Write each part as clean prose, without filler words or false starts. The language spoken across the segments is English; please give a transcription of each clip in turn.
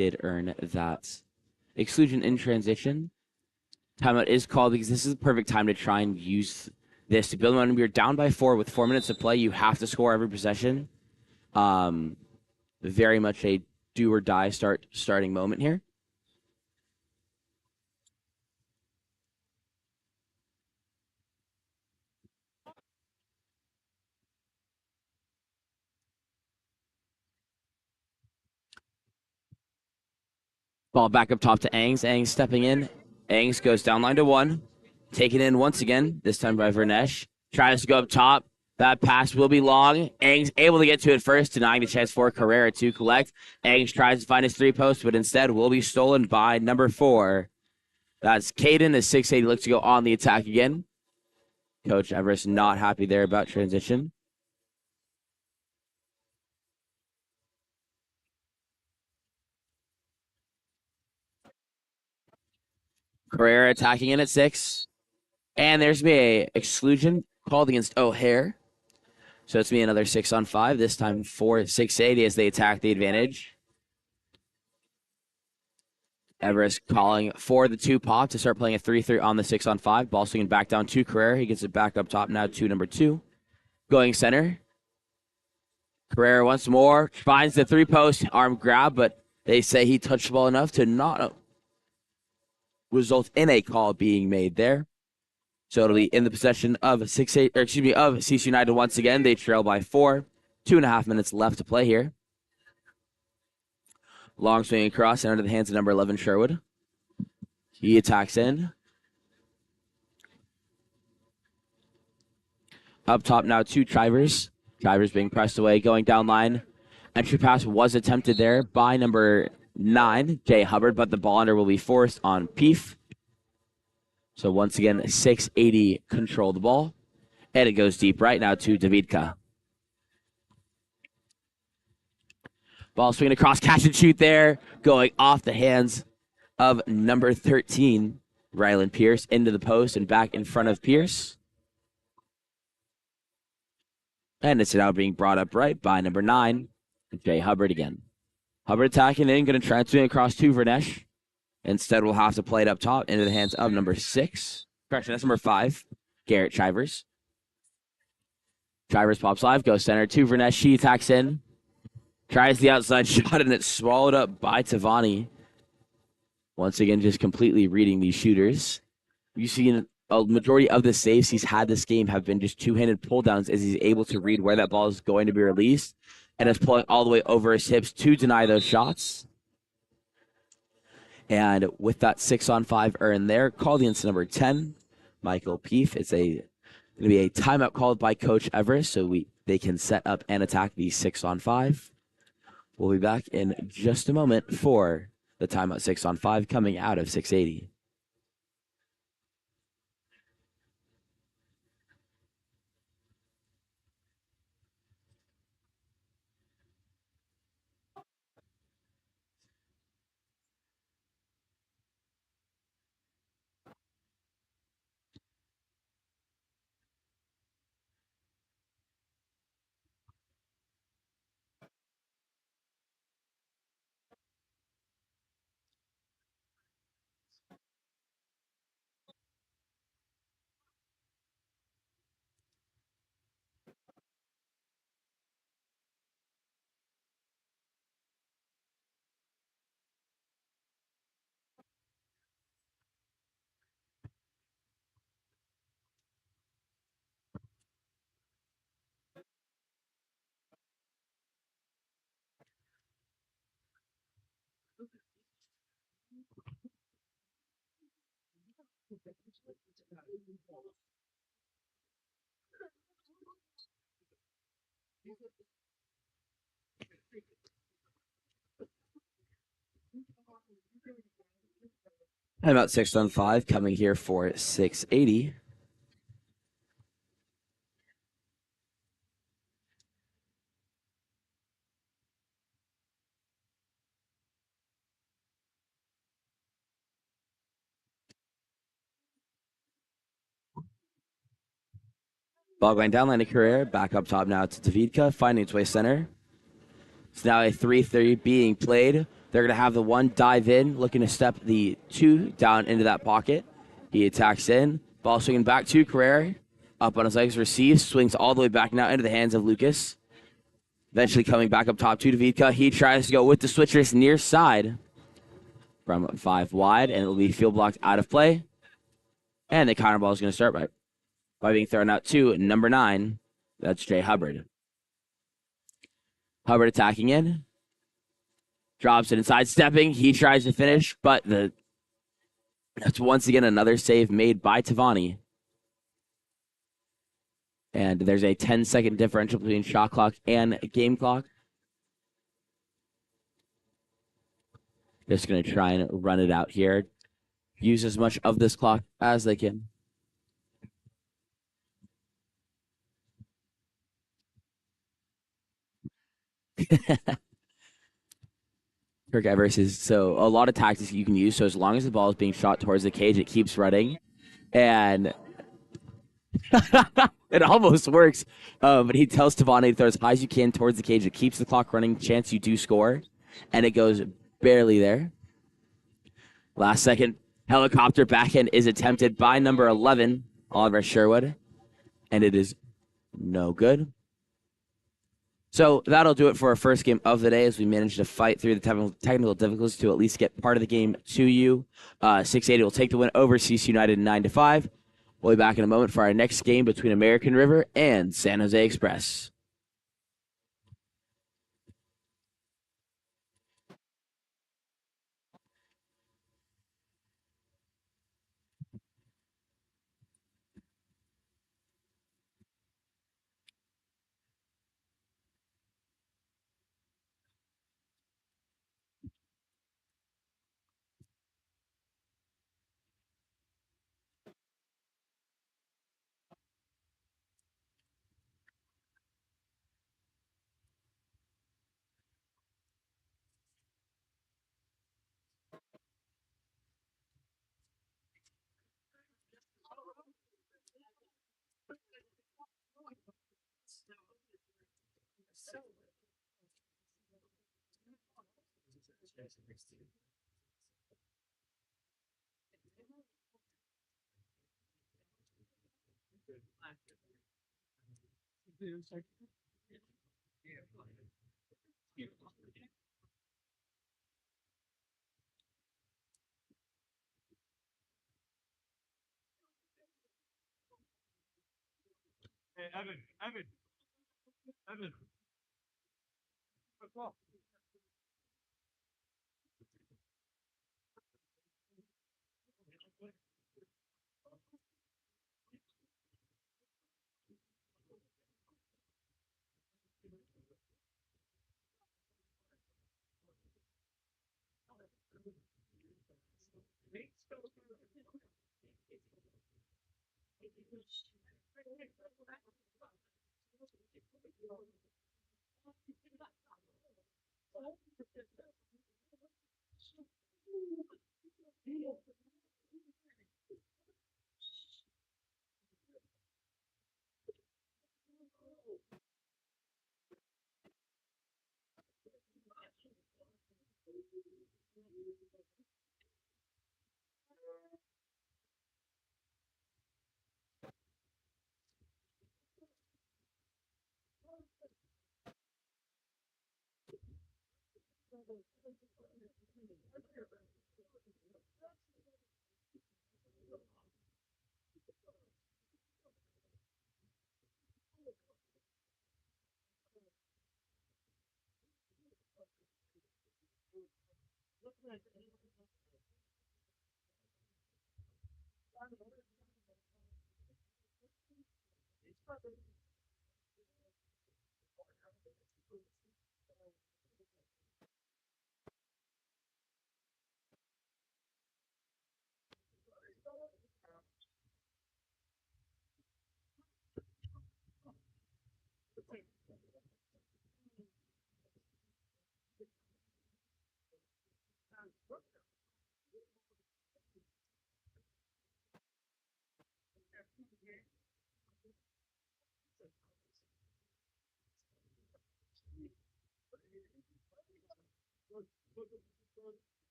did earn that exclusion in transition. Timeout is called because this is the perfect time to try and use this to build momentum. You're down by 4 with 4 minutes to play. You have to score every possession. Very much a do or die starting moment here. Ball back up top to Angs. Angs stepping in. Angs goes down line to 1. Taken in once again, this time by Vernesh. Tries to go up top. That pass will be long. Angs able to get to it first, denying the chance for Carrera to collect. Angs tries to find his 3-post, but instead will be stolen by number 4. That's Caden, as 680 looks to go on the attack again. Coach Everest not happy there about transition. Carrera attacking in at 6. And there's me a exclusion called against O'Hare. So it's me another 6-on-5, this time for 680 as they attack the advantage. Everest calling for the 2-pop to start playing a 3-3 on the 6-on-5. Ball swinging back down to Carrera. He gets it back up top now to number 2. Going center. Carrera once more finds the 3-post arm grab, but they say he touched the ball enough to not result in a call being made there. So it'll be in the possession of CC United once again. They trail by 4. 2.5 minutes left to play here. Long swing across and under the hands of number 11, Sherwood. He attacks in. Up top now to Chivers. Chivers being pressed away, going down line. Entry pass was attempted there by number 9, Jay Hubbard, but the ball under will be forced on Peef. So once again, 680 control the ball. And it goes deep right now to Davidka. Ball swinging across, catch and shoot there. Going off the hands of number 13, Rylan Pierce, into the post and back in front of Pierce. And it's now being brought up right by number 9, Jay Hubbard again. Hubbard attacking in, going to try and swing across to Vernesh. Instead, we'll have to play it up top into the hands of number 6. Correction, that's number 5, Garrett Chivers. Chivers pops live, goes center to Vernesh. She attacks in. Tries the outside shot, and it's swallowed up by Tavani. Once again, just completely reading these shooters. You've seen a majority of the saves he's had this game have been just two-handed pull-downs as he's able to read where that ball is going to be released and is pulling all the way over his hips to deny those shots. And with that 6-on-5 earn there, called against number 10, Michael Peef. It's going to be a timeout called by Coach Everest, so they can set up and attack the 6-on-5. We'll be back in just a moment for the timeout 6-on-5 coming out of 680. Timeout 6-on-5 coming here for 680. Ball going down line to Carrera, back up top now to Davidka, finding its way center. It's now a 3-3 being played They're going to have the 1 dive in, looking to step the 2 down into that pocket. He attacks in. Ball swinging back to Carrera. Up on his legs, receives, swings all the way back now into the hands of Lucas. Eventually coming back up top to Davidka. He tries to go with the switchers near side from 5 wide, and it will be field blocked out of play. And the counter ball is going to start by being thrown out to number 9. That's Jay Hubbard. Hubbard attacking in. Drops it inside, stepping. He tries to finish, but that's once again another save made by Tavani. And there's a 10-second differential between shot clock and game clock. Just going to try and run it out here. Use as much of this clock as they can. Kirk Evers is so a lot of tactics you can use. So as long as the ball is being shot towards the cage, it keeps running. And it almost works. But he tells Tavani to throw as high as you can towards the cage. It keeps the clock running. Chance you do score. And it goes barely there. Last second helicopter backhand is attempted by number 11, Oliver Sherwood. And it is no good. So that'll do it for our first game of the day as we managed to fight through the technical difficulties to at least get part of the game to you. 680 will take the win over CC United 9-5. We'll be back in a moment for our next game between American River and San Jose Express.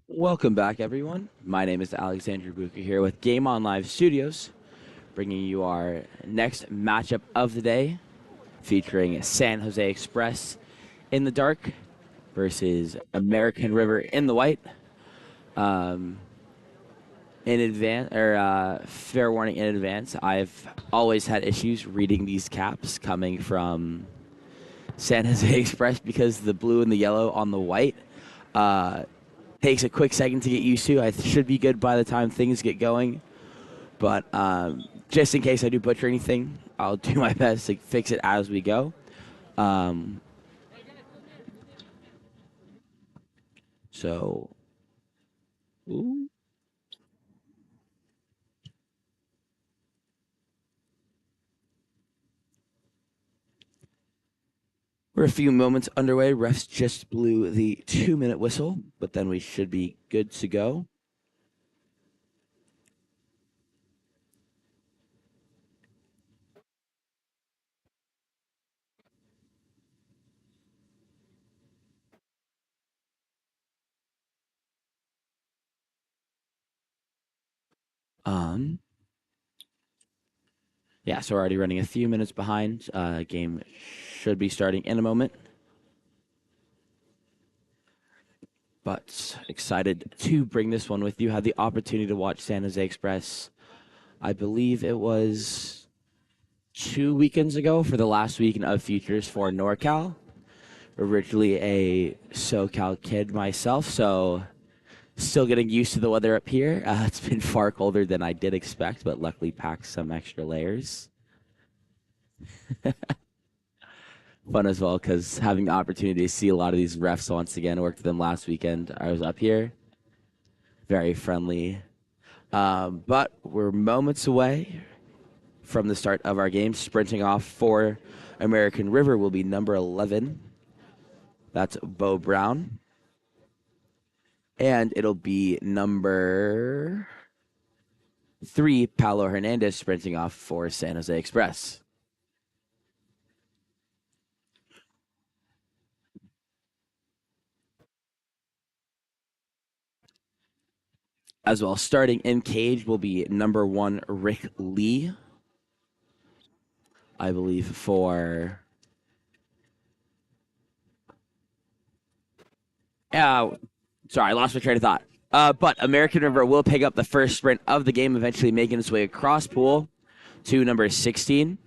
Welcome back, everyone. My name is Alexander Buka here with Game On Live Studios, bringing you our next matchup of the day, featuring San Jose Express in the dark versus American River in the white. In advance, or fair warning in advance, I've always had issues reading these caps coming from San Jose Express because the blue and the yellow on the white takes a quick second to get used to. I should be good by the time things get going, but just in case I do butcher anything, I'll do my best to fix it as we go. So, ooh. We're a few moments underway. Refs just blew the 2-minute whistle, but then we should be good to go. Yeah, so we're already running a few minutes behind. Game should be starting in a moment. But excited to bring this one with you. Had the opportunity to watch San Jose Express, I believe it was 2 weekends ago for the last weekend of Futures for NorCal. Originally a SoCal kid myself, so still getting used to the weather up here. It's been far colder than I did expect, but luckily packed some extra layers. Fun as well, because having the opportunity to see a lot of these refs once again, worked with them last weekend. I was up here. Very friendly. But we're moments away from the start of our game. Sprinting off for American River will be number 11. That's Bo Brown. And it'll be number 3, Paolo Hernandez, sprinting off for San Jose Express. As well, starting in cage will be number 1, Rick Lee. I believe for... Sorry, I lost my train of thought. But American River will pick up the first sprint of the game, eventually making his way across pool to number 16.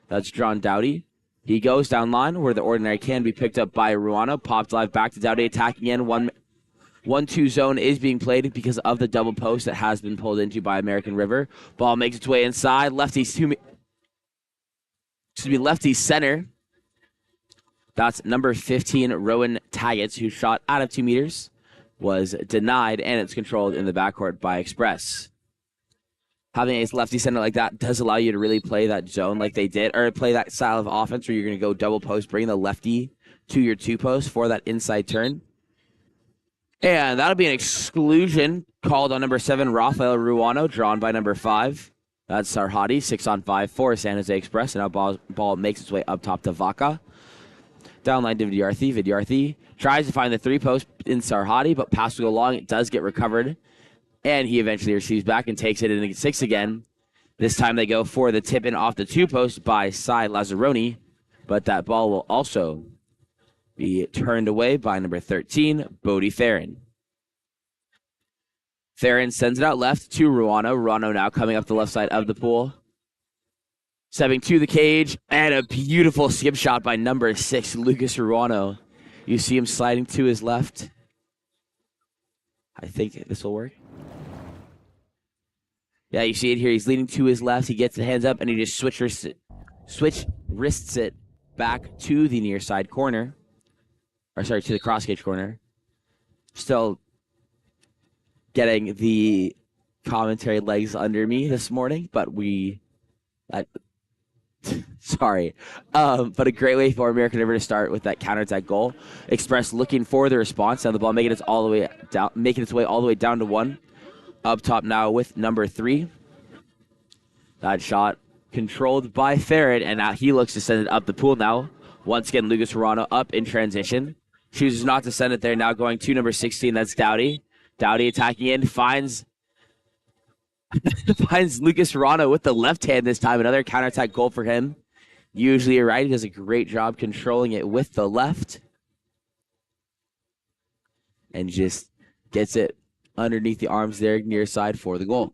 That's John Dowdy. He goes down line where the ordinary can be picked up by Ruano. Popped live back to Dowdy, attacking in. 1-2 zone is being played because of the double post that has been pulled into by American River. Ball makes its way inside. Lefty center. That's number 15, Rowan Taggett, who shot out of 2 meters, was denied, and it's controlled in the backcourt by Express. Having a lefty center like that does allow you to really play that zone like they did, or play that style of offense where you're going to go double post, bring the lefty to your 2 post for that inside turn. And that'll be an exclusion called on number 7, Rafael Ruano, drawn by number 5. That's Sarhadi, 6-on-5 for San Jose Express, and now ball makes its way up top to Vaca. Downline to Vidyarthi. Vidyarthi tries to find the 3-post in Sarhadi, but pass to go long. It does get recovered. And he eventually receives back and takes it in 6 again. This time they go for the tip in off the 2-post by Cy Lazzaroni, but that ball will also be turned away by number 13, Bodie Theron. Theron sends it out left to Ruano. Ruano now coming up the left side of the pool. Stepping to the cage, and a beautiful skip shot by number 6, Lucas Ruano. You see him sliding to his left. I think this will work. Yeah, you see it here. He's leaning to his left. He gets the hands up, and he just switch wrists it back to the near side corner. Or sorry, to the cross cage corner. Still getting the commentary legs under me this morning, but sorry. But a great way for American River to start with that counterattack goal. Express looking for the response. Now the ball making its way all the way down to 1. Up top now with number 3. That shot controlled by Farron, and now he looks to send it up the pool now. Once again, Lucas Ruano up in transition. Chooses not to send it there. Now going to number 16. That's Dowdy. Dowdy attacking in. Finds Lucas Ruano with the left hand this time. Another counterattack goal for him. Usually a right. He does a great job controlling it with the left. And just gets it underneath the arms there near side for the goal.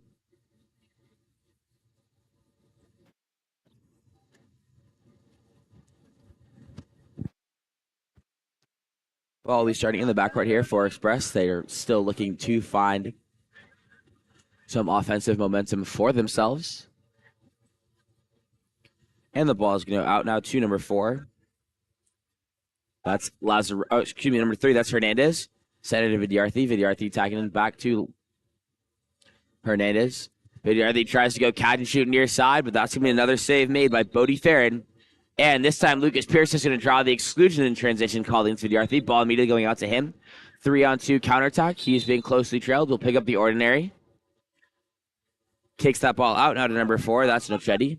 Well, we're starting in the backcourt here for Express. They are still looking to find some offensive momentum for themselves. And the ball is going to go out now to number 4. That's number 3. That's Hernandez. Send it to Vidyarthi. Vidyarthi attacking it back to Hernandez. Vidyarthi tries to go catch and shoot near side, but that's going to be another save made by Bodie Farron. And this time, Lucas Pierce is going to draw the exclusion in transition, calling to Vidyarthi. Ball immediately going out to him. 3-on-2 counterattack. He's being closely trailed. Will pick up the ordinary. Kicks that ball out now to number 4. That's Nochetti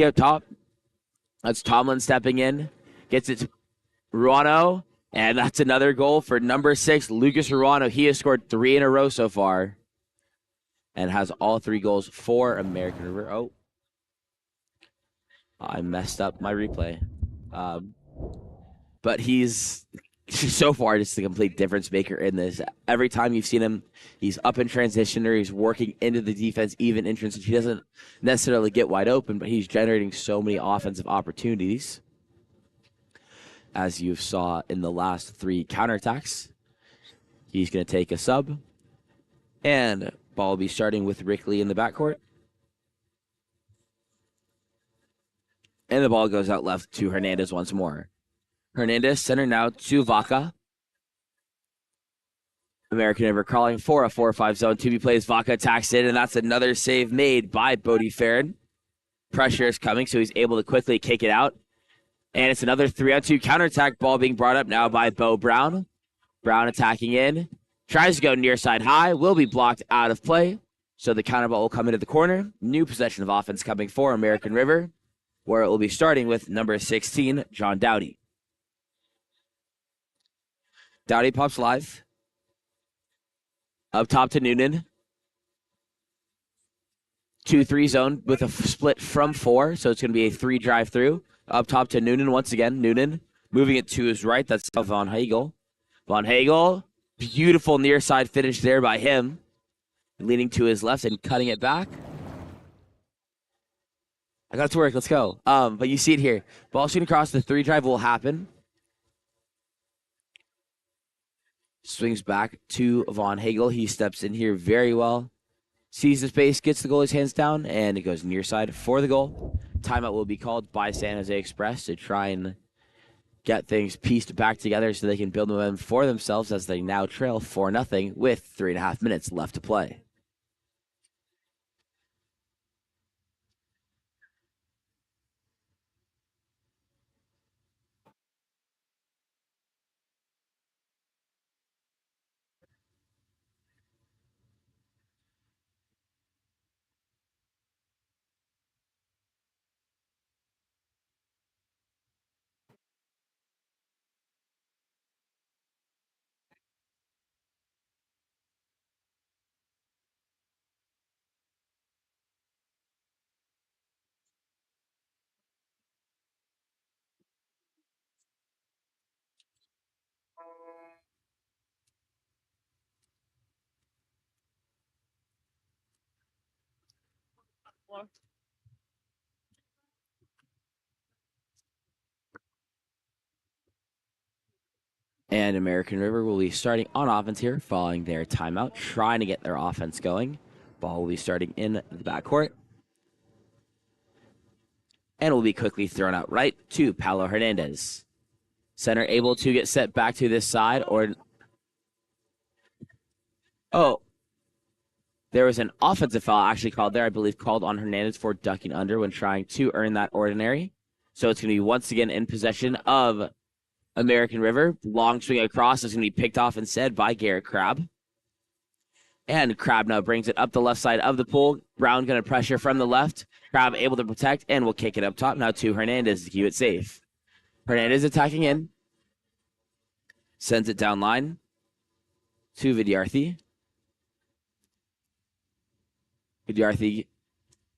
up top. That's Tomlin stepping in. Gets it to Ruano. And that's another goal for number 6, Lucas Ruano. He has scored 3 in a row so far. And has all 3 goals for American River. Oh. I messed up my replay. But he's so far just a complete difference maker in this. Every time you've seen him, he's up in transition or he's working into the defense, even in transition. He doesn't necessarily get wide open, but he's generating so many offensive opportunities, as you saw in the last 3 counterattacks. He's going to take a sub, and ball will be starting with Rick Lee in the backcourt. And the ball goes out left to Hernandez once more. Hernandez, center now to Vaca. American River calling for a 4-5 zone. 2B plays, Vaca attacks in, and that's another save made by Bodie Farron. Pressure is coming, so he's able to quickly kick it out. And it's another 3-on-2 counterattack. Ball being brought up now by Bo Brown. Brown attacking in. Tries to go near side high. Will be blocked out of play. So the counter ball will come into the corner. New possession of offense coming for American River, where it will be starting with number 16, John Dowdy. Dowdy pops live. Up top to Noonan. 2-3 zone with a split from 4, so it's going to be a 3 drive through. Up top to Noonan once again. Noonan moving it to his right. That's Von Hagel. Von Hagel, beautiful near side finish there by him. Leaning to his left and cutting it back. I got it to work. Let's go. But you see it here. Ball shooting across. The 3 drive will happen. Swings back to Von Hagel. He steps in here very well. Sees the space, gets the goalie's hands down, and it goes near side for the goal. Timeout will be called by San Jose Express to try and get things pieced back together so they can build momentum for themselves as they now trail 4-0 with 3.5 minutes left to play. And American River will be starting on offense here following their timeout, trying to get their offense going. Ball will be starting in the backcourt. And will be quickly thrown out right to Paulo Hernandez. Center able to get set back to this side or... Oh, there was an offensive foul actually called there, I believe called on Hernandez for ducking under when trying to earn that ordinary. So it's going to be once again in possession of American River. Long swing across is going to be picked off instead by Garrett Crabb. And Crabb now brings it up the left side of the pool. Brown going to pressure from the left. Crabb able to protect and will kick it up top now to Hernandez to keep it safe. Hernandez attacking in. Sends it down line to Vidyarthi. Vidyarthi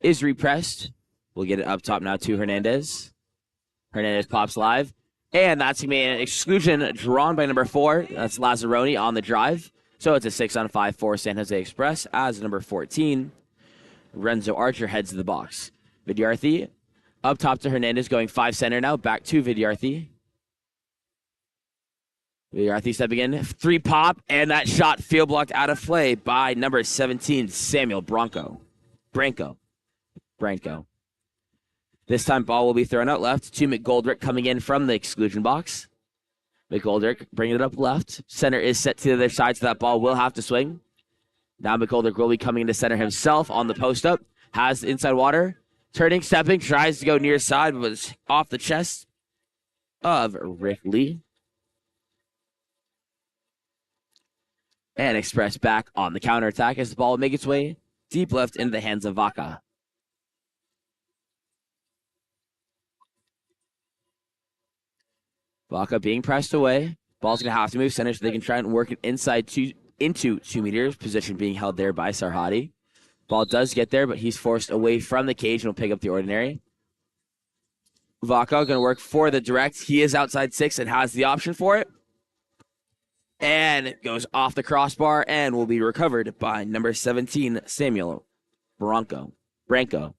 is repressed. We'll get it up top now to Hernandez. Hernandez pops live. And that's going to be an exclusion drawn by number 4. That's Lazzaroni on the drive. So it's a 6-on-5 for San Jose Express as number 14. Renzo Archer heads to the box. Vidyarthi up top to Hernandez, going 5 center now. Back to Vidyarthi. Vidyarthi stepping in. 3 pop, and that shot field blocked out of play by number 17, Samuel Branco. This time ball will be thrown out left to McGoldrick coming in from the exclusion box. McGoldrick bringing it up left. Center is set to the other side, so that ball will have to swing. Now McGoldrick will be coming into center himself on the post up. Has inside water. Turning, stepping, tries to go near side, but was off the chest of Rick Lee. And Express back on the counterattack as the ball will make its way deep left into the hands of Vaca. Vaca being pressed away. Ball's going to have to move center so they can try and work it inside into 2 meters. Position being held there by Sarhadi. Ball does get there, but he's forced away from the cage and will pick up the ordinary. Vaca going to work for the direct. He is outside 6 and has the option for it. And it goes off the crossbar and will be recovered by number 17, Samuel Branco. Branco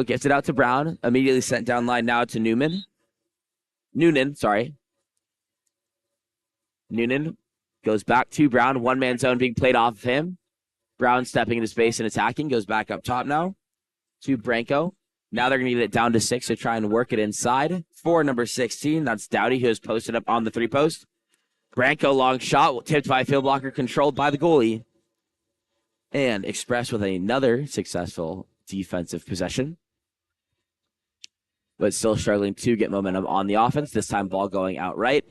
gets it out to Brown. Immediately sent down line now to Noonan, Noonan goes back to Brown. One-man zone being played off of him. Brown stepping into space and attacking. Goes back up top now to Branco. Now they're going to get it down to 6 to try and work it inside for number 16. That's Dowdy, who is posted up on the 3-post. Branco, long shot, tipped by a field blocker, controlled by the goalie. And Express with another successful defensive possession. But still struggling to get momentum on the offense. This time ball going out right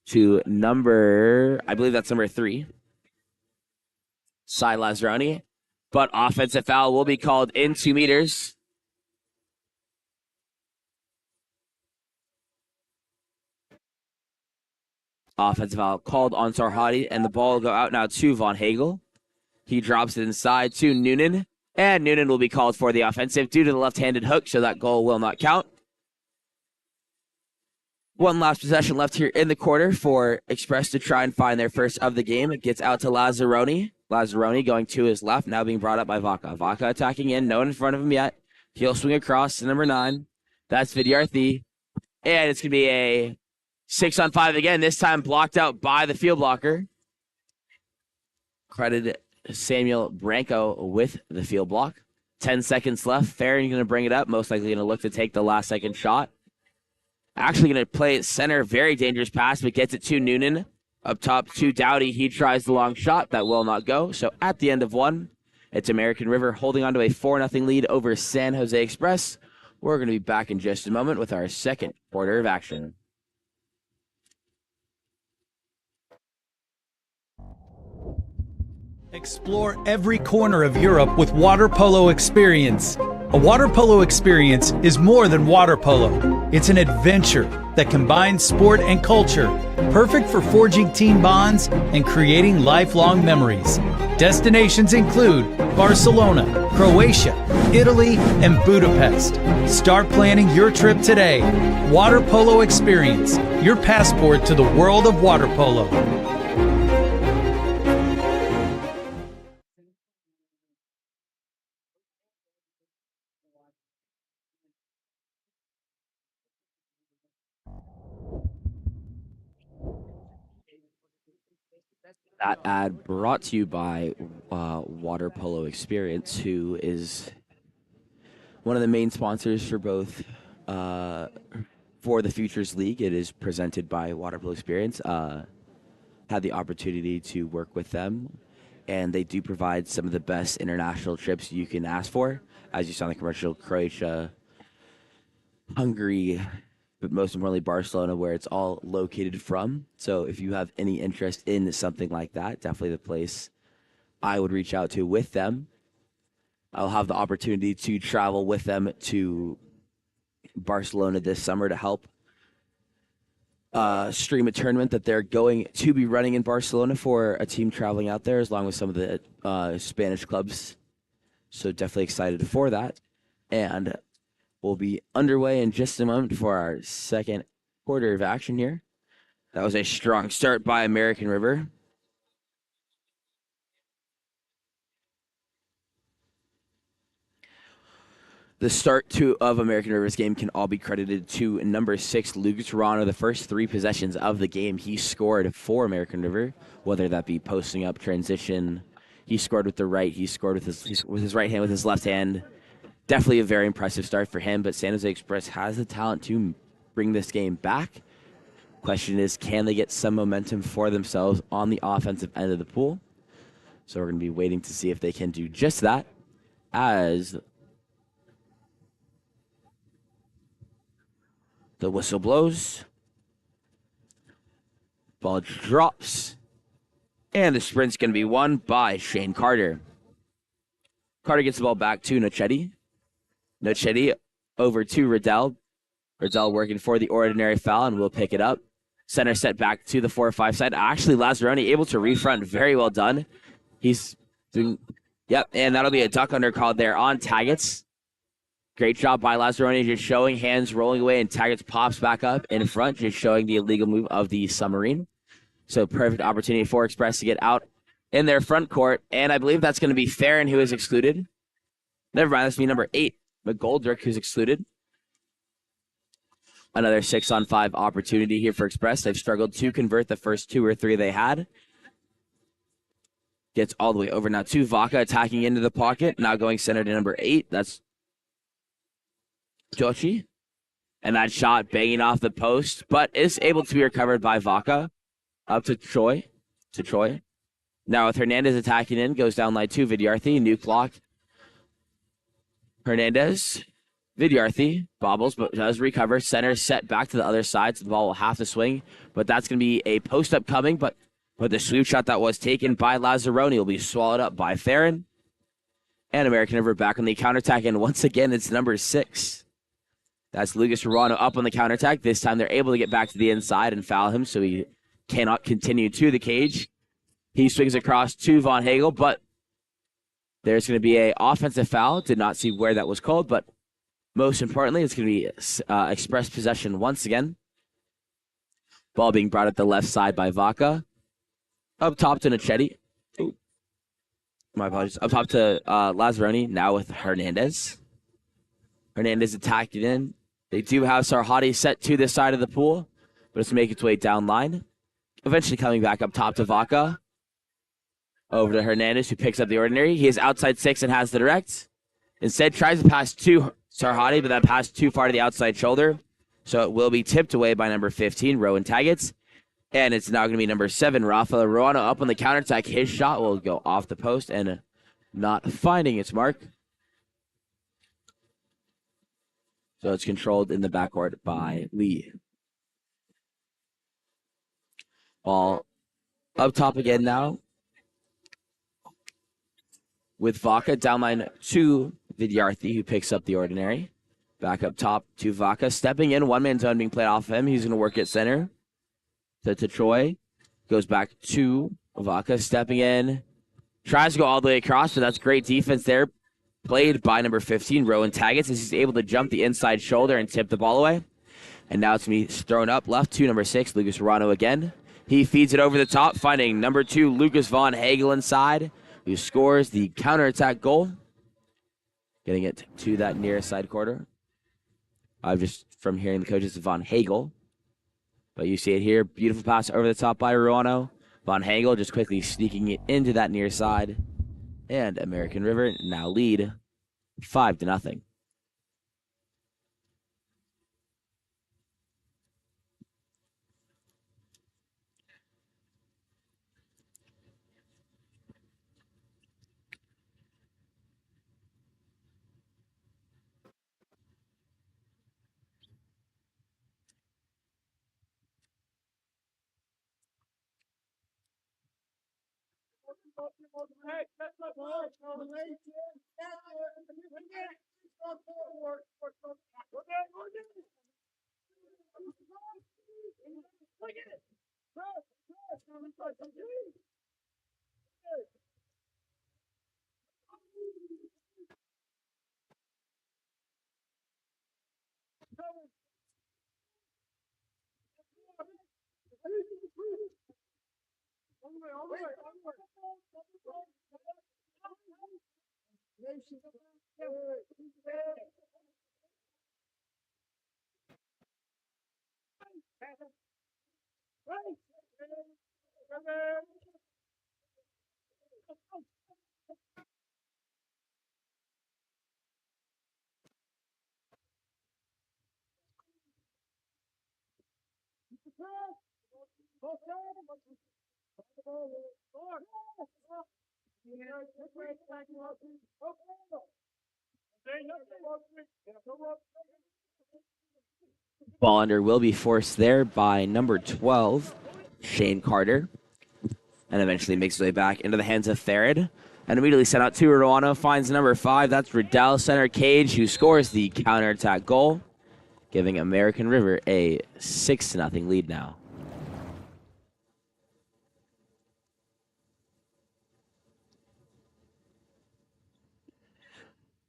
to I believe that's number 3. Cy Lazzaroni. But offensive foul will be called in 2 meters. Offensive foul called on Sarhadi, and the ball will go out now to Von Hagel. He drops it inside to Noonan, and Noonan will be called for the offensive due to the left-handed hook, so that goal will not count. One last possession left here in the quarter for Express to try and find their first of the game. It gets out to Lazzaroni. Lazzaroni going to his left, now being brought up by Vaca. Vaca attacking in, no one in front of him yet. He'll swing across to number 9. That's Vidyarthi. And it's going to be a 6-on-5 again, this time blocked out by the field blocker. Credited Samuel Branco with the field block. 10 seconds left. Farron going to bring it up, most likely going to look to take the last second shot. Actually going to play it center, very dangerous pass, but gets it to Noonan. Up top to Dowdy, he tries the long shot. That will not go. So at the end of 1, it's American River holding on to a 4-0 lead over San Jose Express. We're going to be back in just a moment with our second quarter of action. Explore every corner of Europe with Water Polo Experience. A water polo experience is more than water polo. It's an adventure that combines sport and culture, perfect for forging team bonds and creating lifelong memories. Destinations include Barcelona, Croatia, Italy, and Budapest. Start planning your trip today. Water Polo Experience, your passport to the world of water polo. That ad brought to you by Water Polo Experience, who is one of the main sponsors for both for the Futures League. It is presented by Water Polo Experience. Had the opportunity to work with them, and they do provide some of the best international trips you can ask for. As you saw in the commercial, Croatia, Hungary, but most importantly, Barcelona, where it's all located from. So if you have any interest in something like that, definitely the place I would reach out to with them. I'll have the opportunity to travel with them to Barcelona this summer to help stream a tournament that they're going to be running in Barcelona for a team traveling out there, along with some of the Spanish clubs. So definitely excited for that. And we'll be underway in just a moment for our second quarter of action here. That was a strong start by American River. The start of American River's game can all be credited to number 6, Lucas Rano. The first 3 possessions of the game, he scored for American River, whether that be posting up, transition. He scored with the right. He scored with his right hand, with his left hand. Definitely a very impressive start for him, but San Jose Express has the talent to bring this game back. Question is, can they get some momentum for themselves on the offensive end of the pool? So we're going to be waiting to see if they can do just that, as the whistle blows. Ball drops. And the sprint's going to be won by Shane Carter. Carter gets the ball back to Nochetti. Nochetti over to Riddell. Riddell working for the ordinary foul, and will pick it up. Center set back to the 4-5 side. Actually, Lazzaroni able to refront. Very well done. He's doing, yep, and that'll be a duck under called there on Taggets. Great job by Lazzaroni, just showing hands rolling away, and Taggets pops back up in front, just showing the illegal move of the submarine. So perfect opportunity for Express to get out in their front court, and I believe that's going to be Theron who is excluded. Never mind, that's going to be number 8, McGoldrick, who's excluded. Another 6-on-5 opportunity here for Express. They've struggled to convert the first 2 or 3 they had. Gets all the way over now to Vaca, attacking into the pocket. Now going center to number 8. That's Jochi. And that shot banging off the post, but is able to be recovered by Vaca. Up to Troy. Now with Hernandez attacking in, goes down line 2, Vidyarthi. New clock. Hernandez. Vidyarthi bobbles, but does recover. Center set back to the other side, so the ball will have to swing. But that's going to be a post-up coming, but the sweep shot that was taken by Lazzaroni will be swallowed up by Theron. And American River back on the counterattack, and once again, it's number 6. That's Lucas Rano up on the counterattack. This time they're able to get back to the inside and foul him, so he cannot continue to the cage. He swings across to Von Hagel, but there's going to be an offensive foul. Did not see where that was called, but most importantly, it's going to be Express possession once again. Ball being brought at the left side by Vaca. Up top to Nochetti. Ooh. My apologies. Up top to Lazzaroni, now with Hernandez. Hernandez attacked it in. They do have Sarhadi set to this side of the pool, but it's make its way down line. Eventually coming back up top to Vaca. Over to Hernandez, who picks up the ordinary. He is outside 6 and has the direct. Instead, tries to pass to Sarhadi, but that passed too far to the outside shoulder. So it will be tipped away by number 15, Rowan Taggets. And it's now going to be number 7, Rafael Ruano, up on the counterattack. His shot will go off the post and not finding its mark. So it's controlled in the backcourt by Lee. Ball up top again now. With Vaca, downline to Vidyarthi, who picks up the ordinary. Back up top to Vaca. Stepping in, one-man zone being played off of him. He's going to work at center. To Troy. Goes back to Vaca, stepping in. Tries to go all the way across, so that's great defense there. Played by number 15, Rowan Taggets, as he's able to jump the inside shoulder and tip the ball away. And now it's going to be thrown up left to number 6, Lucas Rano again. He feeds it over the top, finding number 2, Lucas Von Hagel inside, who scores the counterattack goal. Getting it to that near side quarter. Just from hearing the coaches, Von Hagel. But you see it here. Beautiful pass over the top by Ruano. Von Hagel just quickly sneaking it into that near side. And American River now lead 5-0. Ball under will be forced there by number 12, Shane Carter, and eventually makes his way back into the hands of Therod. And immediately sent out to Ruano, finds number 5. That's Riddell, center cage, who scores the counterattack goal, giving American River a 6-0 lead now.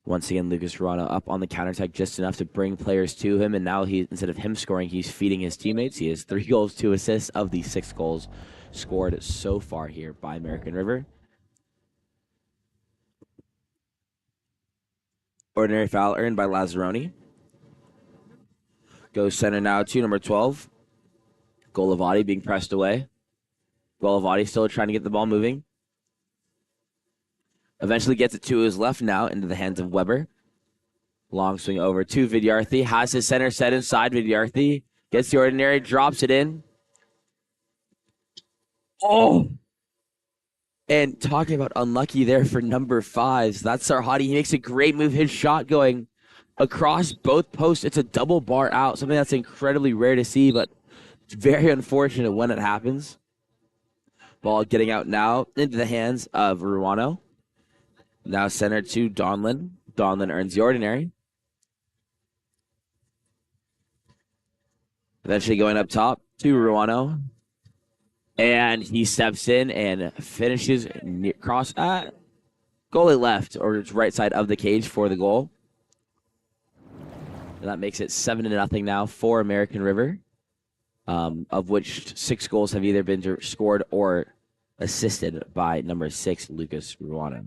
Once again, Lucas Ruano up on the counterattack just enough to bring players to him, and now instead of him scoring, he's feeding his teammates. He has 3 goals, 2 assists of the 6 goals scored so far here by American River. Ordinary foul earned by Lazzaroni. Goes center now to number 12. Golavati being pressed away. Golavati still trying to get the ball moving. Eventually gets it to his left now into the hands of Weber. Long swing over to Vidyarthi. Has his center set inside. Vidyarthi gets the ordinary, drops it in. Oh! And talking about unlucky there for number 5. That's Sarhadi. He makes a great move. His shot going across both posts. It's a double bar out. Something that's incredibly rare to see, but it's very unfortunate when it happens. Ball getting out now into the hands of Ruano. Now centered to Donlin. Donlin earns the ordinary. Eventually going up top to Ruano. And he steps in and finishes cross at goalie left, or its right side of the cage for the goal. And that makes it 7-0 now for American River, of which 6 goals have either been scored or assisted by number 6, Lucas Ruano.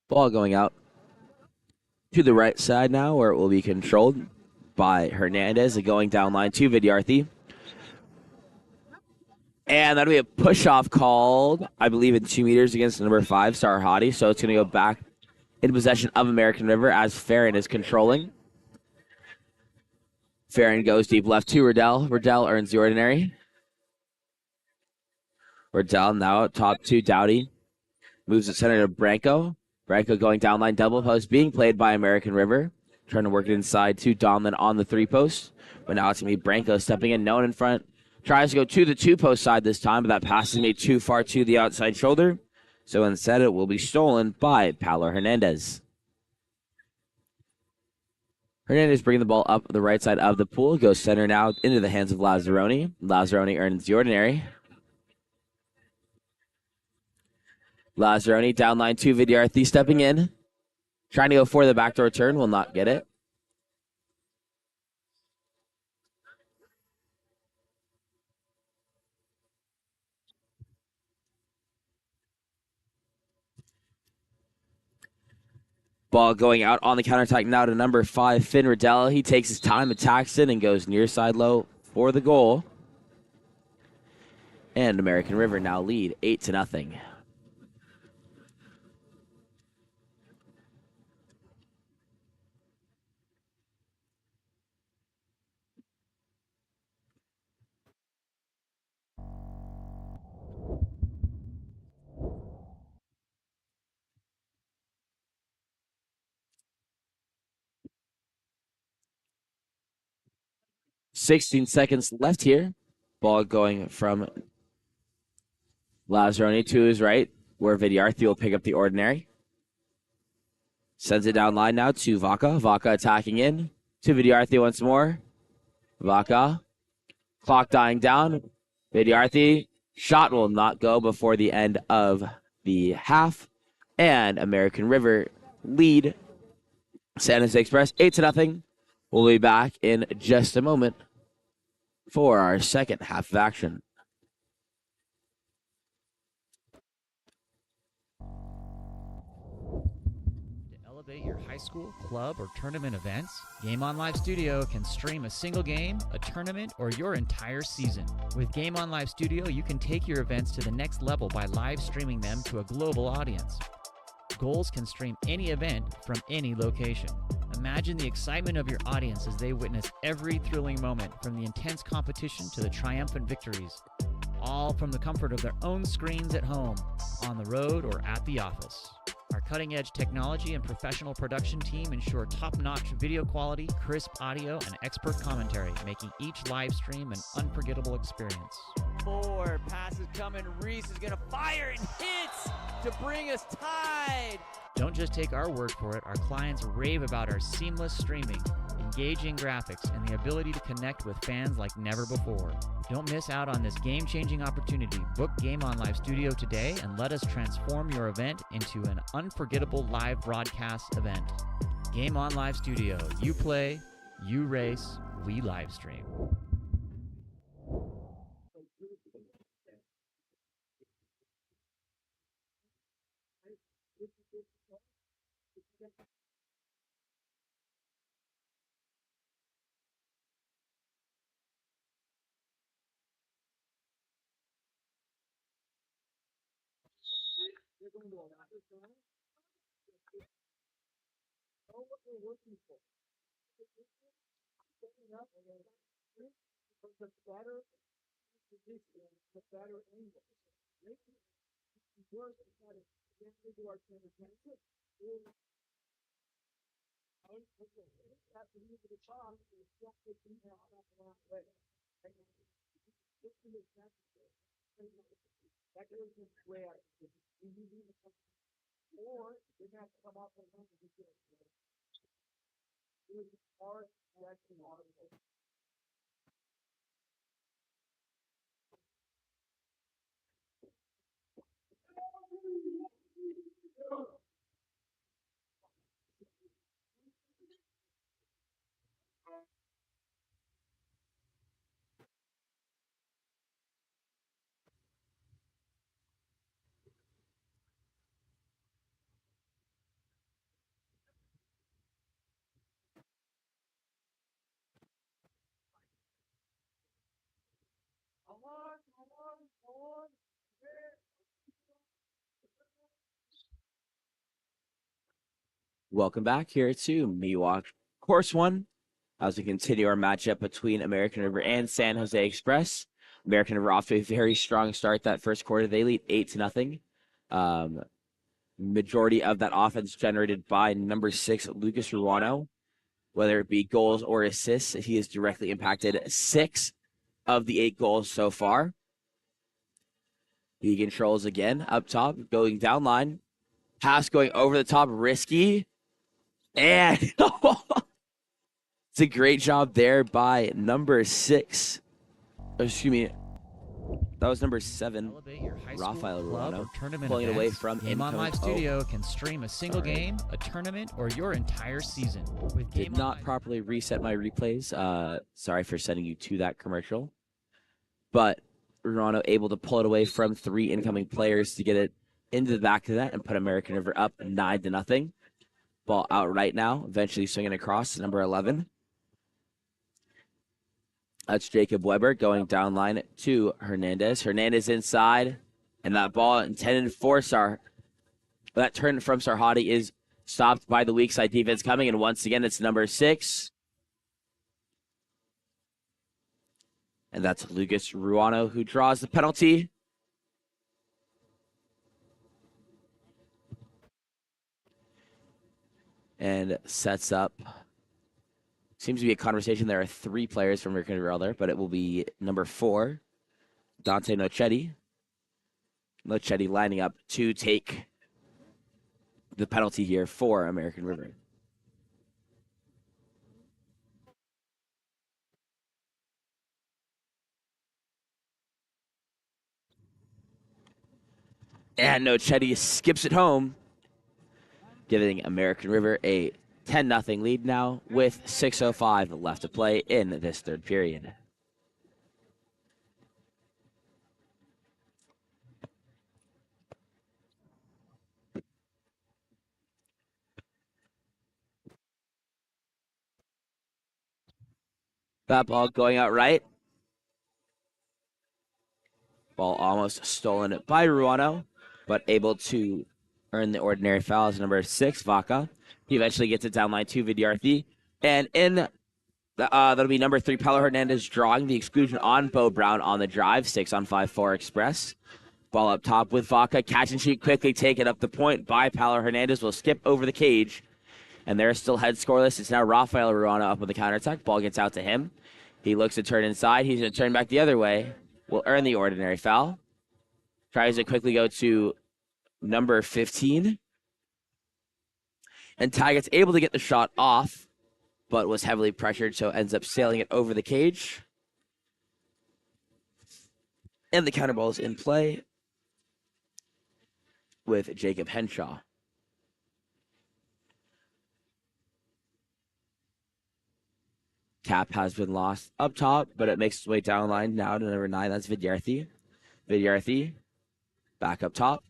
Ball going out to the right side now, where it will be controlled by Hernandez, going down line to Vidyarthi. And that'll be a push-off called, I believe, in 2 meters against number 5, Sarhadi. So it's going to go back in possession of American River as Farron is controlling. Farron goes deep left to Riddell. Riddell earns the ordinary. Riddell now top to Dowdy. Moves it center to Branco. Branco going down line, double post, being played by American River. Trying to work it inside to Donlin on the 3 post. But now it's going to be Branco stepping in, no one in front. Tries to go to the 2 post side this time, but that pass is made too far to the outside shoulder. So instead it will be stolen by Paulo Hernandez. Hernandez bringing the ball up the right side of the pool. Goes center now into the hands of Lazzaroni. Lazzaroni earns the ordinary. Lazzaroni down line to Vidyarthi stepping in. Trying to go for the backdoor turn. Will not get it. Ball going out on the counterattack now to number 5, Finn Riddell. He takes his time, attacks it, and goes near side low for the goal. And American River now lead 8-0. "16 seconds left here." Ball going from Lazzaroni to his right, where Vidyarthi will pick up the ordinary. Sends it down line now to Vaca. Vaca attacking in to Vidyarthi once more. Vaca. Clock dying down. Vidyarthi. Shot will not go before the end of the half. And American River lead San Jose Express 8-0. We'll be back in just a moment for our second half of action. Elevate your high school, club, or tournament events, Game On Live Studio can stream a single game, a tournament, or your entire season. With Game On Live Studio, you can take your events to the next level by live streaming them to a global audience. Goals can stream any event from any location. Imagine the excitement of your audience as they witness every thrilling moment, from the intense competition to the triumphant victories, all from the comfort of their own screens at home, on the road, or at the office. Our cutting-edge technology and professional production team ensure top-notch video quality, crisp audio, and expert commentary, making each live stream an unforgettable experience. Forward, pass is coming, Reese is gonna fire and hits to bring us tied. Don't just take our word for it. Our clients rave about our seamless streaming, engaging graphics, and the ability to connect with fans like never before. Don't miss out on this game-changing opportunity. Book Game On Live Studio today and let us transform your event into an unforgettable live broadcast event. Game On Live Studio. You play, you race, we live stream. Welcome back here to MIWOK Course 1 as we continue our matchup between American River and San Jose Express. American River off to a very strong start that first quarter. They lead 8-0. Majority of that offense generated by number 6, Lucas Ruano. Whether it be goals or assists, he has directly impacted 6 of the 8 goals so far. He controls again up top, going down line. Pass going over the top, risky. And it's a great job there by number 6. Excuse me. That was number 7, Rafael Ruano, pulling it away from Game On Live Studio can stream a single game, a tournament, or your entire season. With Game Did not properly reset my replays. Sorry for sending you to that commercial. But Ruano able to pull it away from 3 incoming players to get it into the back of that and put American River up 9-0. Ball out right now, eventually swinging across to number 11. That's Jacob Weber going down line to Hernandez. Hernandez inside, and that ball intended for that turn from Sarhadi is stopped by the weak side defense coming, and once again, it's number 6. And that's Lucas Ruano who draws the penalty. And sets up. Seems to be a conversation. There are 3 players from American River there, but it will be number 4, Dante Nochetti. Nochetti lining up to take the penalty here for American River. And Nochetti skips it home, giving American River a 10-0 lead now with 6:05 left to play in this third period. That ball going out right. Ball almost stolen by Ruano, but able to earn the ordinary foul as number 6, Vaca. He eventually gets it down line to Vidyarthi. And in that'll be number 3, Paulo Hernandez drawing the exclusion on Bo Brown on the drive. 6-on-5-4 Express. Ball up top with Vaca. Catch and shoot quickly taken up the point by Paulo Hernandez. Will skip over the cage. And they're still head scoreless. It's now Rafael Ruano up with the counterattack. Ball gets out to him. He looks to turn inside. He's going to turn back the other way. Will earn the ordinary foul. Tries to quickly go to number 15. And Taggart's able to get the shot off, but was heavily pressured, so ends up sailing it over the cage. And the counter ball is in play with Jacob Henshaw. Tap has been lost up top, but it makes its way down line now to number 9. That's Vidyarthi. Vidyarthi back up top.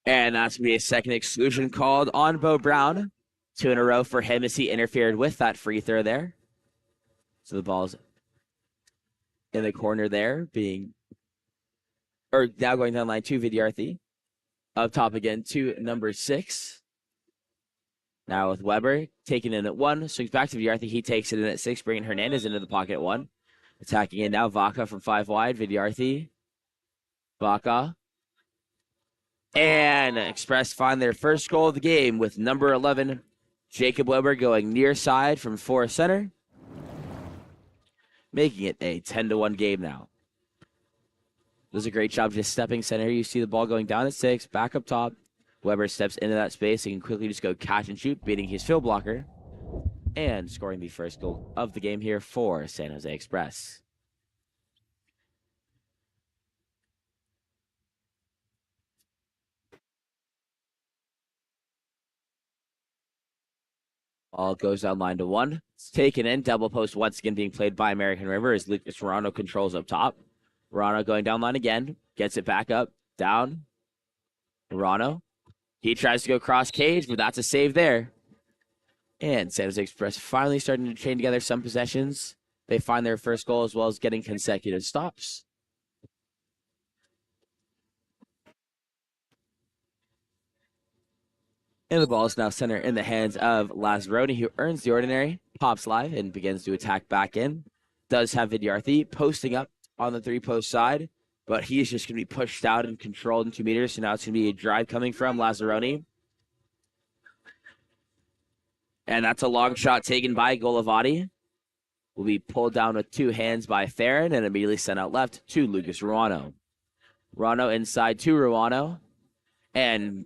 And that's going to be a second exclusion called on Bo Brown. 2 in a row for him as he interfered with that free throw there. So the ball's in the corner there, now going down line to Vidyarthi. Up top again to number 6. Now with Weber taking in at 1. Swings back to Vidyarthi. He takes it in at 6, bringing Hernandez into the pocket at 1. Attacking in now, Vaca from 5 wide. Vidyarthi. Vaca. And Express find their first goal of the game with number 11, Jacob Weber, going near side from 4 center. Making it a 10-1 game now. Does a great job just stepping center. You see the ball going down at 6, back up top. Weber steps into that space. He can quickly just go catch and shoot, beating his field blocker. And scoring the first goal of the game here for San Jose Express. Ball goes down line to 1. It's taken in. Double post once again being played by American River as Lucas Rano controls up top. Rano going down line again. Gets it back up. Down. Rano. He tries to go cross cage, but that's a save there. And San Jose Express finally starting to chain together some possessions. They find their first goal as well as getting consecutive stops. And the ball is now center in the hands of Lazzaroni, who earns the ordinary, pops live, and begins to attack back in. Does have Vidyarthi posting up on the 3-post side, but he's just going to be pushed out and controlled in 2 meters, so now it's going to be a drive coming from Lazzaroni. And that's a long shot taken by Golavati. Will be pulled down with 2 hands by Theron and immediately sent out left to Lucas Ruano. Ruano inside to Ruano. And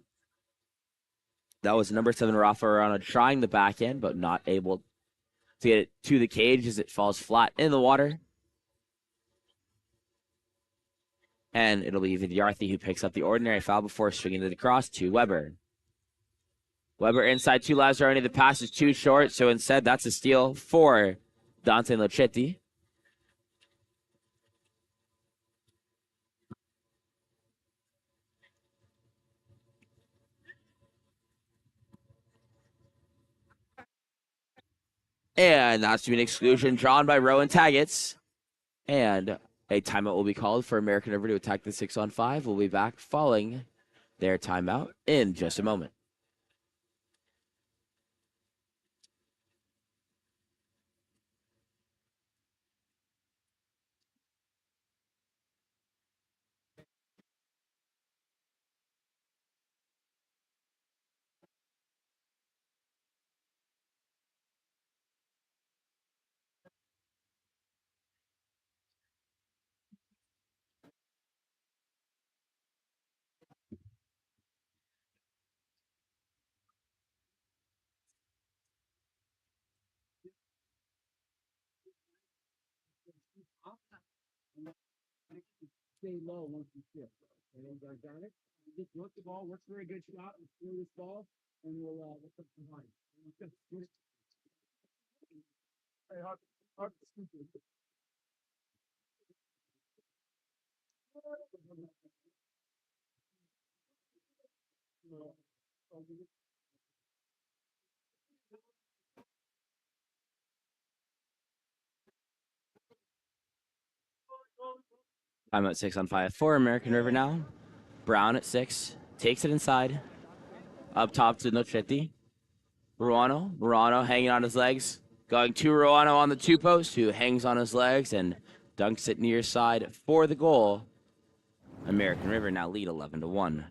that was number 7, Rafa Ruano, trying the back end, but not able to get it to the cage as it falls flat in the water. And it'll be Vidyarthi who picks up the ordinary foul before swinging it across to Weber. Weber inside to Lazzaroni. The pass is too short, so instead that's a steal for Dante Lochetti. And that's to be an exclusion drawn by Rowan Taggets. And a timeout will be called for American River to attack the 6-on-5. We'll be back following their timeout in just a moment. Stay low once you shift. Okay, you guys got it? You just work the ball, work for a good shot, and throw this ball, and we'll look up behind. Hey, hard to speak to you. Timeout 6-on-5 for American River now. Brown at 6. Takes it inside. Up top to Nochetti. Ruano hanging on his legs. Going to Ruano on the 2-post, who hangs on his legs and dunks it near side for the goal. American River now lead 11-1.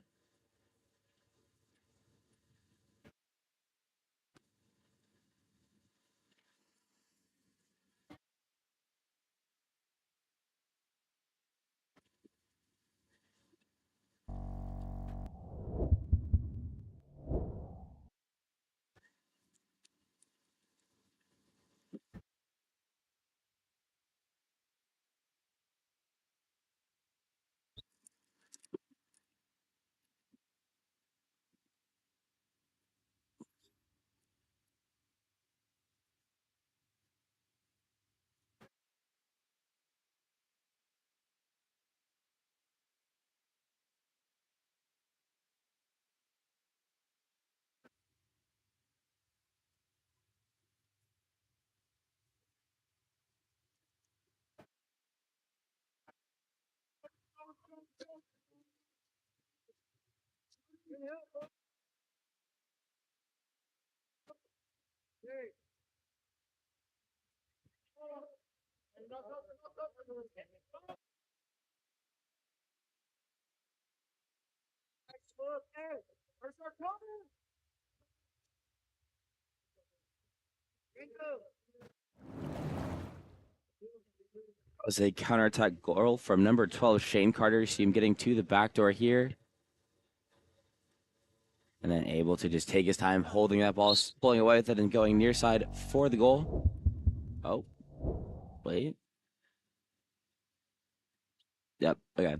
Was a counterattack goal from number 12, Shane Carter. You see him getting to the back door here. And then able to just take his time holding that ball, pulling away with it, and going near side for the goal. Oh, wait. Yep, okay.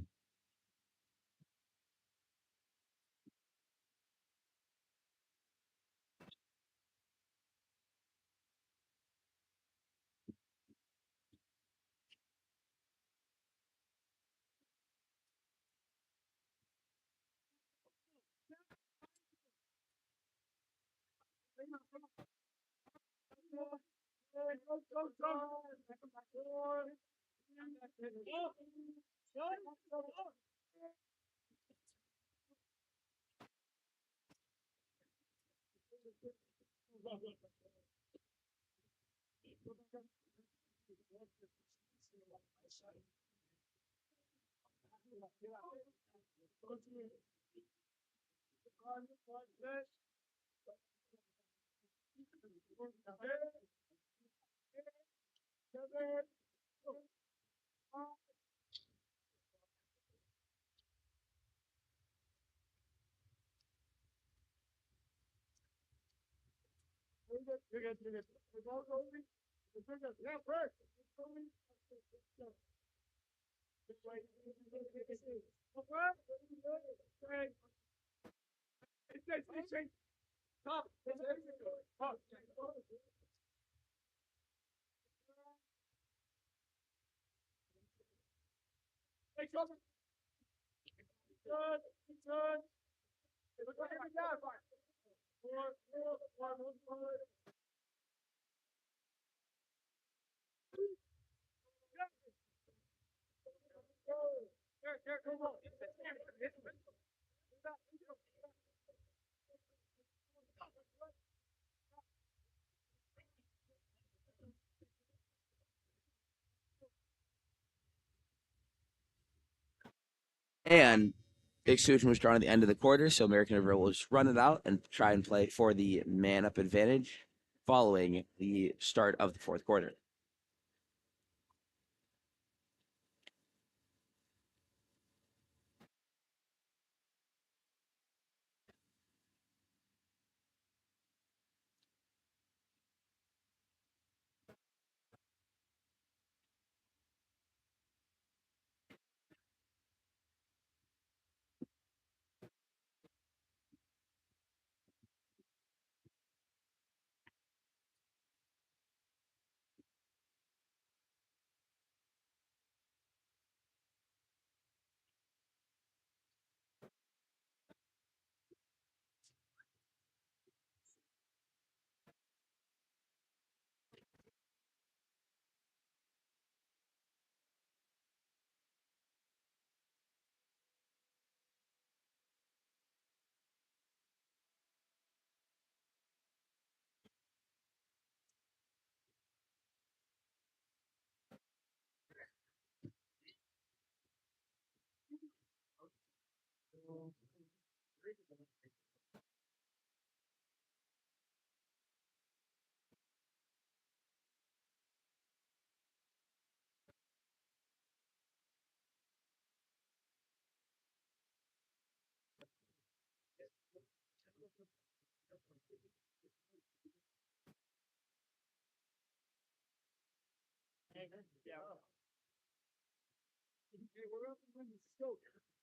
And the exclusion was drawn at the end of the quarter, so American River will just run it out and try and play for the man-up advantage following the start of the fourth quarter.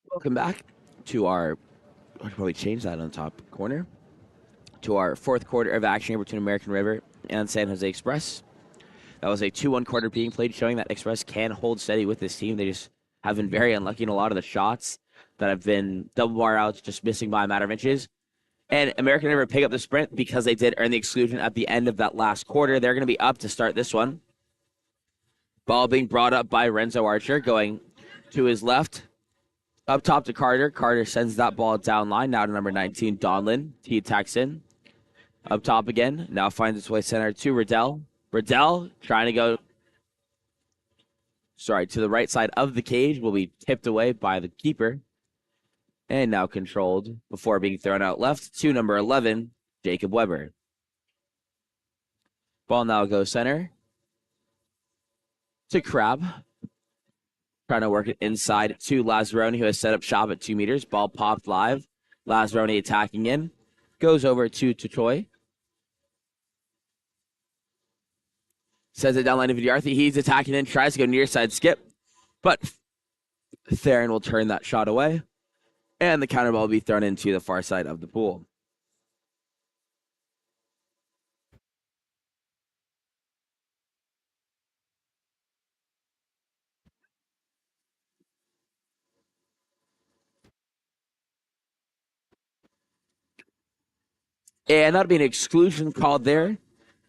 Welcome back to our, I should probably change that on the top corner, to our fourth quarter of action here between American River and San Jose Express. That was a 2-1 quarter being played, showing that Express can hold steady with this team. They just have been very unlucky in a lot of the shots that have been double bar outs, just missing by a matter of inches. And American River pick up the sprint because they did earn the exclusion at the end of that last quarter. They're going to be up to start this one. Ball being brought up by Renzo Archer, going to his left. Up top to Carter. Carter sends that ball down line. Now to number 19, Donlin. He attacks in. Up top again. Now finds its way center to Riddell. Riddell trying to go, to the right side of the cage. Will be tipped away by the keeper. And now controlled before being thrown out left to number 11, Jacob Weber. Ball now goes center to Crab. Trying to work it inside to Lazzaroni, who has set up shop at 2 meters. Ball popped live. Lazzaroni attacking in. Goes over to Troy. Sends it down line to Vidyarthi. He's attacking in. Tries to go near side skip. But Theron will turn that shot away. And the counter ball will be thrown into the far side of the pool. And that'll be an exclusion called there,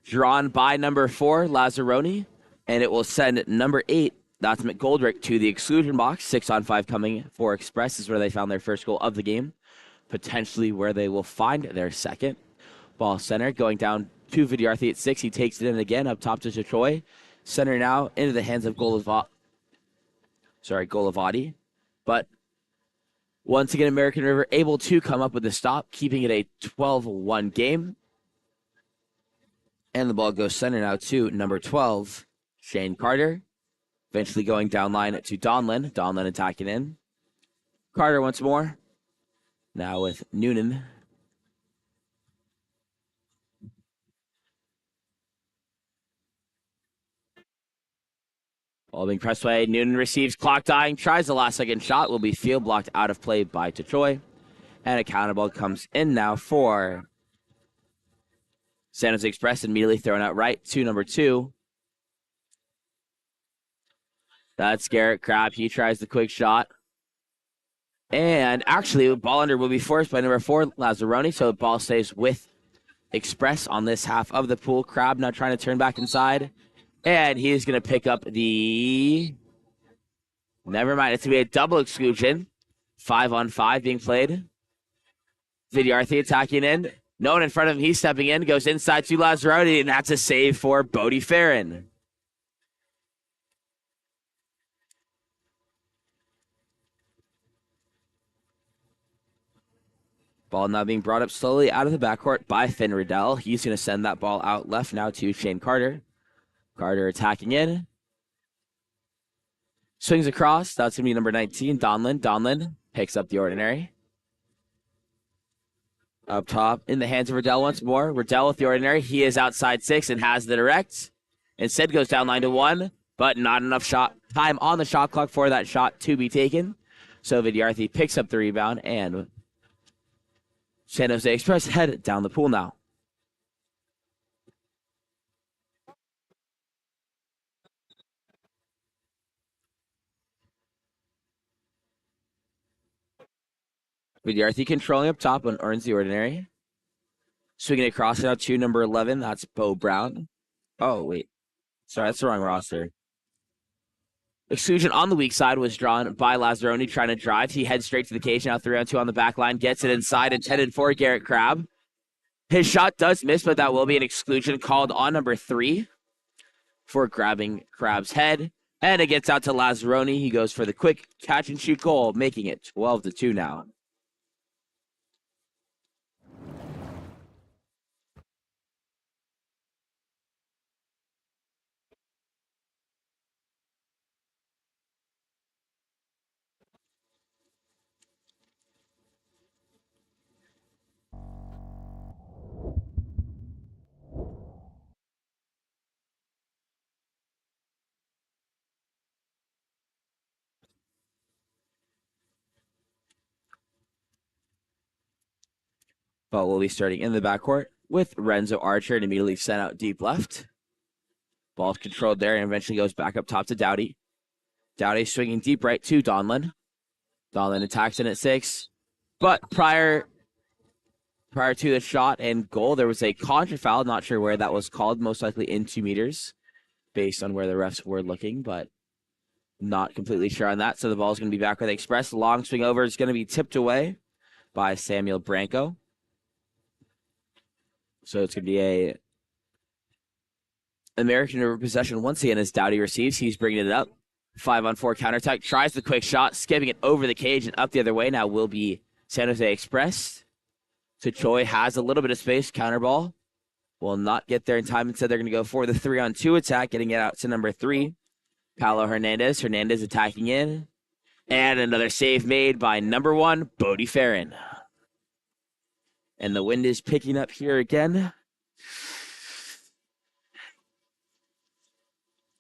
drawn by number 4, Lazzaroni. And it will send number 8, that's McGoldrick, to the exclusion box. 6-on-5 coming for Express is where they found their first goal of the game. Potentially where they will find their second. Ball center going down to Vidyarthi at 6. He takes it in again up top to Chachoy. Center now into the hands of Golovati. But once again, American River able to come up with a stop, keeping it a 12-1 game. And the ball goes center now to number 12, Shane Carter. Eventually going down line to Donlin. Donlin attacking in. Carter once more. Now with Noonan. Ball being pressed away. Noonan receives clock dying. Tries the last second shot. Will be field blocked out of play by Tachoy. And a counter ball comes in now for San Jose Express. Immediately thrown out right to number 2. That's Garrett Crabb. He tries the quick shot. And actually, ball under will be forced by number 4, Lazzaroni. So the ball stays with Express on this half of the pool. Crabb now trying to turn back inside. And he is going to pick up the Never mind. It's going to be a double exclusion. 5-on-5 being played. Vidyarthi attacking in. No one in front of him. He's stepping in. Goes inside to Lazzaroni, and that's a save for Bodie Farron. Ball now being brought up slowly out of the backcourt by Finn Riddell. He's going to send that ball out left now to Shane Carter. Carter attacking in. Swings across. That's going to be number 19, Donlin. Donlin picks up the ordinary. Up top in the hands of Riddell once more. Riddell with the ordinary. He is outside 6 and has the direct. Instead goes down line to 1, but not enough shot time on the shot clock for that shot to be taken. So Vidyarthi picks up the rebound, and San Jose Express head down the pool now. Vidyarthi controlling up top and earns the ordinary. Swinging across now to number 11. That's Bo Brown. Oh, wait. Sorry, that's the wrong roster. Exclusion on the weak side was drawn by Lazzaroni trying to drive. He heads straight to the cage. Now 3-on-2 on the back line. Gets it inside, intended for Garrett Crabb. His shot does miss, but that will be an exclusion called on number 3 for grabbing Crabb's head. And it gets out to Lazzaroni. He goes for the quick catch-and-shoot goal, making it 12-2 now. But we'll be starting in the backcourt with Renzo Archer and immediately sent out deep left. Ball's controlled there and eventually goes back up top to Doughty. Doughty swinging deep right to Donlin. Donlin attacks in at 6. But prior to the shot and goal, there was a contra foul. Not sure where that was called. Most likely in 2 meters based on where the refs were looking, but not completely sure on that. So the ball's going to be back with Express. Long swing over is going to be tipped away by Samuel Branco. So it's going to be a American River possession once again as Doughty receives. He's bringing it up. 5-on-4 counterattack. Tries the quick shot, skipping it over the cage and up the other way. Now will be San Jose Express. So Choi has a little bit of space. Counter ball. Will not get there in time. Instead, they're going to go for the 3-on-2 attack, getting it out to number 3. Paolo Hernandez. Hernandez attacking in. And another save made by number 1, Bodie Farron. And the wind is picking up here again.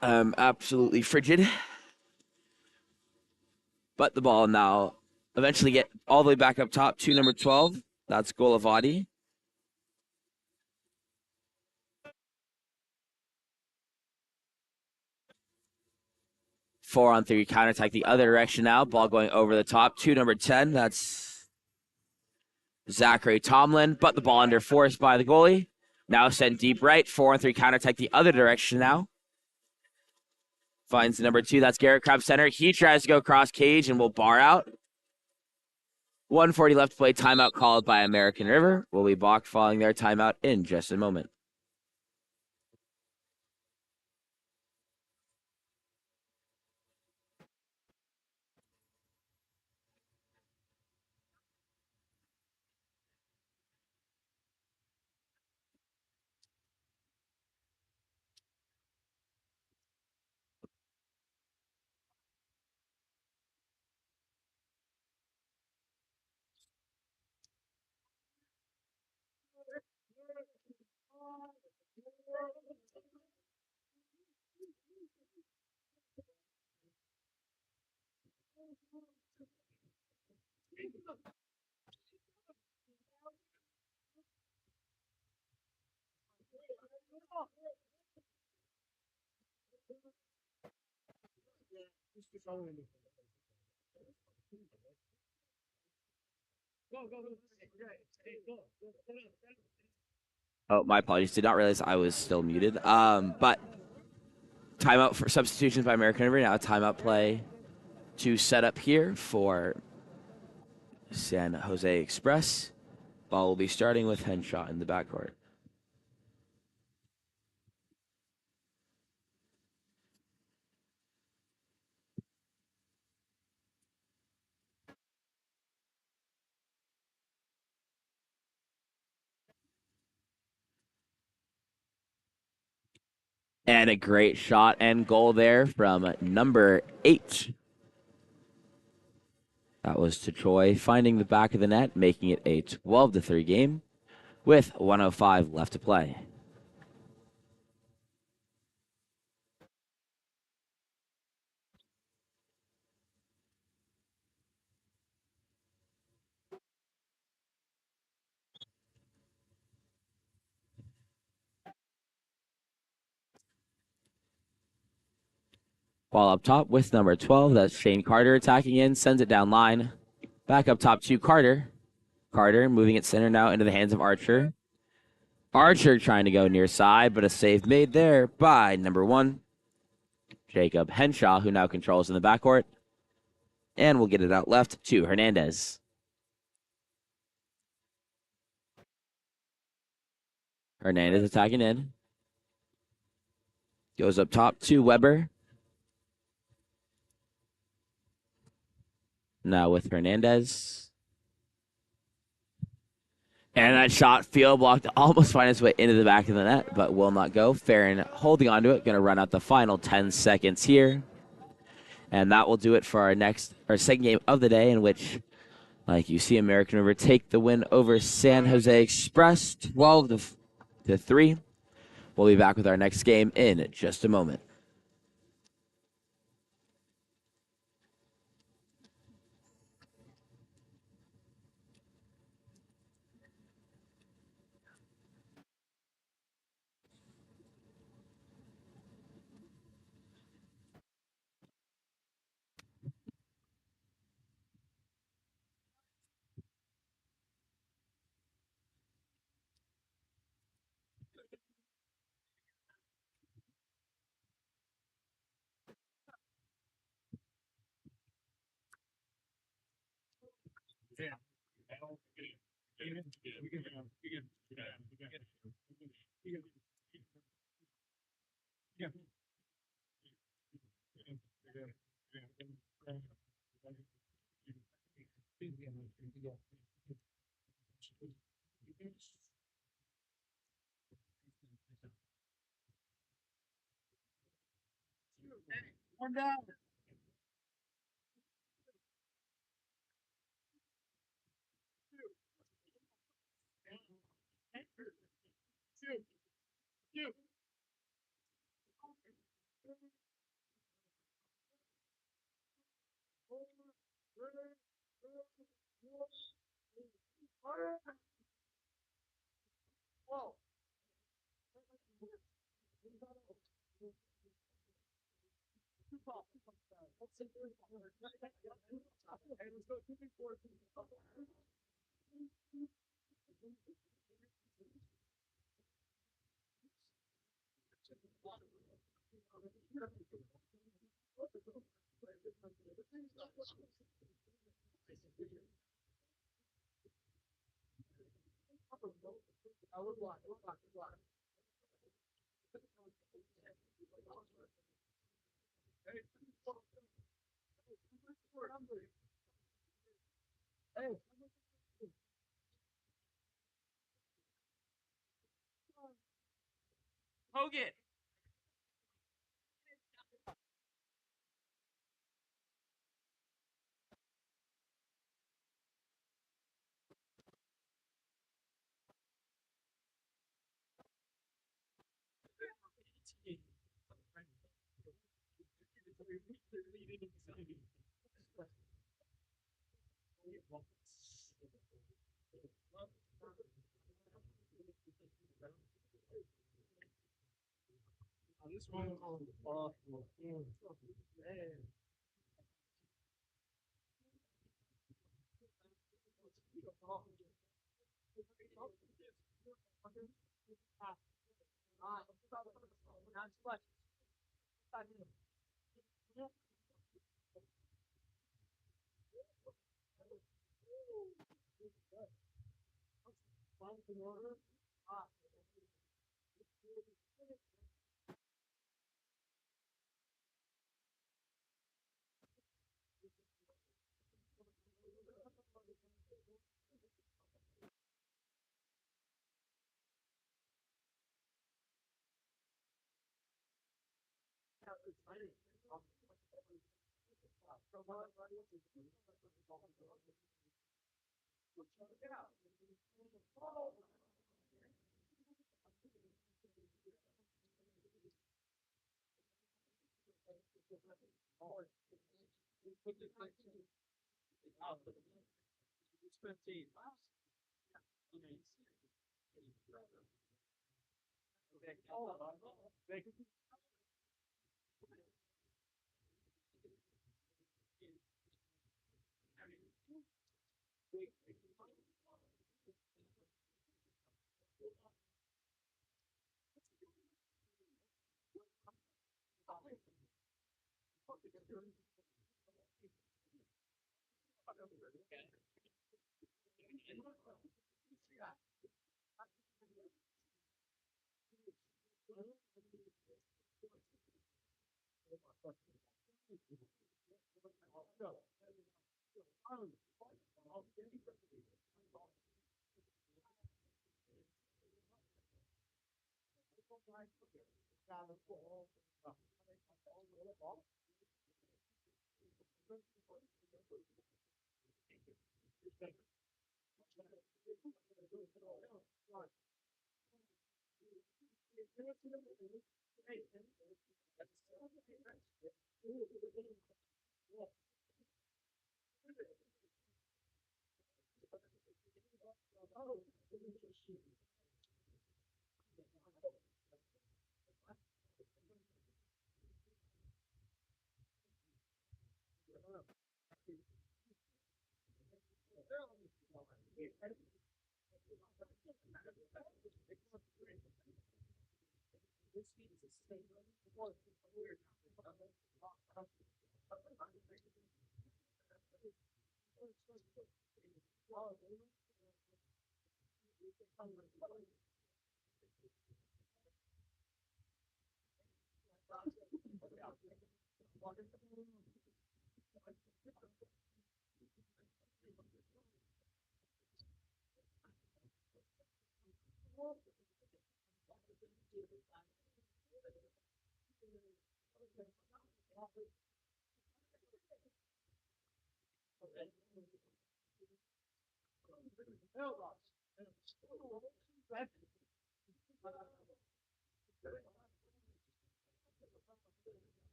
Absolutely frigid. But the ball now eventually get all the way back up top to number 12. That's Golavati. Four-on-3 counterattack the other direction now. Ball going over the top to number 10. That's Zachary Tomlin. But the ball under force by the goalie. Now sent deep right. 4-on-3 counterattack the other direction now. Finds number 2. That's Garrett Crabb center. He tries to go cross cage and will bar out. 1:40 left to play. Timeout called by American River. Will be balked following their timeout in just a moment. Oh, my apologies. Did not realize I was still muted. But timeout for substitutions by American River. Now timeout play to set up here for San Jose Express. Ball will be starting with Henshaw in the backcourt. And a great shot and goal there from number 8. That was to Troy, finding the back of the net, making it a 12-3 game with 1:05 left to play. Ball up top with number 12. That's Shane Carter attacking in, sends it down line. Back up top to Carter. Carter moving it center now into the hands of Archer. Archer trying to go near side, but a save made there by number 1, Jacob Henshaw, who now controls in the backcourt. And we'll get it out left to Hernandez. Hernandez attacking in. Goes up top to Weber. Now with Hernandez. And that shot field blocked, almost find its way into the back of the net, but will not go. Farron holding onto it, going to run out the final 10 seconds here. And that will do it for our second game of the day, in which, like you see, American River take the win over San Jose Express, 12-3. We'll be back with our next game in just a moment. Hogan.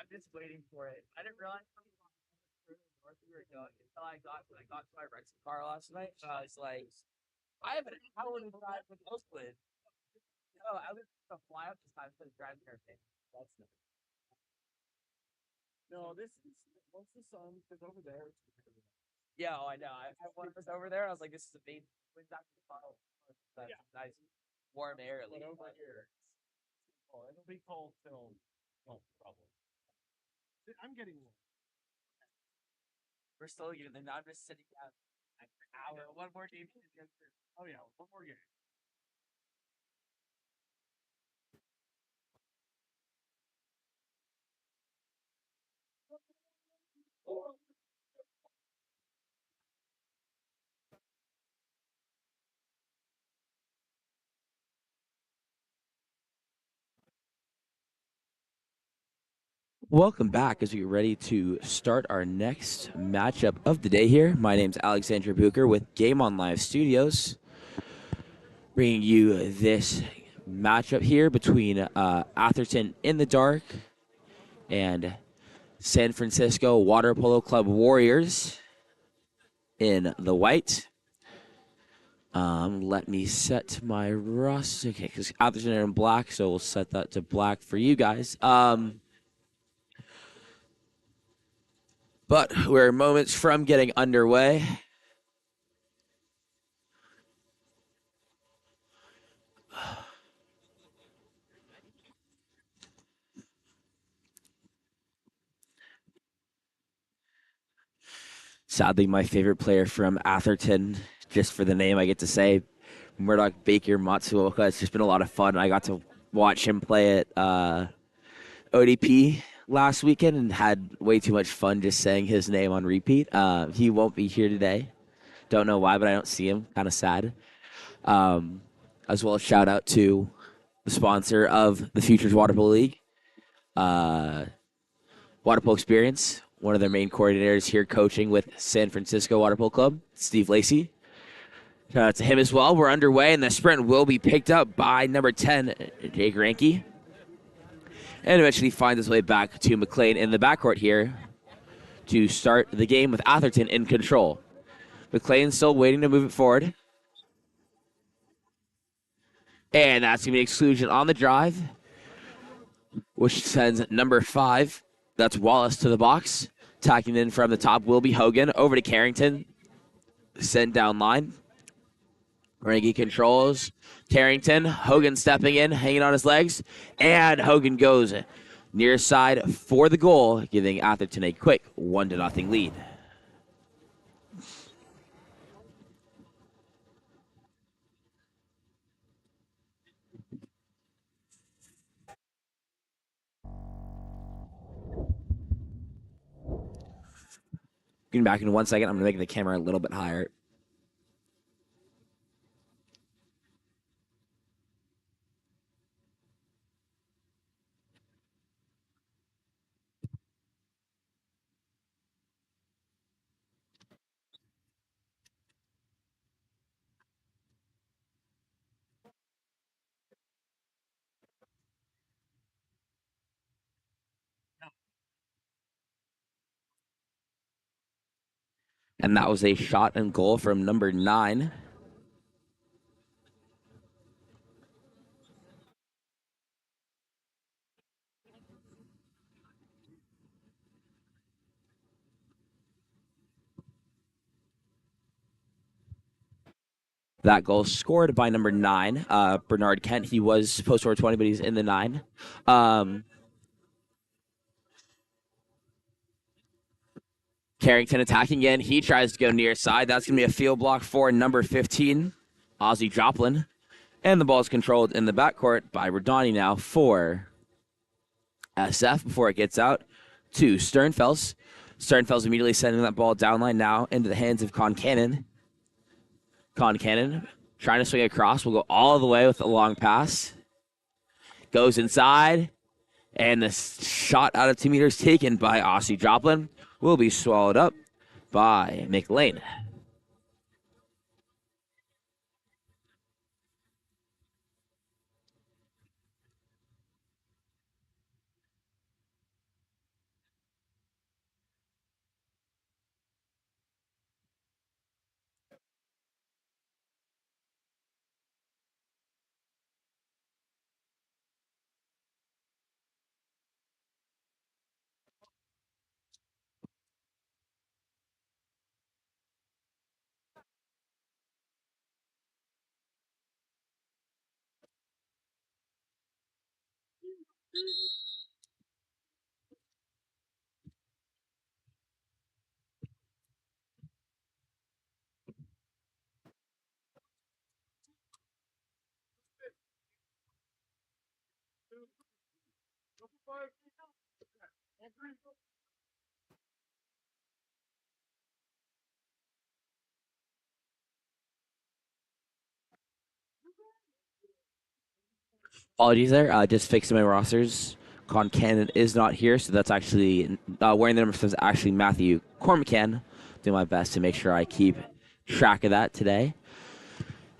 I'm just waiting for it. I didn't realize how further north we were going until I got to my rental car last night. And I was like, I have an hour to drive from Oakland. No, I was gonna fly up this time instead of driving everything. That's not. No, this is once the sun is over there. Yeah, oh, I know. When I was over there, I was like, this is amazing. When's that gonna follow? That's nice, warm air. At least. Over here, it'll be cold till probably. I'm getting warm. We're still getting them. I'm just sitting down. An hour. One more game. Oh yeah, one more game. Welcome back as we get ready to start our next matchup of the day here. My name's Alexander Bucher with Game On Live Studios, bringing you this matchup here between Atherton in the dark and San Francisco Water Polo Club Warriors in the white. Let me set my roster. Okay, because Atherton are in black, so we'll set that to black for you guys. But we're moments from getting underway. Sadly, my favorite player from Atherton, just for the name I get to say, Murdoch Baker Matsuoka. It's just been a lot of fun. I got to watch him play at ODP last weekend and had way too much fun just saying his name on repeat. He won't be here today. Don't know why, but I don't see him. Kind of sad. As well as shout out to the sponsor of the Futures Water Polo League, Water Polo Experience, one of their main coordinators here coaching with San Francisco Water Polo Club, Steve Lacey. Shout out to him as well. We're underway, and the sprint will be picked up by number 10, Jake Ranke, and eventually finds his way back to McLean in the backcourt here to start the game with Atherton in control. McLean still waiting to move it forward. And that's going to be exclusion on the drive, which sends number 5, that's Wallace, to the box. Tacking in from the top will be Hogan. Over to Carrington. Sent down line. Ranke controls. Carrington. Hogan stepping in, hanging on his legs. And Hogan goes near side for the goal, giving Atherton a quick 1-0 lead. Getting back in 1 second. I'm going to make the camera a little bit higher. And that was a shot and goal from number 9. That goal scored by number 9, Bernard Kent. He was supposed to score 20, but he's in the 9. Carrington attacking again. He tries to go near side. That's going to be a field block for number 15, Ozzy Joplin. And the ball is controlled in the backcourt by Rodani now for SF before it gets out to Sternfels. Sternfels immediately sending that ball down line now into the hands of Concannon. Concannon trying to swing across. Will go all the way with a long pass. Goes inside. And the shot out of 2 meters taken by Ozzy Joplin will be swallowed up by McLean. Apologies there. Just fixing my rosters Concannon is not here, so that's actually wearing the number 7 is actually Matthew Cormacan. Do my best to make sure I keep track of that today.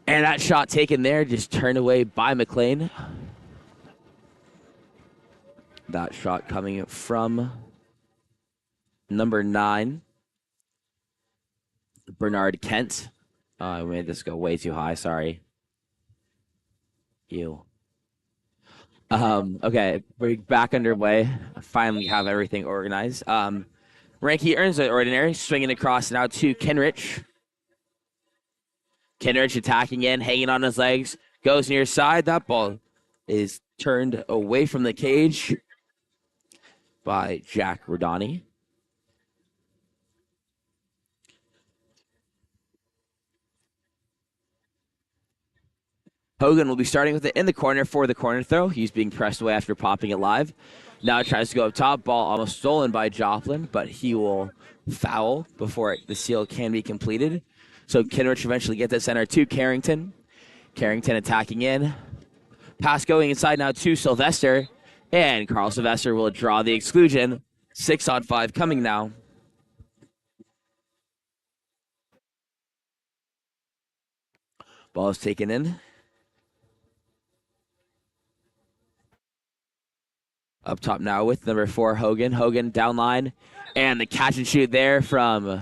And that shot taken there just turned away by McLean. That shot coming from number 9, Bernard Kent. I made this go way too high. Sorry. Ew. Okay, we're back underway. I finally have everything organized. Ranky earns the ordinary, swinging across now to Kenrich. Kenrich attacking in, hanging on his legs, goes near side. That ball is turned away from the cage by Jack Rodani. Hogan will be starting with it in the corner for the corner throw. He's being pressed away after popping it live. Now tries to go up top. Ball almost stolen by Joplin, but he will foul before the seal can be completed. So Kenrich eventually gets at center to Carrington. Carrington attacking in. Pass going inside now to Sylvester. And Carl Sylvester will draw the exclusion. 6-on-5 coming now. Ball is taken in. Up top now with number 4, Hogan. Hogan down line. And the catch and shoot there from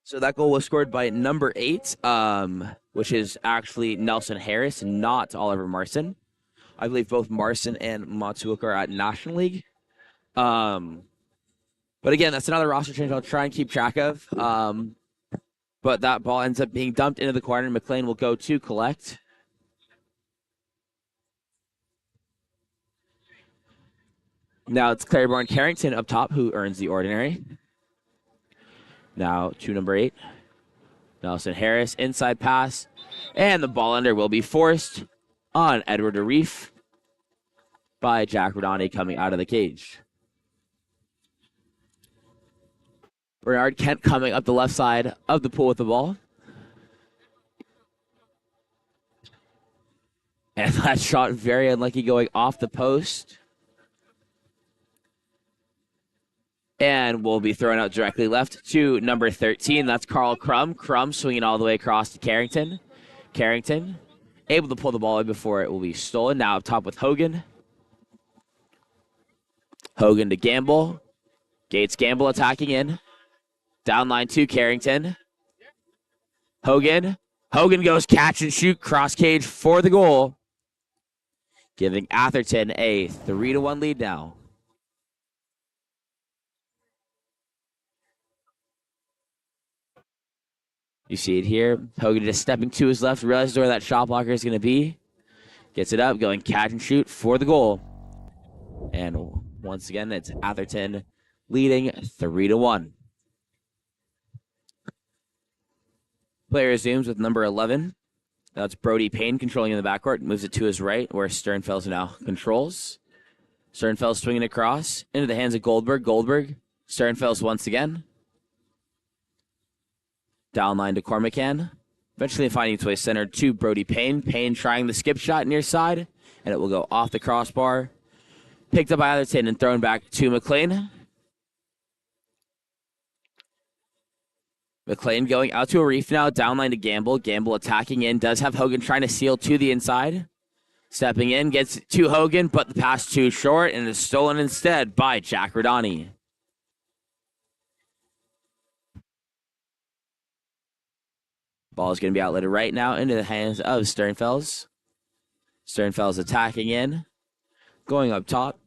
So that goal was scored by number 8, which is actually Nelson Harris, not Oliver Marson. I believe both Marson and MIWOK are at National League. But again, that's another roster change I'll try and keep track of. But that ball ends up being dumped into the corner. McLean will go to collect. Now it's Claiborne Carrington up top who earns the ordinary. Now to number 8. Nelson Harris, inside pass. And the ball under will be forced on Edward Arif by Jack Rodani coming out of the cage. Bernard Kent coming up the left side of the pool with the ball. And that shot very unlucky going off the post. And will be thrown out directly left to number 13. That's Carl Crum. Crum swinging all the way across to Carrington. Carrington able to pull the ball away before it will be stolen. Now up top with Hogan. Hogan to Gamble. Gates Gamble attacking in. Down line to Carrington. Hogan. Hogan goes catch and shoot. Cross cage for the goal. Giving Atherton a 3-1 lead now. You see it here. Hogan just stepping to his left, realizes where that shot blocker is going to be. Gets it up, going catch and shoot for the goal. And once again, it's Atherton leading 3-1. Player resumes with number 11. That's Brody Payne controlling in the backcourt. Moves it to his right, where Sternfels now controls. Sternfels swinging across into the hands of Goldberg. Goldberg. Sternfels once again. Down line to Cormacan. Eventually finding its way center to Brody Payne. Payne trying the skip shot near side, and it will go off the crossbar. Picked up by Atherton and thrown back to McLean. McLean going out to Arif now. Down line to Gamble. Gamble attacking in. Does have Hogan trying to seal to the inside. Stepping in. Gets to Hogan, but the pass too short and is stolen instead by Jack Rodani. Ball is going to be outletted right now into the hands of Sternfels. Sternfels attacking in. Going up top.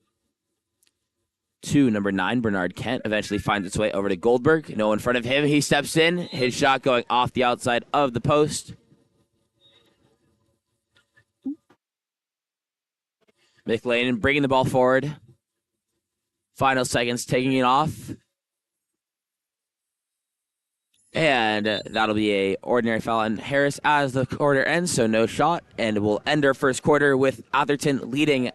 to number 9, Bernard Kent. Eventually finds its way over to Goldberg. No in front of him. He steps in. His shot going off the outside of the post. McLean bringing the ball forward. Final seconds, taking it off. And that'll be a ordinary foul on Harris as the quarter ends, so no shot. And we'll end our first quarter with Atherton leading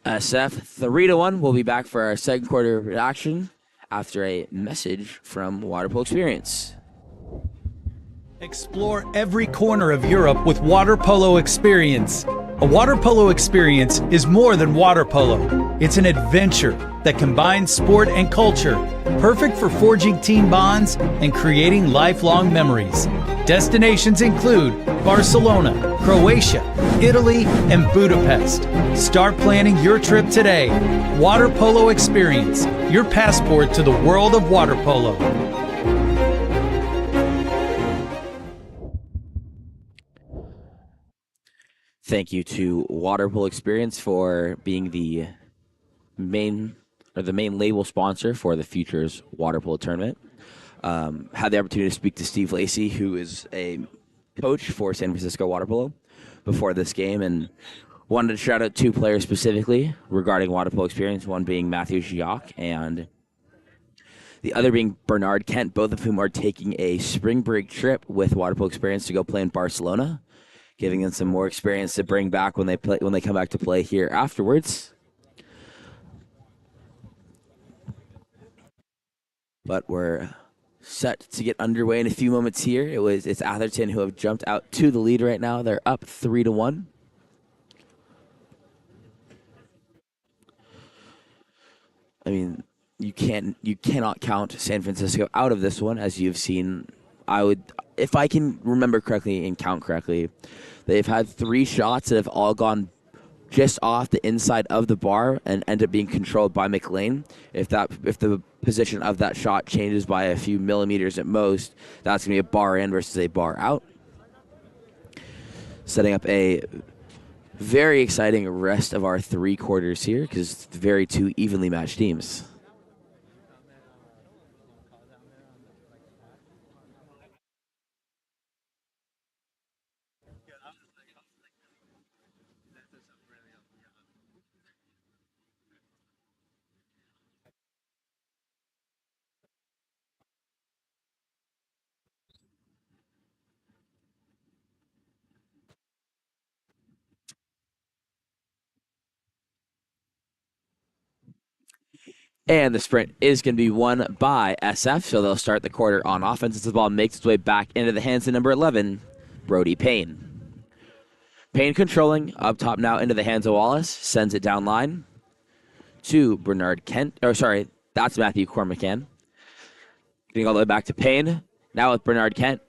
SF 3-1. We'll be back for our second quarter action after a message from Water Polo Experience. Explore every corner of Europe with Water Polo Experience. A Water Polo Experience is more than water polo. It's an adventure that combines sport and culture, perfect for forging team bonds and creating lifelong memories. Destinations include Barcelona, Croatia, Italy, and Budapest. Start planning your trip today. Water Polo Experience, your passport to the world of water polo. Thank you to Water Polo Experience for being the main label sponsor for the Futures Water Polo Tournament. Had the opportunity to speak to Steve Lacey, who is a coach for San Francisco Water Polo, before this game, and wanted to shout out 2 players specifically regarding Water Polo Experience, one being Matthew Gioc and the other being Bernard Kent, both of whom are taking a spring break trip with Water Polo Experience to go play in Barcelona, giving them some more experience to bring back when they come back to play here afterwards. But we're set to get underway in a few moments here. It's Atherton who have jumped out to the lead right now. They're up 3-1. I mean, you cannot count San Francisco out of this one, as you've seen. If I can remember correctly and count correctly, they've had 3 shots that have all gone just off the inside of the bar and end up being controlled by McLean. If the position of that shot changes by a few millimeters at most, that's going to be a bar in versus a bar out. Setting up a very exciting rest of our 3 quarters here, because it's very 2 evenly matched teams. And the sprint is going to be won by SF, so they'll start the quarter on offense as the ball makes its way back into the hands of number 11, Brody Payne. Payne controlling, up top now into the hands of Wallace, sends it down line to Bernard Kent. Oh, sorry, that's Matthew Cormacan. Getting all the way back to Payne. Now with Bernard Kent.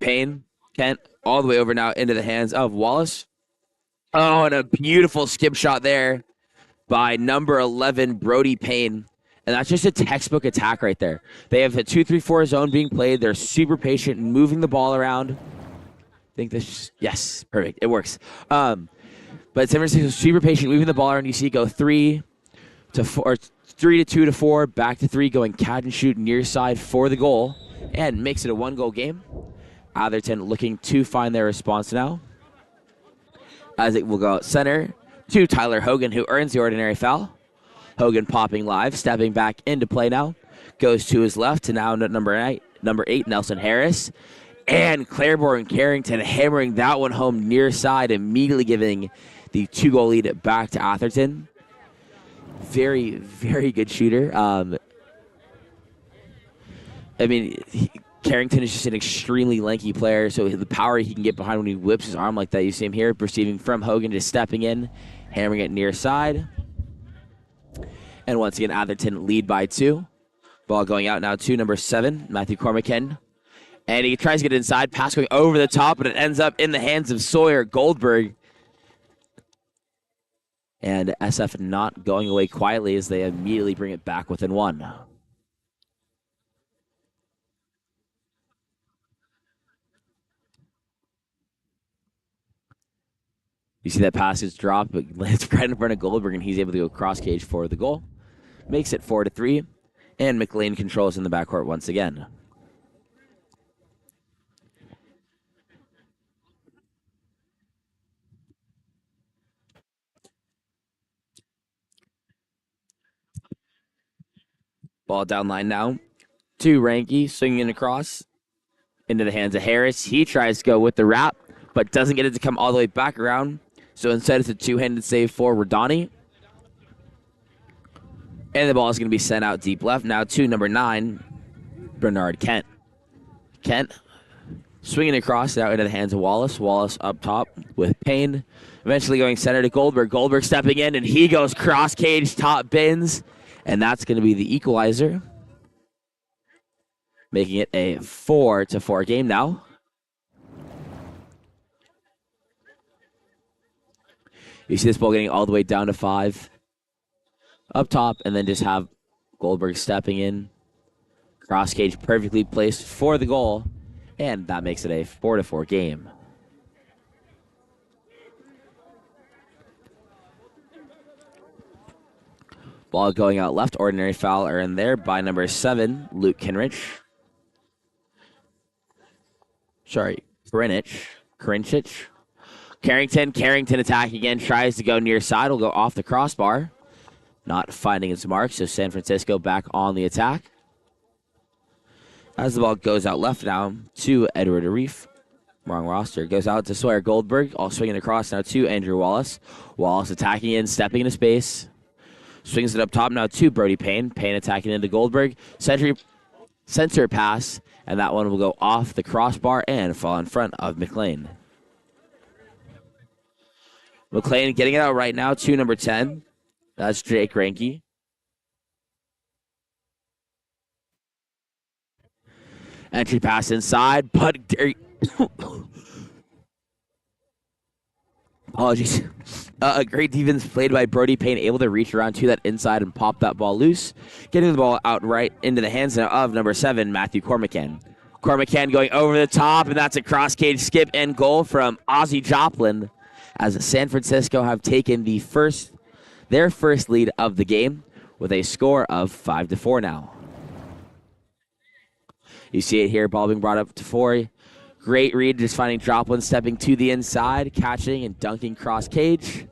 Payne, Kent, all the way over now into the hands of Wallace. Oh, and a beautiful skip shot there by number 11, Brody Payne. And that's just a textbook attack right there. They have a 2-3-4 zone being played. They're super patient, moving the ball around. I think this, yes, perfect. It works. But San Francisco is super patient, moving the ball around. You see it go 3 to 4, 3 to 2 to 4, back to 3, going catch and shoot near side for the goal, and makes it a 1-goal game. Atherton looking to find their response now, as it will go out center to Tyler Hogan, who earns the ordinary foul. Hogan popping live, stepping back into play now. Goes to his left to now number 8, Nelson Harris. And Claiborne Carrington hammering that one home near side, immediately giving the 2-goal lead back to Atherton. Very, very good shooter. Carrington is just an extremely lanky player, so the power he can get behind when he whips his arm like that. You see him here, receiving from Hogan, just stepping in, hammering it near side. And once again, Atherton lead by 2. Ball going out now to number 7, Matthew Cormacan. And he tries to get it inside, pass going over the top, but it ends up in the hands of Sawyer Goldberg. And SF not going away quietly as they immediately bring it back within 1. You see that pass is dropped, but lands right in front of Goldberg, and he's able to go cross cage for the goal. Makes it 4-3, and McLean controls in the backcourt once again. Ball down line now to Ranky, swinging across into the hands of Harris. He tries to go with the wrap, but doesn't get it to come all the way back around. So instead, it's a two-handed save for Rodani. And the ball is going to be sent out deep left now to number 9, Bernard Kent. Kent swinging across out into the hands of Wallace. Wallace up top with Payne. Eventually going center to Goldberg. Goldberg stepping in, and he goes cross cage, top bins. And that's going to be the equalizer, making it a 4-4 game now. You see this ball getting all the way down to 5 up top, and then just have Goldberg stepping in. Cross cage perfectly placed for the goal, and that makes it a 4-4 game. Ball going out left, ordinary foul earned there by number 7, Luke Kinrich. Sorry, Krinchich. Carrington attack again, tries to go near side, will go off the crossbar. Not finding its mark, so San Francisco back on the attack. As the ball goes out left now to Edward Arif. Wrong roster. Goes out to Sawyer Goldberg, all swinging across now to Andrew Wallace. Wallace attacking in, stepping into space. Swings it up top now to Brody Payne. Payne attacking into Goldberg. Center pass, and that one will go off the crossbar and fall in front of McLean. McLean getting it out right now to number 10. That's Jake Ranke. Entry pass inside, but apologies. A great defense played by Brody Payne, able to reach around to that inside and pop that ball loose, getting the ball out right into the hands of number 7, Matthew Cormacan. Cormacan going over the top, and that's a cross cage skip and goal from Ozzie Joplin, as San Francisco have taken their first lead of the game with a score of 5-4 now. You see it here, ball being brought up to 4. Great read, just finding Joplin stepping to the inside, catching and dunking cross cage.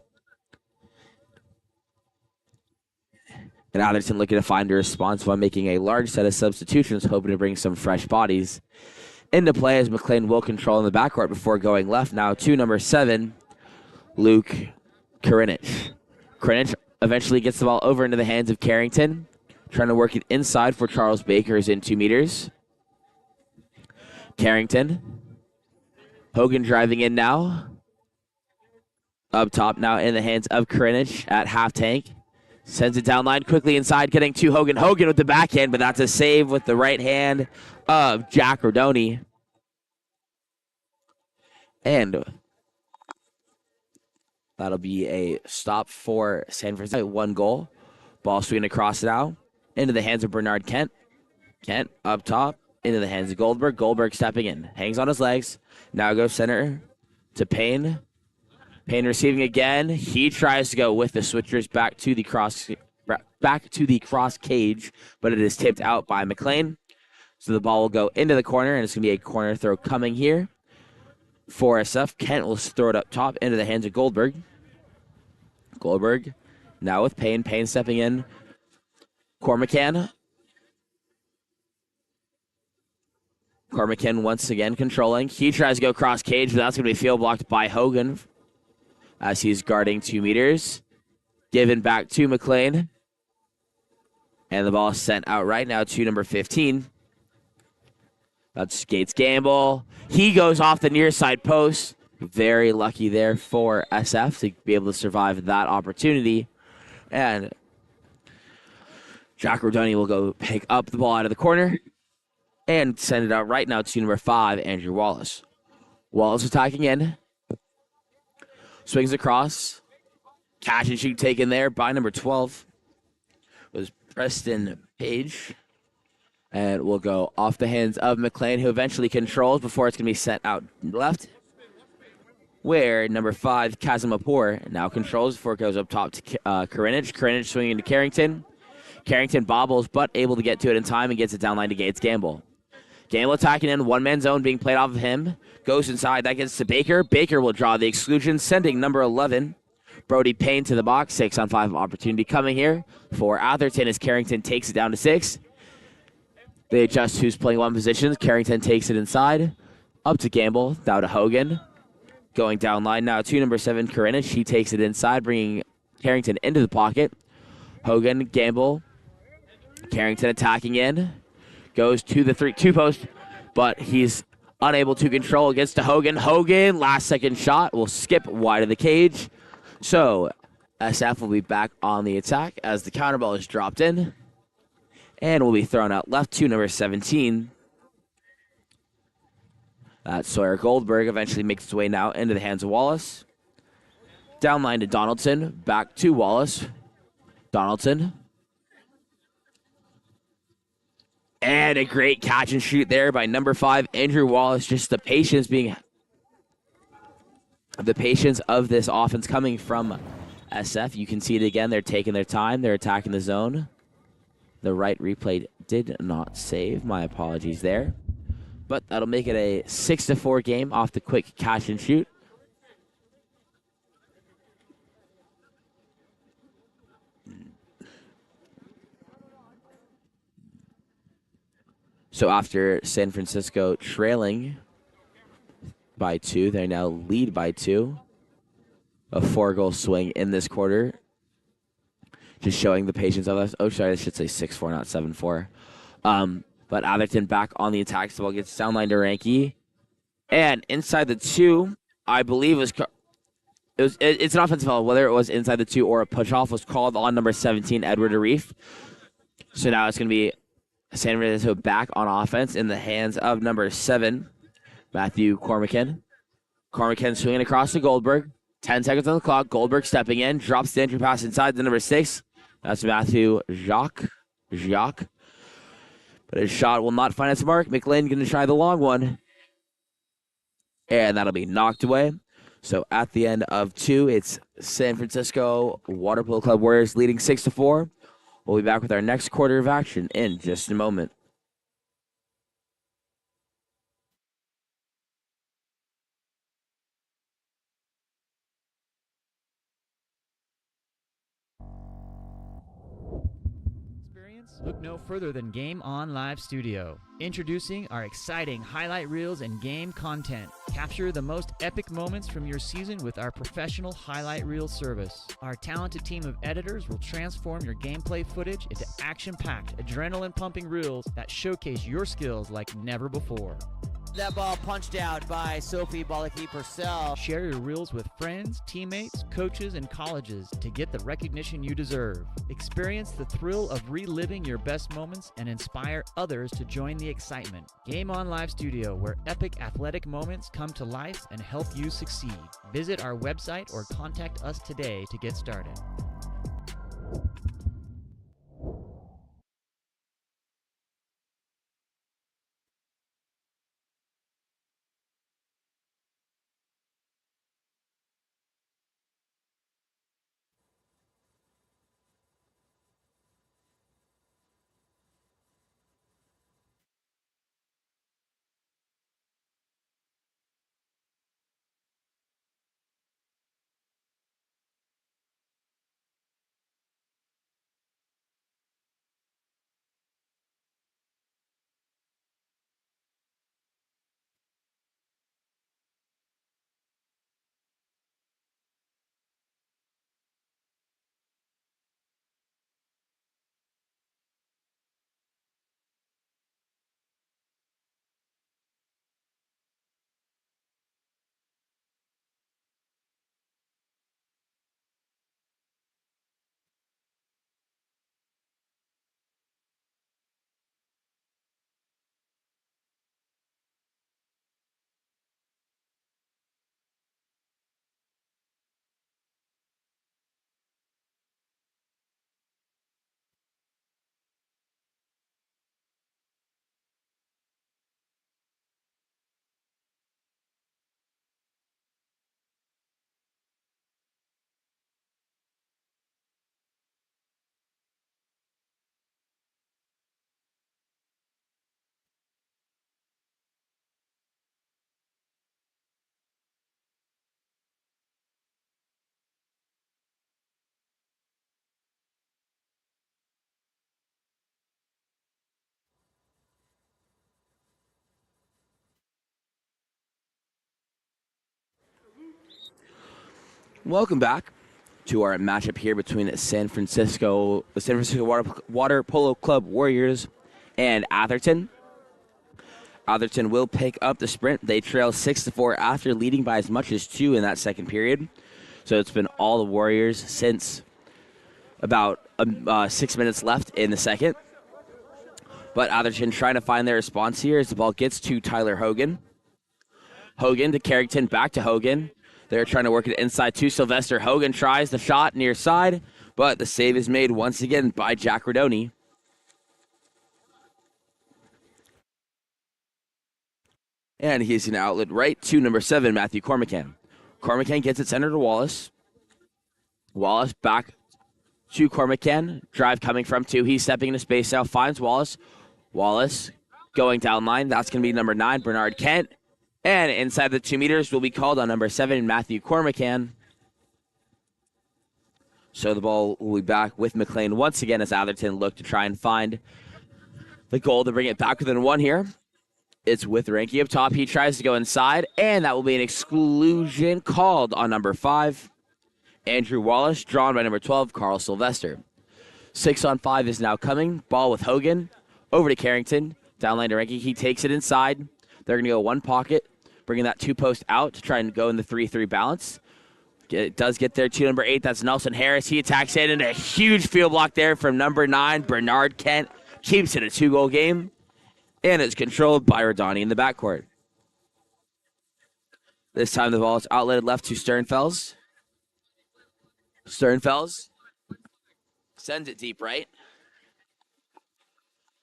And Atherton looking to find a response while making a large set of substitutions, hoping to bring some fresh bodies into play, as McLean will control in the backcourt before going left now to number 7, Luke Krinich. Krinich eventually gets the ball over into the hands of Carrington, trying to work it inside for Charles Baker, who's in 2 meters. Carrington. Hogan driving in now. Up top now in the hands of Krinich at half tank. Sends it down line quickly inside, getting to Hogan. Hogan with the backhand, but that's a save with the right hand of Jack Rodoni. And that'll be a stop for San Francisco. 1 goal. Ball swinging across now into the hands of Bernard Kent. Kent up top into the hands of Goldberg. Goldberg stepping in. Hangs on his legs. Now goes center to Payne. Payne receiving again. He tries to go with the switchers back to the cross cage, but it is tipped out by McLean. So the ball will go into the corner, and it's going to be a corner throw coming here for SF. Kent will throw it up top into the hands of Goldberg. Goldberg now with Payne. Payne stepping in. Cormacan once again controlling. He tries to go cross cage, but that's going to be field blocked by Hogan as he's guarding 2 meters. Given back to McLean. And the ball is sent out right now to number 15. That's Gates Gamble. He goes off the near side post. Very lucky there for SF to be able to survive that opportunity. And Jack Rodoni will go pick up the ball out of the corner and send it out right now to number 5, Andrew Wallace. Wallace attacking in. Swings across. Catch and shoot taken there by number 12. Was Preston Page. And will go off the hands of McLean, who eventually controls before it's going to be sent out left. where number 5, Kazimapur, now controls before it goes up top to Karinich. Karinich swinging to Carrington. Carrington bobbles, but able to get to it in time and gets it down line to Gates Gamble. Gamble attacking in, one-man zone being played off of him. Goes inside, that gets to Baker. Baker will draw the exclusion, sending number 11, Brody Payne, to the box. 6-on-5 opportunity coming here for Atherton as Carrington takes it down to 6. They adjust who's playing one position. Carrington takes it inside. Up to Gamble, down to Hogan. Going down line now to number 7, Karinich. He takes it inside, bringing Carrington into the pocket. Hogan, Gamble, Carrington attacking in. Goes to the 3-2 post, but he's unable to control. Gets to Hogan. Hogan, last second shot, will skip wide of the cage. So SF will be back on the attack as the counter ball is dropped in and will be thrown out left to number 17. That Sawyer Goldberg eventually makes its way now into the hands of Wallace. Down line to Donaldson. Back to Wallace. Donaldson. And a great catch and shoot there by number 5, Andrew Wallace. Just the patience of this offense coming from SF. You can see it again. They're taking their time. They're attacking the zone. The right replay did not save. My apologies there. But that'll make it a 6-4 game off the quick catch and shoot. So after San Francisco trailing by 2, they now lead by 2. A 4-goal swing in this quarter. Just showing the patience of us. Oh, sorry, I should say 6-4, not 7-4. But Atherton back on the attack. So ball gets down line to Ranky. And inside the 2, I believe it's an offensive foul. Whether it was inside the 2 or a push-off was called on number 17, Edward Arif. So now it's going to be San Francisco back on offense in the hands of number 7, Matthew Cormican. Cormican swinging across to Goldberg. 10 seconds on the clock. Goldberg stepping in. Drops the entry pass inside the number 6. That's Matthew Jacques. But his shot will not find its mark. McLean going to try the long one. And that'll be knocked away. So at the end of 2, it's San Francisco Water Polo Club Warriors leading 6-4. We'll be back with our next quarter of action in just a moment. Look no further than Game On Live Studio. Introducing our exciting highlight reels and game content. Capture the most epic moments from your season with our professional highlight reel service. Our talented team of editors will transform your gameplay footage into action-packed, adrenaline-pumping reels that showcase your skills like never before. That ball punched out by Sophie Bolaki Purcell. Share your reels with friends, teammates, coaches, and colleges to get the recognition you deserve. Experience the thrill of reliving your best moments and inspire others to join the excitement. Game On Live Studio, where epic athletic moments come to life and help you succeed. Visit our website or contact us today to get started. Welcome back to our matchup here between the San Francisco Water Polo Club Warriors and Atherton. Atherton will pick up the sprint. They trail 6-4 after leading by as much as 2 in that second period. So it's been all the Warriors since about 6 minutes left in the second. But Atherton trying to find their response here as the ball gets to Tyler Hogan. Hogan to Carrington, back to Hogan. They're trying to work it inside to Sylvester. Hogan tries the shot near side, but the save is made once again by Jack Rodoni. And he's an outlet right to number 7, Matthew Cormacan. Cormacan gets it center to Wallace. Wallace back to Cormacan. Drive coming from 2. He's stepping into space now. Finds Wallace. Wallace going down line. That's going to be number 9, Bernard Kent. And inside the 2 meters will be called on number 7, Matthew Cormacan. So the ball will be back with McLean once again as Atherton look to try and find the goal to bring it back within 1 here. It's with Ranky up top. He tries to go inside, and that will be an exclusion called on number 5, Andrew Wallace, drawn by number 12, Carl Sylvester. 6-on-5 is now coming. Ball with Hogan. Over to Carrington. Downline to Ranky. He takes it inside. They're going to go 1 pocket, bringing that 2-post out to try and go in the 3-3 balance. It does get there to number 8. That's Nelson Harris. He attacks in, and a huge field block there from number 9, Bernard Kent. Keeps it a 2-goal game. And it's controlled by Rodani in the backcourt. This time the ball is outletted left to Sternfels. Sternfels sends it deep right.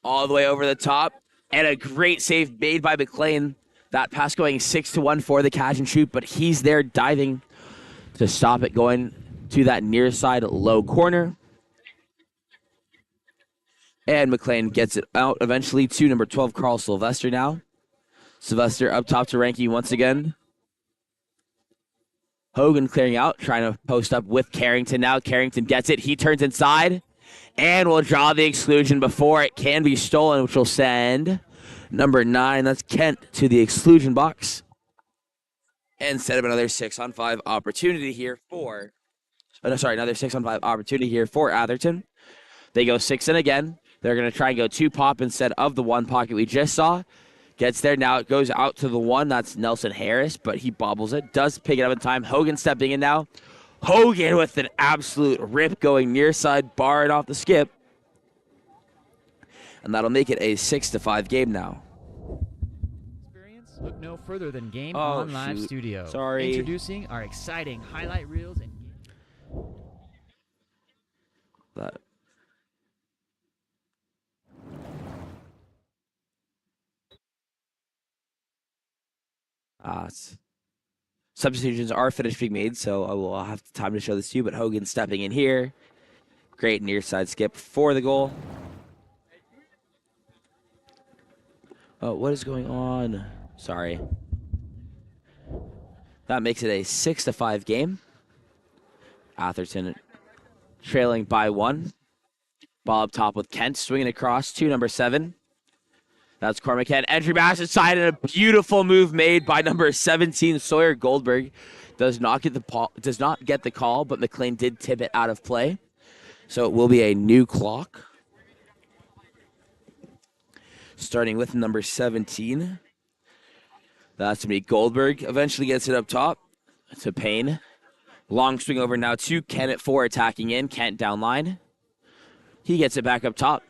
All the way over the top. And a great save made by McLean. That pass going 6-1 for the catch and shoot, but he's there diving to stop it going to that near side low corner. And McLean gets it out eventually to number 12, Carl Sylvester now. Sylvester up top to Ranky once again. Hogan clearing out, trying to post up with Carrington now. Carrington gets it. He turns inside and will draw the exclusion before it can be stolen, which will send number 9, that's Kent, to the exclusion box. And set up another 6-on-5 opportunity here for... another 6-on-5 opportunity here for Atherton. They go 6 in again. They're going to try and go 2 pop instead of the 1 pocket we just saw. Gets there. Now it goes out to the 1. That's Nelson Harris, but he bobbles it. Does pick it up in time. Hogan stepping in now. Hogan with an absolute rip going near side, barred off the skip. And that'll make it a 6-5 game now. Look no further than Game Oh, On Live shoot. Studio. Sorry. Introducing our exciting highlight reels and That. Substitutions are finished being made, so I will have time to show this to you. But Hogan stepping in here. Great near side skip for the goal. Oh, what is going on? Sorry. That makes it a 6-5 game. Atherton trailing by 1. Ball up top with Kent, swinging across to number 7. That's Cormacan. Entry pass inside, and a beautiful move made by number 17, Sawyer Goldberg. Does not get the call, but McLean did tip it out of play. So it will be a new clock. Starting with number 17. That's going to be Goldberg. Eventually gets it up top to Payne. Long swing over now to Kent at 4, attacking in. Kent down line. He gets it back up top.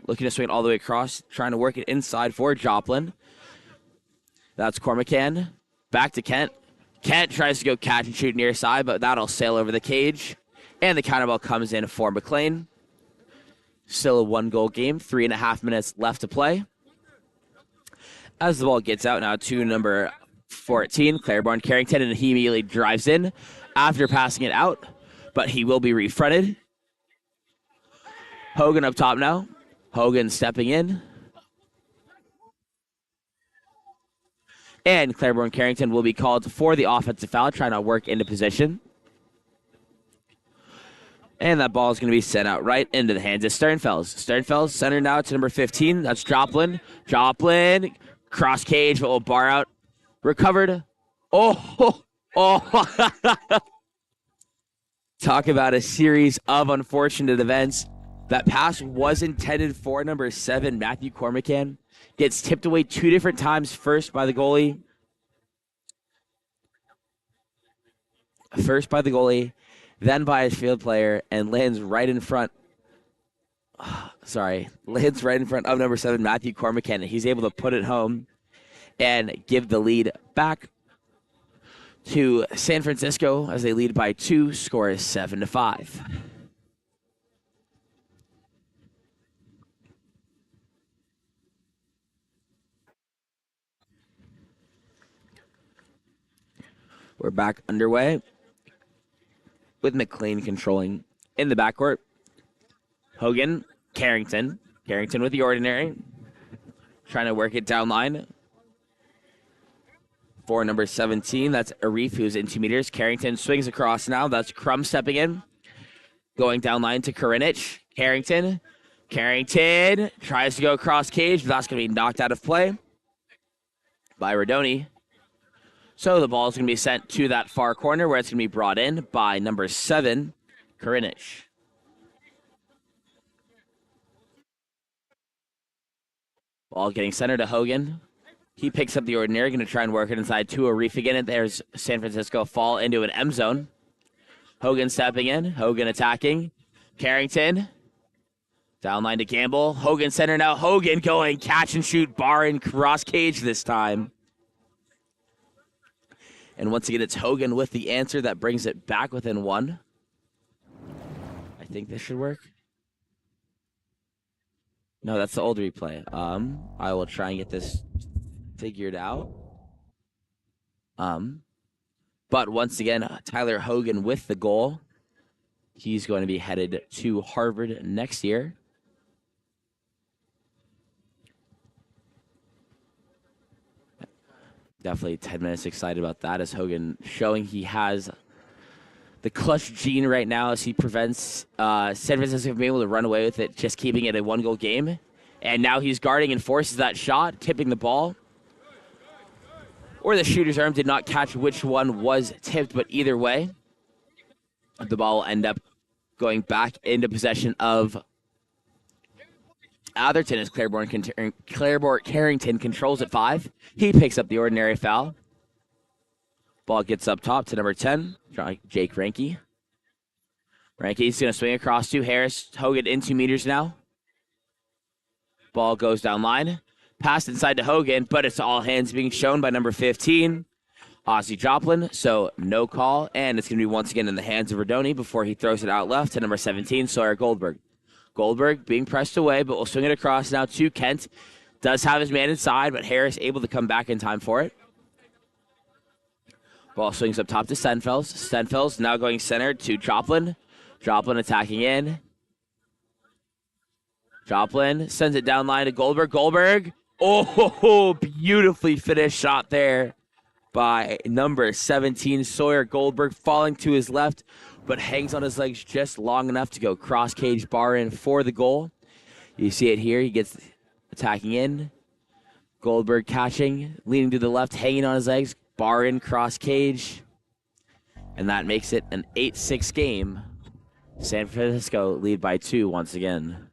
Looking to swing it all the way across. Trying to work it inside for Joplin. That's Cormacan. Back to Kent. Kent tries to go catch and shoot near side, but that'll sail over the cage. And the counterball comes in for McLean. Still a 1-goal game. 3.5 minutes left to play. As the ball gets out now to number 14, Claiborne Carrington, and he immediately drives in after passing it out, but he will be refronted. Hogan up top now. Hogan stepping in. And Claiborne Carrington will be called for the offensive foul, trying to work into position. And that ball is going to be sent out right into the hands of Sternfels. Sternfels center now to number 15. That's Joplin. Joplin, cross cage, but will bar out. Recovered. Oh. Talk about a series of unfortunate events. That pass was intended for number 7, Matthew Cormican. Gets tipped away 2 different times, first by the goalie. Then by his field player, and lands right in front. Lands right in front of number 7, Matthew Cormican. And he's able to put it home and give the lead back to San Francisco as they lead by 2. Score is 7-5. We're back underway with McLean controlling in the backcourt. Hogan, Carrington. Carrington with the ordinary. Trying to work it down line for number 17. That's Arif, who's in 2 meters. Carrington swings across now. That's Crum stepping in. Going down line to Karinich. Carrington tries to go across cage, but that's going to be knocked out of play by Rodoni. So the ball is going to be sent to that far corner where it's going to be brought in by number 7, Karinich. Ball getting centered to Hogan. He picks up the ordinary, going to try and work it inside to Arif again. And there's San Francisco fall into an M zone. Hogan stepping in. Hogan attacking. Carrington. Down line to Gamble. Hogan center now. Hogan going catch and shoot bar and cross cage this time. And once again, it's Hogan with the answer that brings it back within 1. I think this should work. No, that's the old replay. I will try and get this figured out. But once again, Tyler Hogan with the goal. He's going to be headed to Harvard next year. Definitely 10 minutes excited about that as Hogan showing he has the clutch gene right now as he prevents San Francisco from being able to run away with it, just keeping it a 1-goal game. And now he's guarding and forces that shot, tipping the ball. Or the shooter's arm did not catch which one was tipped, but either way, the ball will end up going back into possession of Atherton as Claiborne Carrington controls at 5. He picks up the ordinary foul. Ball gets up top to number 10, Jake Ranke. Ranke's going to swing across to Harris. Hogan in 2 meters now. Ball goes down line. Passed inside to Hogan, but it's all hands being shown by number 15, Ozzy Joplin. So no call, and it's going to be once again in the hands of Rodoni before he throws it out left to number 17, Sawyer Goldberg. Goldberg being pressed away, but will swing it across now to Kent. Does have his man inside, but Harris able to come back in time for it. Ball swings up top to Stenfels. Stenfels now going center to Joplin. Joplin attacking in. Joplin sends it down line to Goldberg. Goldberg. Oh, beautifully finished shot there by number 17, Sawyer Goldberg, falling to his left, but hangs on his legs just long enough to go cross cage bar in for the goal. You see it here. He gets attacking in. Goldberg catching, leaning to the left, hanging on his legs, bar in, cross cage. And that makes it an 8-6 game. San Francisco lead by 2 once again.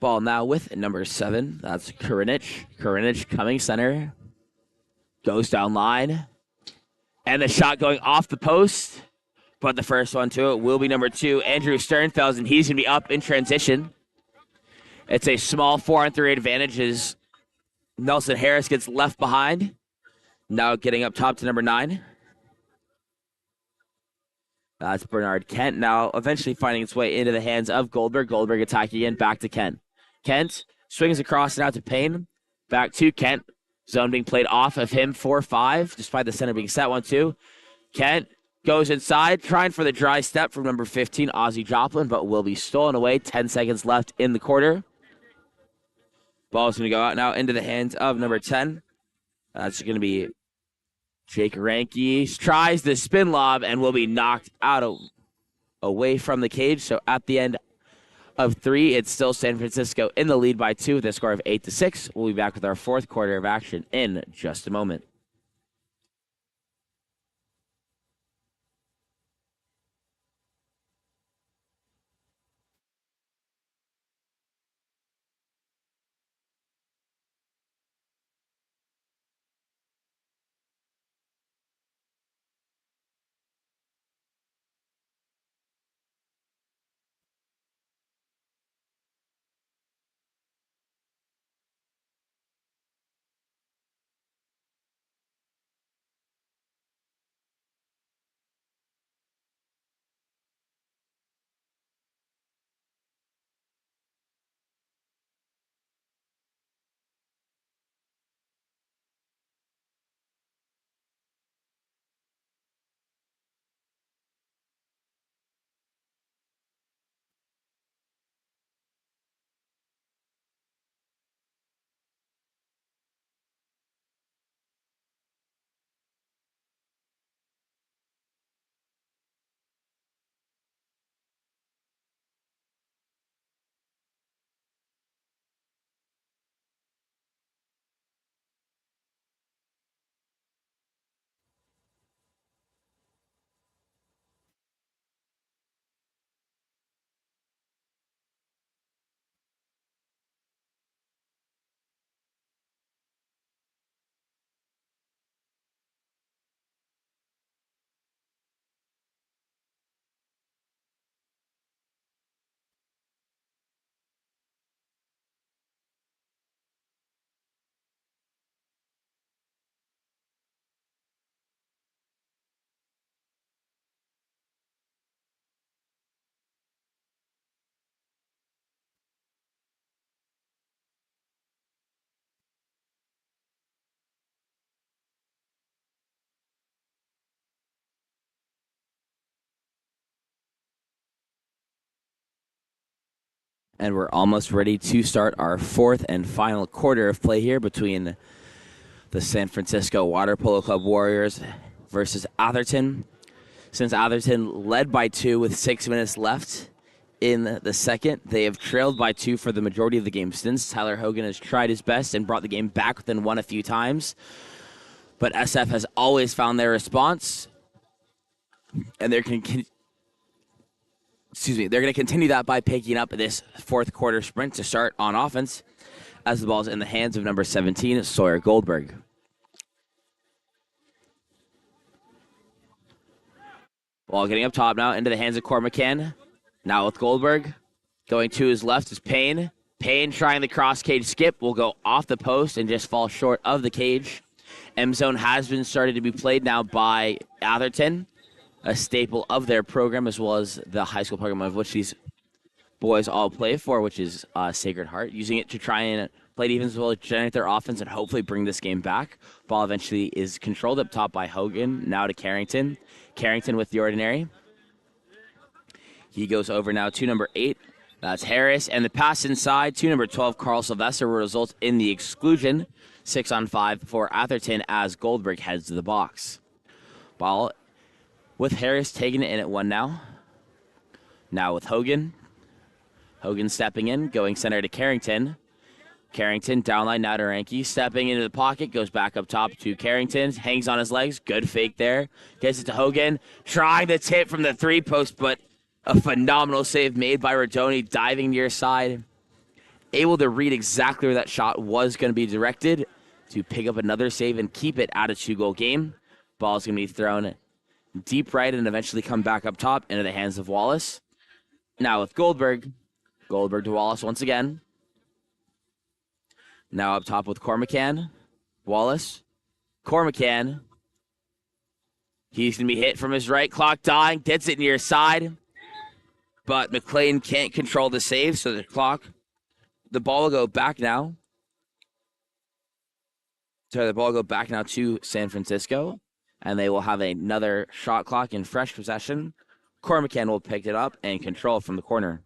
Ball now with number 7. That's Karinich. Karinich coming center. Goes down line. And the shot going off the post. But the first one to it will be number 2, Andrew Sternfels, and he's going to be up in transition. It's a small 4-on-3 advantage as Nelson Harris gets left behind. Now getting up top to number 9. That's Bernard Kent now eventually finding its way into the hands of Goldberg. Goldberg attacking in, back to Kent. Kent swings across and out to Payne. Back to Kent. Zone being played off of him, 4-5, despite the center being set 1-2. Kent goes inside, trying for the dry step from number 15, Ozzy Joplin, but will be stolen away. 10 seconds left in the quarter. Ball's going to go out now into the hands of number 10. That's going to be Jake Ranke. Tries the spin lob and will be knocked out away from the cage. So at the end of 3. It's still San Francisco in the lead by 2 with a score of 8-6. We'll be back with our fourth quarter of action in just a moment. And we're almost ready to start our fourth and final quarter of play here between the San Francisco Water Polo Club Warriors versus Atherton. Since Atherton led by 2 with 6 minutes left in the second, they have trailed by 2 for the majority of the game since. Tyler Hogan has tried his best and brought the game back within 1 a few times. But SF has always found their response, and they're going to continue that by picking up this fourth quarter sprint to start on offense as the ball's in the hands of number 17, Sawyer Goldberg. Ball getting up top now into the hands of Cormacan. Now with Goldberg. Going to his left is Payne. Payne trying the cross cage skip will go off the post and just fall short of the cage. M zone has been started to be played now by Atherton, a staple of their program as well as the high school program of which these boys all play for, which is Sacred Heart, using it to try and play defense as well as generate their offense and hopefully bring this game back. Ball eventually is controlled up top by Hogan, now to Carrington. Carrington with the ordinary. He goes over now to number 8. That's Harris. And the pass inside to number 12, Carl Sylvester, will result in the exclusion. 6-on-5 for Atherton as Goldberg heads to the box. Ball with Harris taking it in at 1 now. Now with Hogan. Hogan stepping in, going center to Carrington. Carrington, downline now to Ranke. Stepping into the pocket, goes back up top to Carrington. Hangs on his legs. Good fake there. Gets it to Hogan. Trying the tip from the 3-post, but a phenomenal save made by Rodoni, diving near side. Able to read exactly where that shot was going to be directed to pick up another save and keep it at a 2-goal game. Ball's going to be thrown deep right and eventually come back up top into the hands of Wallace. Now with Goldberg. Goldberg to Wallace once again. Now up top with Cormacan. Wallace. Cormacan. He's going to be hit from his right. Clock dying. Gets it near side. But McLean can't control the save, so the ball will go back now. The ball will go back now to San Francisco, and they will have another shot clock in fresh possession. Cormacan will pick it up and control from the corner.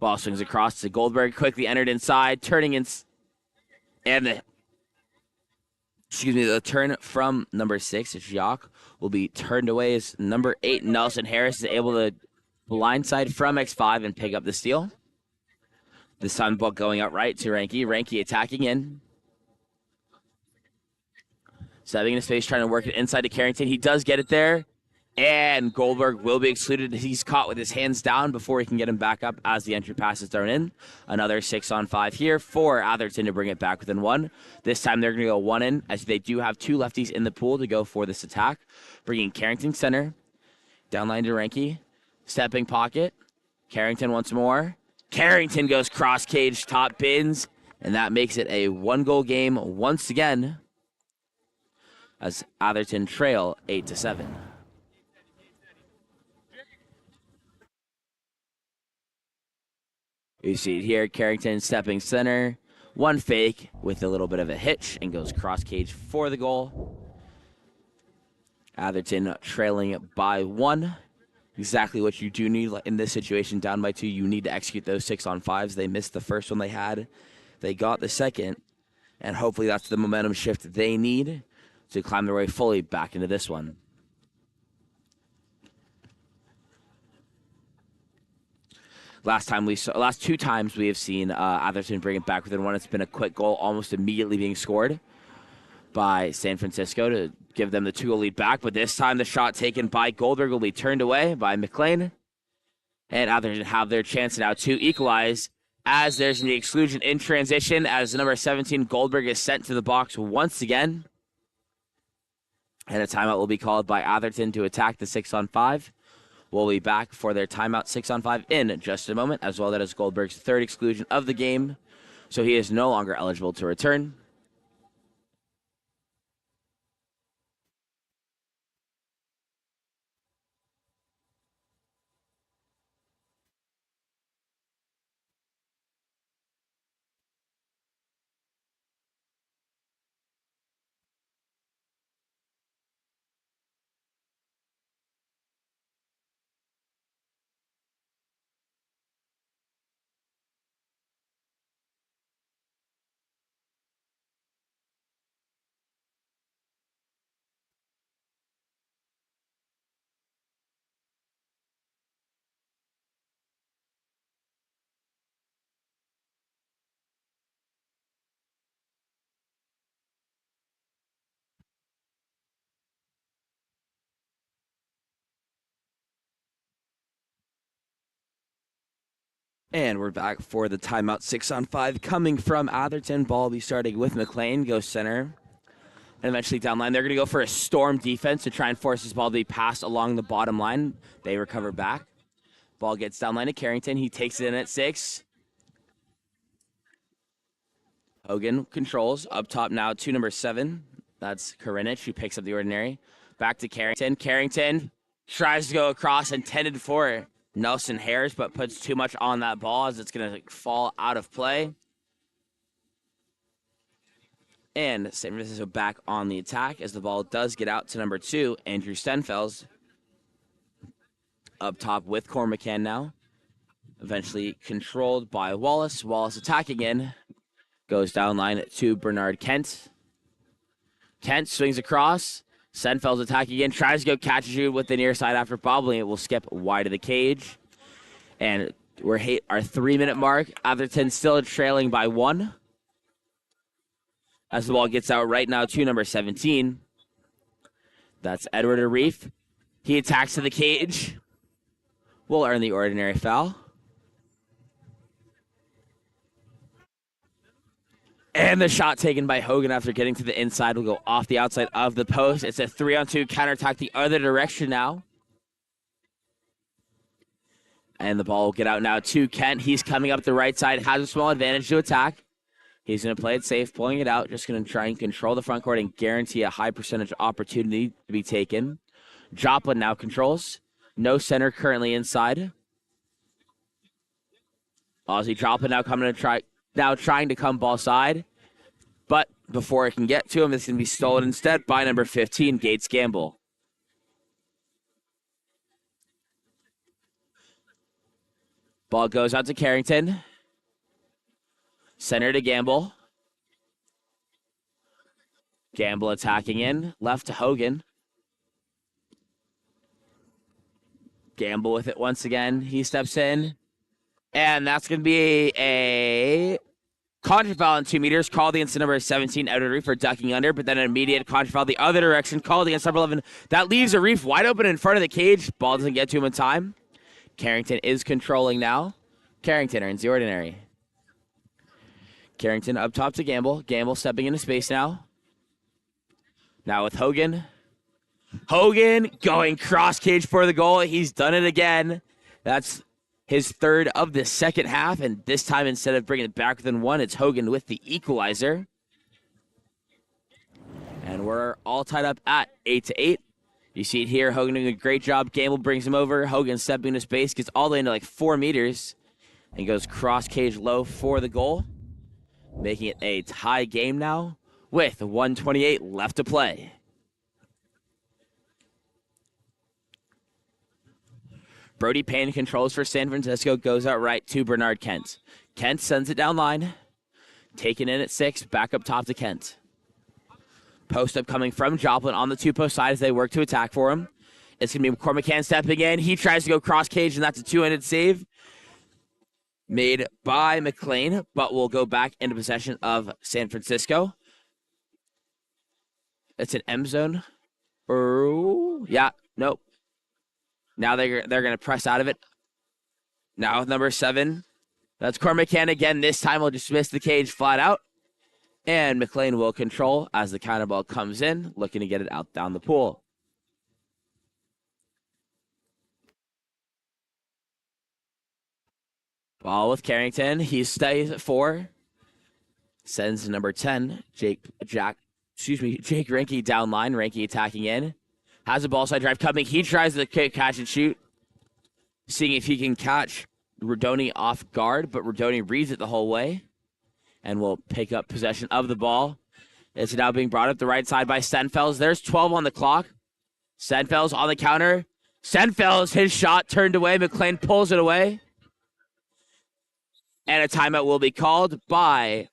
Ball swings across to Goldberg, quickly entered inside, turning in, and The turn from number 6, Jacques, will be turned away as number 8, Nelson Harris, is able to blindside from X5 and pick up the steal. This time, ball going out right to Ranky. Ranky attacking in. Stepping into space, trying to work it inside to Carrington. He does get it there. And Goldberg will be excluded. He's caught with his hands down before he can get him back up as the entry pass is thrown in. Another 6-on-5 here for Atherton to bring it back within 1. This time they're going to go 1 in, as they do have 2 lefties in the pool to go for this attack. Bringing Carrington center. Downline to Ranky. Stepping pocket. Carrington once more. Carrington goes cross cage, top bins. And that makes it a 1-goal game once again, as Atherton trail 8-7. You see it here, Carrington stepping center. 1 fake with a little bit of a hitch and goes cross cage for the goal. Atherton trailing by 1. Exactly what you do need in this situation, down by 2. You need to execute those 6-on-5s. They missed the first one they had. They got the second. And hopefully that's the momentum shift they need to climb their way fully back into this one. Last 2 times we have seen Atherton bring it back within 1. It's been a quick goal, almost immediately being scored by San Francisco to give them the 2-goal lead back. But this time the shot taken by Goldberg will be turned away by McLean. And Atherton have their chance now to equalize, as there's the exclusion in transition, as number 17 Goldberg is sent to the box once again. And a timeout will be called by Atherton to attack the 6-on-5. We'll be back for their timeout 6-on-5 in just a moment, as well. That is Goldberg's 3rd exclusion of the game, so he is no longer eligible to return. And we're back for the timeout 6-on-5 coming from Atherton. Ball will be starting with McLean, goes center. And eventually down line, they're going to go for a storm defense to try and force this ball to be passed along the bottom line. They recover back. Ball gets down line to Carrington. He takes it in at 6. Hogan controls. Up top now to number 7. That's Karinich, who picks up the ordinary. Back to Carrington. Carrington tries to go across, intended for Nelson Harris, but puts too much on that ball as it's going to fall out of play. And San Francisco back on the attack as the ball does get out to number 2, Andrew Stenfels. Up top with Cormacan now. Eventually controlled by Wallace. Wallace attacking in. Goes down line to Bernard Kent. Kent swings across. Stenfels attacking again. Tries to go catch a shoot with the near side after bobbling. It will skip wide of the cage. And we're hit our 3-minute mark. Atherton still trailing by 1. As the ball gets out right now to number 17. That's Edward Arif. He attacks to the cage. Will earn the ordinary foul. And the shot taken by Hogan after getting to the inside will go off the outside of the post. It's a 3-on-2 counterattack the other direction now. And the ball will get out now to Kent. He's coming up the right side, has a small advantage to attack. He's going to play it safe, pulling it out. Just going to try and control the front court and guarantee a high percentage opportunity to be taken. Joplin now controls. No center currently inside. Ozzy Joplin now coming to trying to come ball side. But before it can get to him, it's going to be stolen instead by number 15, Gates Gamble. Ball goes out to Carrington. Center to Gamble. Gamble attacking in. Left to Hogan. Gamble with it once again. He steps in. And that's going to be a contra foul on 2 meters, called against the number 17 outer reef for ducking under, but then an immediate contra foul the other direction, called against number 11. That leaves a reef wide open in front of the cage. Ball doesn't get to him in time. Carrington is controlling now. Carrington earns the ordinary. Carrington up top to Gamble. Gamble stepping into space now. Now with Hogan. Hogan going cross cage for the goal. He's done it again. That's his third of the second half, and this time instead of bringing it back within one, it's Hogan with the equalizer. And we're all tied up at 8-8. You see it here, Hogan doing a great job. Gamble brings him over. Hogan stepping into space, gets all the way into like 4 meters, and goes cross cage low for the goal, making it a tie game now with 1:28 left to play. Brody Payne controls for San Francisco, goes out right to Bernard Kent. Kent sends it down line. Taken in at 6, back up top to Kent. Post up coming from Joplin on the 2-post side as they work to attack for him. It's going to be McCormick stepping in. He tries to go cross cage, and that's a 2-handed save made by McLean, but will go back into possession of San Francisco. It's an M zone. Oh, yeah, nope. Now they're going to press out of it. Now with number 7. That's Cormac again. This time will dismiss the cage flat out. And McLean will control as the counter ball comes in, looking to get it out down the pool. Ball with Carrington. He stays at 4. Sends to number 10, Jake Ranke down line. Ranke attacking in. Has a ball side drive coming. He tries to catch and shoot. Seeing if he can catch Rodoni off guard, but Rodoni reads it the whole way and will pick up possession of the ball. It's now being brought up the right side by Stenfels. There's 12 on the clock. Stenfels on the counter. Stenfels, his shot turned away. McLean pulls it away. And a timeout will be called by...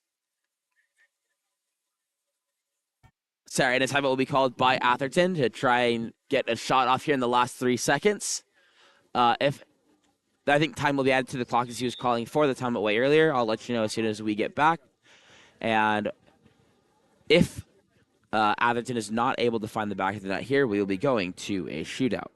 and a timeout will be called by Atherton to try and get a shot off here in the last 3 seconds. If I think time will be added to the clock as he was calling for the timeout way earlier. I'll let you know as soon as we get back. And if Atherton is not able to find the back of the net here, we will be going to a shootout.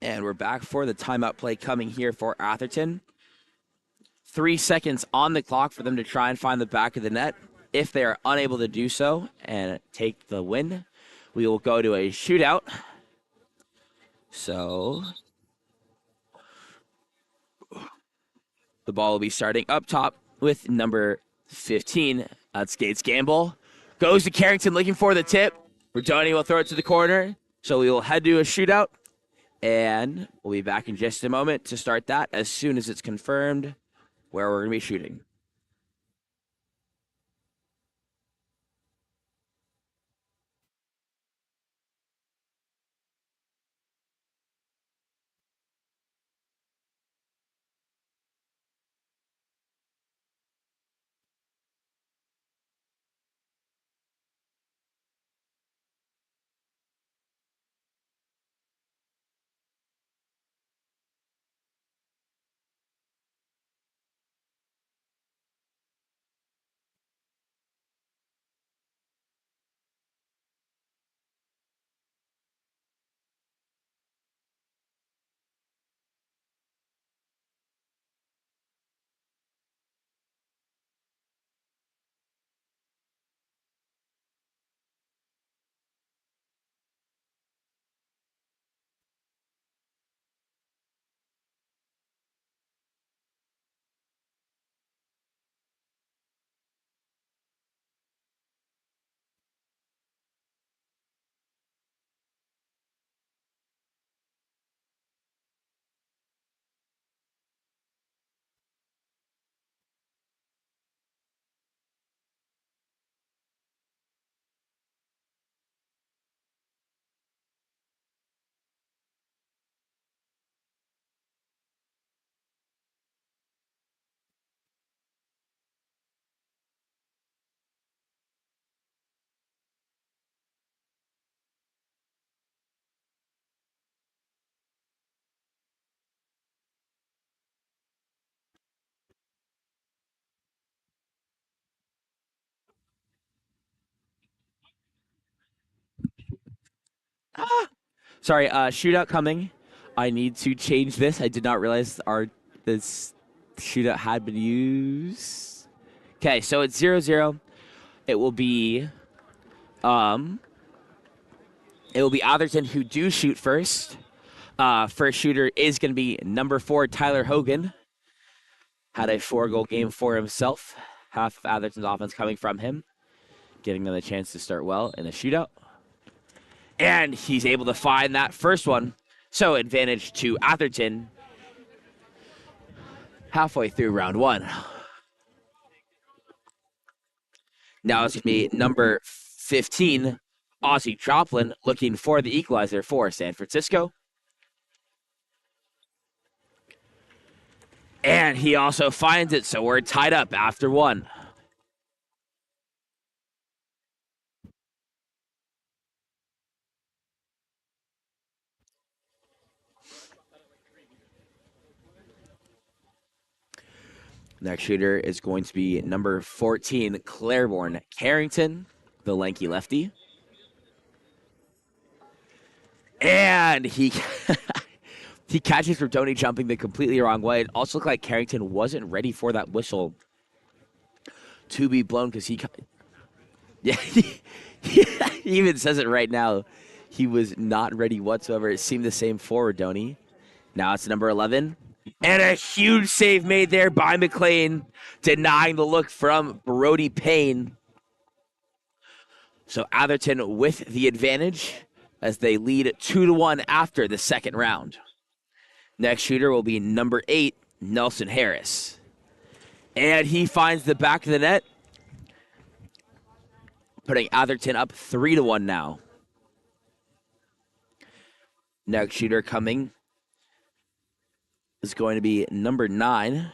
And we're back for the timeout play coming here for Atherton. 3 seconds on the clock for them to try and find the back of the net. If they are unable to do so and take the win, we will go to a shootout. So the ball will be starting up top with number 15. That's Gates Gamble. Goes to Carrington looking for the tip. Rodoni will throw it to the corner. So we will head to a shootout. And we'll be back in just a moment to start that as soon as it's confirmed where we're going to be shooting. Sorry, shootout coming. I need to change this. I did not realize this shootout had been used. Okay, so it's 0-0. It will be Atherton who do shoot first. First shooter is going to be number 4, Tyler Hogan. Had a 4-goal game for himself. Half of Atherton's offense coming from him, giving them a chance to start well in the shootout. And he's able to find that first one. So advantage to Atherton halfway through round 1. Now it's going to be number 15, Ozzy Joplin, looking for the equalizer for San Francisco. And he also finds it, so we're tied up after 1. Next shooter is going to be number 14, Claiborne Carrington, the lanky lefty. And he he catches Rotoni jumping the completely wrong way. It also looked like Carrington wasn't ready for that whistle to be blown because yeah, he even says it right now. He was not ready whatsoever. It seemed the same for Rotoni. Now it's number 11. And a huge save made there by McLean, denying the look from Brody Payne. So Atherton with the advantage as they lead 2-1 after the second round. Next shooter will be number 8, Nelson Harris. And he finds the back of the net, putting Atherton up 3-1 now. Next shooter coming is going to be number 9,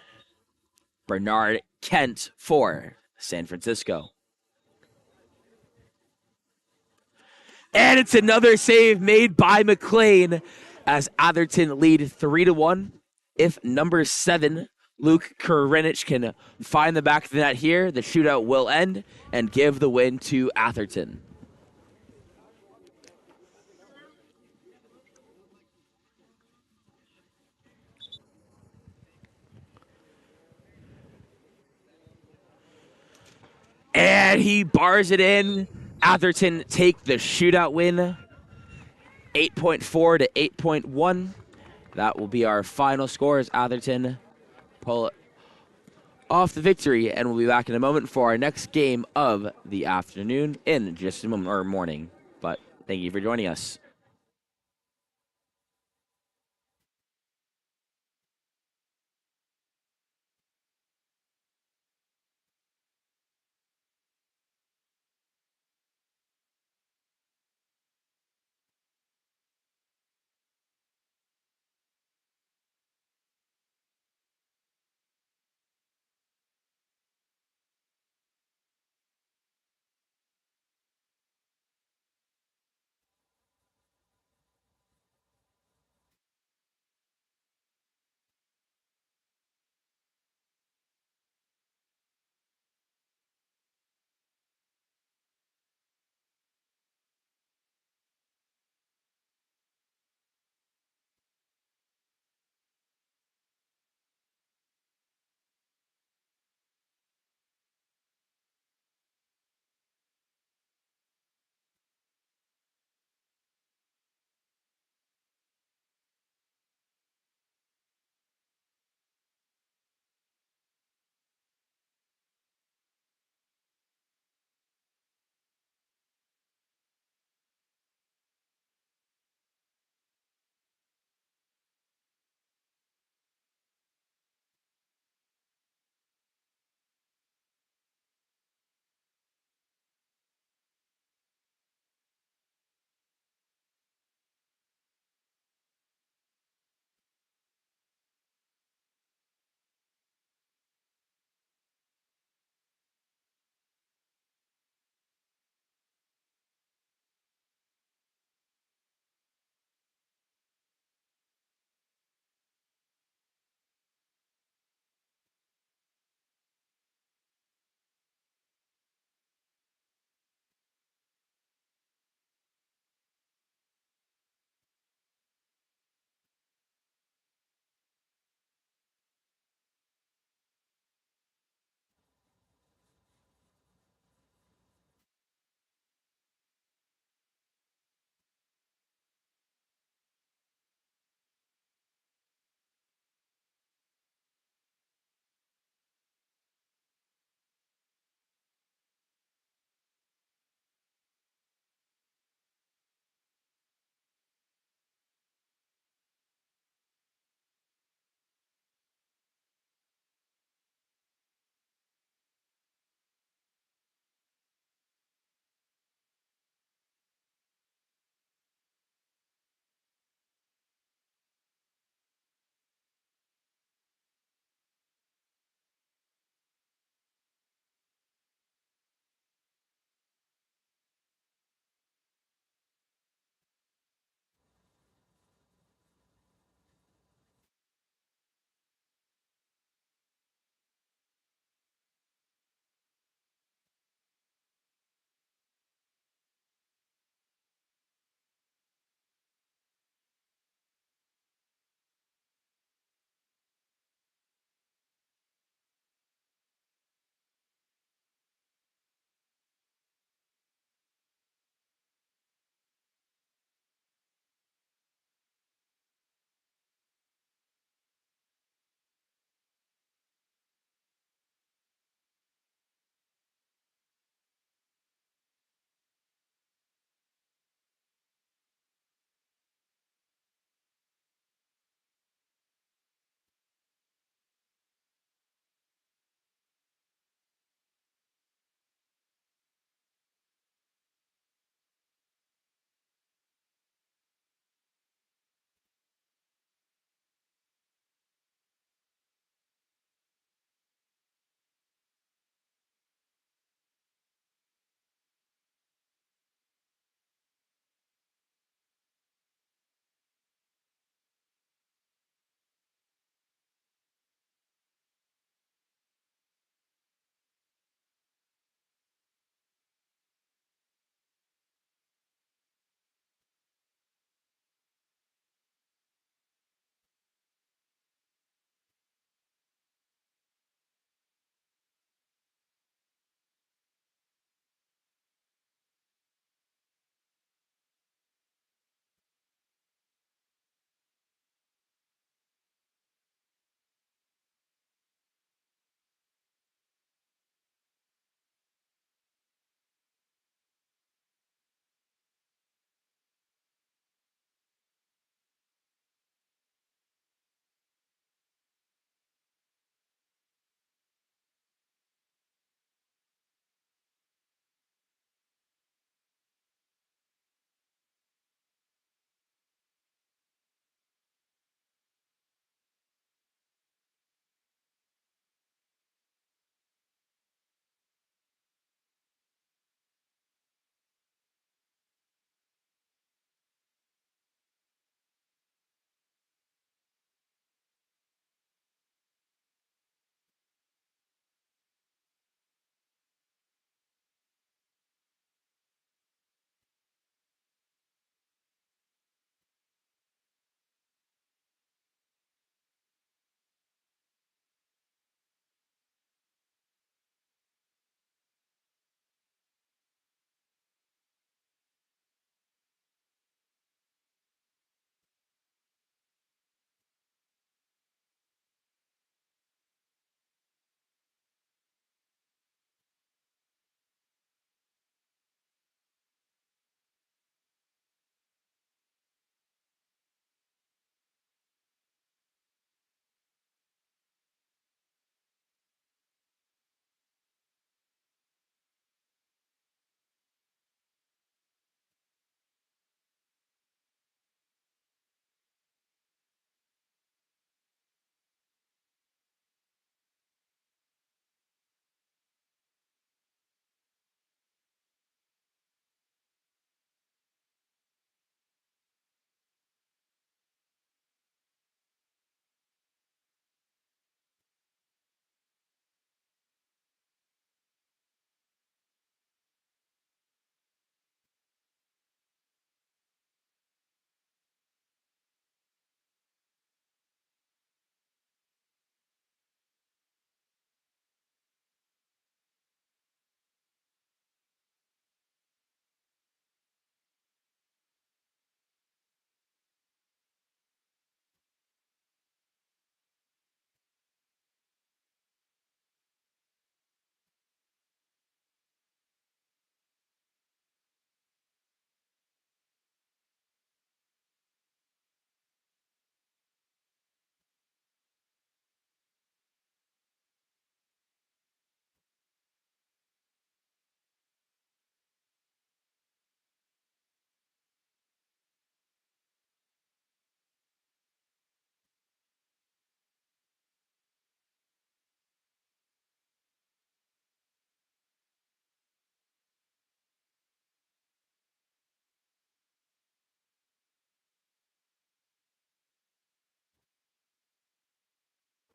Bernard Kent for San Francisco. And it's another save made by McLean as Atherton lead 3-1. If number 7, Luke Karinich, can find the back of the net here, the shootout will end and give the win to Atherton. And he bars it in. Atherton take the shootout win, 8.4 to 8.1. That will be our final score as Atherton pull off the victory, and we'll be back in a moment for our next game of the afternoon in just a moment, or morning. But thank you for joining us.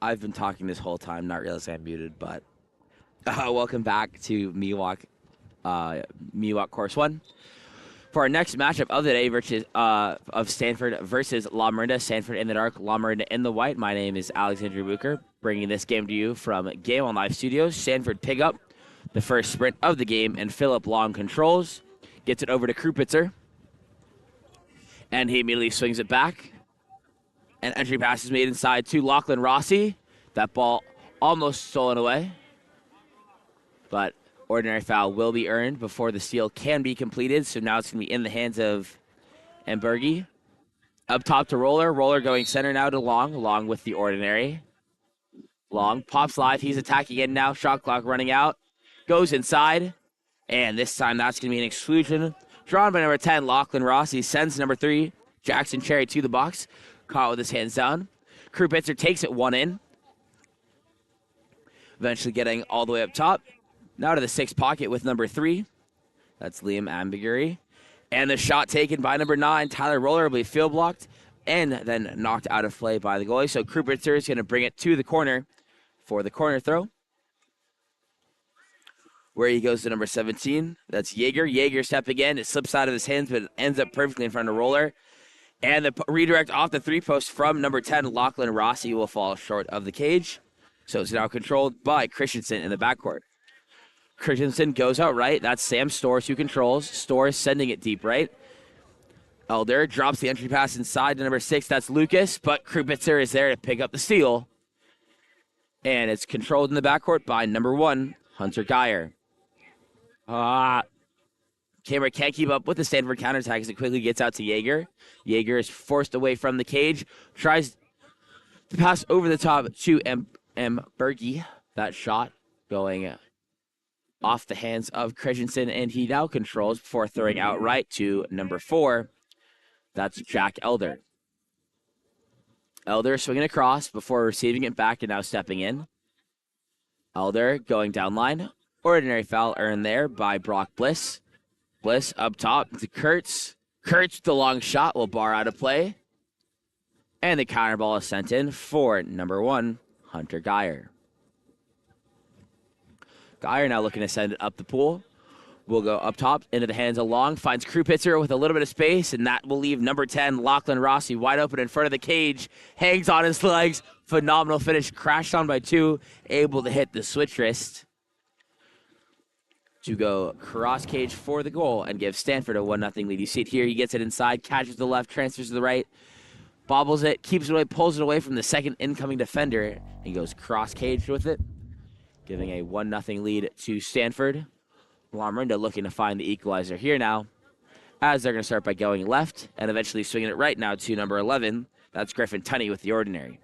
I've been talking this whole time, not realizing I'm muted, but welcome back to MIWOK Course 1. For our next matchup of the day, which is of Stanford versus Lamorinda. Stanford in the dark, Lamorinda in the white. My name is Alexander Bucher, bringing this game to you from Game On Live Studios. Stanford pick up the first sprint of the game, and Philip Long controls. Gets it over to Krupitzer, and he immediately swings it back. An entry pass is made inside to Lachlan Rossi. That ball almost stolen away, but ordinary foul will be earned before the steal can be completed. So now it's going to be in the hands of Mbergi. Up top to Roller. Roller going center now to Long. Long with the ordinary. Long pops live. He's attacking in now. Shot clock running out. Goes inside. And this time that's going to be an exclusion. Drawn by number 10, Lachlan Rossi. Sends number 3, Jackson Cherry to the box. Caught with his hands down. Krupitzer takes it one in. Eventually getting all the way up top. Now to the 6 pocket with number 3. That's Liam Ambigury. And the shot taken by number 9, Tyler Roller, will be field blocked and then knocked out of play by the goalie. So Krupitzer is going to bring it to the corner for the corner throw, where he goes to number 17. That's Jaeger. Jaeger stepping in. It slips out of his hands, but it ends up perfectly in front of Roller. And the redirect off the 3 post from number 10, Lachlan Rossi, will fall short of the cage. So it's now controlled by Christensen in the backcourt. Christensen goes out right. That's Sam Stores who controls. Stores sending it deep right. Elder drops the entry pass inside to number 6. That's Lucas, but Krupitzer is there to pick up the steal. And it's controlled in the backcourt by number 1, Hunter Geyer. Camera can't keep up with the Stanford counterattack as it quickly gets out to Jaeger. Jaeger is forced away from the cage. Tries to pass over the top to Berge. That shot going off the hands of Christensen, and he now controls before throwing out right to number 4. That's Jack Elder. Elder swinging across before receiving it back and now stepping in. Elder going down line. Ordinary foul earned there by Brock Bliss. Bliss up top to Kurtz. Kurtz, the long shot, will bar out of play. And the counter ball is sent in for number 1, Hunter Geyer. Geyer now looking to send it up the pool. Will go up top into the hands of Long. Finds Krupitzer with a little bit of space, and that will leave number 10, Lachlan Rossi, wide open in front of the cage. Hangs on his legs. Phenomenal finish. Crashed on by 2. Able to hit the switch wrist to go cross cage for the goal and give Stanford a 1-0 lead. You see it here. He gets it inside, catches the left, transfers to the right, bobbles it, keeps it away, pulls it away from the second incoming defender. He goes cross cage with it, giving a 1-0 lead to Stanford. Lamorinda looking to find the equalizer here now, as they're going to start by going left and eventually swinging it right now to number 11. That's Griffin Tunney with the ordinary.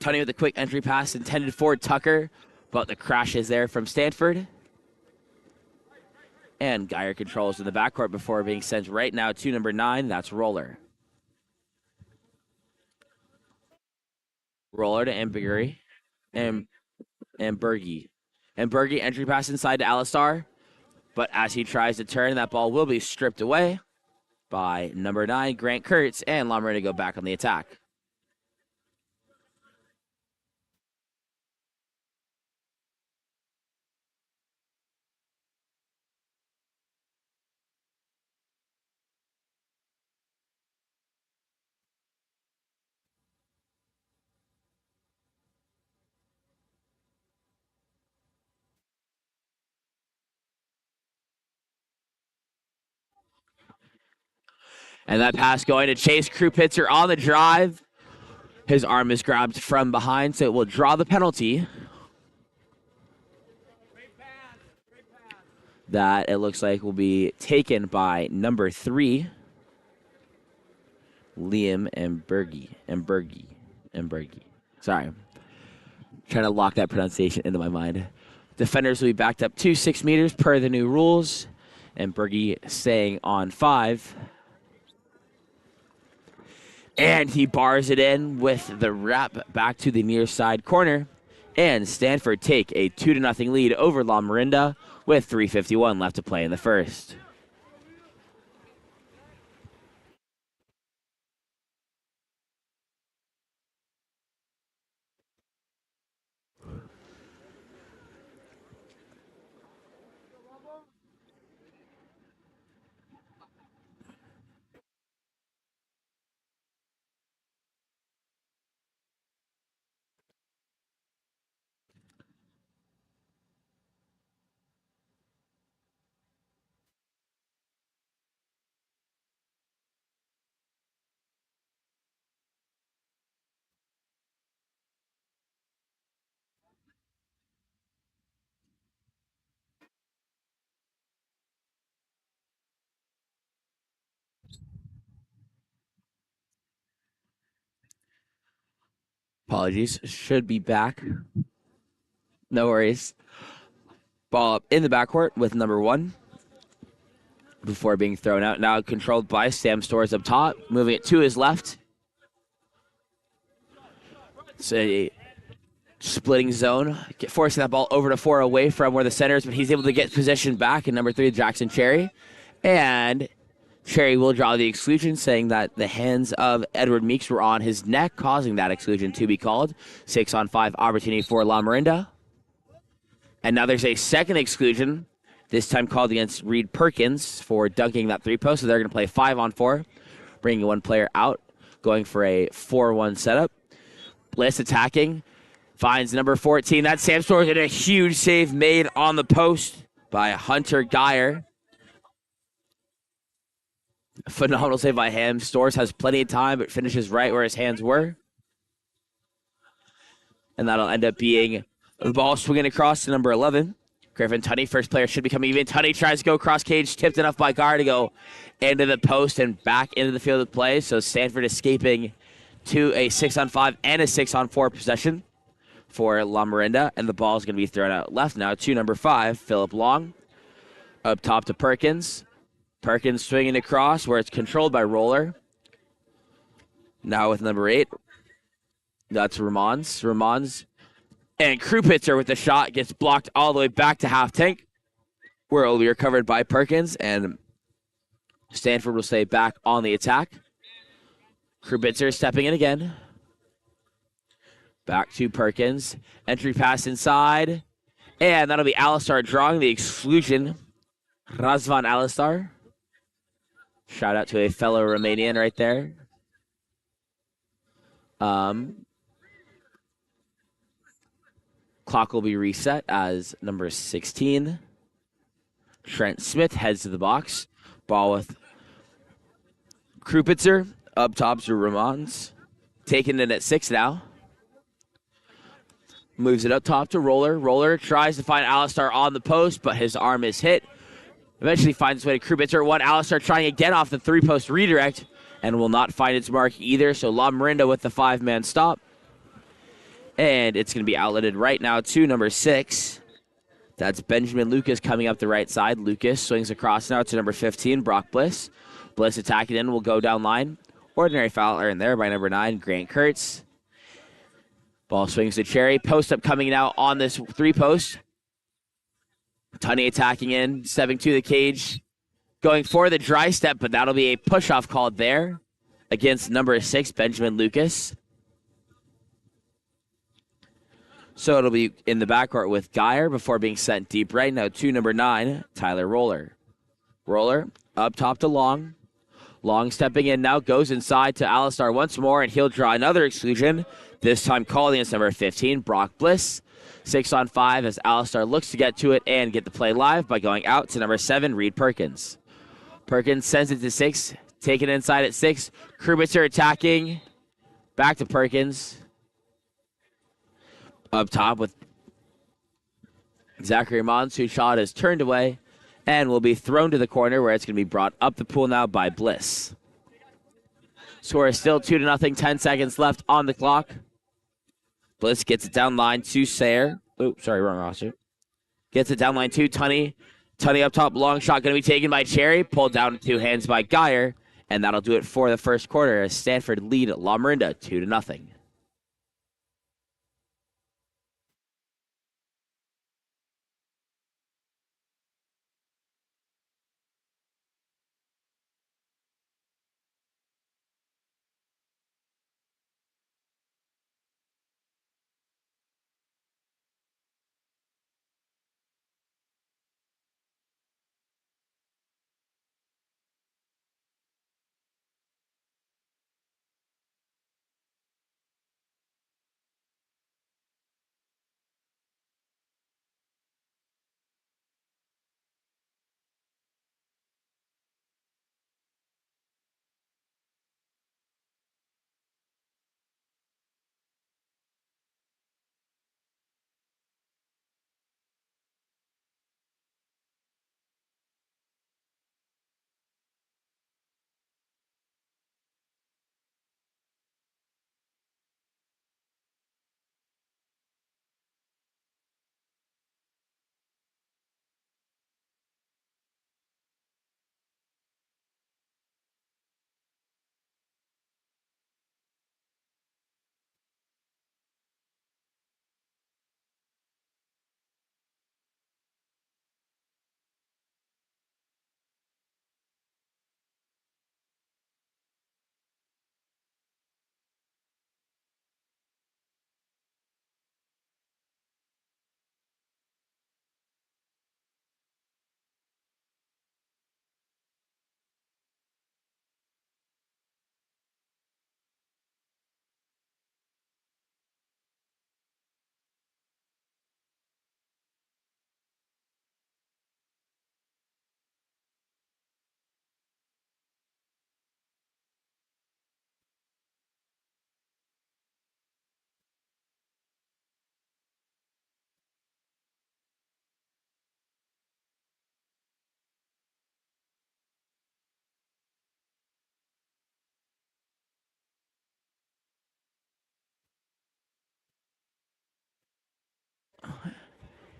Tunney with a quick entry pass intended for Tucker, but the crash is there from Stanford. And Geyer controls in the backcourt before being sent right now to number 9. That's Roller. Roller to Ambigury and Berge. And Berge entry pass inside to Alistar. But as he tries to turn, that ball will be stripped away by number 9, Grant Kurtz, and Lamorinda go back on the attack. And that pass going to Chase Krupitzer on the drive. His arm is grabbed from behind, so it will draw the penalty. That it looks like will be taken by number 3, Liam Mbergi. Sorry. Trying to lock that pronunciation into my mind. Defenders will be backed up to 6 meters per the new rules. And Berge staying on 5. And he bars it in with the wrap back to the near side corner. And Stanford take a 2-0 lead over Lamorinda with 3:51 left to play in the first. Apologies. Should be back. No worries. Ball up in the backcourt with number 1 before being thrown out. Now controlled by Sam Stores up top, moving it to his left. It's a splitting zone, forcing that ball over to 4 away from where the center is, but he's able to get possession back in number 3, Jackson Cherry. And Cherry will draw the exclusion, saying that the hands of Edward Meeks were on his neck, causing that exclusion to be called. 6-on-5 opportunity for Lamorinda. And now there's a second exclusion, this time called against Reed Perkins for dunking that 3-post. So they're going to play 5-on-4, bringing one player out, going for a 4-1 setup. Bliss attacking. Finds number 14. That's Sam Stores in a huge save made on the post by Hunter Geyer. Phenomenal save by him. Stores has plenty of time, but finishes right where his hands were. And that'll end up being the ball swinging across to number 11. Griffin Tunney, first player should be coming even. Tunney tries to go cross cage, tipped enough by Geyer to go into the post and back into the field of play. So Stanford escaping to a 6-on-5 and a 6-on-4 possession for Lamorinda, and the ball is going to be thrown out left now to number 5, Phillip Long. Up top to Perkins. Perkins swinging across where it's controlled by Roller. Now with number 8, that's Ramons. Ramons and Krupitzer with the shot gets blocked all the way back to half tank, where it will be recovered by Perkins, and Stanford will stay back on the attack. Krupitzer stepping in again. Back to Perkins. Entry pass inside. And that'll be Alistar drawing the exclusion. Razvan Alistar. Shout out to a fellow Romanian right there. Clock will be reset as number 16. Trent Smith heads to the box. Ball with Krupitzer. Up top to Ramons. Taking it at 6 now. Moves it up top to Roller. Roller tries to find Alistar on the post, but his arm is hit. Eventually finds his way to Krupitzer. Alistar trying again off the 3-post redirect and will not find its mark either. So Lamorinda with the 5-man stop. And it's going to be outletted right now to number 6. That's Benjamin Lucas coming up the right side. Lucas swings across now to number 15, Brock Bliss. Bliss attacking in will go down line. Ordinary foul earned there by number 9, Grant Kurtz. Ball swings to Cherry. Post up coming now on this 3-post. Tunney attacking in, stepping to the cage. Going for the dry step, but that'll be a push-off called there against number 6, Benjamin Lucas. So it'll be in the backcourt with Geyer before being sent deep right now to number 9, Tyler Roller. Roller up top to Long. Long stepping in now, goes inside to Alistar once more, and he'll draw another exclusion. This time calling against number 15, Brock Bliss. 6-on-5 as Alistar looks to get to it and get the play live by going out to number 7, Reed Perkins. Perkins sends it to 6, taken inside at 6. Krupitzer attacking. Back to Perkins. Up top with Zachary Mons, whose shot is turned away and will be thrown to the corner where it's going to be brought up the pool now by Bliss. Score is still 2-0, 10 seconds left on the clock. Bliss gets it down line to Sayre. Oops, sorry, wrong roster. Gets it down line to Tunney. Tunney up top, long shot going to be taken by Cherry. Pulled down in 2 hands by Geyer. And that'll do it for the first quarter as Stanford lead Lamorinda 2-0.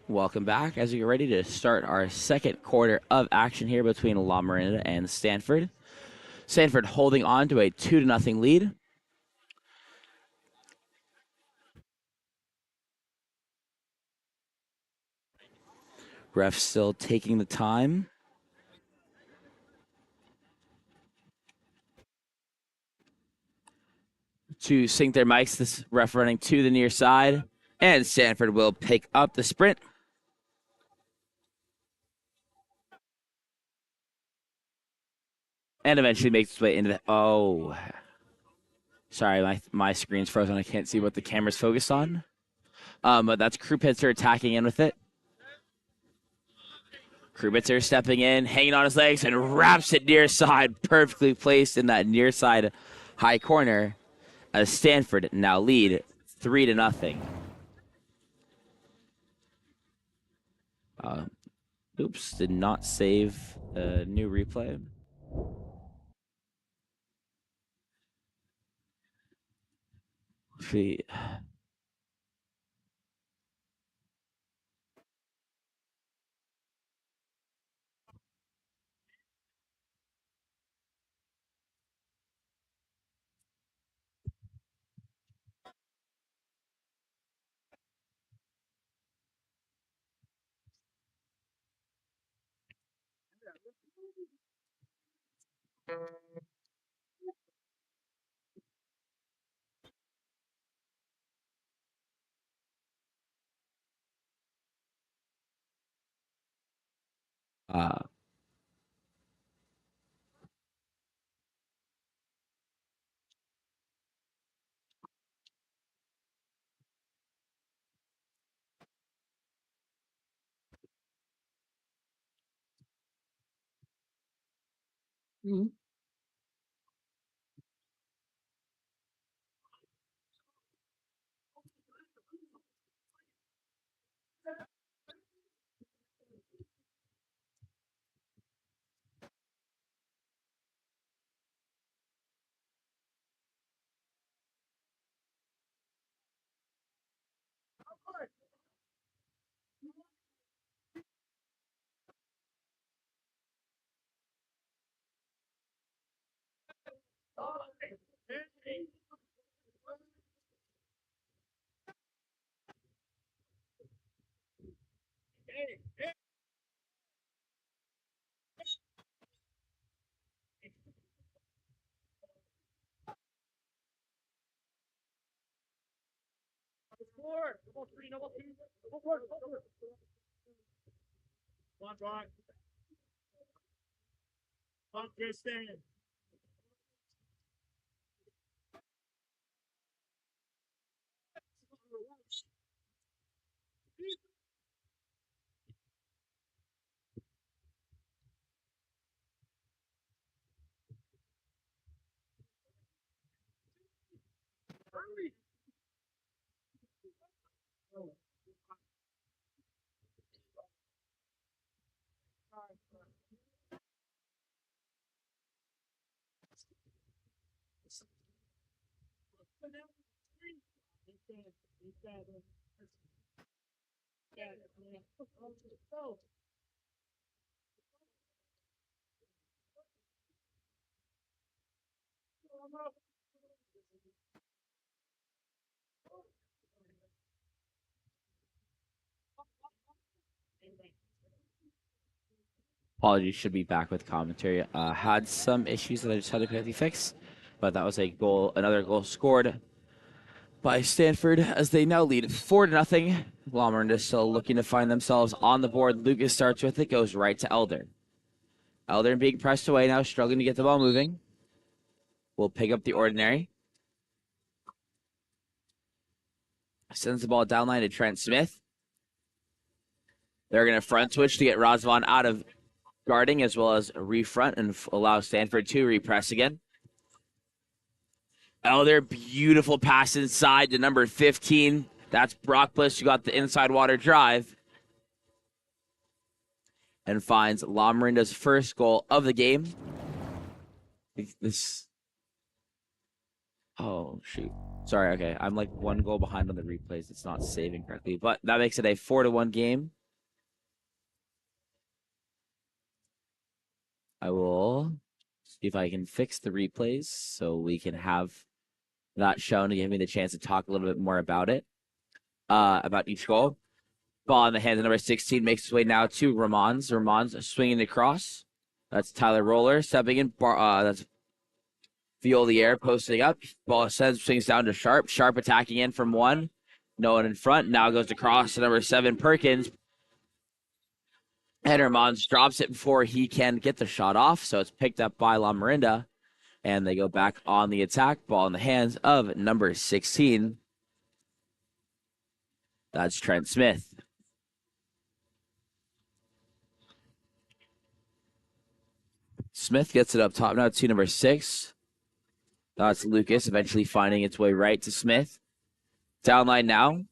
Welcome back as we get ready to start our second quarter of action here between Lamorinda and Stanford. Stanford holding on to a 2-0 lead. Ref still taking the time. To sync their mics, this ref running to the near side, and Stanford will pick up the sprint. And eventually makes its way into the... Oh. Sorry, my screen's frozen. I can't see what the camera's focused on. But that's Krupitzer attacking in with it. Krupitzer stepping in, hanging on his legs, and wraps it near side. Perfectly placed in that near side high corner. As Stanford now lead 3-0. Oops, did not save a new replay. See. Uh, Apologies, should be back with commentary. Had some issues that I just had to quickly fix, but that was a goal, another goal scored by Stanford as they now lead 4-0. Lamorinda still looking to find themselves on the board. Lucas starts with it, goes right to Elder. Elder being pressed away now, struggling to get the ball moving. Will pick up the ordinary. Sends the ball down line to Trent Smith. They're going to front switch to get Razvan out of guarding as well as refront and allow Stanford to repress again. Elder, beautiful pass inside to number 15. That's Brock Bliss who got the inside water drive and finds Lamorinda's first goal of the game. This Oh, shoot. Sorry, okay. I'm like 1 goal behind on the replays. It's not saving correctly. But that makes it a 4-1 game. I will see if I can fix the replays so we can have that shown to give me the chance to talk a little bit more about it, about each goal. Ball in the hands of number 16 makes its way now to Ramons. Ramons swinging the cross. That's Tyler Roller stepping in. That's Violier posting up. Ball swings down to Sharp. Sharp attacking in from 1. No one in front. Now goes across to number 7, Perkins. And Ramons drops it before he can get the shot off. So it's picked up by Lamorinda. And they go back on the attack. Ball in the hands of number 16. That's Trent Smith. Smith gets it up top now to number 6. That's Lucas eventually finding its way right to Smith. Downline now.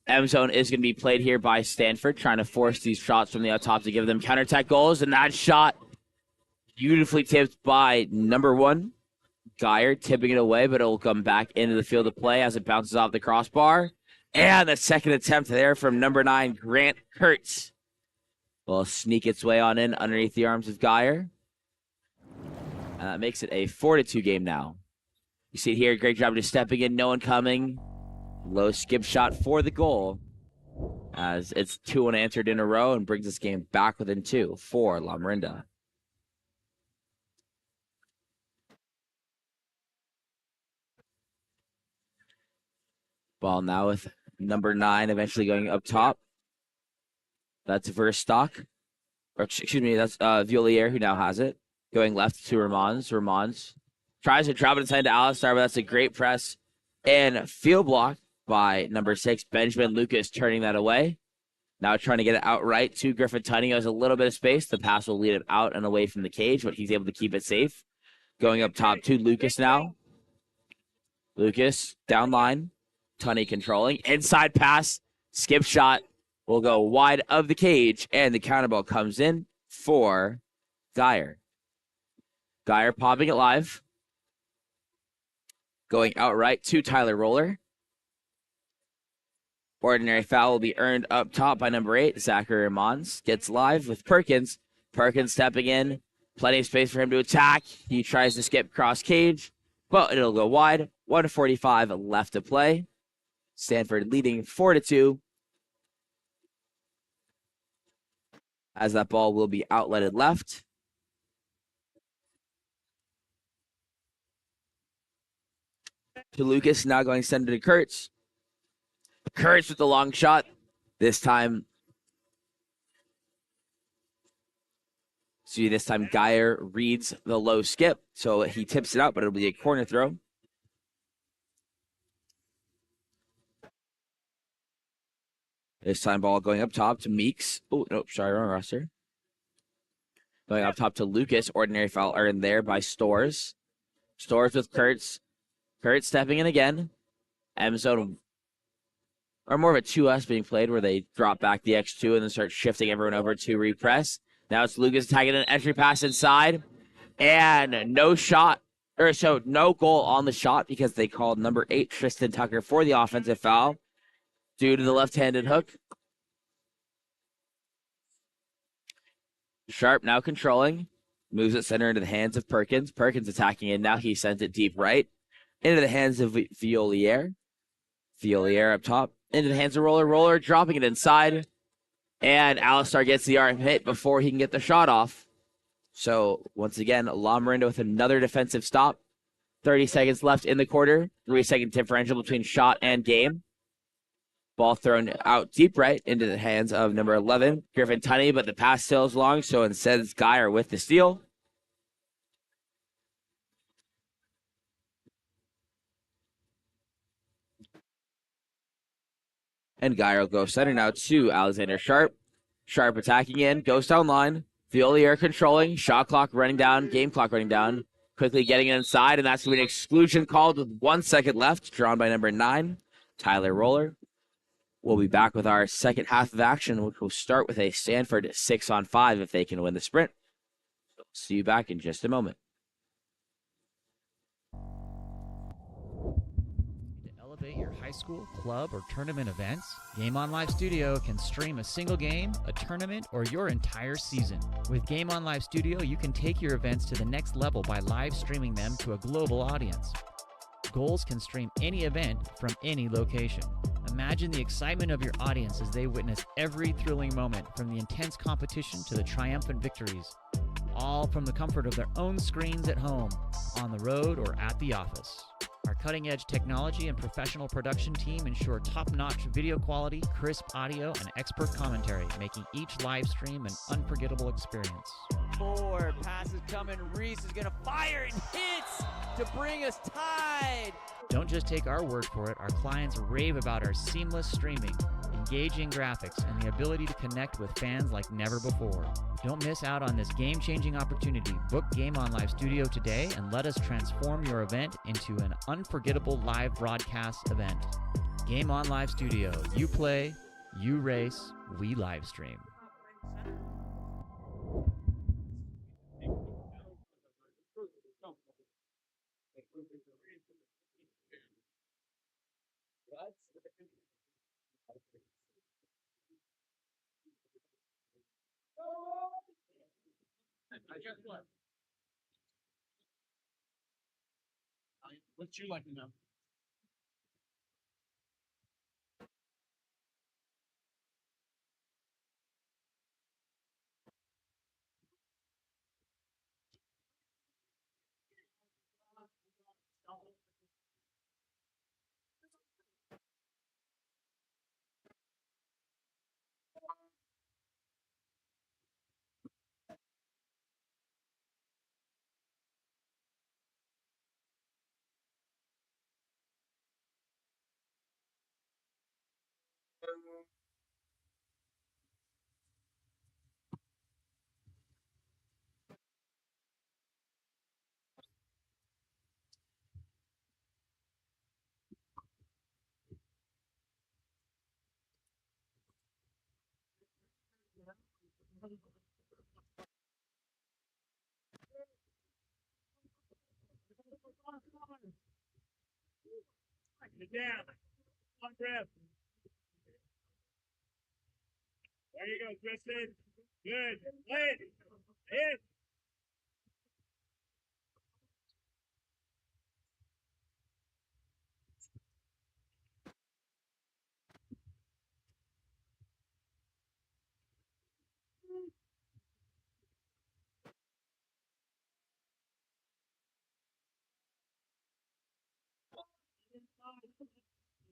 M zone is going to be played here by Stanford, trying to force these shots from the up top to give them counterattack goals. And that shot beautifully tipped by number 1, Geyer, tipping it away, but it will come back into the field of play as it bounces off the crossbar. And the second attempt there from number 9, Grant Kurtz, will sneak its way on in underneath the arms of Geyer. And that makes it a 4-2 game now. You see it here, great job just stepping in, no one coming. Low skip shot for the goal as it's 2 unanswered in a row and brings this game back within 2 for Lamorinda. Ball now with number 9 eventually going up top. That's Verstock. Or excuse me, that's Violier who now has it. Going left to Ramons. Ramons tries to drop it inside to Alistar, but that's a great press and field block by number 6, Benjamin Lucas, turning that away. Now trying to get it outright to Griffin Tunney. He has a little bit of space. The pass will lead it out and away from the cage, but he's able to keep it safe. Going up top to Lucas now. Lucas down line. Tunney controlling. Inside pass. Skip shot will go wide of the cage, and the counter ball comes in for Geyer. Geyer popping it live. Going outright to Tyler Roller. Ordinary foul will be earned up top by number 8, Zachary Ramons. Gets live with Perkins. Perkins stepping in. Plenty of space for him to attack. He tries to skip cross cage, but it'll go wide. 1:45 left to play. Stanford leading 4-2. As that ball will be outletted left. To Lucas, now going center to Kurtz. Kurtz with the long shot. This time Geyer reads the low skip, so he tips it out, but it'll be a corner throw. This time ball going up top to Meeks. Oh, nope, sorry, wrong roster. Going up top to Lucas. Ordinary foul earned there by Stores. Stores with Kurtz. Kurtz stepping in again. M zone, or more of a 2S being played where they drop back the X2 and then start shifting everyone over to repress. Now it's Lucas attacking an entry pass inside. And no goal on the shot because they called number 8, Tristan Tucker, for the offensive foul due to the left-handed hook. Sharp now controlling. Moves it center into the hands of Perkins. Perkins attacking it. Now he sends it deep right into the hands of Violier. Violier up top. Into the hands of Roller. Roller dropping it inside. And Alistar gets the arm hit before he can get the shot off. So, once again, Lamorinda with another defensive stop. 30 seconds left in the quarter. 3-second differential between shot and game. Ball thrown out deep right into the hands of number 11, Griffin Tunney, but the pass sails long, so instead it's Geyer with the steal. And Geyer will go center now to Alexander Sharp. Sharp attacking in, goes down line. Violier controlling, shot clock running down, game clock running down. Quickly getting it inside, and that's going to be an exclusion called with 1 second left, drawn by number 9, Tyler Roller. We'll be back with our second half of action, which will start with a Stanford 6-on-5 if they can win the sprint. So see you back in just a moment. high school, club, or tournament events? Game On Live Studio can stream a single game, a tournament, or your entire season. With Game On Live Studio, you can take your events to the next level by live streaming them to a global audience. Goals can stream any event from any location. Imagine the excitement of your audience as they witness every thrilling moment, from the intense competition to the triumphant victories, all from the comfort of their own screens at home, on the road, or at the office. Our cutting-edge technology and professional production team ensure top-notch video quality, crisp audio, and expert commentary, making each live stream an unforgettable experience. Forward, pass is coming. Reese is going to fire and hits to bring us tied. Don't just take our word for it. Our clients rave about our seamless streaming, engaging graphics, and the ability to connect with fans like never before. Don't miss out on this game-changing opportunity. Book Game On Live Studio today and let us transform your event into an unforgettable live broadcast event. Game On Live Studio. You play, you race, we live stream. Guess what? What'd you like to know? Get down. On grip. There you go, Tristan. Good. Play it. Hit.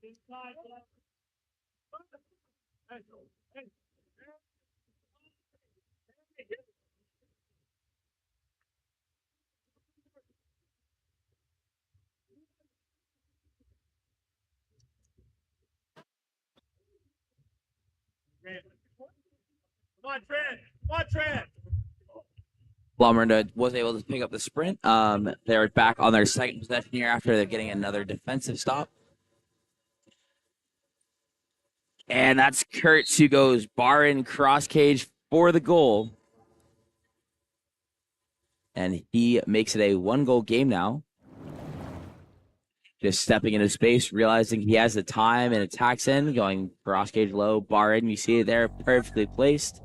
Inside. Hey, hey. Come on, Trent. Come on, Trent. Lamorinda was able to pick up the sprint. They're back on their second possession here after they're getting another defensive stop. And that's Kurtz who goes bar in cross cage for the goal. And he makes it a 1-goal game now. Just stepping into space, realizing he has the time and attacks in, going cross cage low, bar in. You see it there, perfectly placed.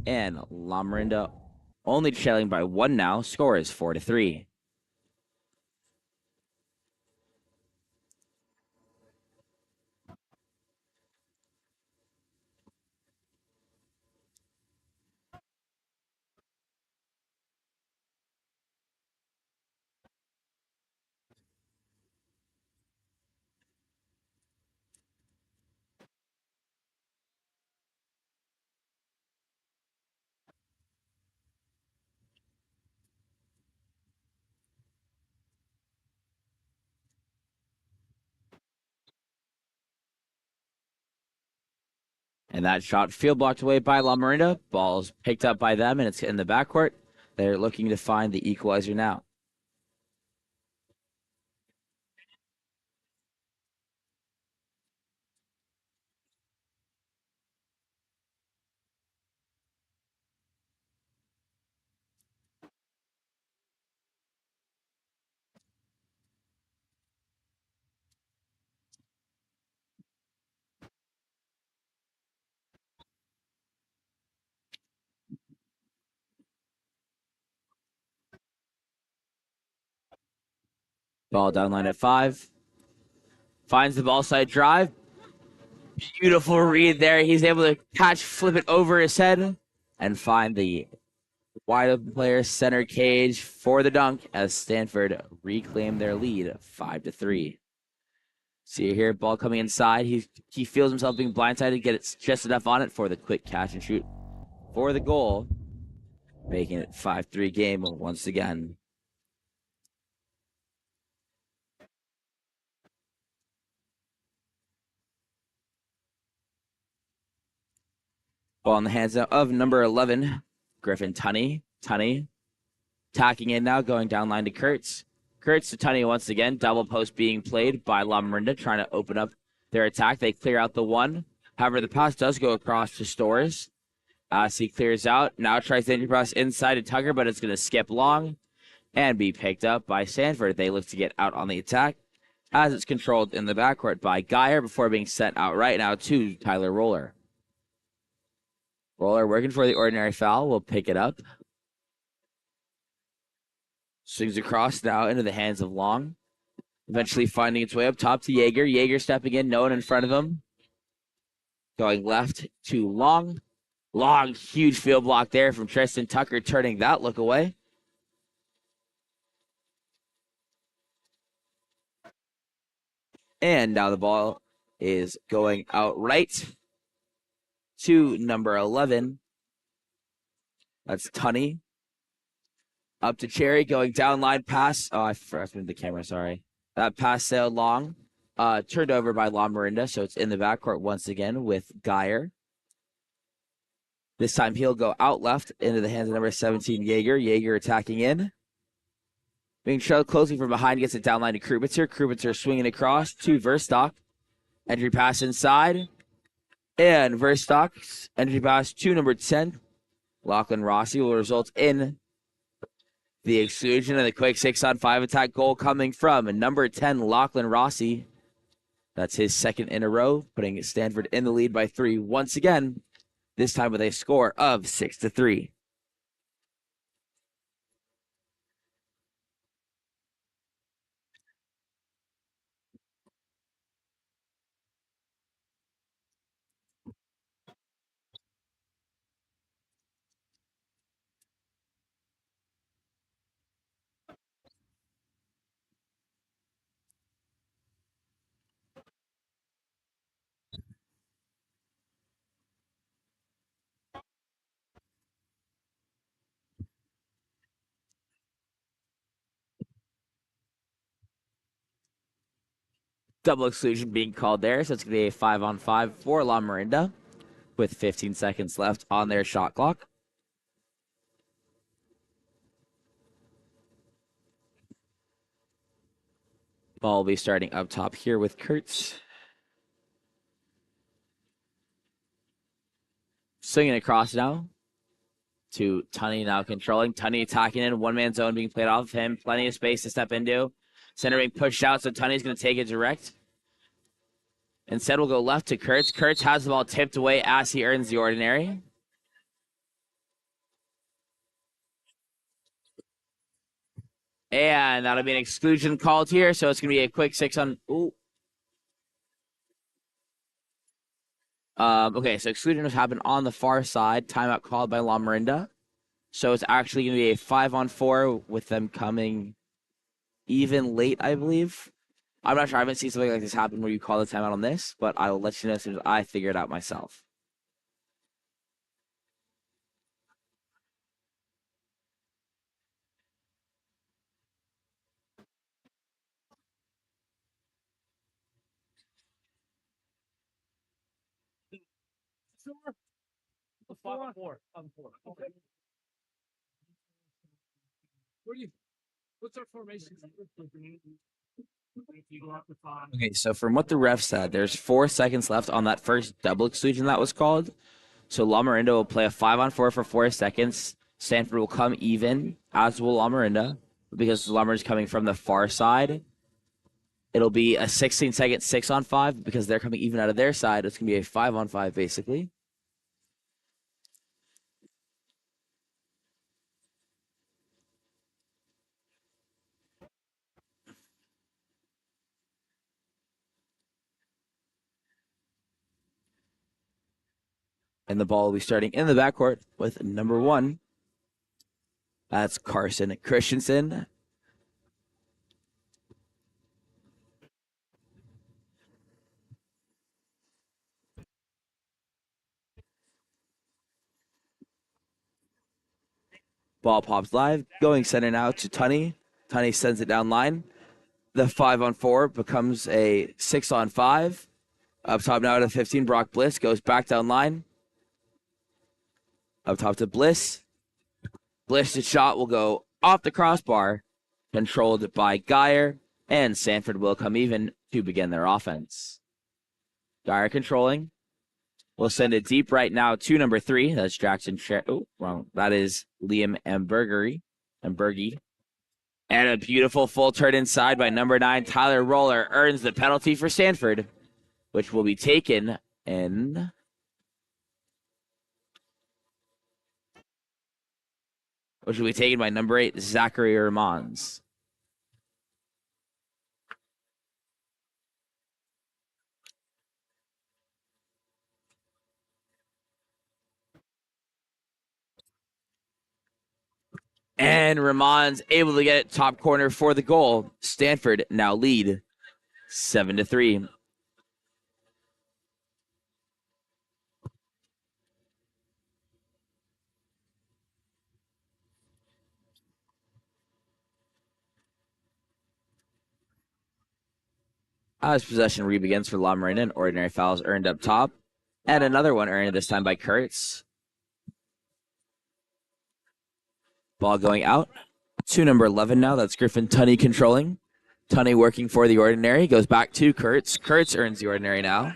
And Lamorinda only trailing by 1 now. Score is 4-3. And that shot field blocked away by Lamorinda. Ball's picked up by them, and it's in the backcourt. They're looking to find the equalizer now. Ball down line at 5. Finds the ball side drive. Beautiful read there. He's able to catch, flip it over his head, and find the wide open player center cage for the dunk as Stanford reclaim their lead 5-3. See here, ball coming inside. He feels himself being blindsided, gets just enough on it for the quick catch and shoot for the goal, making it 5-3 game once again. Ball in the hands of number 11, Griffin Tunney. Tunney tacking in now, going down line to Kurtz. Kurtz to Tunney once again. Double post being played by Lamorinda, trying to open up their attack. They clear out the one. However, the pass does go across to Stores. As he clears out, now tries the entry pass inside to Tucker, but it's going to skip long and be picked up by Stanford. They look to get out on the attack as it's controlled in the backcourt by Geyer before being sent out right now to Tyler Roller. Roller working for the ordinary foul. Will pick it up. Swings across now into the hands of Long. Eventually finding its way up top to Yeager. Yeager stepping in, no one in front of him. Going left to Long. Long, huge field block there from Tristan Tucker, turning that look away. And now the ball is going out right to number 11. That's Tunney. Up to Cherry, going down line pass. Oh, I forgot to move the camera, sorry. That pass sailed long. Turned over by Lamorinda, so it's in the backcourt once again with Geyer. This time he'll go out left into the hands of number 17, Yeager. Yeager attacking in. Being trailed closely from behind, gets it down line to Krubitzer. Krubitzer swinging across to Verstock. Entry pass inside. And Verstock's entry pass to number 10, Lachlan Rossi, will result in the exclusion of the quick 6-on-5 attack goal coming from number 10, Lachlan Rossi. That's his second in a row, putting Stanford in the lead by 3 once again, this time with a score of 6-3. Double exclusion being called there, so it's going to be a 5-on-5 for Lamorinda with 15 seconds left on their shot clock. Ball will be starting up top here with Kurtz. Swinging across now to Tunney, now controlling. Tunney attacking in, one-man zone being played off of him. Plenty of space to step into. Center being pushed out, so Tunney's going to take it direct. Instead, we'll go left to Kurtz. Kurtz has the ball tipped away as he earns the ordinary. And that'll be an exclusion called here, so it's going to be a quick 6-on... Ooh. Okay, so exclusion has happened on the far side. Timeout called by Lamorinda. So it's actually going to be a 5-on-4 with them coming even late, I believe. I'm not sure. I haven't seen something like this happen where you call the timeout on this, but I will let you know as soon as I figure it out myself. What's our formation? Okay, so from what the ref said, there's 4 seconds left on that first double exclusion that was called. So Lamorinda will play a 5-on-4 for 4 seconds. Stanford will come even, as will Lamorinda. Because Lamorinda's coming from the far side, it'll be a 16-second 6-on-5. Because they're coming even out of their side, it's going to be a 5-on-5, basically. And the ball will be starting in the backcourt with number 1. That's Carson Christensen. Ball pops live. Going center now to Tunney. Tunney sends it down line. The 5-on-4 becomes a 6-on-5. Up top now to 15. Brock Bliss goes back down line. Up top to Bliss. Bliss's shot will go off the crossbar. Controlled by Geyer. And Stanford will come even to begin their offense. Geyer controlling. We'll send it deep right now to number 3. That's Jackson. Oh, wrong. That is Liam Embergy. And a beautiful full turn inside by number 9, Tyler Roller, earns the penalty for Stanford, which will be taken in. Which will be taken by number 8, Zachary Ramons. And Ramon's able to get it top corner for the goal. Stanford now lead 7-3. As possession re-begins for Lamorinda, and ordinary fouls earned up top. And another one earned this time by Kurtz. Ball going out to number 11 now. That's Griffin Tunney controlling. Tunney working for the ordinary. Goes back to Kurtz. Kurtz earns the ordinary now.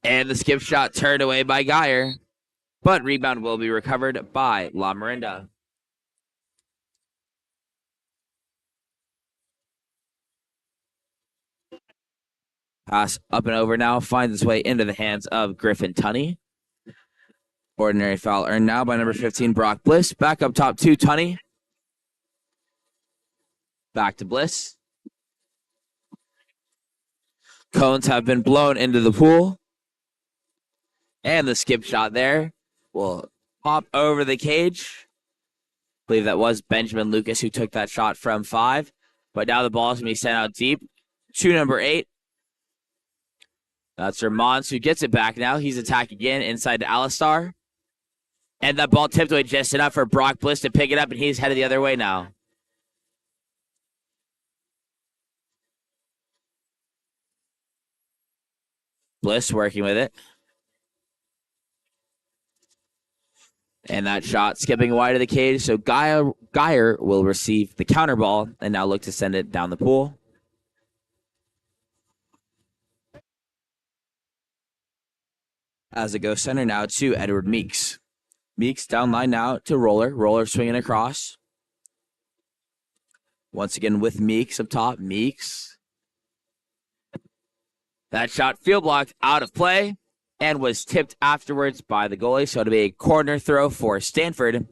And the skip shot turned away by Geyer. But rebound will be recovered by Lamorinda. Pass up and over now. Finds its way into the hands of Griffin Tunney. Ordinary foul earned now by number 15, Brock Bliss. Back up top to Tunney. Back to Bliss. Cones have been blown into the pool. And the skip shot there will pop over the cage. I believe that was Benjamin Lucas who took that shot from 5. But now the ball is going to be sent out deep to number 8. That's Ramons who gets it back now. He's attacking again inside to Alistar. And that ball tipped away just enough for Brock Bliss to pick it up, and he's headed the other way now. Bliss working with it. And that shot skipping wide of the cage. So Geyer will receive the counter ball and now look to send it down the pool. As it goes center now to Edward Meeks. Meeks down line now to Roller. Roller swinging across. Once again with Meeks up top. Meeks. That shot field blocked out of play and was tipped afterwards by the goalie. So it'll be a corner throw for Stanford,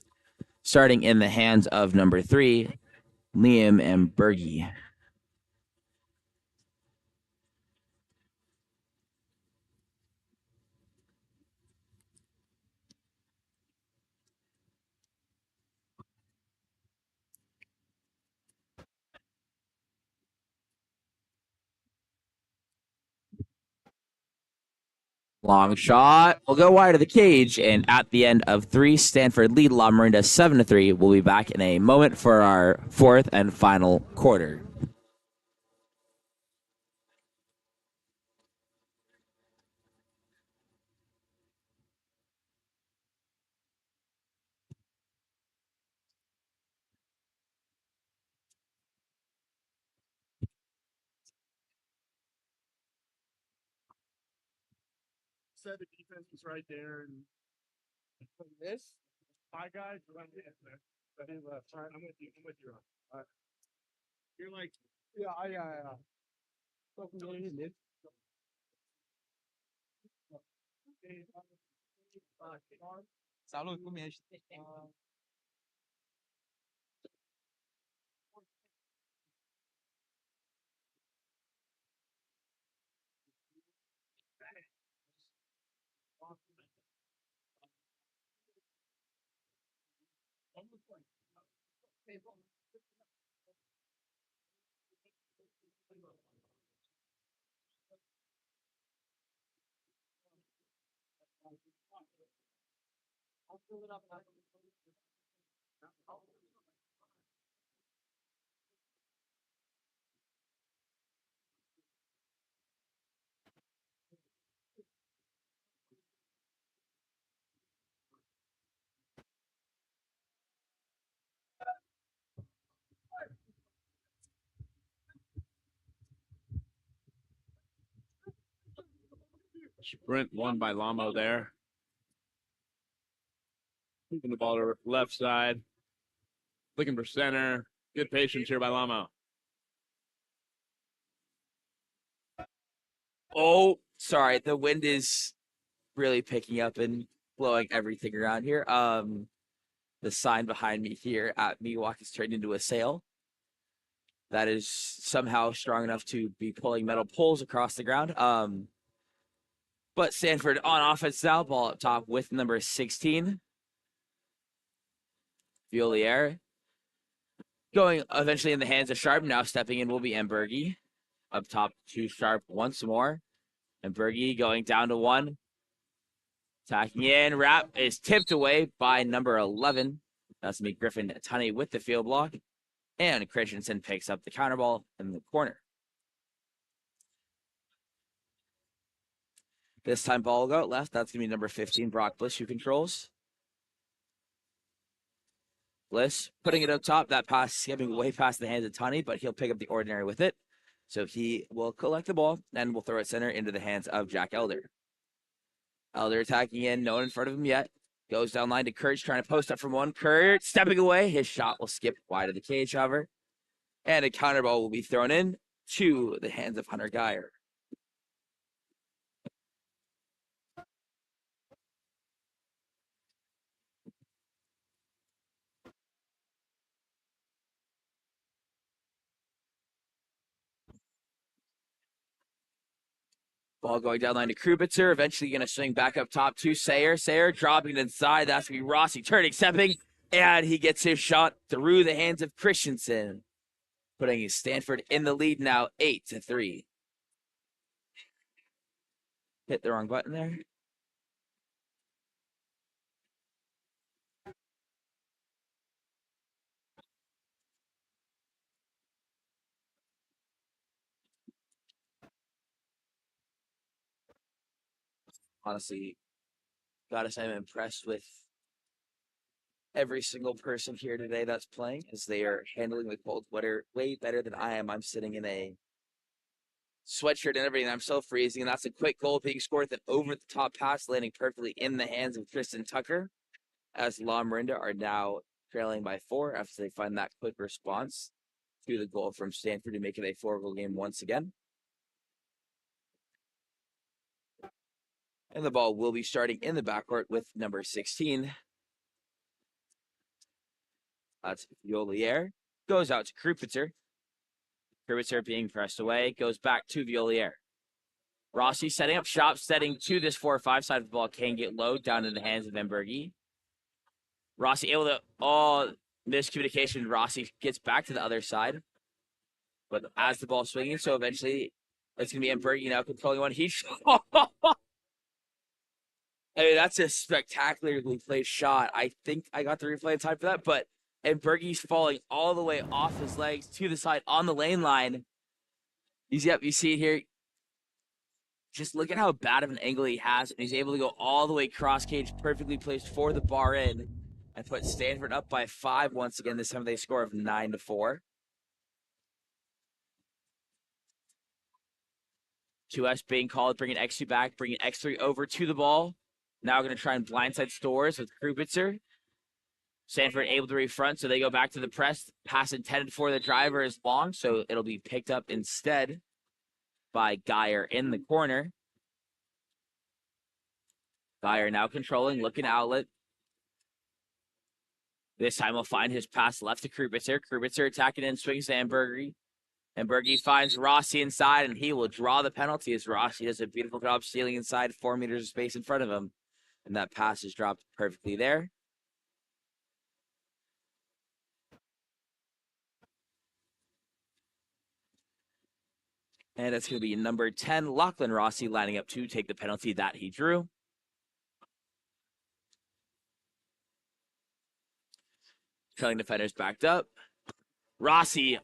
starting in the hands of number 3, Liam Embergy. Long shot will go wide of the cage, and at the end of 3, Stanford lead Lamorinda 7-3. We'll be back in a moment for our 4th and final quarter. Said the defense was right there, and this 5 guys right there. Left. All right, I'm with you. All right. You're like, yeah. Salut, cum ești? Sprint won by Lamo there. Keeping the ball to the left side. Looking for center. Good patience here by Lamo. Oh, sorry. The wind is really picking up and blowing everything around here. The sign behind me here at MIWOK is turned into a sail. That is somehow strong enough to be pulling metal poles across the ground. But Stanford on offense now, ball up top with number 16. Violiere. Going eventually in the hands of Sharp. Now stepping in will be Embergi. Up top to Sharp once more. Embergi going down to 1. Attacking in. Wrap is tipped away by number 11. That's me, Griffin Tunney with the field block. And Christensen picks up the counter ball in the corner. This time ball will go out left. That's going to be number 15, Brock Bliss, who controls. Bliss putting it up top. That pass skipping way past the hands of Tunney, but he'll pick up the ordinary with it. So he will collect the ball and will throw it center into the hands of Jack Elder. Elder attacking in, no one in front of him yet. Goes down line to Kurt, trying to post up from 1. Kurt stepping away. His shot will skip wide of the cage, however. And a counter ball will be thrown in to the hands of Hunter Geyer. Ball going down line to Krubitzer. Eventually going to swing back up top to Sayer. Sayer dropping it inside. That's going to be Rossi turning, stepping. And he gets his shot through the hands of Christensen. Putting Stanford in the lead now, 8-3. Hit the wrong button there. Honestly, gotta say I'm impressed with every single person here today that's playing, as they are handling the cold weather way better than I am. I'm sitting in a sweatshirt and everything. I'm so freezing, and that's a quick goal being scored. That over the top pass landing perfectly in the hands of Tristan Tucker, as Lamorinda are now trailing by 4 after they find that quick response to the goal from Stanford to make it a 4-goal game once again. And the ball will be starting in the backcourt with number 16. That's Violiere. Goes out to Krupitzer. Krupitzer being pressed away. Goes back to Violiere. Rossi setting up shop, setting to this 4-5 side of the ball. Can get low down in the hands of Embergi. Rossi able to, miscommunication. Rossi gets back to the other side. But as the ball swinging, so eventually it's going to be Embergi now controlling one. I mean, that's a spectacularly played shot. I think I got the replay in time for that, but Bergie's falling all the way off his legs to the side on the lane line. You see it here. Just look at how bad of an angle he has, and he's able to go all the way cross cage, perfectly placed for the bar in, and put Stanford up by 5 once again. This time they score of 9-4. 2S being called, bringing X2 back, bringing X3 over to the ball. Now going to try and blindside Stores with Krupitzer. Stanford able to refront, so they go back to the press. Pass intended for the driver is long, so it'll be picked up instead by Geyer in the corner. Geyer now controlling, looking outlet. This time he'll find his pass left to Krupitzer. Krupitzer attacking in, swings to Embergi. Embergi finds Rossi inside, and he will draw the penalty as Rossi does a beautiful job stealing inside 4 meters of space in front of him. And that pass is dropped perfectly there. And it's going to be number 10, Lachlan Rossi, lining up to take the penalty that he drew. Telling defenders backed up. Rossi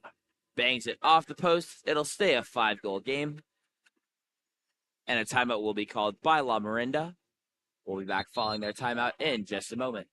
bangs it off the post. It'll stay a 5-goal game. And a timeout will be called by Lamorinda. We'll be back following their timeout in just a moment.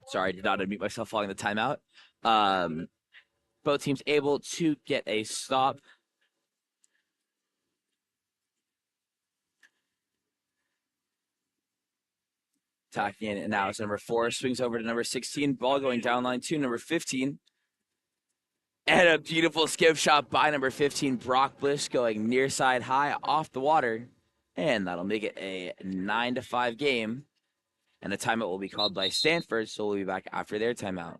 Sorry, I did not unmute myself following the timeout. Both teams able to get a stop. Attacking in, and now it's number 4. Swings over to number 16. Ball going down line to number 15. And a beautiful skip shot by number 15, Brock Bliss, going near side high off the water. And that'll make it a 9-5 game. And a timeout will be called by Stanford, so we'll be back after their timeout.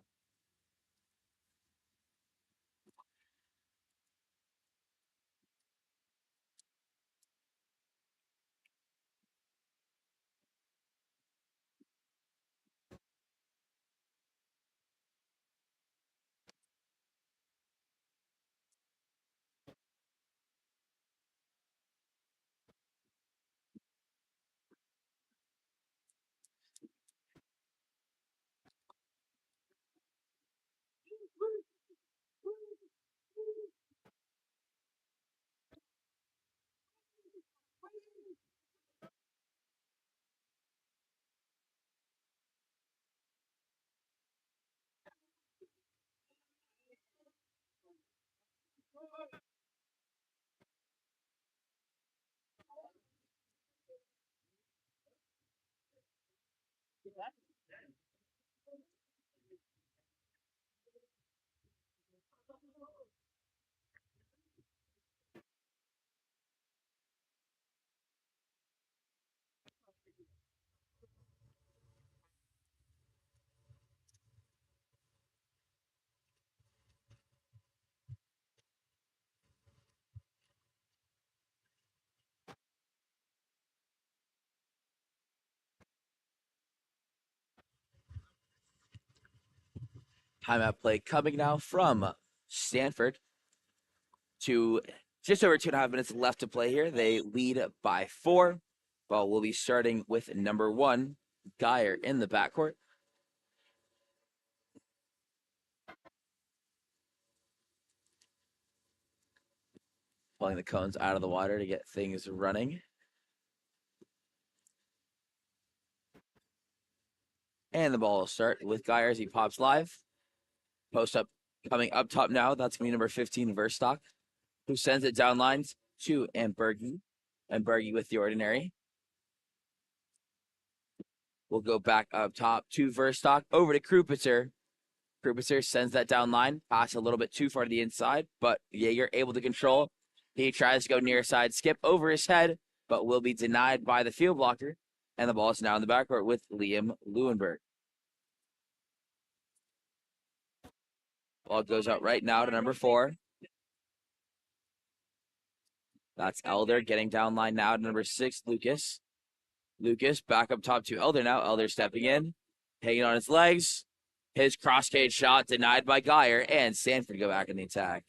Timeout play coming now from Stanford. To just over 2.5 minutes left to play here. They lead by 4. Ball will be starting with number 1, Geyer, in the backcourt. Pulling the cones out of the water to get things running. And the ball will start with Geyer as he pops live. Post up coming up top now. That's going to be number 15, Verstock, who sends it down lines to Ambergi. Ambergi with the ordinary. We'll go back up top to Verstock, over to Krupitzer. Krupitzer sends that down line, pass a little bit too far to the inside, but Jaeger able to control. He tries to go near side skip over his head, but will be denied by the field blocker. And the ball is now in the backcourt with Liam Leuenberg. Ball goes out right now to number 4. That's Elder getting down line now to number 6, Lucas. Lucas back up top to Elder now. Elder stepping in, hanging on his legs. His cross cage shot denied by Geyer, and Stanford go back in the attack.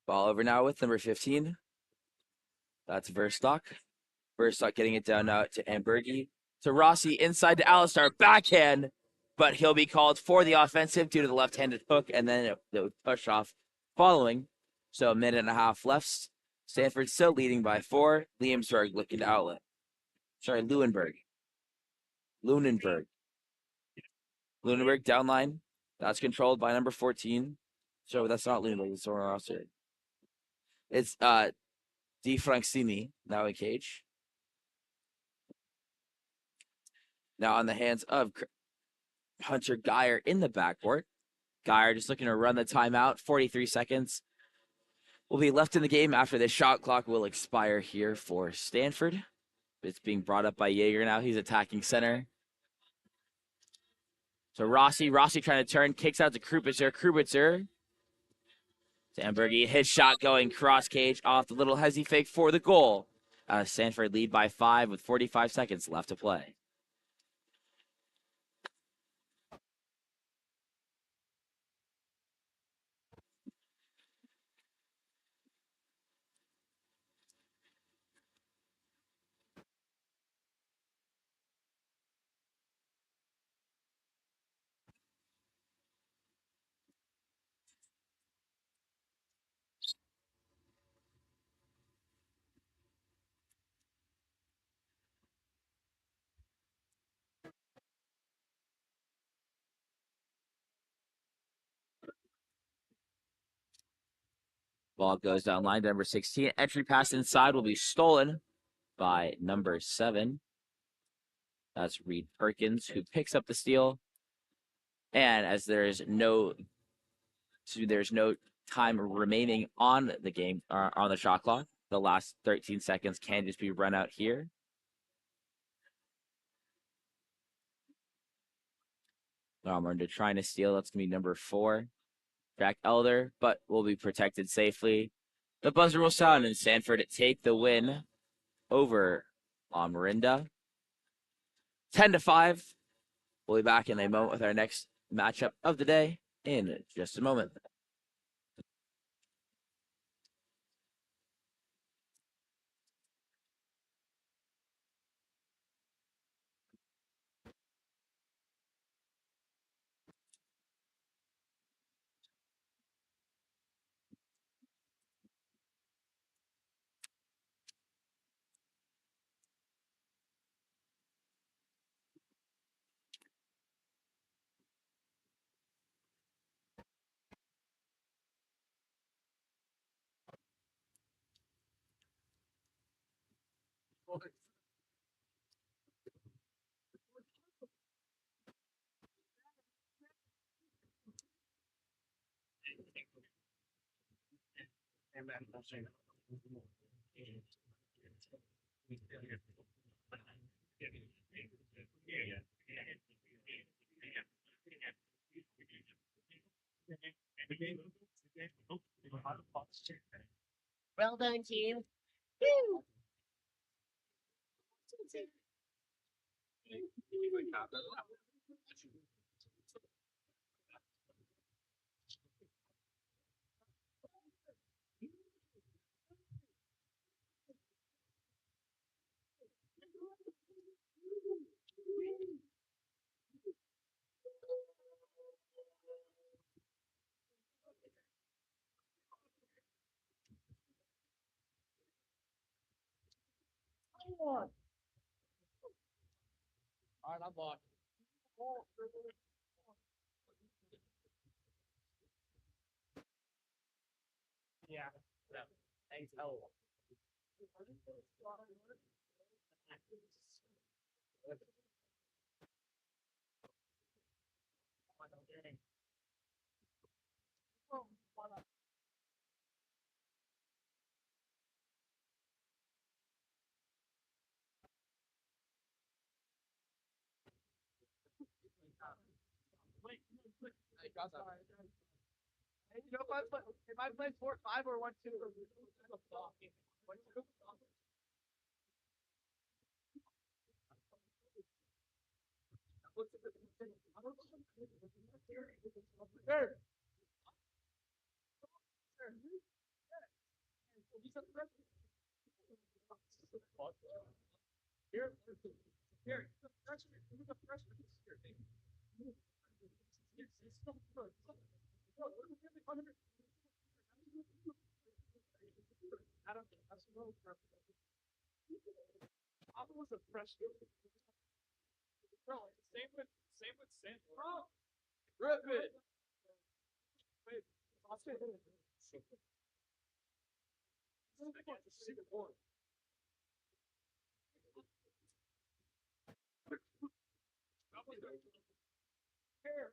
Ball over now with number 15. That's Verstock. Verstock getting it down now to Ambergi. To Rossi, inside to Alistar, backhand, but he'll be called for the offensive due to the left-handed hook, and then the push off following. So a minute and a half left. Stanford still leading by 4. Liamsburg looking to outlet. Sorry, Leuenberg. Lunenberg down line. That's controlled by number 14. So that's not Lunenberg, it's someone else. It's Di Francini now in cage. Now on the hands of Hunter Geyer in the backcourt. Geyer just looking to run the timeout. 43 seconds will be left in the game after the shot clock will expire here for Stanford. It's being brought up by Yeager now. He's attacking center. So Rossi trying to turn, kicks out to Krupitzer. To Ambergi, his shot going cross cage off the little hezzy fake for the goal. Stanford lead by 5 with 45 seconds left to play. Ball goes down line to number 16. Entry pass inside will be stolen by number 7. That's Reed Perkins, who picks up the steal. And as there's no time remaining on the game, on the shot clock, the last 13 seconds can just be run out here. Lamorinda trying to steal. That's going to be number 4, Jack Elder, but will be protected safely. The buzzer will sound, and Stanford take the win over Lamorinda. 10-5. We'll be back in a moment with our next matchup of the day in just a moment. Well done, team. All right, I'm on. Yeah. Thanks. Oh. Hey, you know if I play 4-5 or 1-2, Sure. Here, here, the freshman, look at the freshman here. It's still good. Adam, that's no I was a freshman. Bro, same with Sam. Bro, rip it. Wait, I'll say it. Here.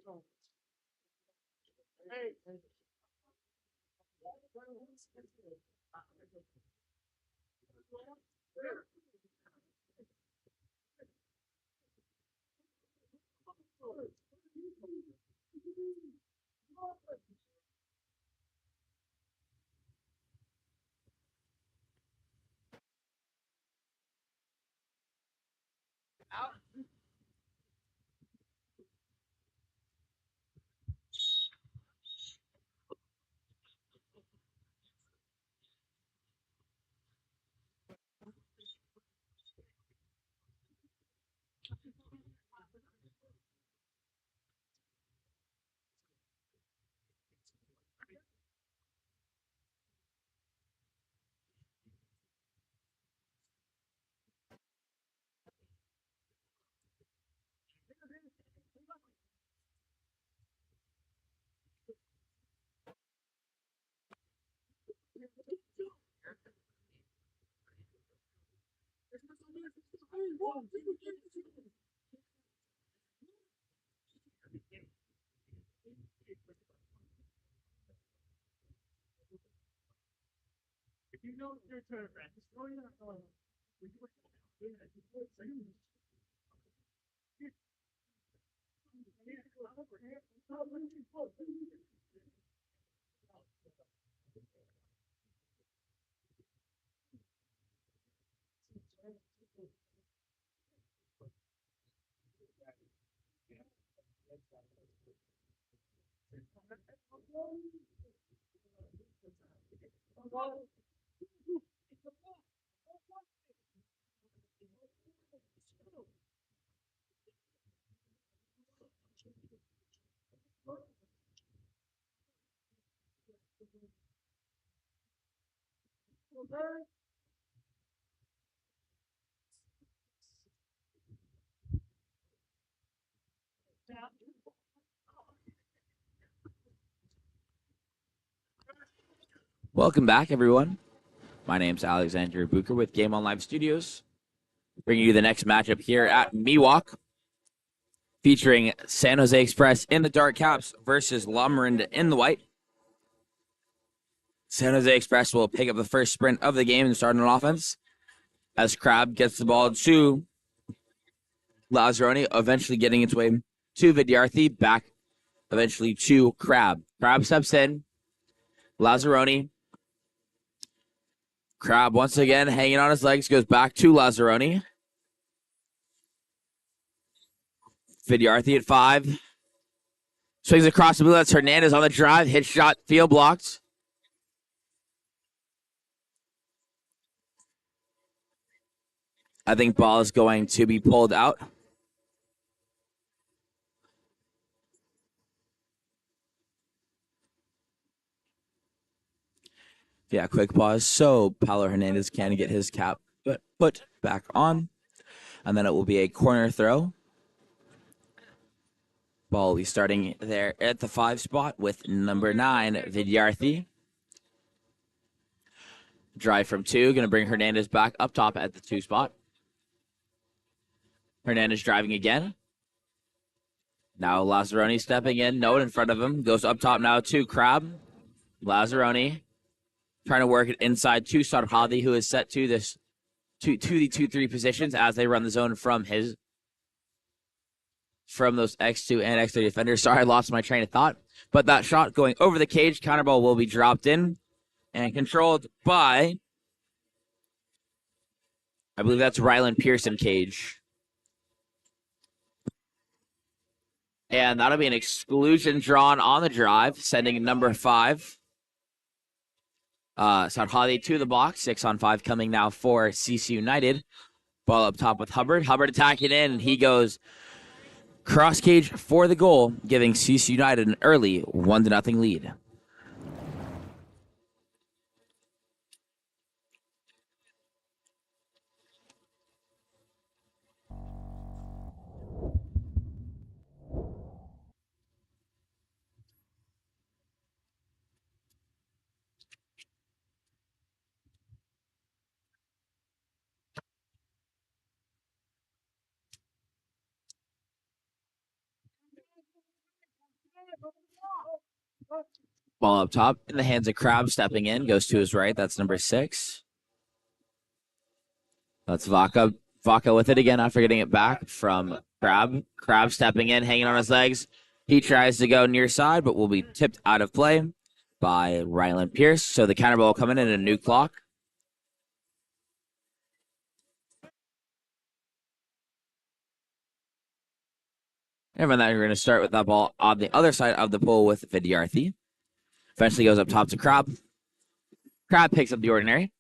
Oh. Hey. Out. If you know your turn, just throw it out. Welcome back, everyone. My name's Alexander Bucher with Game On Live Studios, bringing you the next matchup here at MIWOK, featuring San Jose Express in the dark caps versus Lamorinda in the white. San Jose Express will pick up the first sprint of the game and start on offense as Crab gets the ball to Lazzaroni, eventually getting its way to Vidyarthi, back eventually to Crab. Crab steps in. Lazzaroni. Crab once again hanging on his legs, goes back to Lazzaroni. Vidyarthi at 5. Swings across the blue. That's Hernandez on the drive. Hit shot, field blocked. I think ball is going to be pulled out. Yeah, quick pause. So Paulo Hernandez can get his cap put back on. And then it will be a corner throw. Ball will be starting there at the 5 spot with number 9, Vidyarthi. Drive from 2, going to bring Hernandez back up top at the 2 spot. Hernandez driving again. Now Lazzaroni stepping in, note in front of him. Goes up top now to Crab. Lazzaroni trying to work it inside to Sarhadi, who is set to this to the 2-3 positions as they run the zone from those X2 and X3 defenders. Sorry, I lost my train of thought. But that shot going over the cage, counterball will be dropped in and controlled by, I believe that's Rylan Pearson cage. And that'll be an exclusion drawn on the drive, sending number 5. Sarhadi to the box. 6-on-5 coming now for CC United. Ball up top with Hubbard. Hubbard attacking in, and he goes cross cage for the goal, giving CC United an early 1-0 lead. Ball up top in the hands of Crab, stepping in, goes to his right. That's number 6. That's Vaca. Vaca with it again after getting it back from Crab. Crab stepping in, hanging on his legs. He tries to go near side, but will be tipped out of play by Rylan Pierce. So the counter ball coming in a new clock. And from that, you're going to start with that ball on the other side of the pole with Vidyarthi. Eventually goes up top to Crab. Crab picks up the ordinary.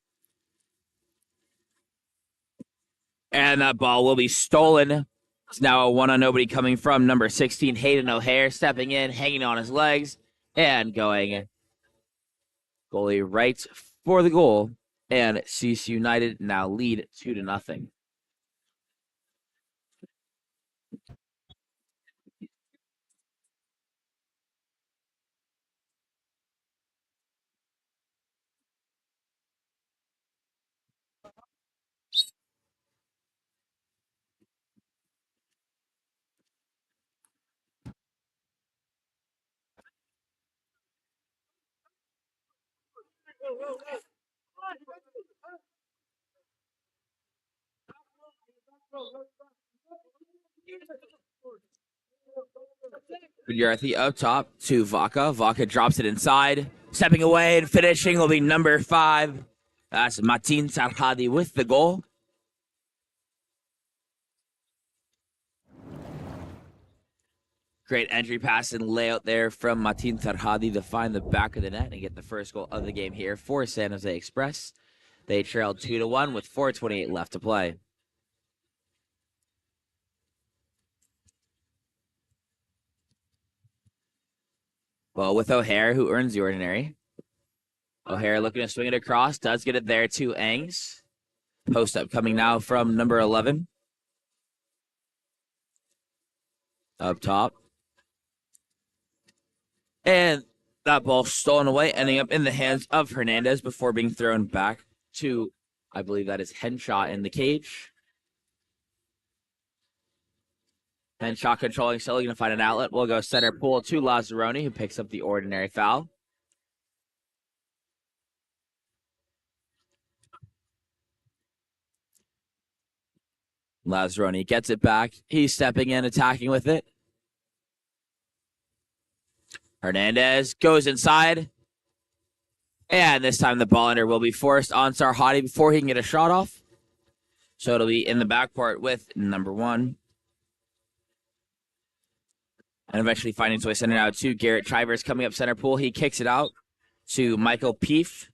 And that ball will be stolen. It's now a 1-on-nobody coming from number 16, Hayden O'Hare, stepping in, hanging on his legs, and going goalie right for the goal. And CC United now lead 2-0. Vidyarthi up top to Vaca. Vaca drops it inside. Stepping away and finishing will be number 5. That's Matin Sarhadi with the goal. Great entry pass and layout there from Martin Tarhadi to find the back of the net and get the first goal of the game here for San Jose Express. They trailed 2-1 with 4:28 left to play. Well, with O'Hare, who earns the ordinary. O'Hare looking to swing it across, does get it there to Engs. Post up coming now from number 11. Up top. And that ball stolen away, ending up in the hands of Hernandez before being thrown back to, I believe that is Henshaw in the cage. Henshaw controlling, still going to find an outlet. We'll go center pool to Lazzaroni, who picks up the ordinary foul. Lazzaroni gets it back. He's stepping in, attacking with it. Hernandez goes inside. And this time the ball under will be forced on Sarhadi before he can get a shot off. So it'll be in the backcourt with number 1. And eventually finding his way center out to Garrett Chivers coming up center pool. He kicks it out to Michael Peef.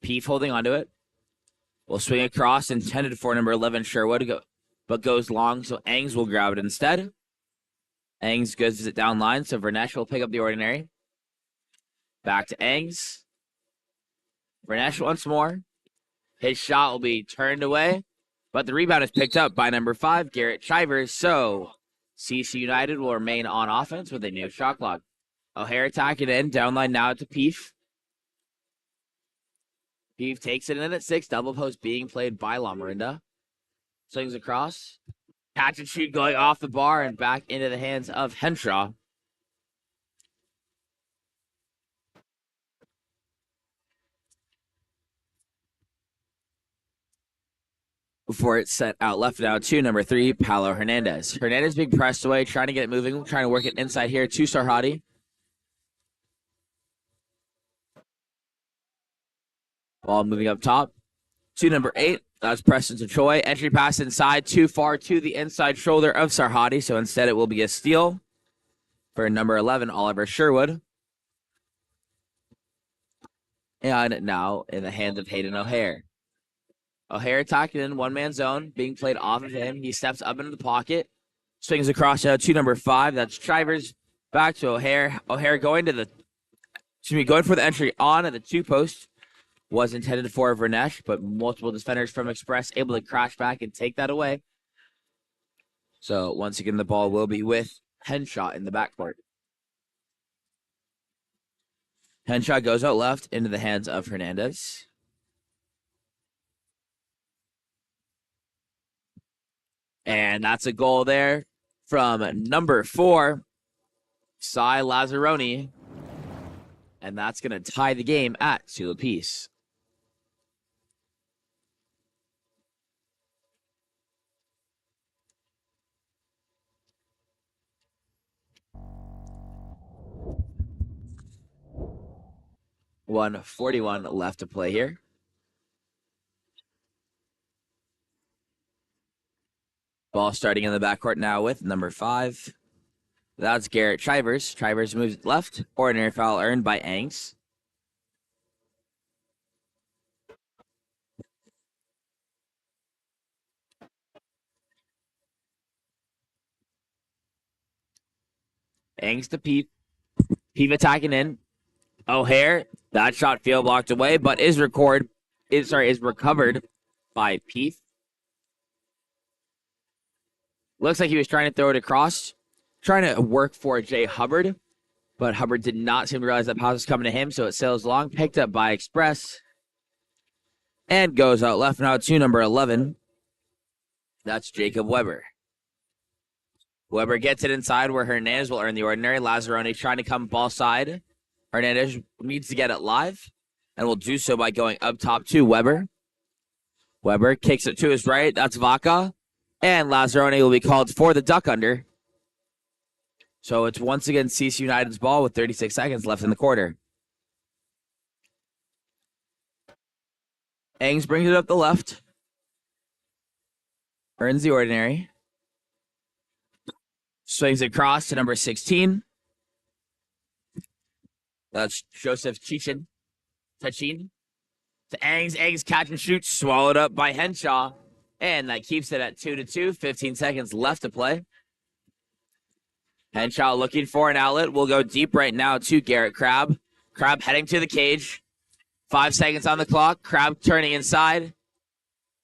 Peef holding onto it. Will swing across, intended for number 11 Sherwood, but goes long, so Engs will grab it instead. Engs goes it down line, so Vernesh will pick up the ordinary. Back to Engs. Vernesh once more. His shot will be turned away, but the rebound is picked up by number 5, Garrett Chivers, so CC United will remain on offense with a new shot clock. O'Hare attacking in, down line now to Peef. Peef takes it in at 6, double post being played by Lamorinda. Swings across. Catch and shoot going off the bar and back into the hands of Henshaw. Before it's set out left now to number 3, Paulo Hernandez. Hernandez being pressed away, trying to get it moving, trying to work it inside here to Sarhadi. Ball moving up top to number 8. That's Preston to Choi. Entry pass inside, too far to the inside shoulder of Sarhadi. So instead it will be a steal for number 11, Oliver Sherwood. And now in the hands of Hayden O'Hare. O'Hare attacking in one-man zone, being played off of him. He steps up into the pocket, swings across to number 5. That's Chivers. Back to O'Hare. O'Hare going for the entry on at the 2 post. Was intended for Vernesh, but multiple defenders from Express able to crash back and take that away. So once again, the ball will be with Henshaw in the backcourt. Henshaw goes out left into the hands of Hernandez. And that's a goal there from number 4, Cy Lazzaroni. And that's going to tie the game at 2 apiece. .141 left to play here. Ball starting in the backcourt now with number 5. That's Garrett Chivers. Chivers moves left. Ordinary foul earned by Engs. Engs to Peep. Peep attacking in. O'Hare. That shot field blocked away, but is recovered by Peep. Looks like he was trying to throw it across. Trying to work for Jay Hubbard, but Hubbard did not seem to realize that pass was coming to him, so it sails long, picked up by Express, and goes out left now to number 11. That's Jacob Weber. Weber gets it inside where Hernandez will earn the ordinary. Lazzaroni trying to come ball side. Hernandez needs to get it live, and will do so by going up top to Weber. Weber kicks it to his right. That's Vaca, and Lazzaroni will be called for the duck under. So it's once again CC United's ball with 36 seconds left in the quarter. Engs brings it up the left. Earns the ordinary. Swings across to number 16. That's Joseph Chichin. Tachin. To Angs. Angs catch and shoot. Swallowed up by Henshaw. And that keeps it at 2-2. 15 seconds left to play. Henshaw looking for an outlet. We'll go deep right now to Garrett Crabb. Crabb heading to the cage. 5 seconds on the clock. Crabb turning inside.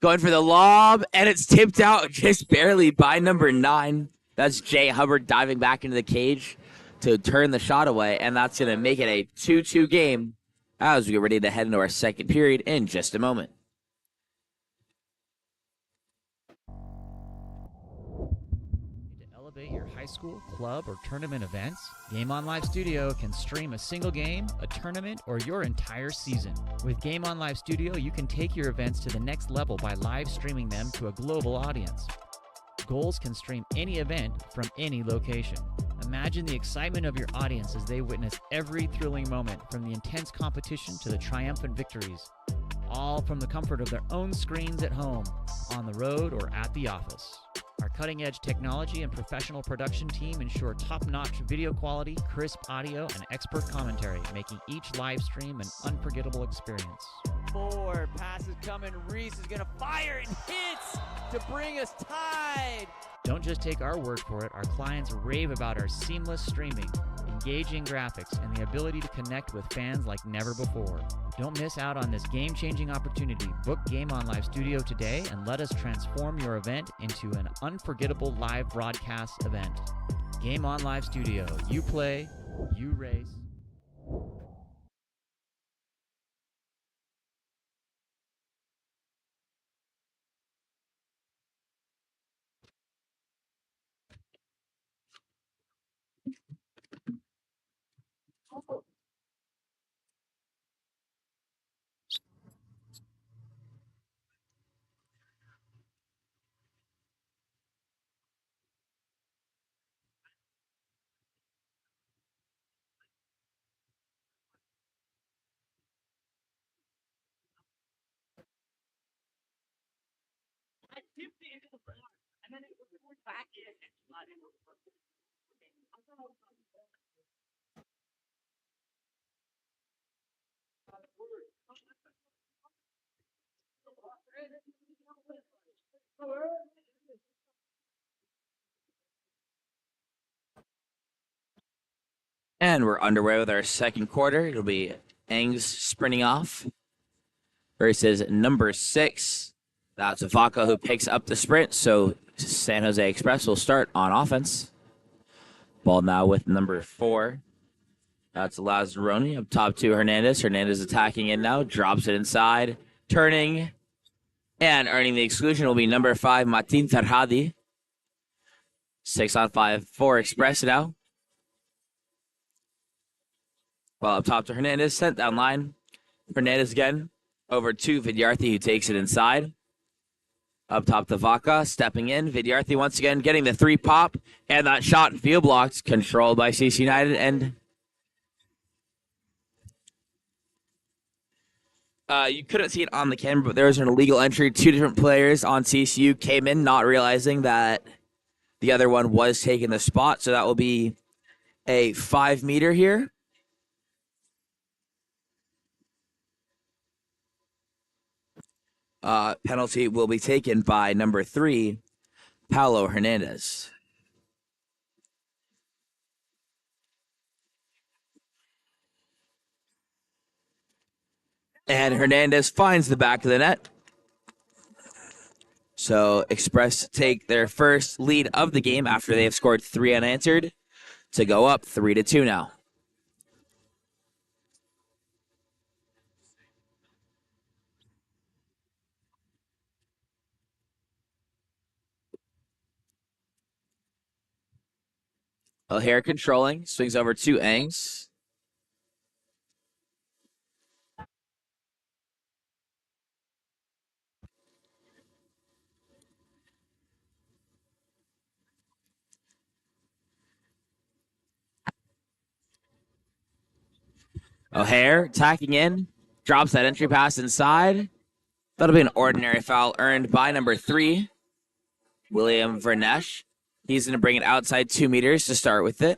Going for the lob. And it's tipped out just barely by number 9. That's Jay Hubbard diving back into the cage to turn the shot away. And that's going to make it a 2-2 game as we get ready to head into our second period in just a moment. Elevate your high school, club, or tournament events? Game On Live Studio can stream a single game, a tournament, or your entire season. With Game On Live Studio, you can take your events to the next level by live streaming them to a global audience. Goals can stream any event from any location. Imagine the excitement of your audience as they witness every thrilling moment, from the intense competition to the triumphant victories, all from the comfort of their own screens at home, on the road, or at the office. Our cutting-edge technology and professional production team ensure top-notch video quality, crisp audio, and expert commentary, making each live stream an unforgettable experience. Forward, pass is coming. Reese is going to fire and hits to bring us tied. Don't just take our word for it. Our clients rave about our seamless streaming, engaging graphics, and the ability to connect with fans like never before. Don't miss out on this game-changing opportunity. Book Game On Live Studio today and let us transform your event into an unforgettable live broadcast event. Game On Live Studio. You play, you race. And we're underway with our second quarter. It'll be Angs sprinting off versus number 6. That's Vaca who picks up the sprint. So San Jose Express will start on offense. Ball now with number 4. That's Lazzaroni up top to Hernandez. Hernandez attacking in now. Drops it inside. Turning. And earning the exclusion will be number 5, Martin Tarhadi. 6-on-5 for Express now. Well, up top to Hernandez, sent down line. Hernandez again, over to Vidyarthi, who takes it inside. Up top to Vaca, stepping in. Vidyarthi once again getting the 3 pop, and that shot field blocked, controlled by CC United. And you couldn't see it on the camera, but there was an illegal entry. 2 different players on CCU came in, not realizing that the other one was taking the spot. So that will be a 5-meter here. Penalty will be taken by number 3, Paulo Hernandez. And Hernandez finds the back of the net. So Express take their first lead of the game after they have scored 3 unanswered to go up 3-2 now. O'Hare controlling, swings over to Angs. O'Hare attacking in, drops that entry pass inside. That'll be an ordinary foul earned by number 3, William Vernesh. He's going to bring it outside 2 meters to start with it.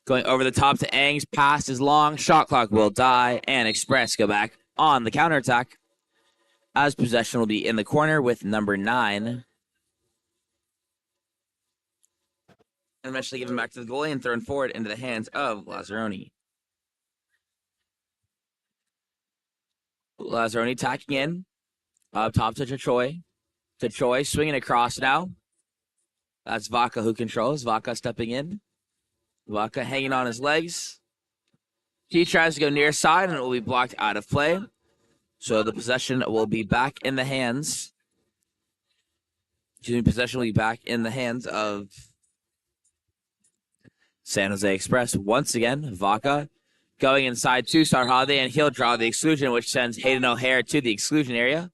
Going over the top to Ang's. Pass is long. Shot clock will die. And Express go back on the counterattack. As possession will be in the corner with number 9. And eventually given back to the goalie and thrown forward into the hands of Lazzaroni. Lazzaroni attacking in. Up top to Choi. Choi swinging across now. That's Vaca who controls. Vaca stepping in. Vaca hanging on his legs. He tries to go near side and it will be blocked out of play. So the possession will be back in the hands. Possession will be back in the hands of San Jose Express. Once again, Vaca going inside to Sarhade, and he'll draw the exclusion, which sends Hayden O'Hare to the exclusion area.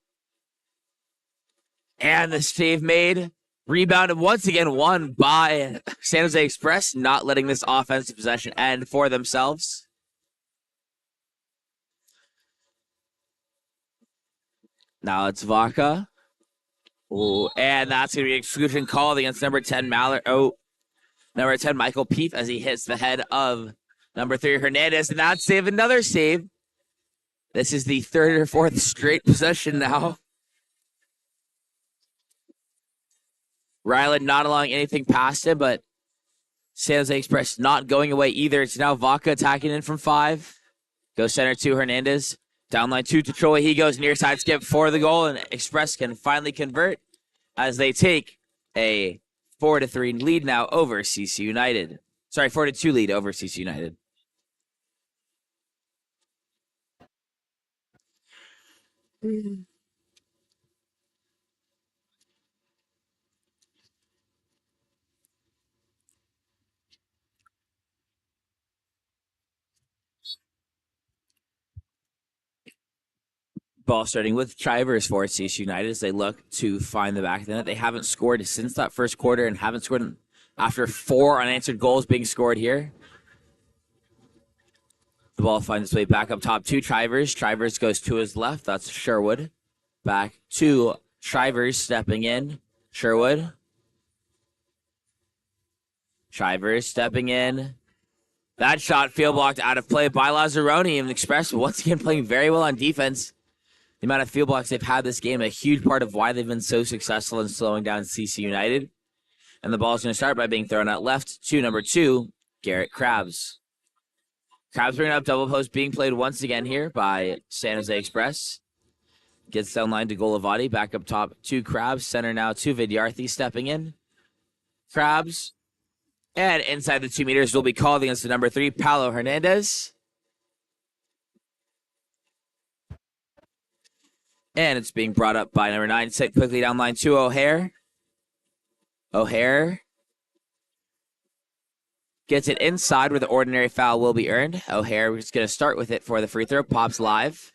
And the save made. Rebounded once again, won by San Jose Express, not letting this offensive possession end for themselves. Now it's Vaca. Ooh, and that's going to be an exclusion called against number 10, number 10, Michael Peef, as he hits the head of number 3, Hernandez. And that's another save. This is the 3rd or 4th straight possession now. Ryland not allowing anything past him, but San Jose Express not going away either. It's now Vaca attacking in from 5. Goes center to Hernandez. Downline 2 to Troy. He goes near side skip for the goal, and Express can finally convert as they take a 4-3 lead now over CC United. Sorry, 4-2 lead over CC United. Ball starting with Chivers for CC United as they look to find the back of the net. They haven't scored since that first quarter and haven't scored after 4 unanswered goals being scored here. The ball finds its way back up top to Chivers. Chivers goes to his left. That's Sherwood. Back to Chivers stepping in. Sherwood. Chivers stepping in. That shot field blocked out of play by Lazzaroni, and Express once again playing very well on defense. The amount of field blocks they've had this game, a huge part of why they've been so successful in slowing down CC United. And the ball's going to start by being thrown out left to number 2, Garrett Krabs. Krabs bringing up double post, being played once again here by San Jose Express. Gets down line to Golavati, back up top to Krabs. Center now to Vidyarthi stepping in. Krabs. And inside the 2 meters will be called against the number 3, Paulo Hernandez. And it's being brought up by number 9. Set quickly down line to O'Hare. O'Hare gets it inside where the ordinary foul will be earned. O'Hare is going to start with it for the free throw. Pops live.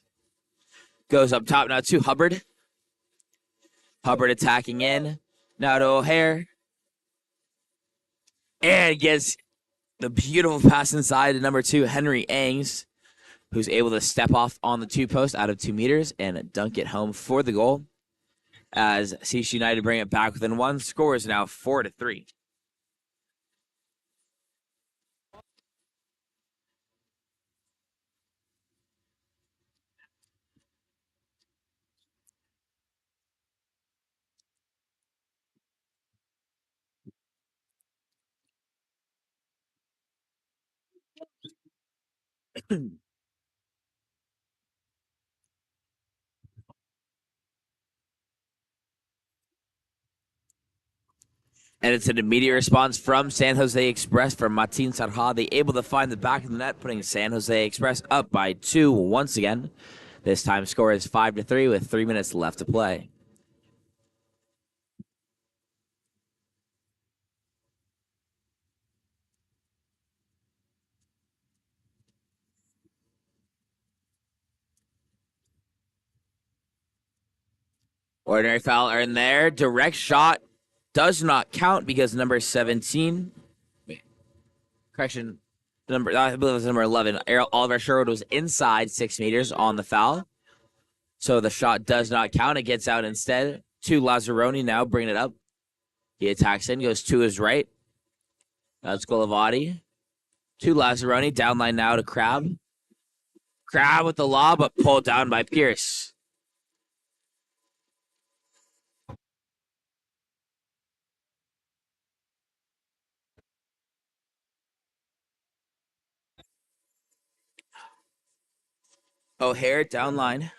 Goes up top now to Hubbard. Hubbard attacking in. Now to O'Hare. And gets the beautiful pass inside to number 2, Henry Angs, who's able to step off on the 2 post out of 2 meters and dunk it home for the goal. As CC United bring it back within 1. Score is now 4-3. And it's an immediate response from San Jose Express from Martin Sarhade, able to find the back of the net, putting San Jose Express up by 2 once again. This time score is 5-3 with 3 minutes left to play. Ordinary foul earned there. Direct shot does not count because number 17. Correction. I believe it was number 11. Oliver Sherwood was inside 6 meters on the foul. So the shot does not count. It gets out instead to Lazzaroni now, bringing it up He attacks in, goes to his right. That's Golavati. To Lazzaroni. Downline now to Crab. Crab with the lob, but pulled down by Pierce. O'Hare down line.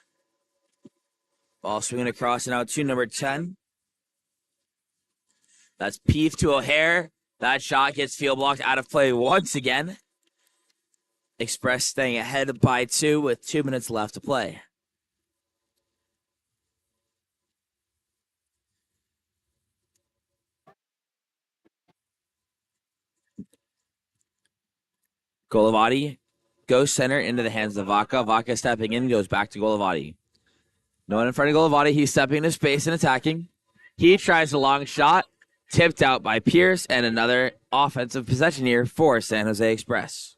Ball swinging across and out to number 10. That's Peef to O'Hare. That shot gets field blocked out of play once again. Express staying ahead by 2 with 2 minutes left to play. Golavati goes center into the hands of Vaca. Vaca stepping in, goes back to Golavati. No one in front of Golavati. He's stepping into space and attacking. He tries a long shot, tipped out by Pierce, and another offensive possession here for San Jose Express.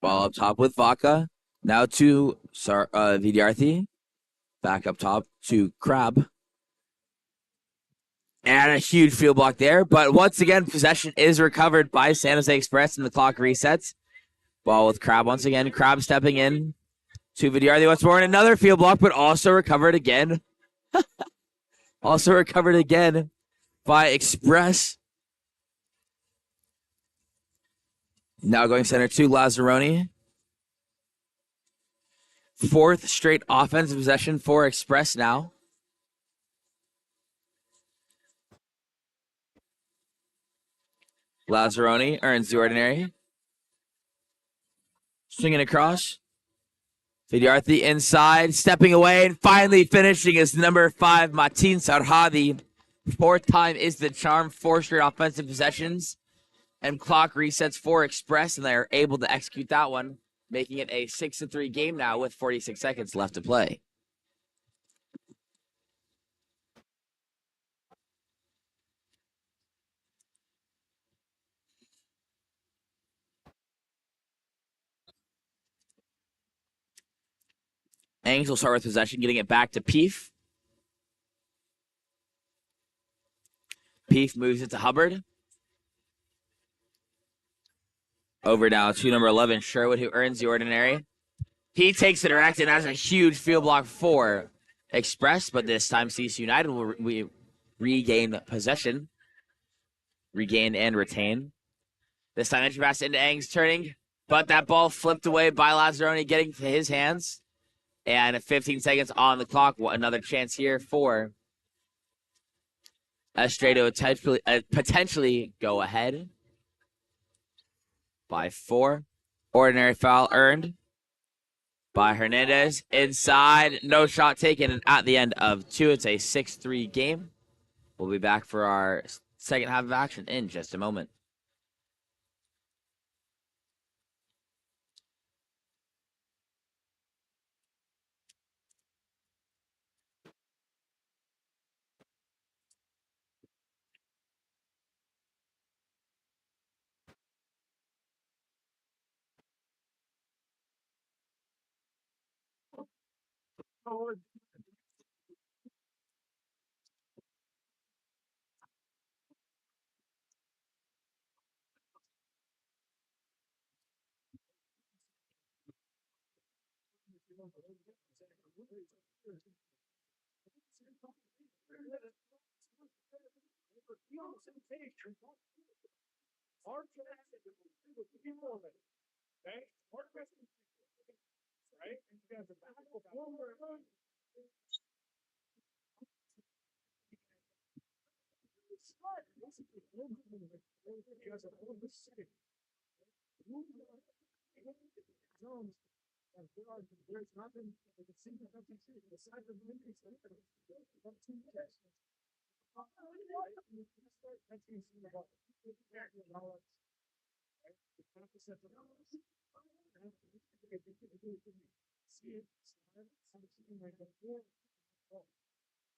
Ball up top with Vaca. Now to Vidyarthi. Back up top to Crab. And a huge field block there. But once again, possession is recovered by San Jose Express and the clock resets. Ball with Crab once again. Crab stepping in to Vidyarthi once more. And another field block, but also recovered again. Also recovered again by Express. Now going center to Lazzaroni. Fourth straight offensive possession for Express now. Lazzaroni earns the ordinary. Swinging across. Vidyarthi inside, stepping away, and finally finishing is number 5, Matin Sarhadi. Fourth time is the charm. 4 straight offensive possessions. And clock resets for Express, and they're able to execute that one, making it a 6-3 game now with 46 seconds left to play. Angs will start with possession, getting it back to Peef. Peef moves it to Hubbard. Over now to number 11, Sherwood, who earns the ordinary. He takes it direct and has a huge field block for Express, but this time CC United will regain possession. Regain and retain. This time entry pass into Angs turning, but that ball flipped away by Lazzaroni, getting to his hands. And 15 seconds on the clock. Another chance here for Estrada to potentially go ahead by 4. Ordinary foul earned by Hernandez. Inside, no shot taken, and at the end of 2, it's a 6-3 game. We'll be back for our second half of action in just a moment.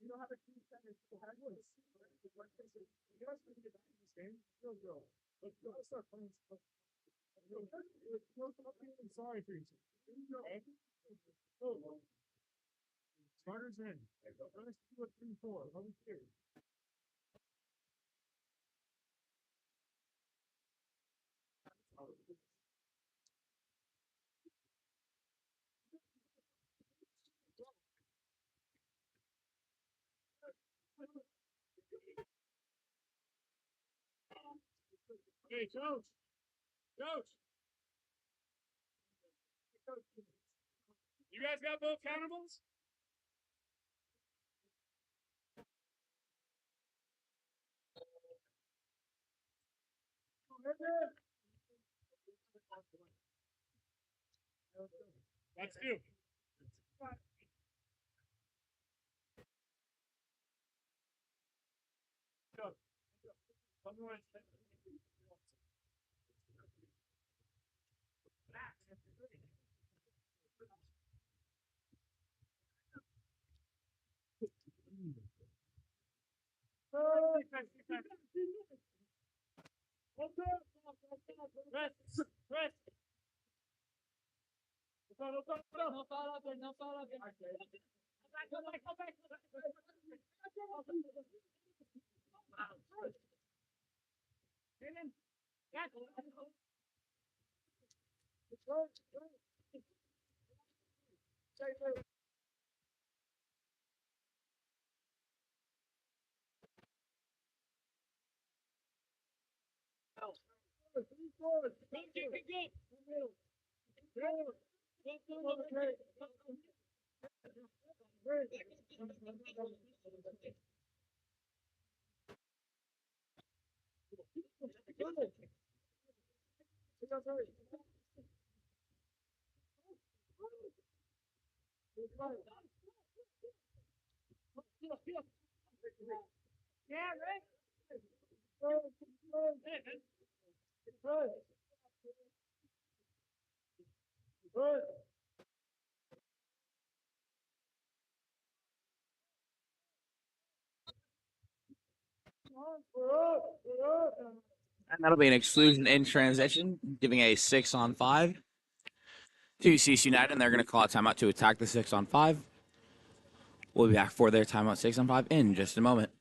You know how to keep that in the head voice. You guys can get back in this game. Let's go. Let's start playing. I'm sorry for you. Starters in. Let's do a 3-4. Let me hear. Hey, coach. Coach. You guys got both countables? That's two. And that'll be an exclusion in transition, giving a 6-on-5 to CC United, and they're going to call a timeout to attack the 6-on-5. We'll be back for their timeout 6-on-5 in just a moment.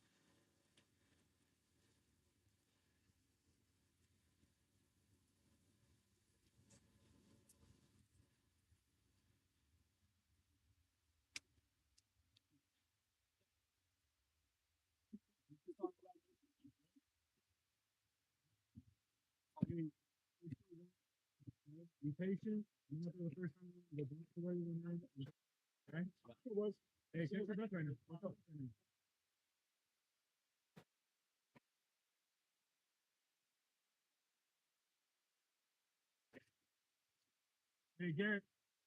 Be patient. You know, for the first time, the back away when okay? It was. Hey, check your breath right now. What's up? Hey, Garrett,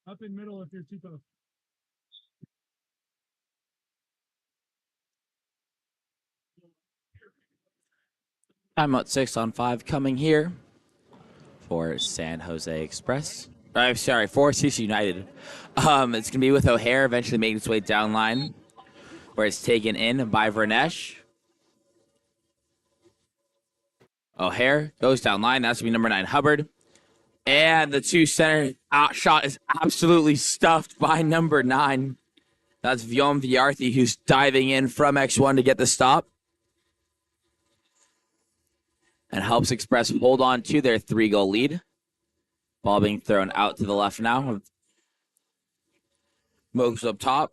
up in middle if you're too close. Timeout 6-on-5 coming here for San Jose Express. I'm sorry, for CC United. It's going to be with O'Hare eventually making its way down line, where it's taken in by Vernesh. O'Hare goes down line. That's going to be number 9, Hubbard. And the 2-center shot is absolutely stuffed by number 9. That's Vyom Vyarthi, who's diving in from X1 to get the stop. And helps Express hold on to their 3-goal lead. Ball being thrown out to the left now. Moves up top.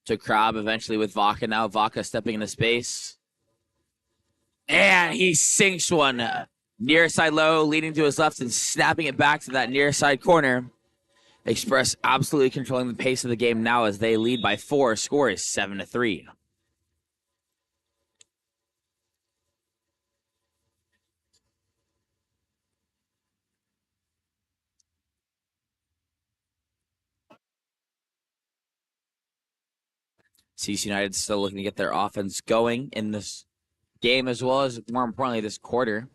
To Krab eventually with Vaca now. Vaca stepping into space. And he sinks one. Near side low, leading to his left and snapping it back to that near side corner. Express absolutely controlling the pace of the game now as they lead by 4. Score is 7-3. CC United still looking to get their offense going in this game as well as, more importantly, this quarter.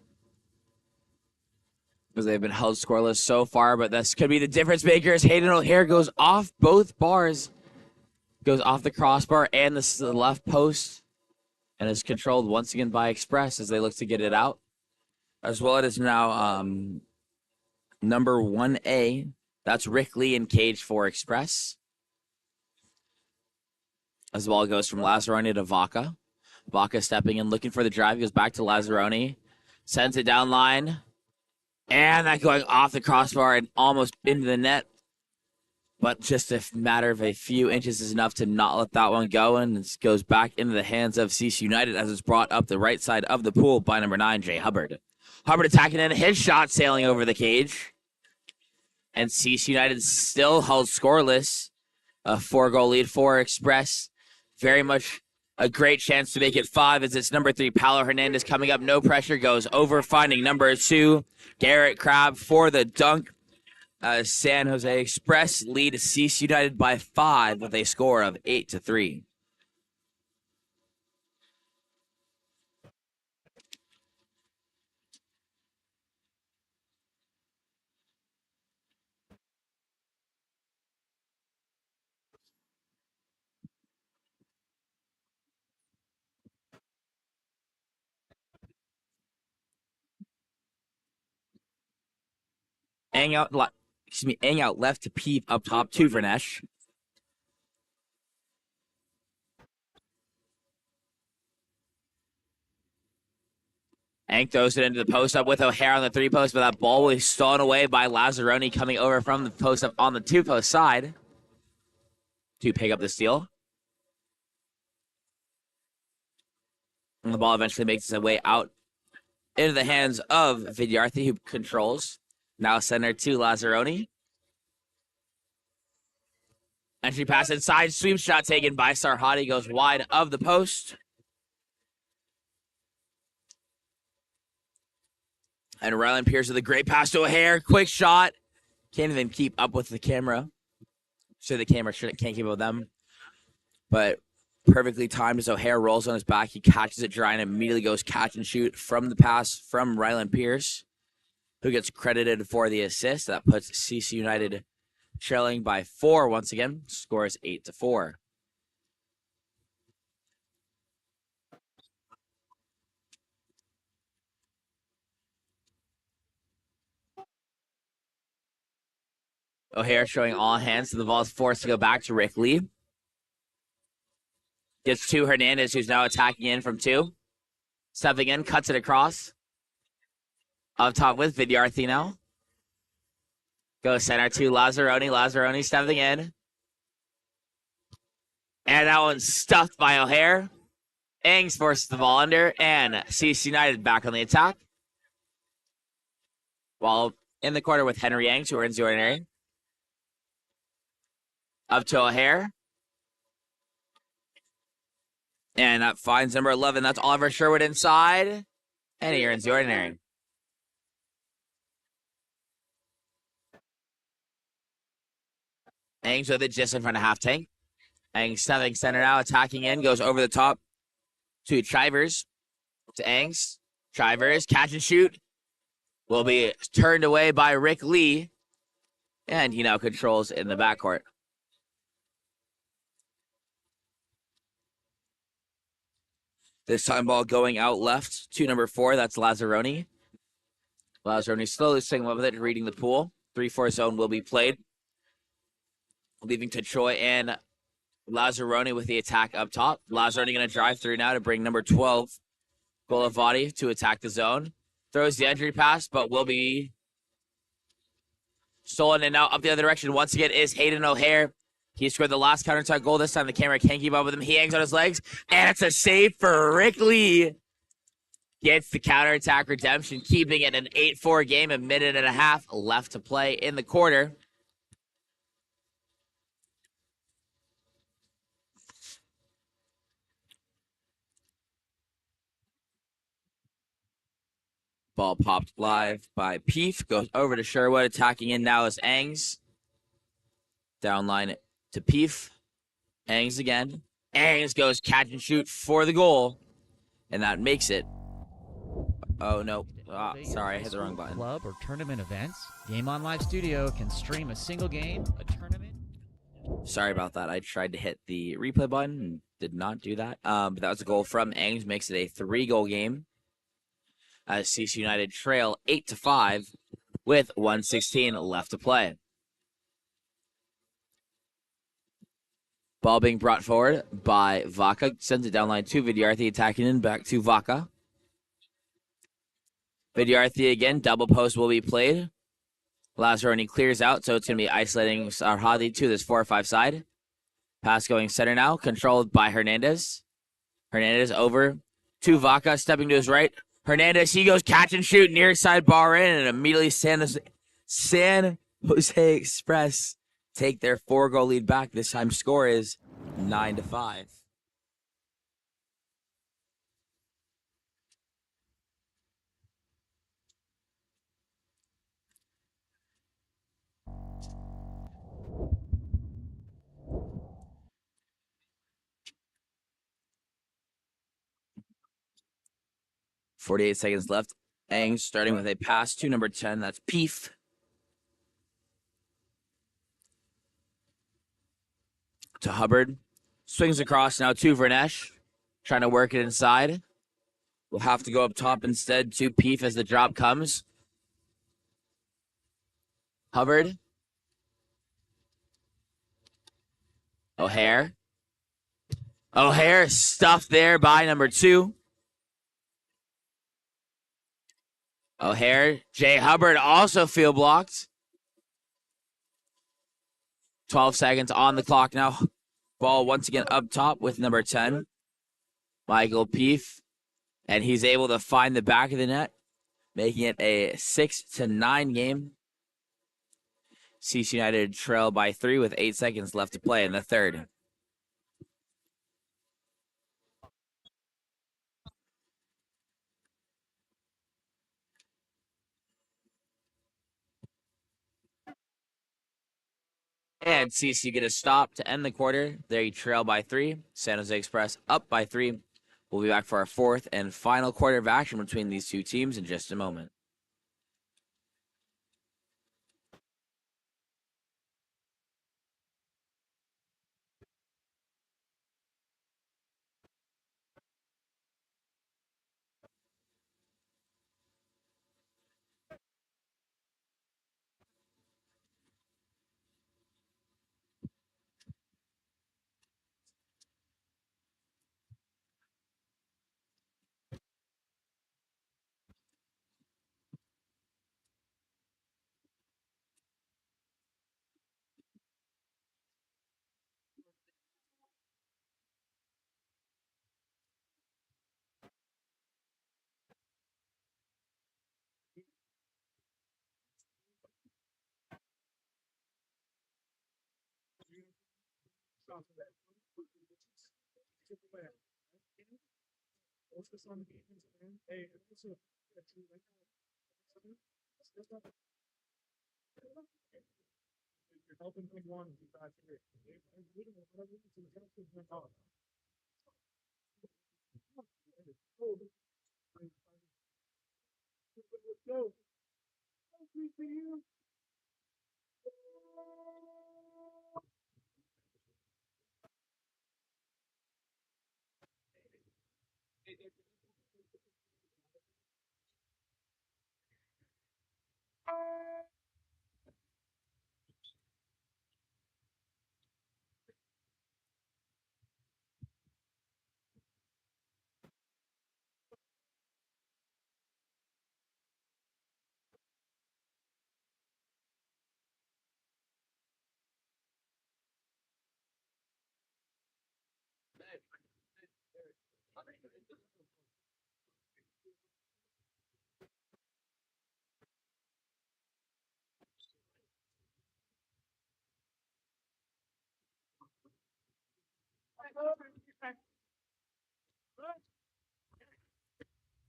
Because they've been held scoreless so far, but this could be the difference makers. Hayden O'Hare goes off both bars Goes off the crossbar and the left post, and is controlled once again by Express as they look to get it out. As well, it is now number 1A. That's Rick Lee in cage for Express. As the ball goes from Lazzaroni to Vaca. Vaca stepping in, looking for the drive. He goes back to Lazzaroni. Sends it down line. And that going off the crossbar and almost into the net. But just a matter of a few inches is enough to not let that one go. And it goes back into the hands of CC United as it's brought up the right side of the pool by number 9, Jay Hubbard. Hubbard attacking in, his shot sailing over the cage. And CC United still held scoreless. A 4-goal lead for Express. Very much a great chance to make it 5 as it's number 3, Paulo Hernandez coming up. No pressure, goes over, finding number 2, Garrett Crabb for the dunk. San Jose Express lead CC United by 5 with a score of 8-3. Ang out left to Peep up top to Vernesh. Ang throws it into the post up with O'Hare on the 3-post, but that ball was stolen away by Lazzaroni coming over from the post up on the 2-post side to pick up the steal. And the ball eventually makes its way out into the hands of Vidyarthi, who controls. Now center to Lazzaroni. Entry pass inside, sweep shot taken by Sarhadi, goes wide of the post. And Rylan Pierce with a great pass to O'Hare. Quick shot. Can't even keep up with the camera. So the camera can't keep up with them. But perfectly timed as O'Hare rolls on his back. He catches it dry and immediately goes catch and shoot from the pass from Rylan Pierce, who gets credited for the assist. That puts CC United trailing by 4 once again. Scores 8-4. O'Hare showing all hands, so the ball is forced to go back to Rick Lee. Gets to Hernandez, who's now attacking in from 2. Stepping in, cuts it across. Up top with Vidyarthi now. Goes center to Lazzaroni. Lazzaroni stepping in. And that one's stuffed by O'Hare. Ings forces the ball under, and CC United back on the attack. While in the corner with Henry Yangs, who are in the ordinary. Up to O'Hare. And that finds number 11. That's Oliver Sherwood inside. And he earns the ordinary. Angs with it just in front of half tank. Angs stepping center now, attacking in, goes over the top to Chivers. To Angs. Chivers, catch and shoot. Will be turned away by Rick Lee. And he now controls in the backcourt. This time ball going out left to number 4. That's Lazzaroni. Lazzaroni slowly staying with it, reading the pool. 3-4 zone will be played. Leaving to Troy and Lazzaroni with the attack up top. Lazzaroni going to drive through now to bring number 12, Golavati, to attack the zone. Throws the entry pass, but will be stolen. And now up the other direction once again is Hayden O'Hare. He scored the last counterattack goal. This time the camera can't keep up with him. He hangs on his legs, and it's a save for Rick Lee. Gets the counterattack redemption, keeping it an 8-4 game, a minute and a half left to play in the quarter. Ball popped live by Peef. Goes over to Sherwood. Attacking in now is Angs. Down line to Peef. Angs again. Angs goes catch and shoot for the goal. And that makes it. Oh, no. Sorry, I hit the wrong button. Club or tournament events. Game On Live Studio can stream a single game, a tournament. Sorry about that. I tried to hit the replay button and did not do that. But that was a goal from Engs, makes it a 3-goal game as CC United trail 8-5 with 1:16 left to play. Ball being brought forward by Vaca. Sends it down line to Vidyarthi, attacking in back to Vaca. Vidyarthi again. Double post will be played. Lazaroni clears out, so it's going to be isolating Sarhadi to this 4-5 side. Pass going center now, controlled by Hernandez. Hernandez over to Vaca, stepping to his right. Hernandez, he goes catch and shoot, near side bar in, and immediately San Jose Express take their 4-goal lead back. This time score is 9-5. .48 seconds left. Engs starting with a pass to number 10. That's Peef. To Hubbard. Swings across now to Vernesh. Trying to work it inside. We'll have to go up top instead to Peef as the drop comes. Hubbard. O'Hare. O'Hare stuffed there by number 2. O'Hare. Jay Hubbard also field blocked. 12 seconds on the clock now. Ball once again up top with number 10. Michael Peef. And he's able to find the back of the net, making it a 6-9 game. CC United trail by 3 with 8 seconds left to play in the third. And CC get a stop to end the quarter. They trail by 3. San Jose Express up by 3. We'll be back for our fourth and final quarter of action between these two teams in just a moment.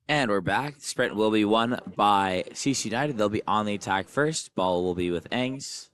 And we're back. Sprint will be won by CC United. They'll be on the attack first. Ball will be with Engs.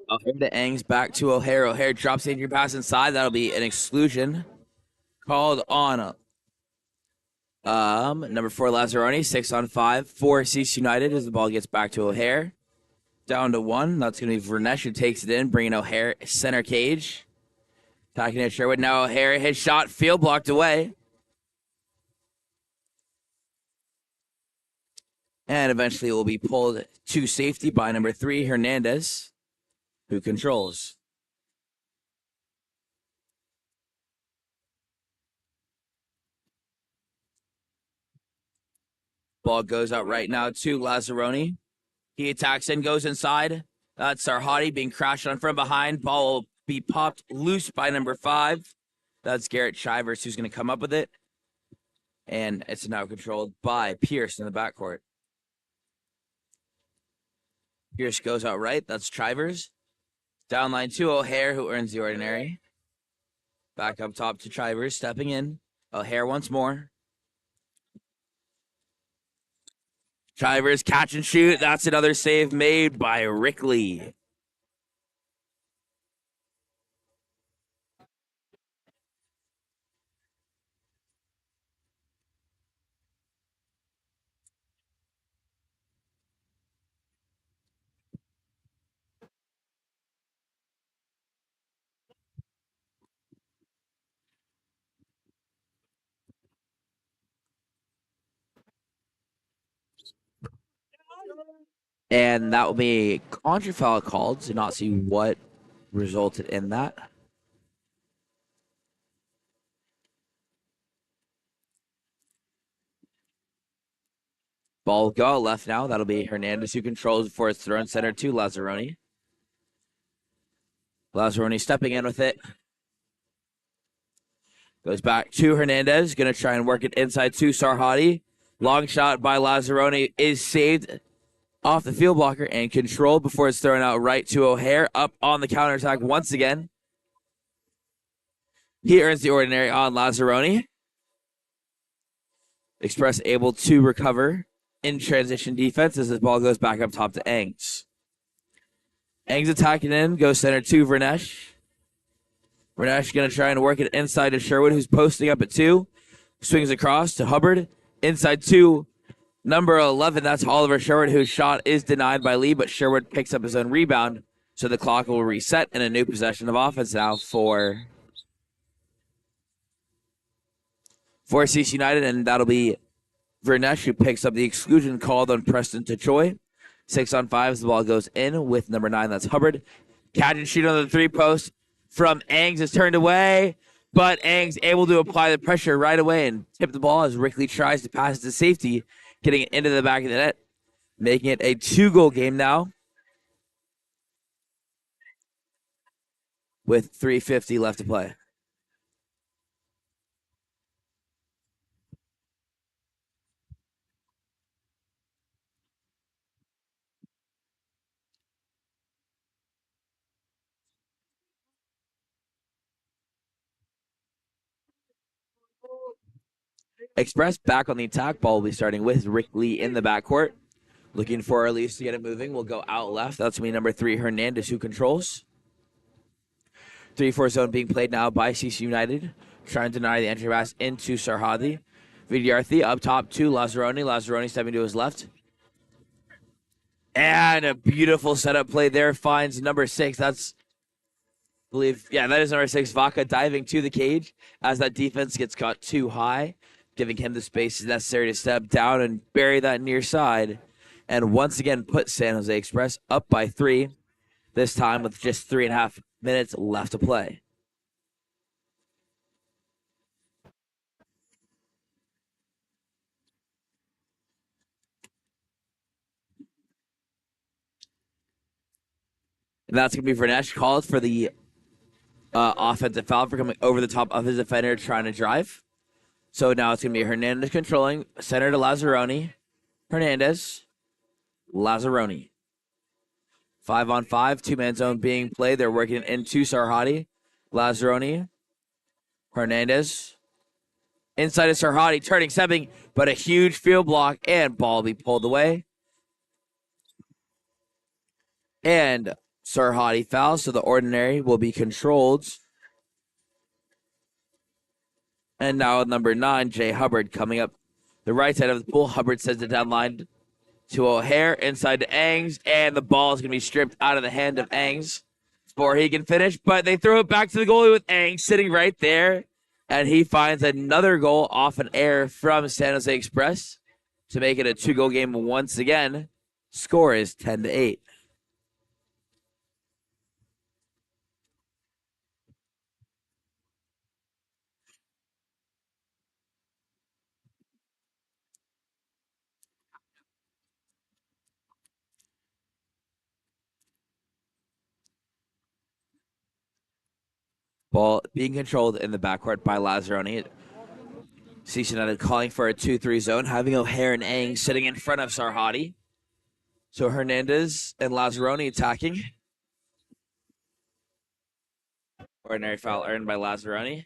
O'Hare to Engs, back to O'Hare. O'Hare drops the injury pass inside. That'll be an exclusion called on number 4 Lazzaroni. 6-on-5 for CC United as the ball gets back to O'Hare. Down to 1. That's going to be Vernesh who takes it in, bringing O'Hare center cage. Attacking at Sherwood. Now O'Hare, his shot, field blocked away. And eventually will be pulled to safety by number 3, Hernandez, who controls. Ball goes out right now to Lazzaroni. He attacks and goes inside. That's Sarhadi being crashed on from behind. Ball will be popped loose by number 5. That's Garrett Chivers who's going to come up with it. And it's now controlled by Pierce in the backcourt. Pierce goes out right. That's Chivers. Downline to O'Hare, who earns the ordinary. Back up top to Chivers, stepping in. O'Hare once more. Chivers catch and shoot. That's another save made by Rickley. And that will be a contra foul called. Did not see what resulted in that. Ball will go out left now. That'll be Hernandez who controls before it's thrown center to Lazzaroni. Lazzaroni stepping in with it. Goes back to Hernandez. Going to try and work it inside to Sarhadi. Long shot by Lazzaroni is saved off the field blocker and controlled before it's thrown out right to O'Hare. Up on the counterattack once again. He earns the ordinary on Lazzaroni. Express able to recover in transition defense as this ball goes back up top to Engs. Engs attacking in, goes center to Vernesh. Vernesh going to try and work it inside to Sherwood, who's posting up at 2. Swings across to Hubbard. Inside 2. Number 11, that's Oliver Sherwood, whose shot is denied by Lee, but Sherwood picks up his own rebound. So the clock will reset and a new possession of offense now for CC United, and that'll be Vernesh who picks up the exclusion called on Preston Tachoy. 6-on-5 as the ball goes in with number 9, that's Hubbard. Catch and shoot on the 3-post from Engs is turned away, but Engs able to apply the pressure right away and tip the ball as Rickley tries to pass it to safety, getting it into the back of the net, making it a 2-goal game now with 3:50 left to play. Express back on the attack. Ball will be starting with Rickley in the backcourt. Looking for Elise to get it moving. We'll go out left. That's me, number 3, Hernandez, who controls. 3-4 zone being played now by CC United. Trying to deny the entry pass into Sarhadi. Vidyarthi up top to Lazzaroni. Lazzaroni stepping to his left. And a beautiful setup play there. Finds number 6. That's, I believe, yeah, that is number 6, Vaca, diving to the cage as that defense gets caught too high, giving him the space necessary to step down and bury that near side. And once again, put San Jose Express up by 3, this time with just 3.5 minutes left to play. And that's going to be Vernesh called for the offensive foul for coming over the top of his defender trying to drive. So now it's going to be Hernandez controlling, center to Lazzaroni. Hernandez, Lazzaroni. 5-on-5, 2-man zone being played. They're working into Sarhadi. Lazzaroni. Hernandez. Inside of Sarhadi, turning, stepping, but a huge field block, and ball will be pulled away. And Sarhadi fouls, so the ordinary will be controlled. And now number 9, Jay Hubbard, coming up the right side of the pool. Hubbard sends it down line to O'Hare, inside to Angs, and the ball is going to be stripped out of the hand of Angs before he can finish, but they throw it back to the goalie with Angs sitting right there, and he finds another goal off an error from San Jose Express to make it a 2-goal game once again. Score is 10-8. Ball being controlled in the backcourt by Lazzaroni. CC United calling for a 2-3 zone, having O'Hare and Ang sitting in front of Sarhadi. So Hernandez and Lazzaroni attacking. Ordinary foul earned by Lazzaroni.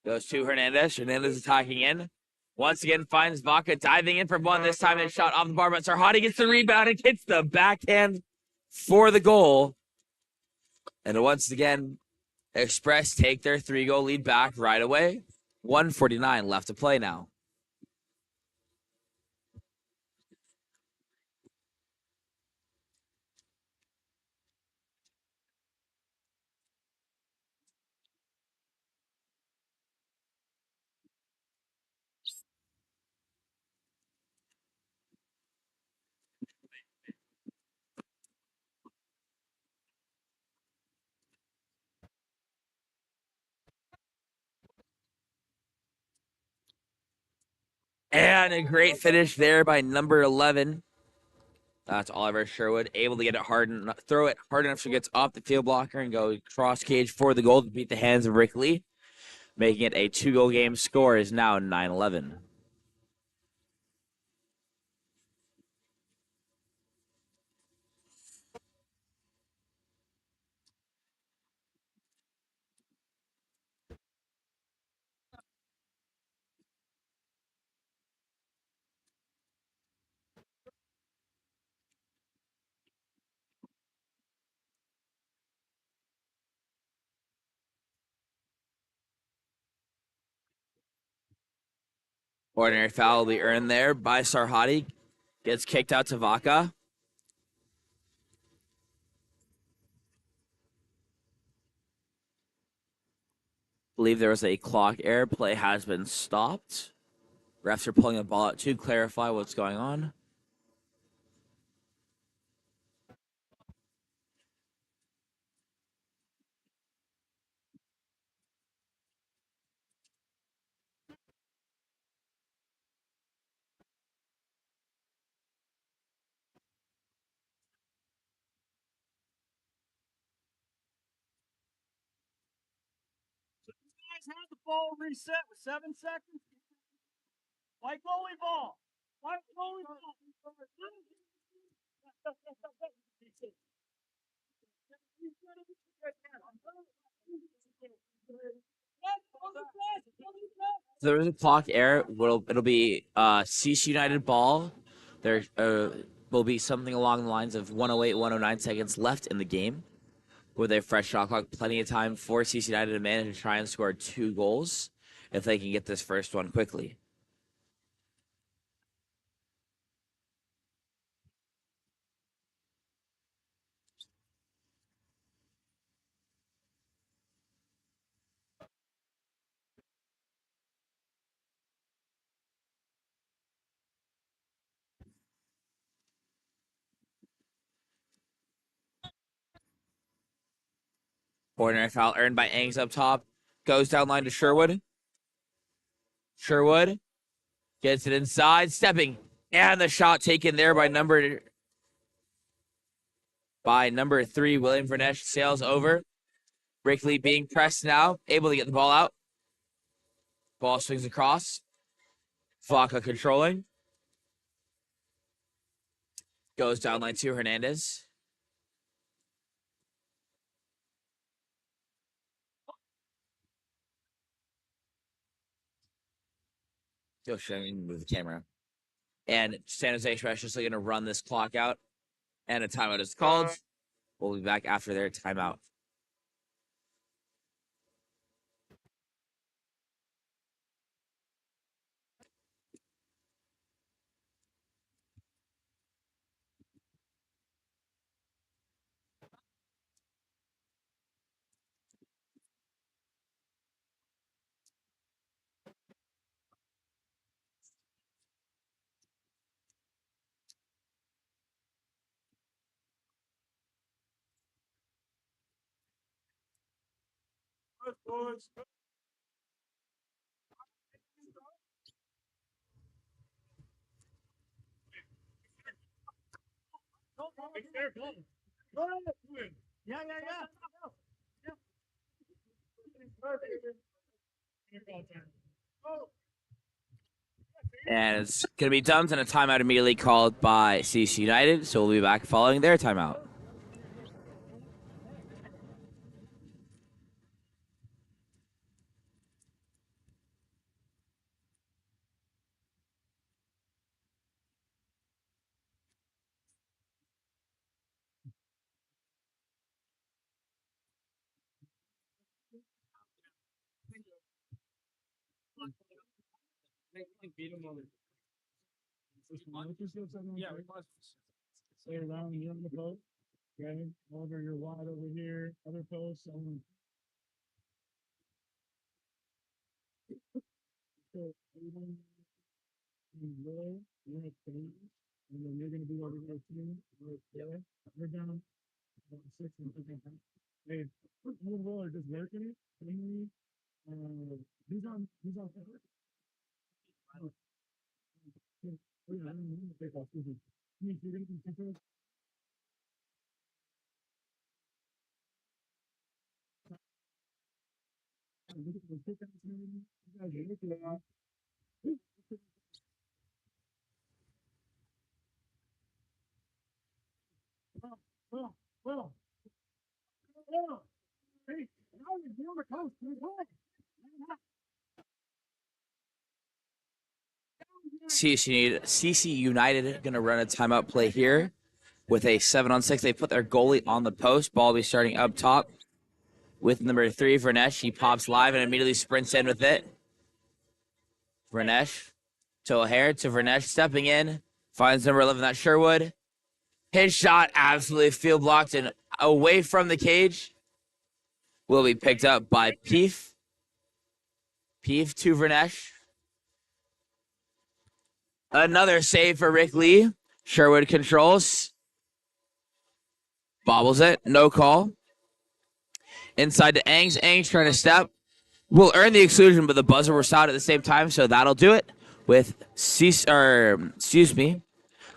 Goes to Hernandez. Hernandez attacking in. Once again finds Vaca diving in for one. This time it's shot off the bar, but Sarhadi gets the rebound and hits the backhand for the goal. And once again, Express take their 3-goal lead back right away. 1:49 left to play now. And a great finish there by number 11. That's Oliver Sherwood, able to get it hard and throw it hard enough so it gets off the field blocker and go cross cage for the goal to beat the hands of Rick Lee, making it a 2-goal game. Score is now 9-11. Ordinary foul will be earned there by Sarhadi. Gets kicked out to Vaca. Believe there was a clock error. Play has been stopped. Refs are pulling the ball out to clarify what's going on. Guys have the ball reset with 7 seconds. Like goalie ball. Like goalie ball. So there was a clock error. It'll be CC United ball. There will be something along the lines of 108, 109 seconds left in the game. With a fresh shot clock, plenty of time for CC United to manage to try and score 2 goals if they can get this first one quickly. Ordinary foul earned by Angs up top. Goes down line to Sherwood. Sherwood gets it inside, stepping. And the shot taken there by number 3, William Vernesh, sails over. Rickley being pressed now, able to get the ball out. Ball swings across. Vaca controlling. Goes down line to Hernandez. Go showing move the camera. And San Jose Express just looking to run this clock out. And a timeout is called. We'll be back after their timeout. And it's going to be dumped and a timeout immediately called by CC United. So we'll be back following their timeout. Yeah, stay around. You're on the boat. Okay, over your wide over here. Other posts. So you're at 3, and then you're gonna be over here too. Right there. We're down 6 and 7. Hey, we're just working it. He's on. Oh, yeah, I don't know. Take off. You're gonna be considered. Look at the pickups and everything. You guys are looking at. Well, well, well. Hey, now you're on the coast. CC United going to run a timeout play here with a 7-on-6. They put their goalie on the post. Ball will be starting up top with number 3, Vernesh. He pops live and immediately sprints in with it. Vernesh to O'Hare to Vernesh stepping in. Finds number 11, that's Sherwood. His shot absolutely field blocked and away from the cage. Will be picked up by Peef. Peef to Vernesh. Another save for Rick Lee. Sherwood controls. Bobbles it. No call. Inside to Angs. Angs trying to step. Will earn the exclusion, but the buzzer was out at the same time, so that'll do it. With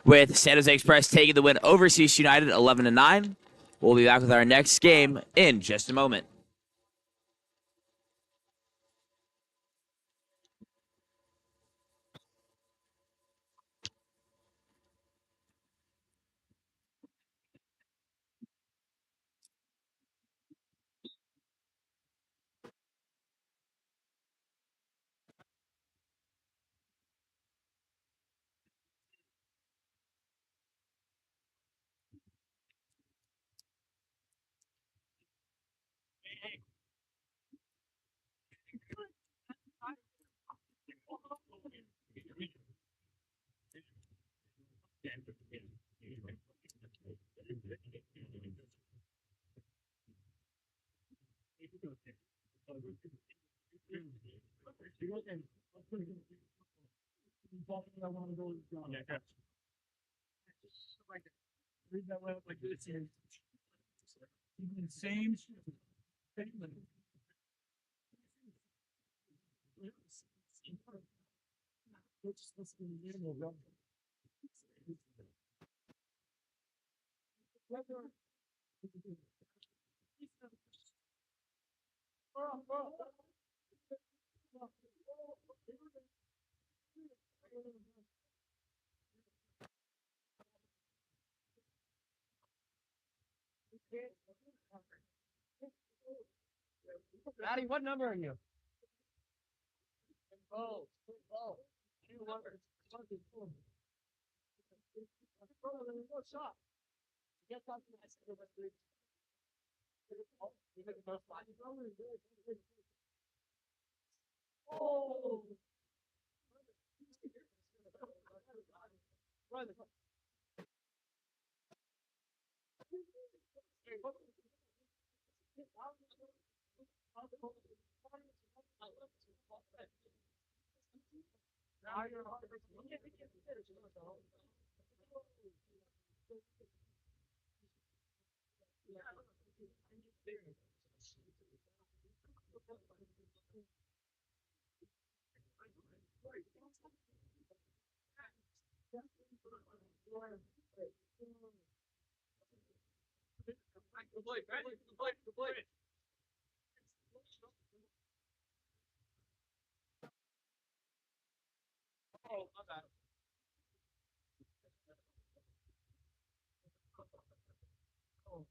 with San Jose Express taking the win over CC United 11-9. We'll be back with our next game in just a moment. I want to go. Read that way like this. Same. Maddie, what number are you? Oh, 200. Shot. Oh. Oh, my bad. Oh.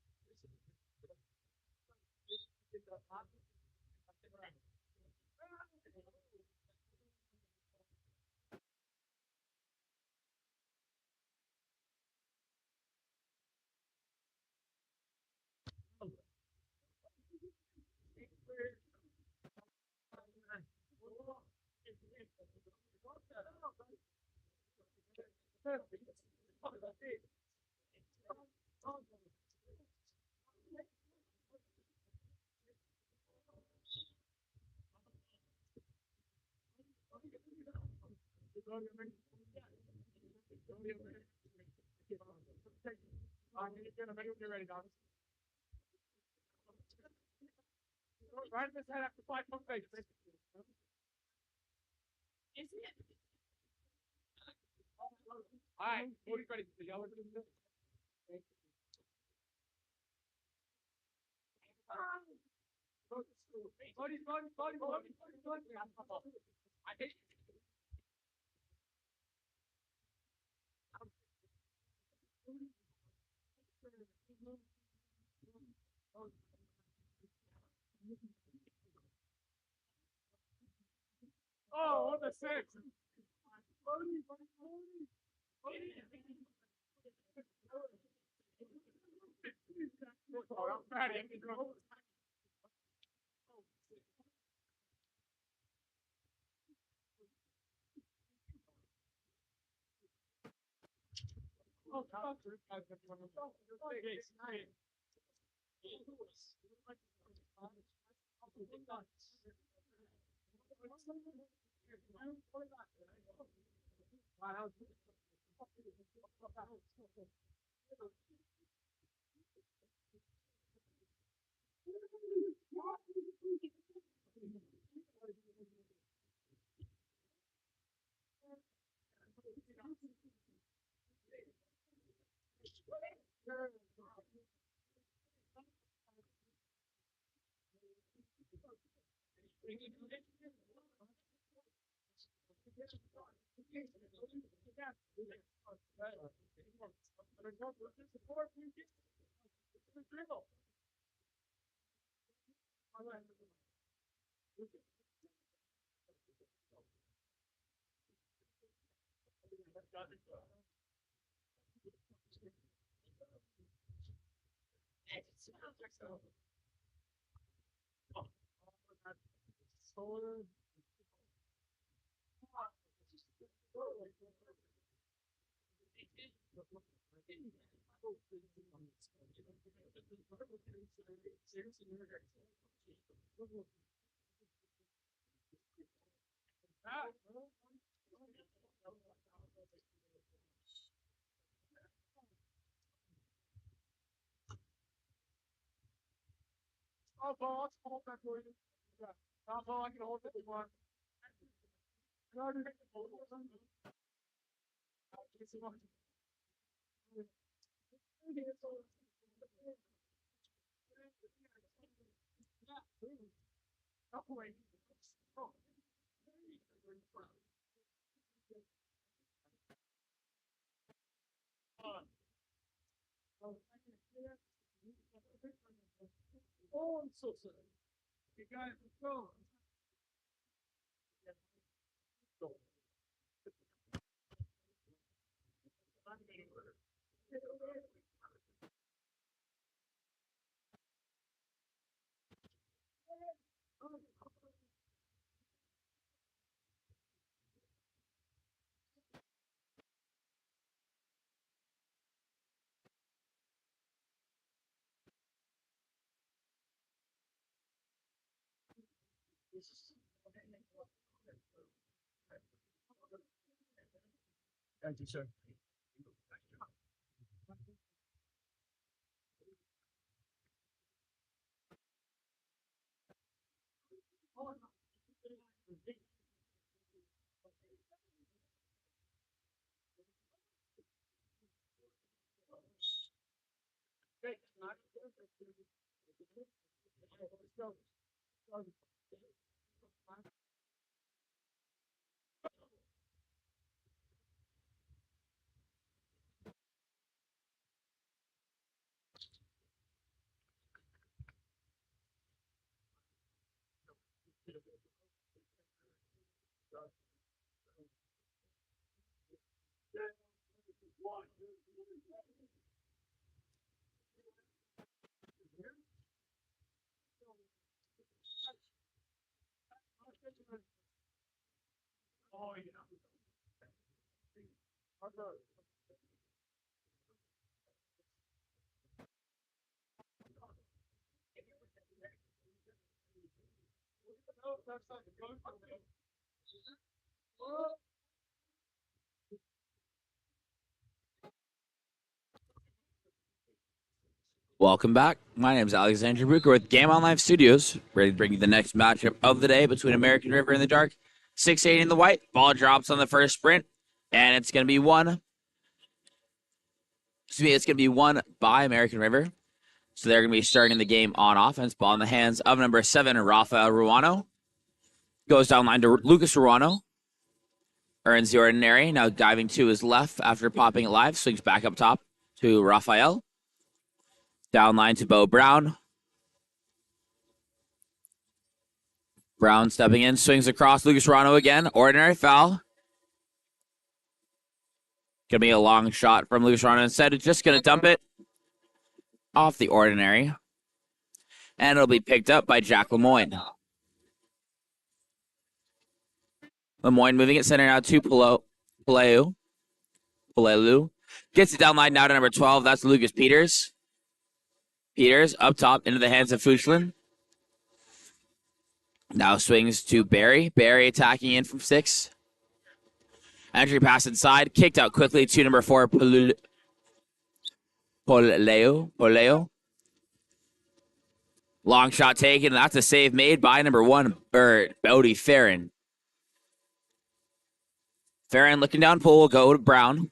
Get ready, Don. Right in his head after 5 face. Is it? All right, Cody's ready. Y'all ready to do this? Cody's. I hate Oh, what the six? Oh, I'm fatty. Oh, Paul, let's hold that for you. Yeah. Paul, I can hold it if you want. I already made the hold it. Oh, I'm so sorry. You guys, go. Go. Thank you, sir. Oh, yeah. Welcome back. My name is Alexander Bucher with Game On Live Studios, ready to bring you the next matchup of the day between American River in the dark, 680 in the white. Ball drops on the first sprint, and it's going to be won. It's going to be won by American River. So they're going to be starting the game on offense. Ball in the hands of number 7, Rafael Ruano. Goes down line to Lucas Ruano. Earns the ordinary. Now diving to his left after popping it live. Swings back up top to Rafael. Down line to Bo Brown. Brown stepping in. Swings across Lucas Ruano again. Ordinary foul. Going to be a long shot from Lucas Ruano. Instead, it's just going to dump it off the ordinary. And it'll be picked up by Jack Lemoyne. Lemoyne moving it center now to Palelu. Gets it down line now to number 12. That's Lucas Peters. Peters up top into the hands of Fuchslin. Now swings to Barry. Barry attacking in from 6. Entry pass inside. Kicked out quickly to number 4, Poleo. Long shot taken. That's a save made by number 1, Bodie Farron. Farron looking down pool will go to Brown.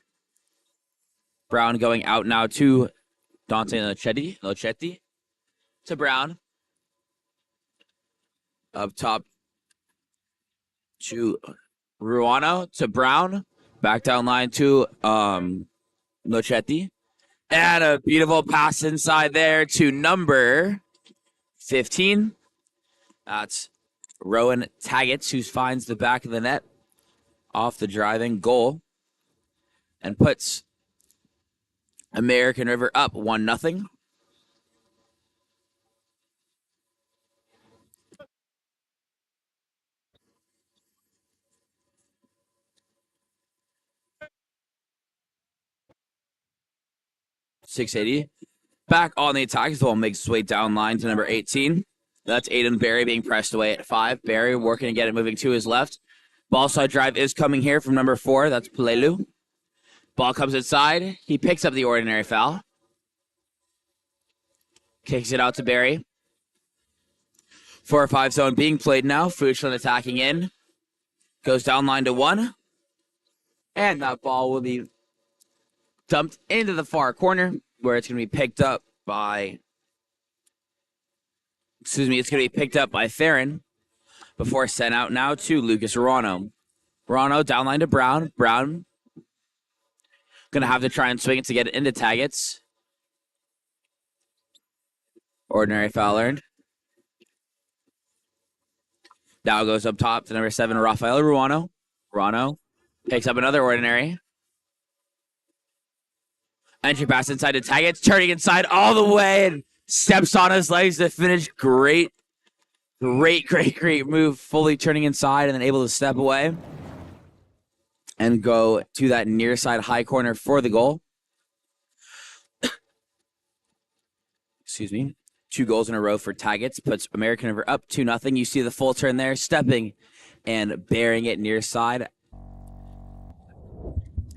Brown going out now to Dante Lochetti to Brown. Up top to Ruano to Brown. Back down line to Lochetti. And a beautiful pass inside there to number 15. That's Rowan Taggett, who finds the back of the net off the driving goal and puts American River up 1-0. .680. Back on the attack as the ball makes its way down line to number 18. That's Aiden Barry being pressed away at 5. Barry working to get it moving to his left. Ball side drive is coming here from number 4. That's Palelu. Ball comes inside. He picks up the ordinary foul. Kicks it out to Barry. 4-5 zone being played now. Fuchslin attacking in. Goes down line to 1. And that ball will be dumped into the far corner where it's going to be picked up by... it's going to be picked up by Farron before sent out now to Lucas Ruano. Ruano down line to Brown. Brown going to have to try and swing it to get it into Taggett's. Ordinary foul earned. Now goes up top to number 7, Rafael Ruano. Ruano picks up another ordinary. Entry pass inside to Taggett, turning inside all the way and steps on his legs to finish. Great move. Fully turning inside and then able to step away and go to that near side high corner for the goal. Excuse me. 2 goals in a row for Taggets, puts American River up 2-0. You see the full turn there, stepping and bearing it near side.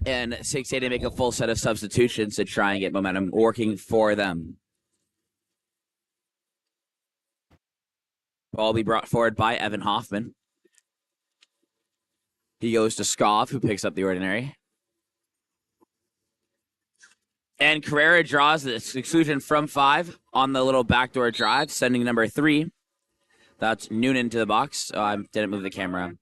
And 680 make a full set of substitutions to try and get momentum working for them. Ball will be brought forward by Evan Hoffman. He goes to Skov, who picks up the ordinary. And Carrera draws the exclusion from 5 on the little backdoor drive, sending number 3. That's Noonan to the box. Oh, I didn't move the camera.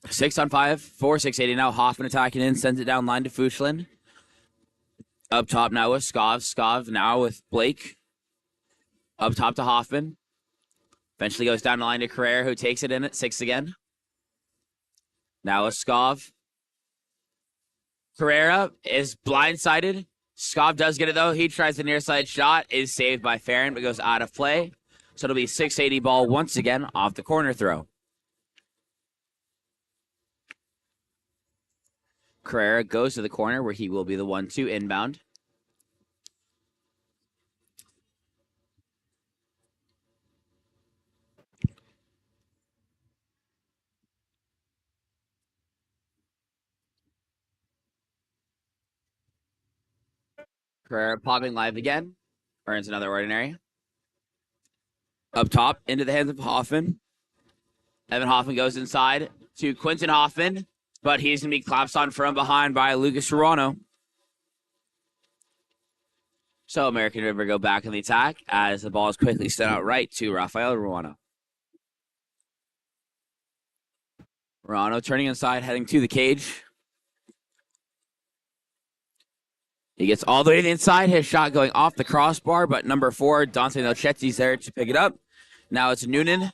6-on-5 for 680 now. Hoffman attacking in, sends it down line to Fuchslin. Up top now with Skov. Skov now with Blake. Up top to Hoffman. Eventually goes down the line to Carrera, who takes it in at 6 again. Now with Skov. Carrera is blindsided. Skov does get it, though. He tries the near side shot. Is saved by Farron, but goes out of play. So it'll be 680 ball once again off the corner throw. Carrera goes to the corner where he will be the 1-2 inbound. Carrera popping live again. Earns another ordinary. Up top, into the hands of Hoffman. Evan Hoffman goes inside to Quentin Hoffman, but he's going to be collapsed on from behind by Lucas Ruano. So American River go back in the attack as the ball is quickly sent out right to Rafael Ruano. Ruano turning inside, heading to the cage. He gets all the way to the inside. His shot going off the crossbar, but number 4, Dante Nochetti's there to pick it up. Now it's Noonan.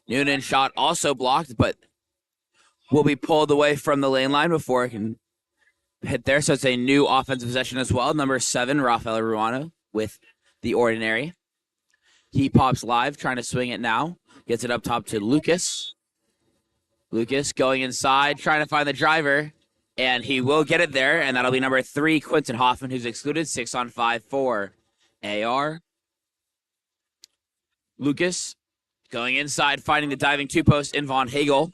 Noonan shot also blocked, but will be pulled away from the lane line before it can hit there. So it's a new offensive possession as well. Number 7, Rafael Ruano with the ordinary. He pops live, trying to swing it now. Gets it up top to Lucas. Lucas going inside, trying to find the driver. And he will get it there, and that'll be number 3, Quentin Hoffman, who's excluded. 6-on-5 for AR. Lucas going inside, finding the diving 2-post in Von Hagel.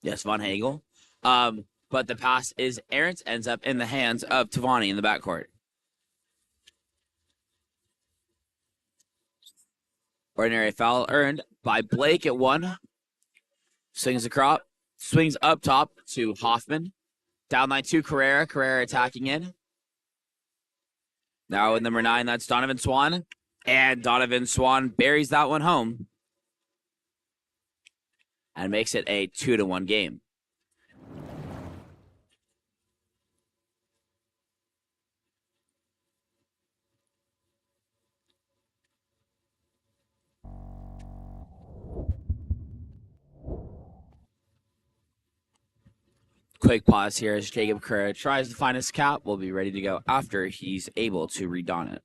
Yes, Von Hagel. But the pass is errant, ends up in the hands of Tavani in the backcourt. Ordinary foul earned by Blake at 1. Swings up top to Hoffman. Down line to Carrera. Carrera attacking in. Now with number 9, that's Donovan Swan. And Donovan Swan buries that one home. And makes it a 2-1 game. Quick pause here as Jacob Carrera tries to find his cap. We'll be ready to go after he's able to redon it.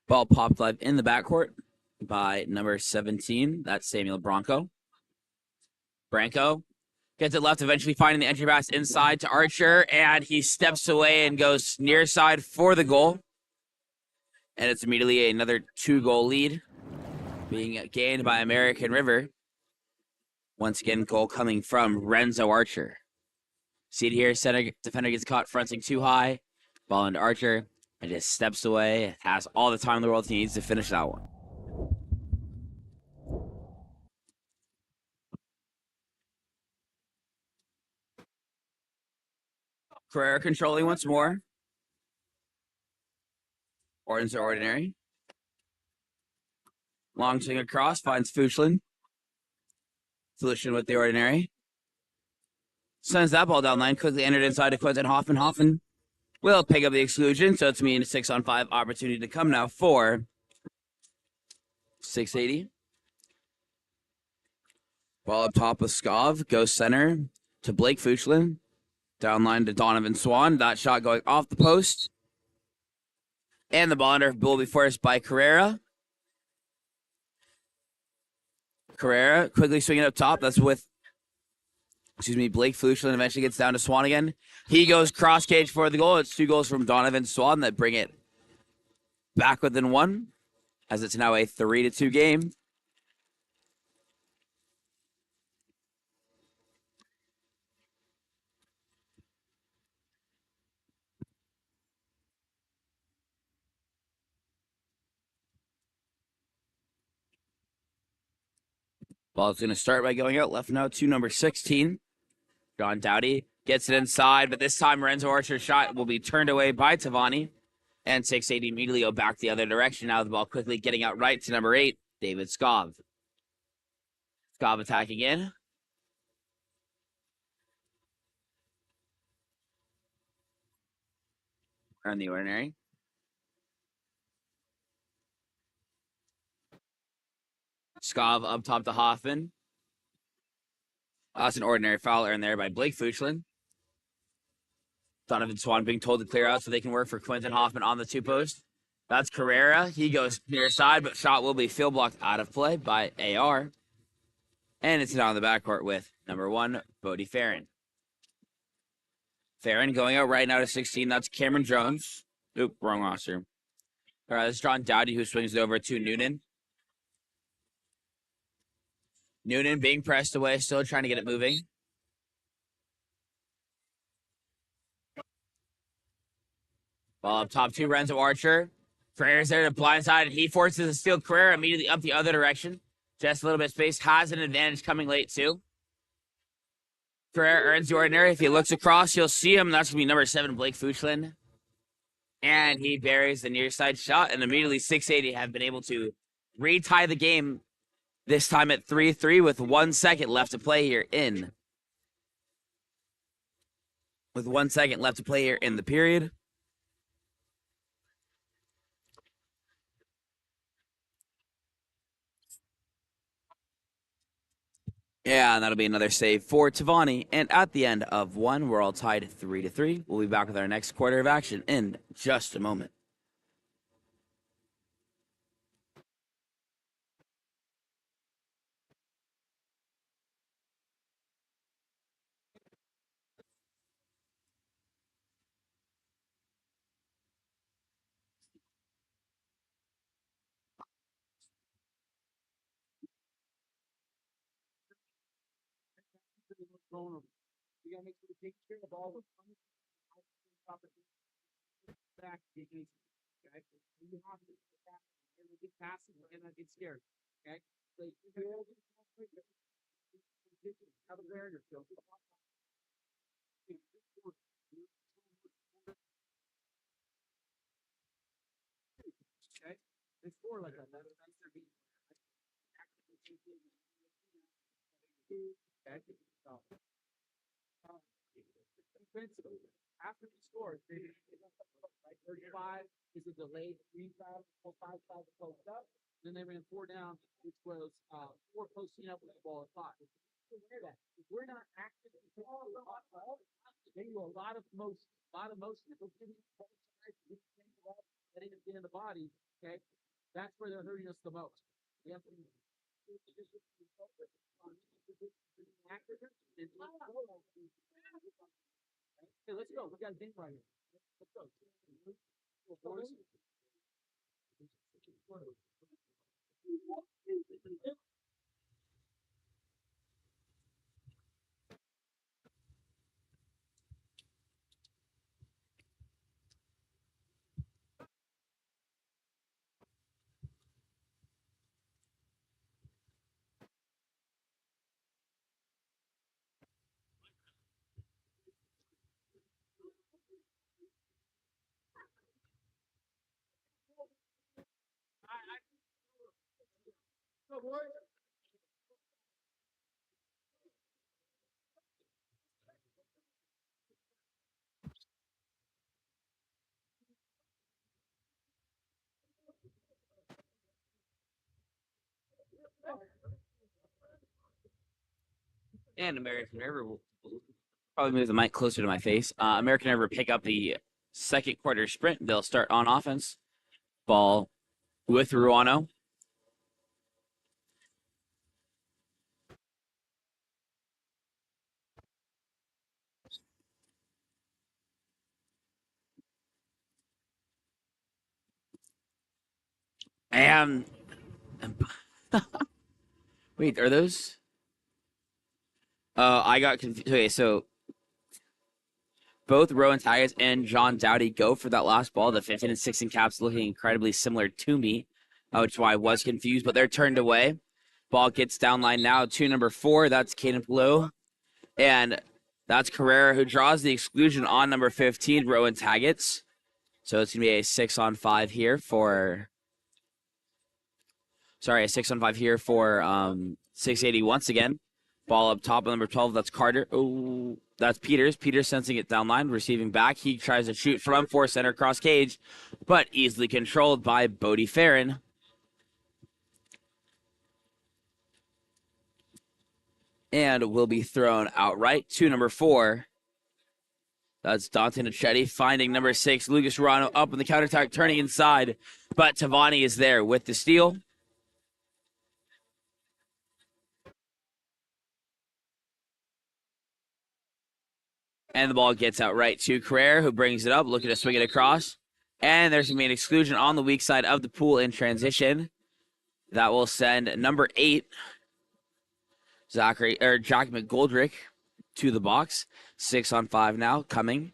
Ball popped live in the backcourt by number 17. That's Samuel Branco. Branco gets it left, eventually finding the entry pass inside to Archer, and he steps away and goes near side for the goal. And it's immediately another 2-goal lead being gained by American River. Once again, goal coming from Renzo Archer. See it here, center defender gets caught fronting too high. Ball into Archer, and just steps away. Has all the time in the world he needs to finish that one. Carrera controlling once more. Ordinance ordinary. Long swing across, finds Fuchslin. Fuchslin with the ordinary. Sends that ball down line, quickly entered inside to Quentin Hoffman. Hoffman will pick up the exclusion, so it's me in a 6-on-5 opportunity to come now for 680. Ball up top with Skov, goes center to Blake Fuchslin. Down line to Donovan Swan. That shot going off the post. And the ball under will be forced by Carrera. Carrera quickly swinging up top. That's with, Blake Fluchelin eventually gets down to Swan again. He goes cross cage for the goal. It's 2 goals from Donovan Swan that bring it back within 1, as it's now a 3-2 game. Ball's going to start by going out left now to number 16. John Dowdy gets it inside, but this time Renzo Archer's shot will be turned away by Tavani. And 680 immediately go back the other direction. Now the ball quickly getting out right to number 8, David Skov. Skov attacking in. On the ordinary. Skov up top to Hoffman. That's an ordinary foul earned there by Blake Fluchelin. Donovan Swan being told to clear out so they can work for Quentin Hoffman on the 2 post. That's Carrera. He goes near side, but shot will be field blocked out of play by AR. And it's down in the backcourt with number 1, Bodie Farron. Farron going out right now to 16. That's Cameron Jones. Oop, wrong roster. All right, that's John Dowdy who swings it over to Noonan. Noonan being pressed away, still trying to get it moving. Ball up top to Renzo Archer. Carrera's there to blindside, and he forces a steal. Carrera immediately up the other direction. Just a little bit of space. Has an advantage coming late, too. Carrera earns the ordinary. If he looks across, you'll see him. That's going to be number 7, Blake Fluchelin. And he buries the near side shot, and immediately 680 have been able to retie the game, this time at 3-3 with 1 second left to play here in. With 1 second left to play here in the period. Yeah, and that'll be another save for Tavani. And at the end of 1, we're all tied 3-3. We'll be back with our next quarter of action in just a moment. You gotta make sure to take care of the ball. Back, okay? You have to get past it and not get scared. Okay? So have awareness. Okay? They score like that. That's their beat. Okay? So, defensively, after he scores, like 35 is a delayed 3-5, 4-5 post up. Then they ran 4 down, which was 4 posting up with the ball at 5. If we're not active, they do a lot of motion. If we're getting getting it in the body, okay, that's where they're hurting us the most. We have to be active and hey, let's go. We got a game right here. Let's go. And American River will probably move the mic closer to my face. American River pick up the second quarter sprint. They'll start on offense. Ball with Ruano. And wait, are those? I got confused. Okay, so both Rowan Taggart and John Dowdy go for that last ball. The 15 and 16 caps looking incredibly similar to me, which is why I was confused. But they're turned away. Ball gets down line now to number 4. That's Caden Blue. And that's Carrera who draws the exclusion on number 15, Rowan Taggart. So it's going to be a 6-on-5 here for... Sorry, a 6-on-5 here for 680 once again. Ball up top of number 12. That's Carter. Oh, that's Peters. Peters sensing it down line, receiving back. He tries to shoot from 4 center cross cage, but easily controlled by Bodie Farron. And will be thrown outright to number 4. That's Dante Nichetti finding number 6, Lucas Rano, up on the counterattack, turning inside. But Tavani is there with the steal. And the ball gets out right to Carrera, who brings it up, looking to swing it across. And there's going to be an exclusion on the weak side of the pool in transition. That will send number 8, Jack McGoldrick, to the box. 6-on-5 now, coming.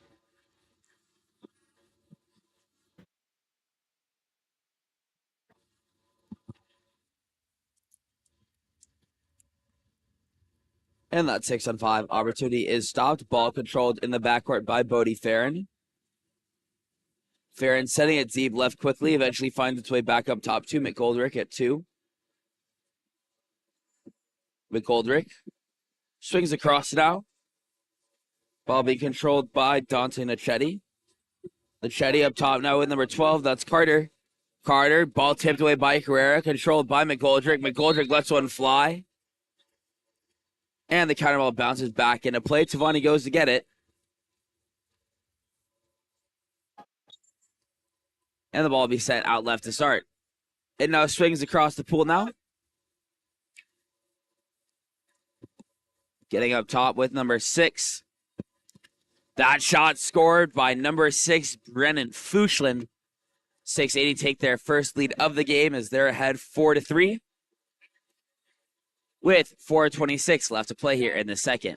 And that 6-on-5 opportunity is stopped. Ball controlled in the backcourt by Bodie Farron. Farron setting it deep left quickly, eventually finds its way back up top to McGoldrick at 2. McGoldrick swings across now. Ball being controlled by Dante Nichetti. Nichetti up top now with number 12. That's Carter. Carter, ball tipped away by Carrera, controlled by McGoldrick. McGoldrick lets one fly. And the counter ball bounces back into play. Tavani goes to get it. And the ball will be sent out left to start. It now swings across the pool now. Getting up top with number 6. That shot scored by number 6, Brennan Fuchslin. 680 take their first lead of the game as they're ahead 4-3. With 4:26 left to play here in the second.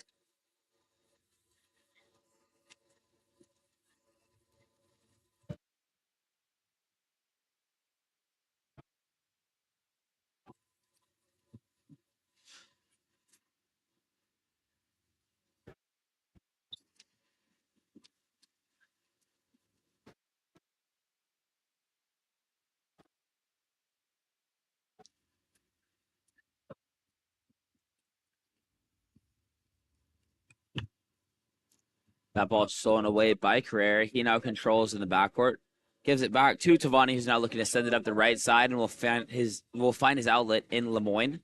That ball stolen away by Carrera. He now controls in the backcourt. Gives it back to Tavani, who's now looking to send it up the right side, and will find his outlet in Lemoyne.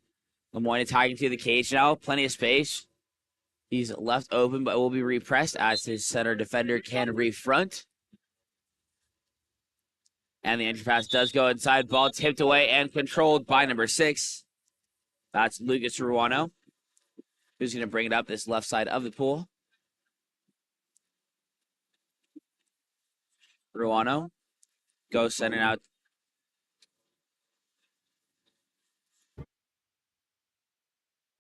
Lemoyne attacking to the cage now. Plenty of space. He's left open, but will be repressed as his center defender can refront. And the entry pass does go inside. Ball tipped away and controlled by number 6. That's Lucas Ruano, who's going to bring it up this left side of the pool. Ruano goes sending out.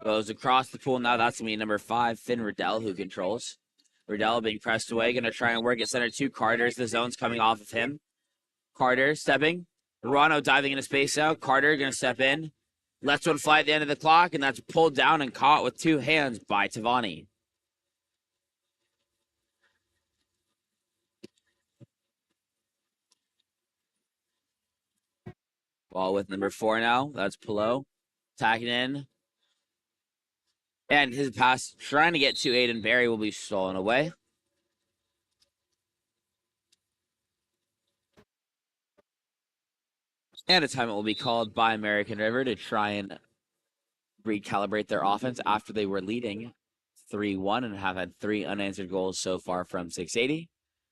Goes across the pool now. That's going to be number 5, Finn Riddell, who controls. Riddell being pressed away. Going to try and work at center 2. Carter's the zone's coming off of him. Carter stepping. Ruano diving into space out. Carter going to step in. Lets one fly at the end of the clock, and that's pulled down and caught with 2 hands by Tavani. Ball with number 4 now. That's Polo. Tacking in. And his pass trying to get to Aiden Berry will be stolen away. And a timeout will be called by American River to try and recalibrate their offense after they were leading 3-1 and have had 3 unanswered goals so far from 680.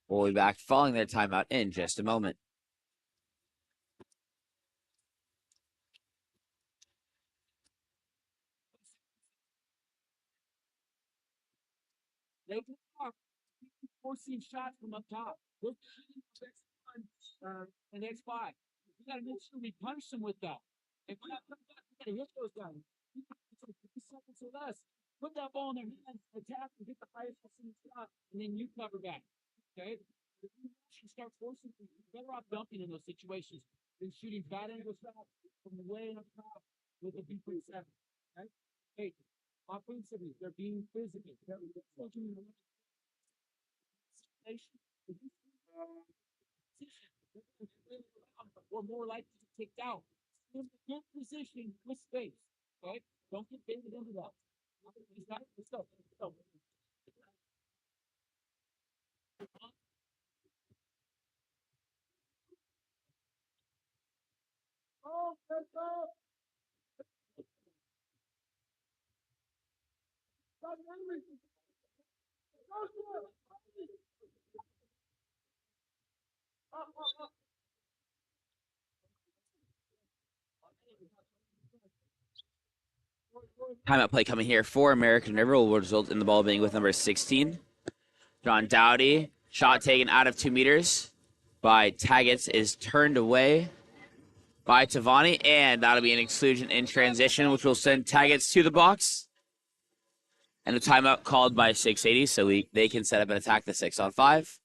We'll be back following their timeout in just a moment. They can forcing shots from up top. Look, the next 5. gotta make sure we punish them with that. And when that comes back, we gotta hit those guys. It's like 3 seconds or less. Put that ball in their hands, attack, and get the highest percentage shot, and then you cover back. Okay? If you actually start forcing things, you're better off dumping in those situations than shooting bad angle shots from way up top with a B.7. Okay? Hey, offensively, they're being physical. They're looking at the situation. We're more likely to take down. In a good position with space. Okay? Don't get baited into that. Let's go. Oh, let's go. Timeout play coming here for American River will result in the ball being with number 16. John Dowdy. Shot taken out of 2 meters by Taggets is turned away by Tavani, and that'll be an exclusion in transition, which will send Taggets to the box. And a timeout called by 680, so they can set up and attack the 6-on-5.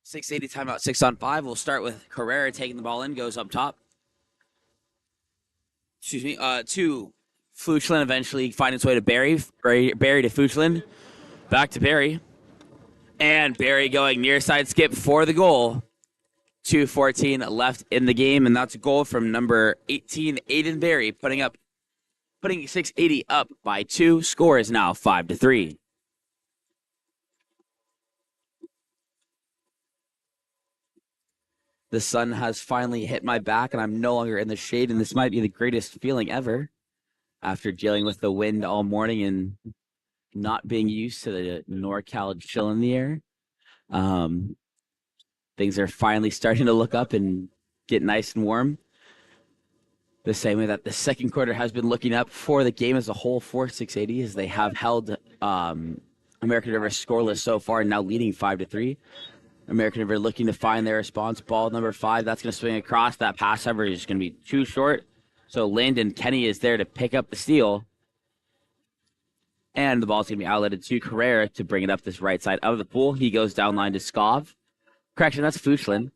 .680 timeout, 6-on-5. We'll start with Carrera taking the ball in, goes up top. Excuse me, to Fuchlin, eventually finding its way to Barry. Barry to Fuchlin. Back to Barry. And Barry going near side skip for the goal. 2:14 left in the game, and that's a goal from number 18, Aiden Barry, putting 680 up by 2. Score is now 5-3. The sun has finally hit my back, and I'm no longer in the shade, and this might be the greatest feeling ever after dealing with the wind all morning and not being used to the NorCal chill in the air. Things are finally starting to look up and get nice and warm. The same way that the second quarter has been looking up for the game as a whole for 680, as they have held American River scoreless so far, now leading 5-3. American River looking to find their response. Ball number 5, that's going to swing across. That pass, however, is going to be too short. So Landon Kenny is there to pick up the steal. And the ball's going to be outletted to Carrera to bring it up this right side of the pool. He goes down line to Skov. Correction, that's Fuchlin.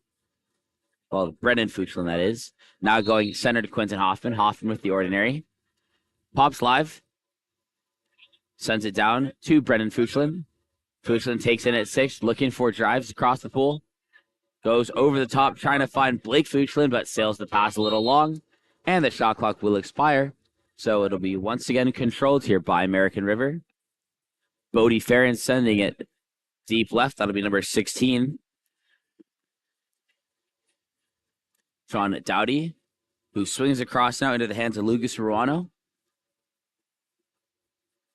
Well, Brennan Fuchlin, that is. Now going center to Quentin Hoffman. Hoffman with the ordinary. Pops live. Sends it down to Brennan Fuchlin. Fuchlin takes in at 6, looking for drives across the pool. Goes over the top, trying to find Blake Fuchlin, but sails the pass a little long. And the shot clock will expire. So it'll be once again controlled here by American River. Bodie Farron sending it deep left. That'll be number 16. John Dowdy, who swings across now into the hands of Lucas Ruano.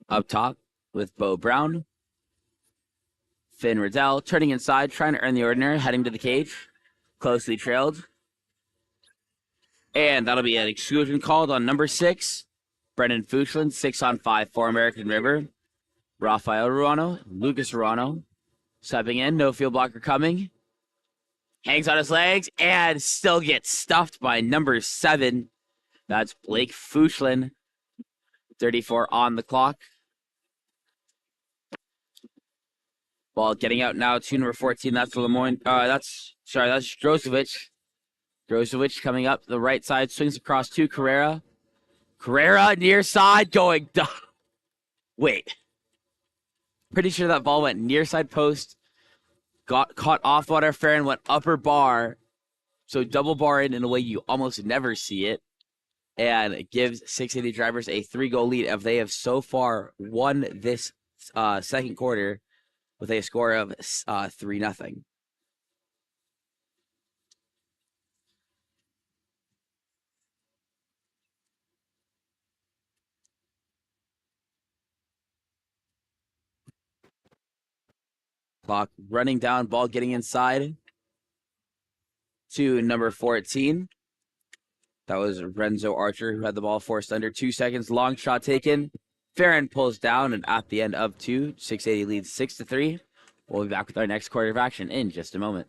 Up top with Bo Brown. Finn Riddell turning inside, trying to earn the ordinary, heading to the cage. Closely trailed. And that'll be an exclusion called on number 6. Brendan Fuchlin, 6-on-5 for American River. Rafael Ruano, Lucas Ruano, stepping in, no field blocker coming. Hangs on his legs and still gets stuffed by number 7. That's Blake Fuchlin. 34 on the clock. Ball getting out now to number 14. That's Lemoyne. That's Drozovic. Drozovic coming up the right side, swings across to Carrera. Carrera near side going. Wait. Pretty sure that ball went near side post, got caught off water fair, and went upper bar. So double bar in a way you almost never see it. And it gives 680 Drivers a 3-goal lead. If they have so far won this second quarter with a score of 3-0. Clock running down, ball getting inside to number 14. That was Renzo Archer who had the ball forced under 2 seconds. Long shot taken. Farron pulls down, and at the end of 2, 680 leads 6-3. We'll be back with our next quarter of action in just a moment.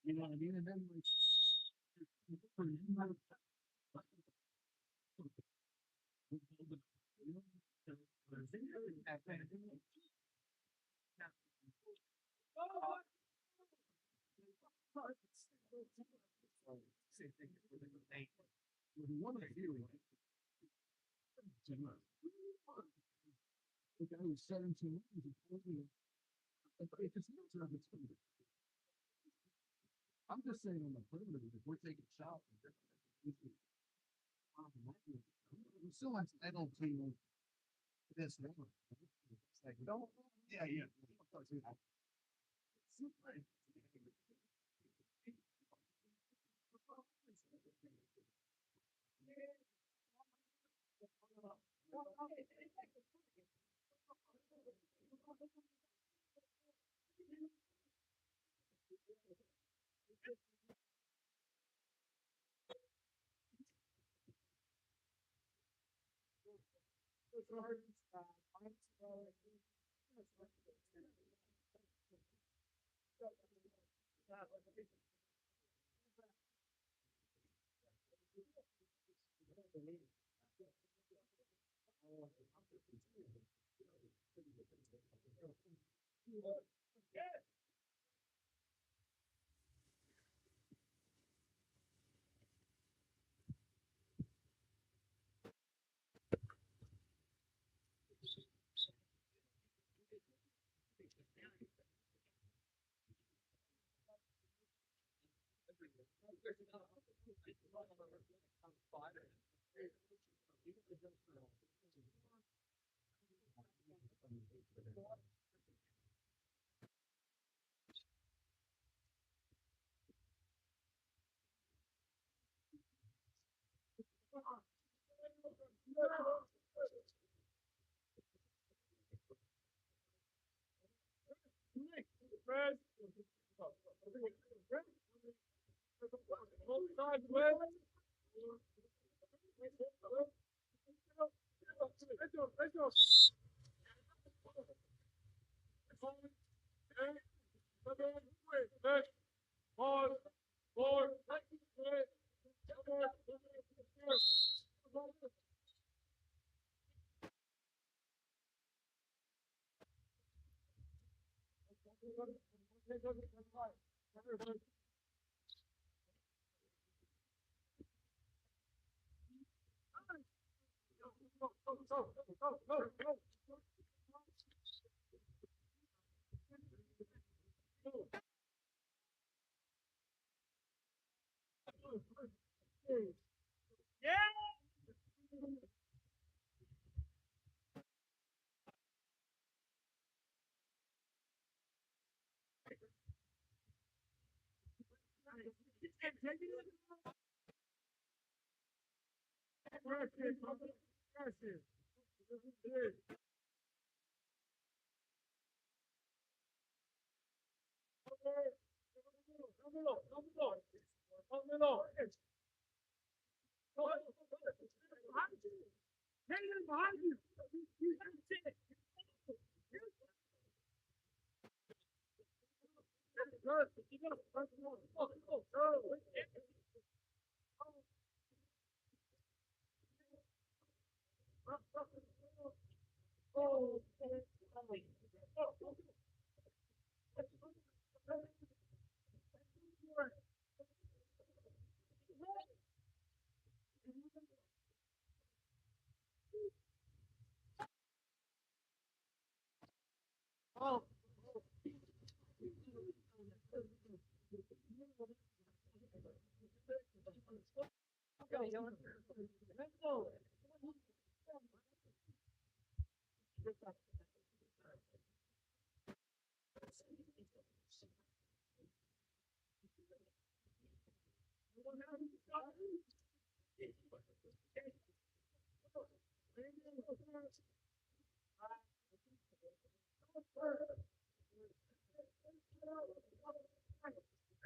You know what I mean? And then like, the guy was 17. I'm just saying on the perimeter, if we're taking shots, we still entitled to this number. It's like, don't, yeah, yeah.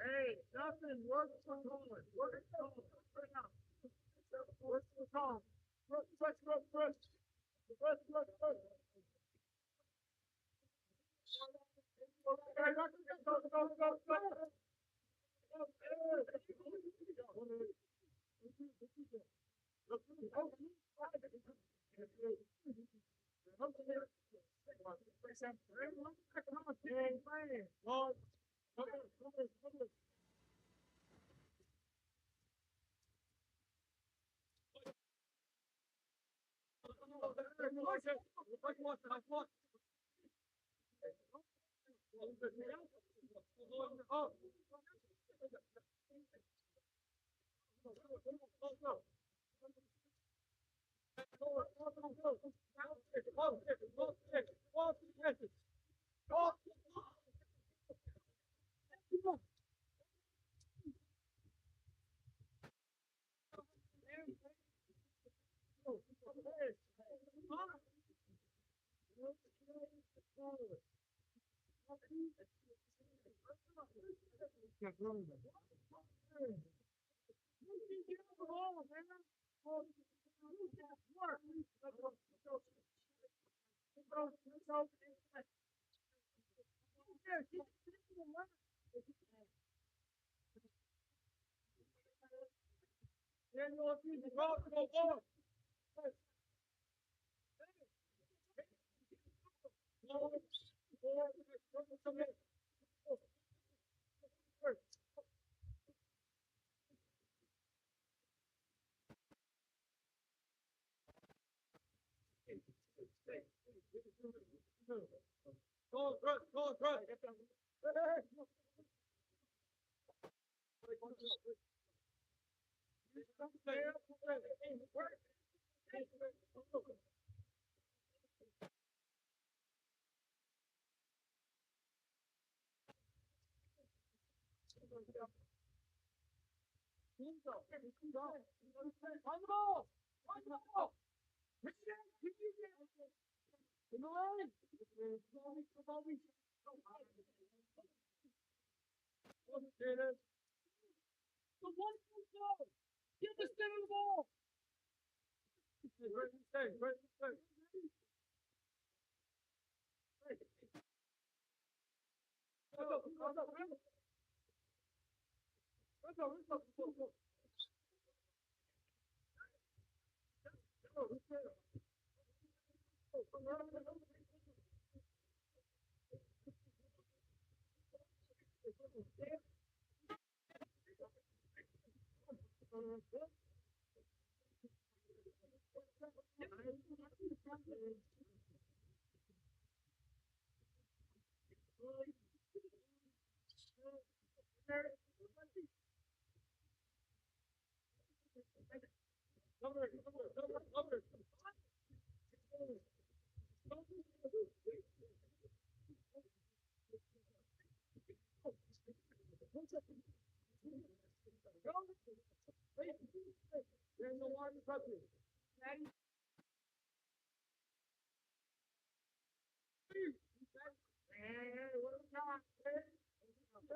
Hey, nothing. Work from home. Work from home. Right now. Work from home. Rush, rush, rush, rush. Rush, rush, rush. Hey, go, go, go, go, go.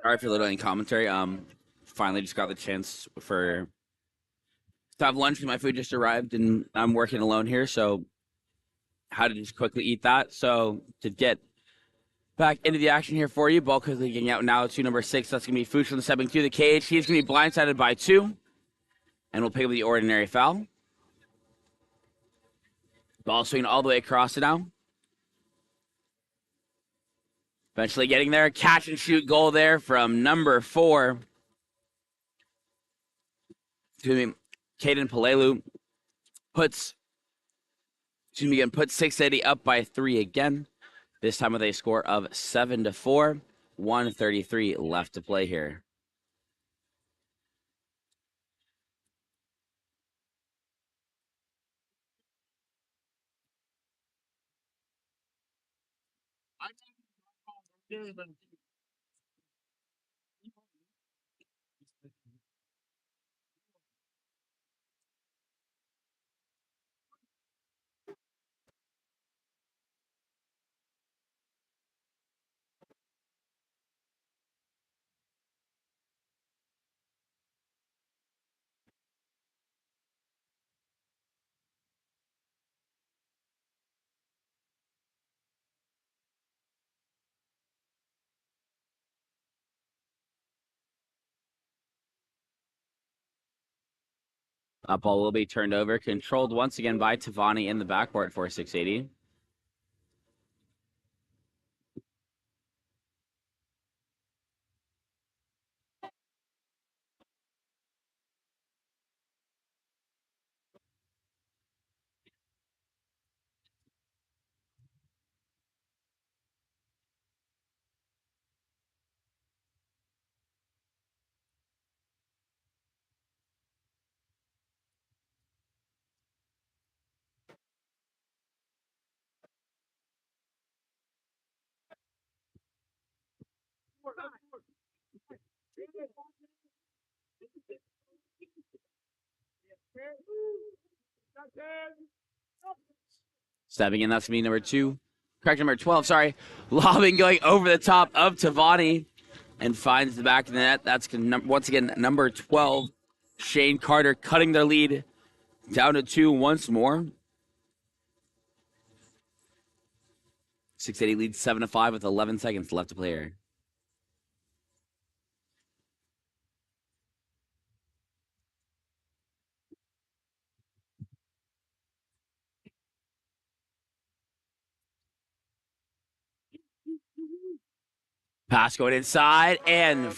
All right, for a little in commentary. Finally just got the chance for to have lunch because my food just arrived and I'm working alone here, so how to just quickly eat that. So to get back into the action here for you, ball quickly getting out now to number 6. That's going to be Fuchs stepping through the cage. He's going to be blindsided by 2, and we'll pick up the ordinary foul. Ball swinging all the way across it now. Eventually getting there. Catch and shoot goal there from number 4. Excuse me, Caden Palelu puts 680 up by 3 again. This time with a score of 7-4. 1:33 left to play here. That ball will be turned over, controlled once again by Tavani in the backcourt for 680. Stepping in, that's going to be number 2. Correct, number 12, sorry. Lobbing going over the top of Tavani and finds the back of the net. That's once again number 12. Shane Carter cutting their lead down to 2 once more. 680 leads 7-5 with 11 seconds left to play here. Pass going inside, and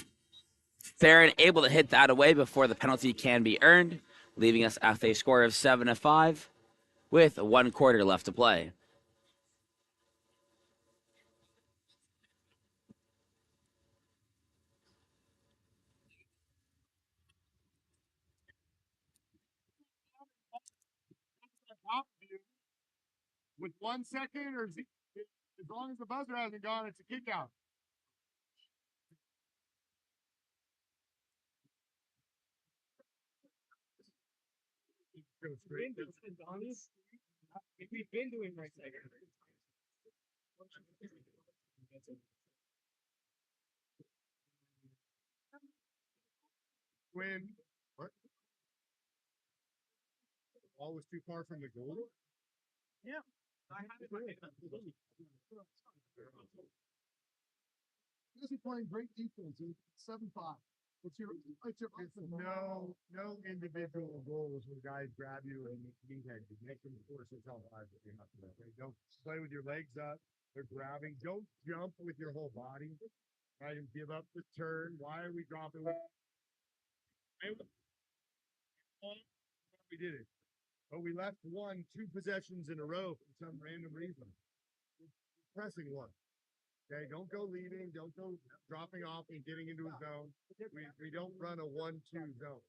Theron able to hit that away before the penalty can be earned, leaving us at a score of 7-5 with 1 quarter left to play. With 1 second, or as long as the buzzer hasn't gone, it's a kick out. Go straight. We've been doing right there. When what? Ball was too far from the goal. Yeah, I had it. This is playing great defense. It's 7-5. It's no individual goals where guys grab you and head. You make them force yourself out. Don't play with your legs up. They're grabbing. Don't jump with your whole body. Right, and give up the turn. Why are we dropping? We did it, but we left 2 possessions in a row for some random reason. Pressing one. Okay, don't go leading, don't go dropping off and getting into a zone. We don't run a 1-2 zone.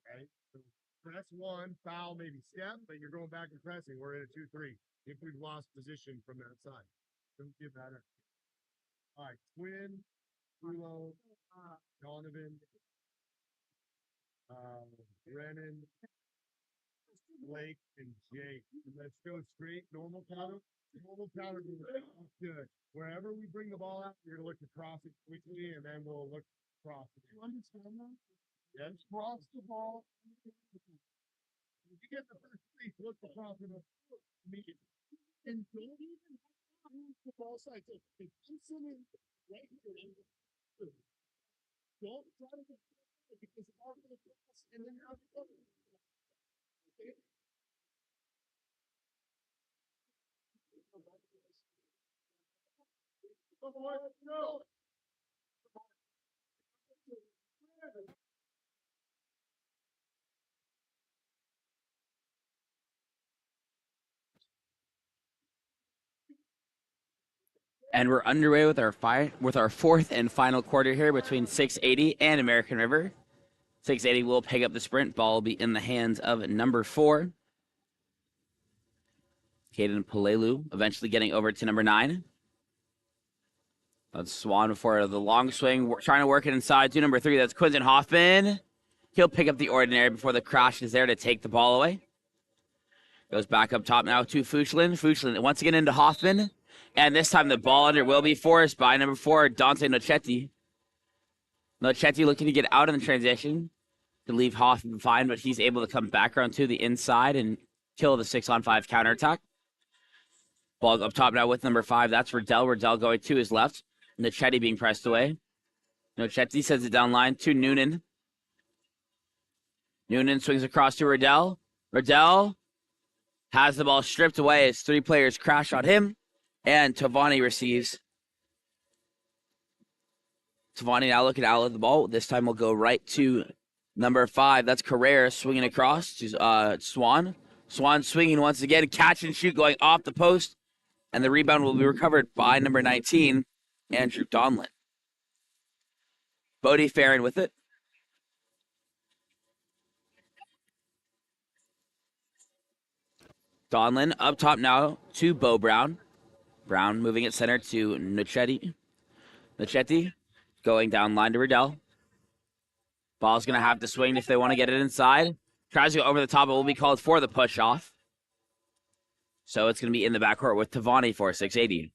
Okay, so press 1, foul, maybe step, but you're going back and pressing. We're in a 2-3. If we've lost position from that side, don't get better. All right, Twin, Ulo, Donovan, Brennan, Blake, and Jake. Let's go straight, normal counter. Normal counter. Good. Wherever we bring the ball out, you're going to look to cross it quickly, and then we'll look to cross it. Do you understand that? Yes, cross the ball. If you get the first three, look the confidence immediately. And don't even use the ball side. So if I'm sitting right here, don't try to get because it's all going to cross and then have to go. Okay? No. And we're underway with our fourth and final quarter here between 680 and American River. 680 will pick up the sprint. Ball will be in the hands of number 4. Caden Palelu eventually getting over to number 9. That's Swan for the long swing, trying to work it inside to number 3. That's Quinton Hoffman. He'll pick up the ordinary before the crash is there to take the ball away. Goes back up top now to Fuchslin. Fuchslin once again into Hoffman. And this time the ball under will be forced by number 4, Dante Nocetti. Nocetti looking to get out in the transition to leave Hoffman fine, but he's able to come back around to the inside and kill the 6-on-5 counterattack. Ball up top now with number 5. That's Riddell. Riddell going to his left. Nocetti being pressed away. Nocetti sends it down line to Noonan. Noonan swings across to Riddell. Riddell has the ball stripped away as 3 players crash on him. And Tavani receives. Tavani now looking to outlet the ball. This time we'll go right to number 5. That's Carrera swinging across to Swan. Swan swinging once again. Catch and shoot going off the post. And the rebound will be recovered by number 19, Andrew Donlin. Bodie Farron with it. Donlin up top now to Bo Brown. Brown moving it center to Nocetti. Nocetti going down line to Riddell. Ball's going to have to swing if they want to get it inside. Tries to go over the top. It will be called for the push off. So it's going to be in the backcourt with Tavani for 680.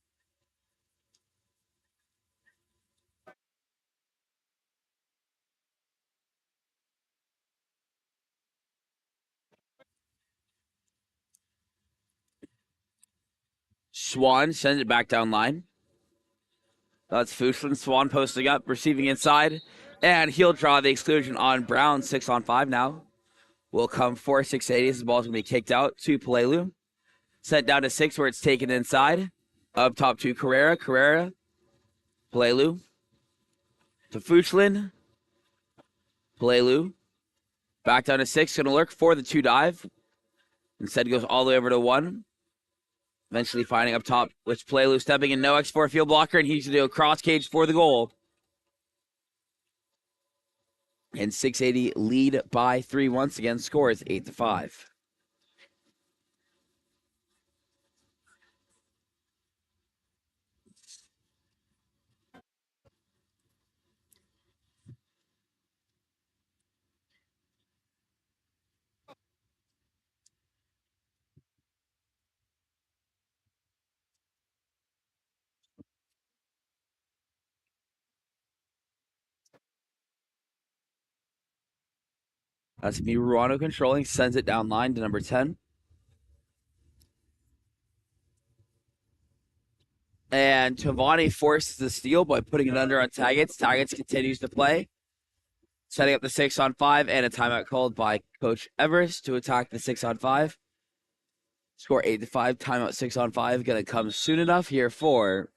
Swan sends it back down line. That's Fuchslin. Swan posting up, receiving inside. And he'll draw the exclusion on Brown. 6-on-5 now. Will come for 680. This ball's going to be kicked out to Palelu. Sent down to 6 where it's taken inside. Up top to Carrera. Carrera. Palelu. To Fuchslin. Palelu. Back down to 6. Going to lurk for the 2 dive. Instead goes all the way over to 1. Eventually finding up top with Palelu stepping in. No X4 field blocker. And he's going to do a cross cage for the goal. And 680 lead by 3 once again. Score is 8-5. That's me. Ruano controlling. Sends it down line to number 10. And Tavani forces the steal by putting it under on Taggets. Taggets continues to play. Setting up the 6-on-5 and a timeout called by Coach Everest to attack the 6-on-5. Score 8-5. Timeout 6-on-5. Going to come soon enough here for.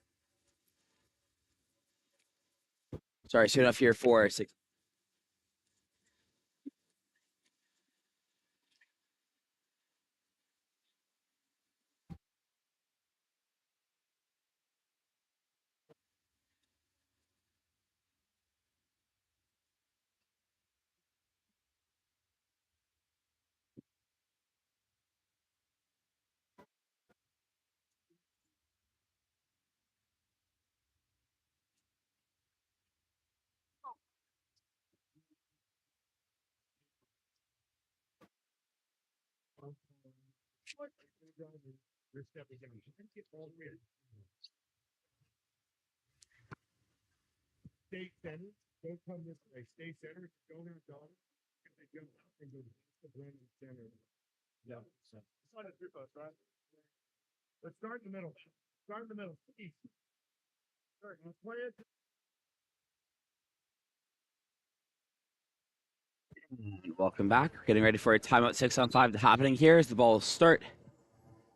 Soon enough here for 6. You're stepping down. Get all weird. Stay center. Don't come this way. Stay center. Don't have dollars. If they jump out and go to the blend in center. Yeah. It's not a three post, right? Let's start in the middle. Start in the middle. East. Start. Let's play it. Welcome back. We're getting ready for a timeout 6-on-5 happening here as the ball will start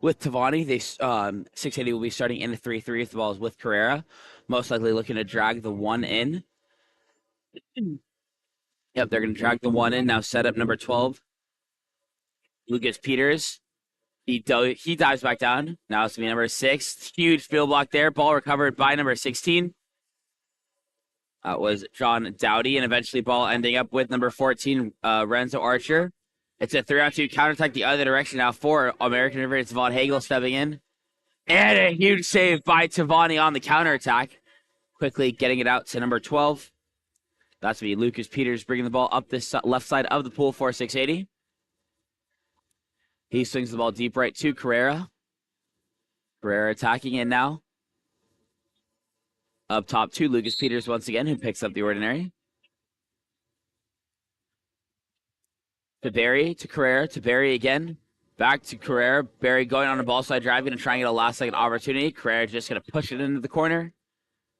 with Tavani. 680 will be starting in the 3-3 if the ball is with Carrera. Most likely looking to drag the one in. Yep, they're going to drag the one in. Now set up number 12. Lucas Peters. He dives back down. Now it's going to be number 6. Huge field block there. Ball recovered by number 16. That was John Dowdy, and eventually ball ending up with number 14, Renzo Archer. It's a 3-on-2 counterattack the other direction now for American River. It's Von Hagel stepping in. And a huge save by Tavani on the counterattack. Quickly getting it out to number 12. That's going to be Lucas Peters bringing the ball up this left side of the pool for 680. He swings the ball deep right to Carrera. Carrera attacking in now. Up top to Lucas Peters once again, who picks up the ordinary. To Barry, to Carrera, to Barry again. Back to Carrera. Barry going on a ball side drive, going to try and get a last-second opportunity. Carrera just going to push it into the corner.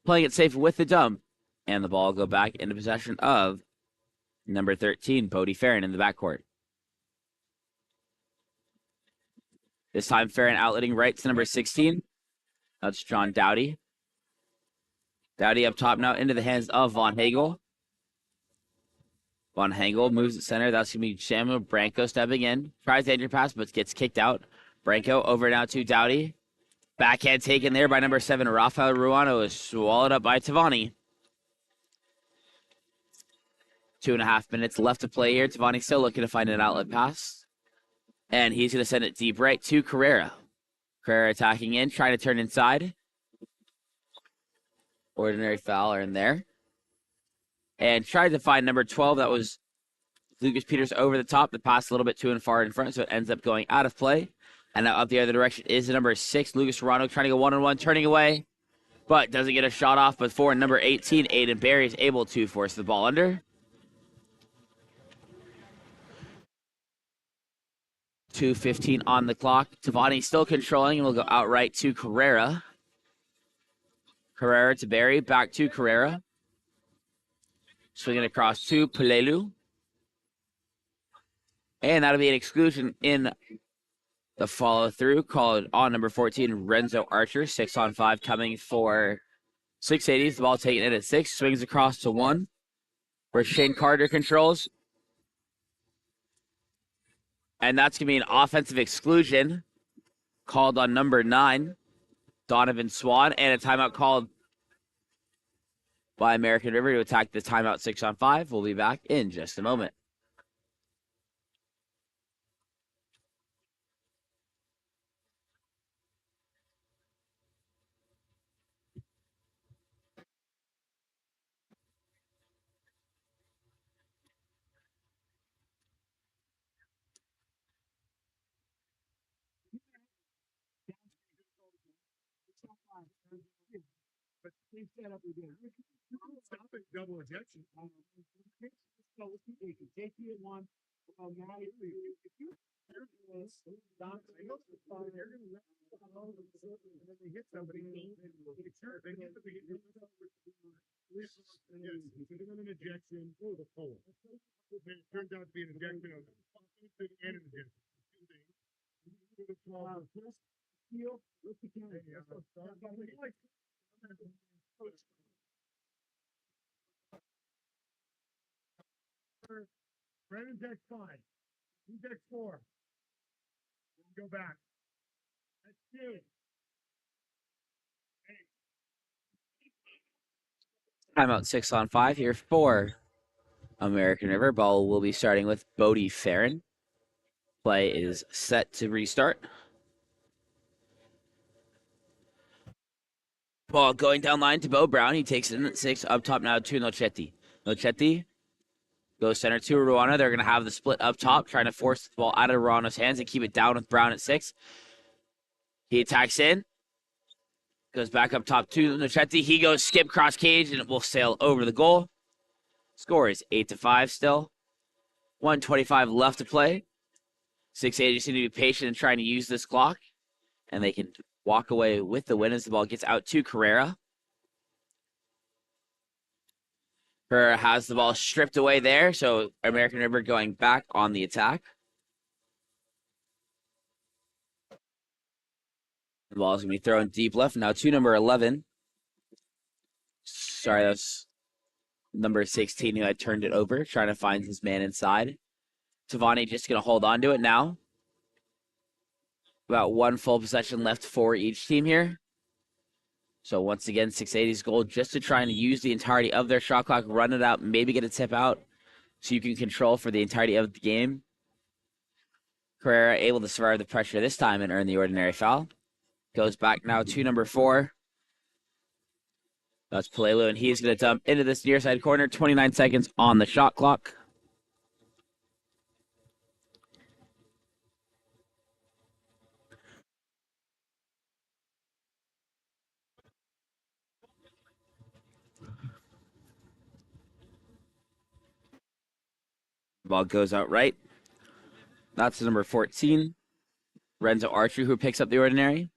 Playing it safe with the dump. And the ball will go back into possession of number 13, Bodie Farron in the backcourt. This time, Farron outletting right to number 16. That's John Dowdy. Dowdy up top now into the hands of Von Hagel. Von Hagel moves at center. That's going to be Samuel Branco stepping in. Tries the entry pass, but gets kicked out. Branco over now to Dowdy. Backhand taken there by number 7. Rafael Ruano is swallowed up by Tavani. 2.5 minutes left to play here. Tavani still looking to find an outlet pass. And he's going to send it deep right to Carrera. Carrera attacking in, trying to turn inside. Ordinary foul in there. And tried to find number 12. That was Lucas Peters over the top. The pass a little bit too and far in front, so it ends up going out of play. And now up the other direction is the number 6, Lucas Serrano, trying to go one-on-one, turning away. But doesn't get a shot off. But for number 18, Aiden Barry is able to force the ball under. 2:15 on the clock. Tavani still controlling, and we'll go outright to Carrera. Carrera to Barry, back to Carrera. Swinging across to Pelelu. And that'll be an exclusion in the follow-through called on number 14, Renzo Archer. 6-on-5 coming for 680s. The ball taken in at 6. Swings across to 1. Where Shane Carter controls. And that's going to be an offensive exclusion called on number 9, Donovan Swan, and a timeout called by American River to attack the timeout 6-on-5. We'll be back in just a moment. But they set up again. Stop it, double injection. So they can take you at one. Now if you stop, they're going to and then they hit somebody. They hit somebody. Yes, they're going an ejection or the pole. It turns out to be an ejection of and an ejection. Heel with the camera. Brandon's X5. He's X4. Go back. X2. Timeout 6-on-5 here for American River. Ball will be starting with Bodie Farron. Play is set to restart. Ball going down line to Bo Brown. He takes it in at 6. Up top now to Nochetti. Nochetti goes center to Ruano. They're going to have the split up top, trying to force the ball out of Ruano's hands and keep it down with Brown at 6. He attacks in. Goes back up top to Nochetti. He goes skip cross cage, and it will sail over the goal. Score is 8-5 still. 1:25 left to play. 680 just need to be patient and trying to use this clock, and they can walk away with the win as the ball gets out to Carrera. Carrera has the ball stripped away there, so American River going back on the attack. The ball is going to be thrown deep left. Now to number 11. Sorry, that's number 16 who had turned it over, trying to find his man inside. Tavani just going to hold on to it now. About one full possession left for each team here. So once again, 680's goal just to try and use the entirety of their shot clock, run it out, maybe get a tip out so you can control for the entirety of the game. Carrera able to survive the pressure this time and earn the ordinary foul. Goes back now to number 4. That's Palelu, and he's going to dump into this near side corner. 29 seconds on the shot clock. Ball goes out right. That's number 14. Renzo Archer, who picks up the ordinary.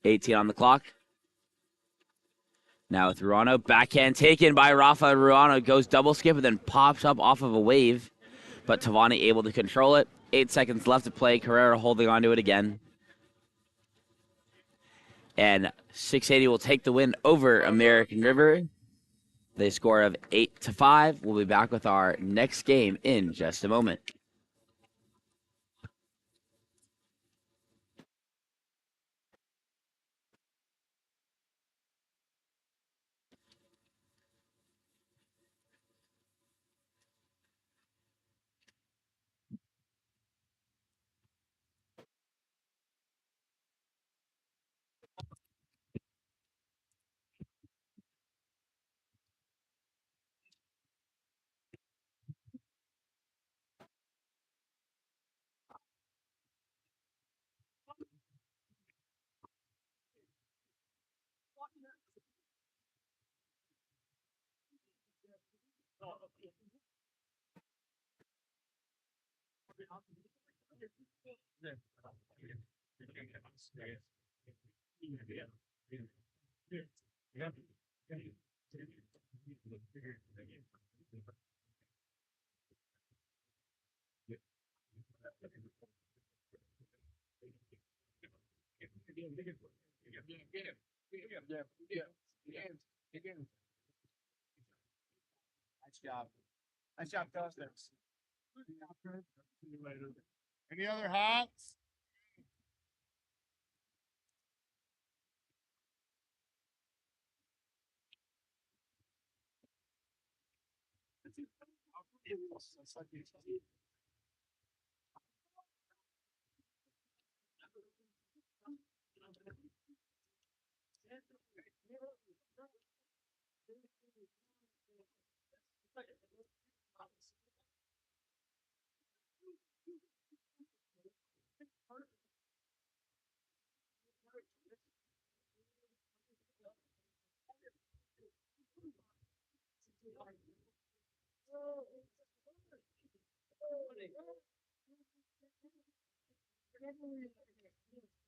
18 on the clock. Now with Ruano. Backhand taken by Rafa. Ruano goes double skip and then pops up off of a wave. But Tavani able to control it. 8 seconds left to play. Carrera holding on to it again. And 680 will take the win over American River. They score of 8-5. We'll be back with our next game in just a moment. Nice job. Nice job, Cousins. See you later. Any other hats?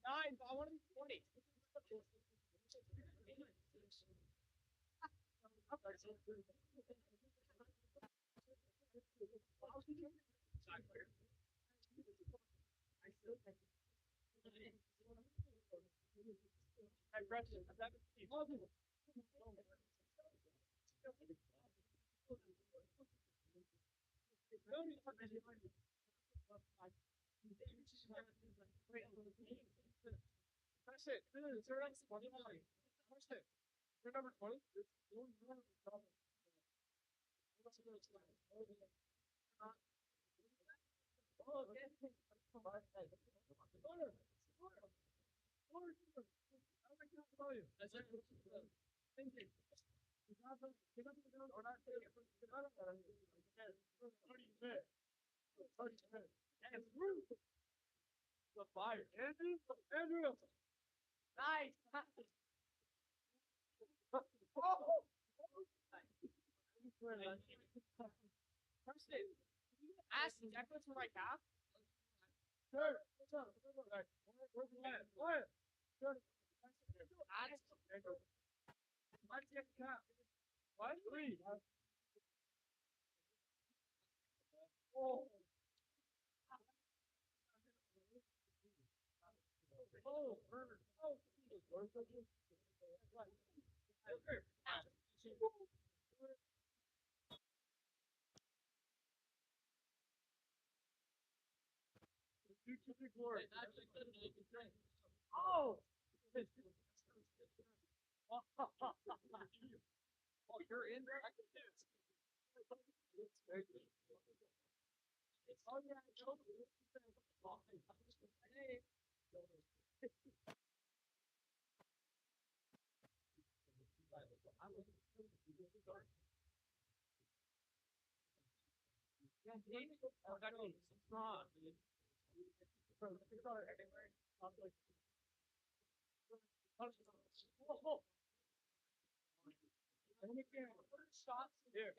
Nine, I want to be 20. Press it. Turn on 20. Press it. You're number 20. The fire. Andrew. Nice. Ask Declan for right half. What? Three. Oh. Oh, Herbert. Oh, Oh! Oh, you're in there? I can do it. Oh, yeah. Hey. Yeah, oh, that means it's strong. Shots here.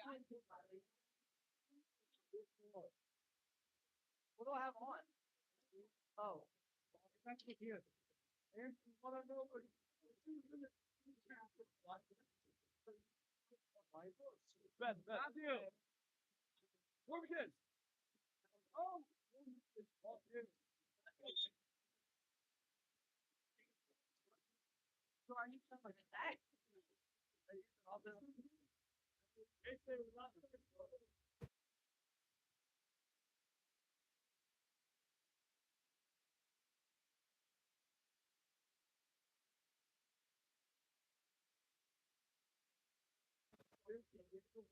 What do I have on? Oh, thank you. Here's what I know. Matthew. Morgan. Oh, it's all good. So are you something like that?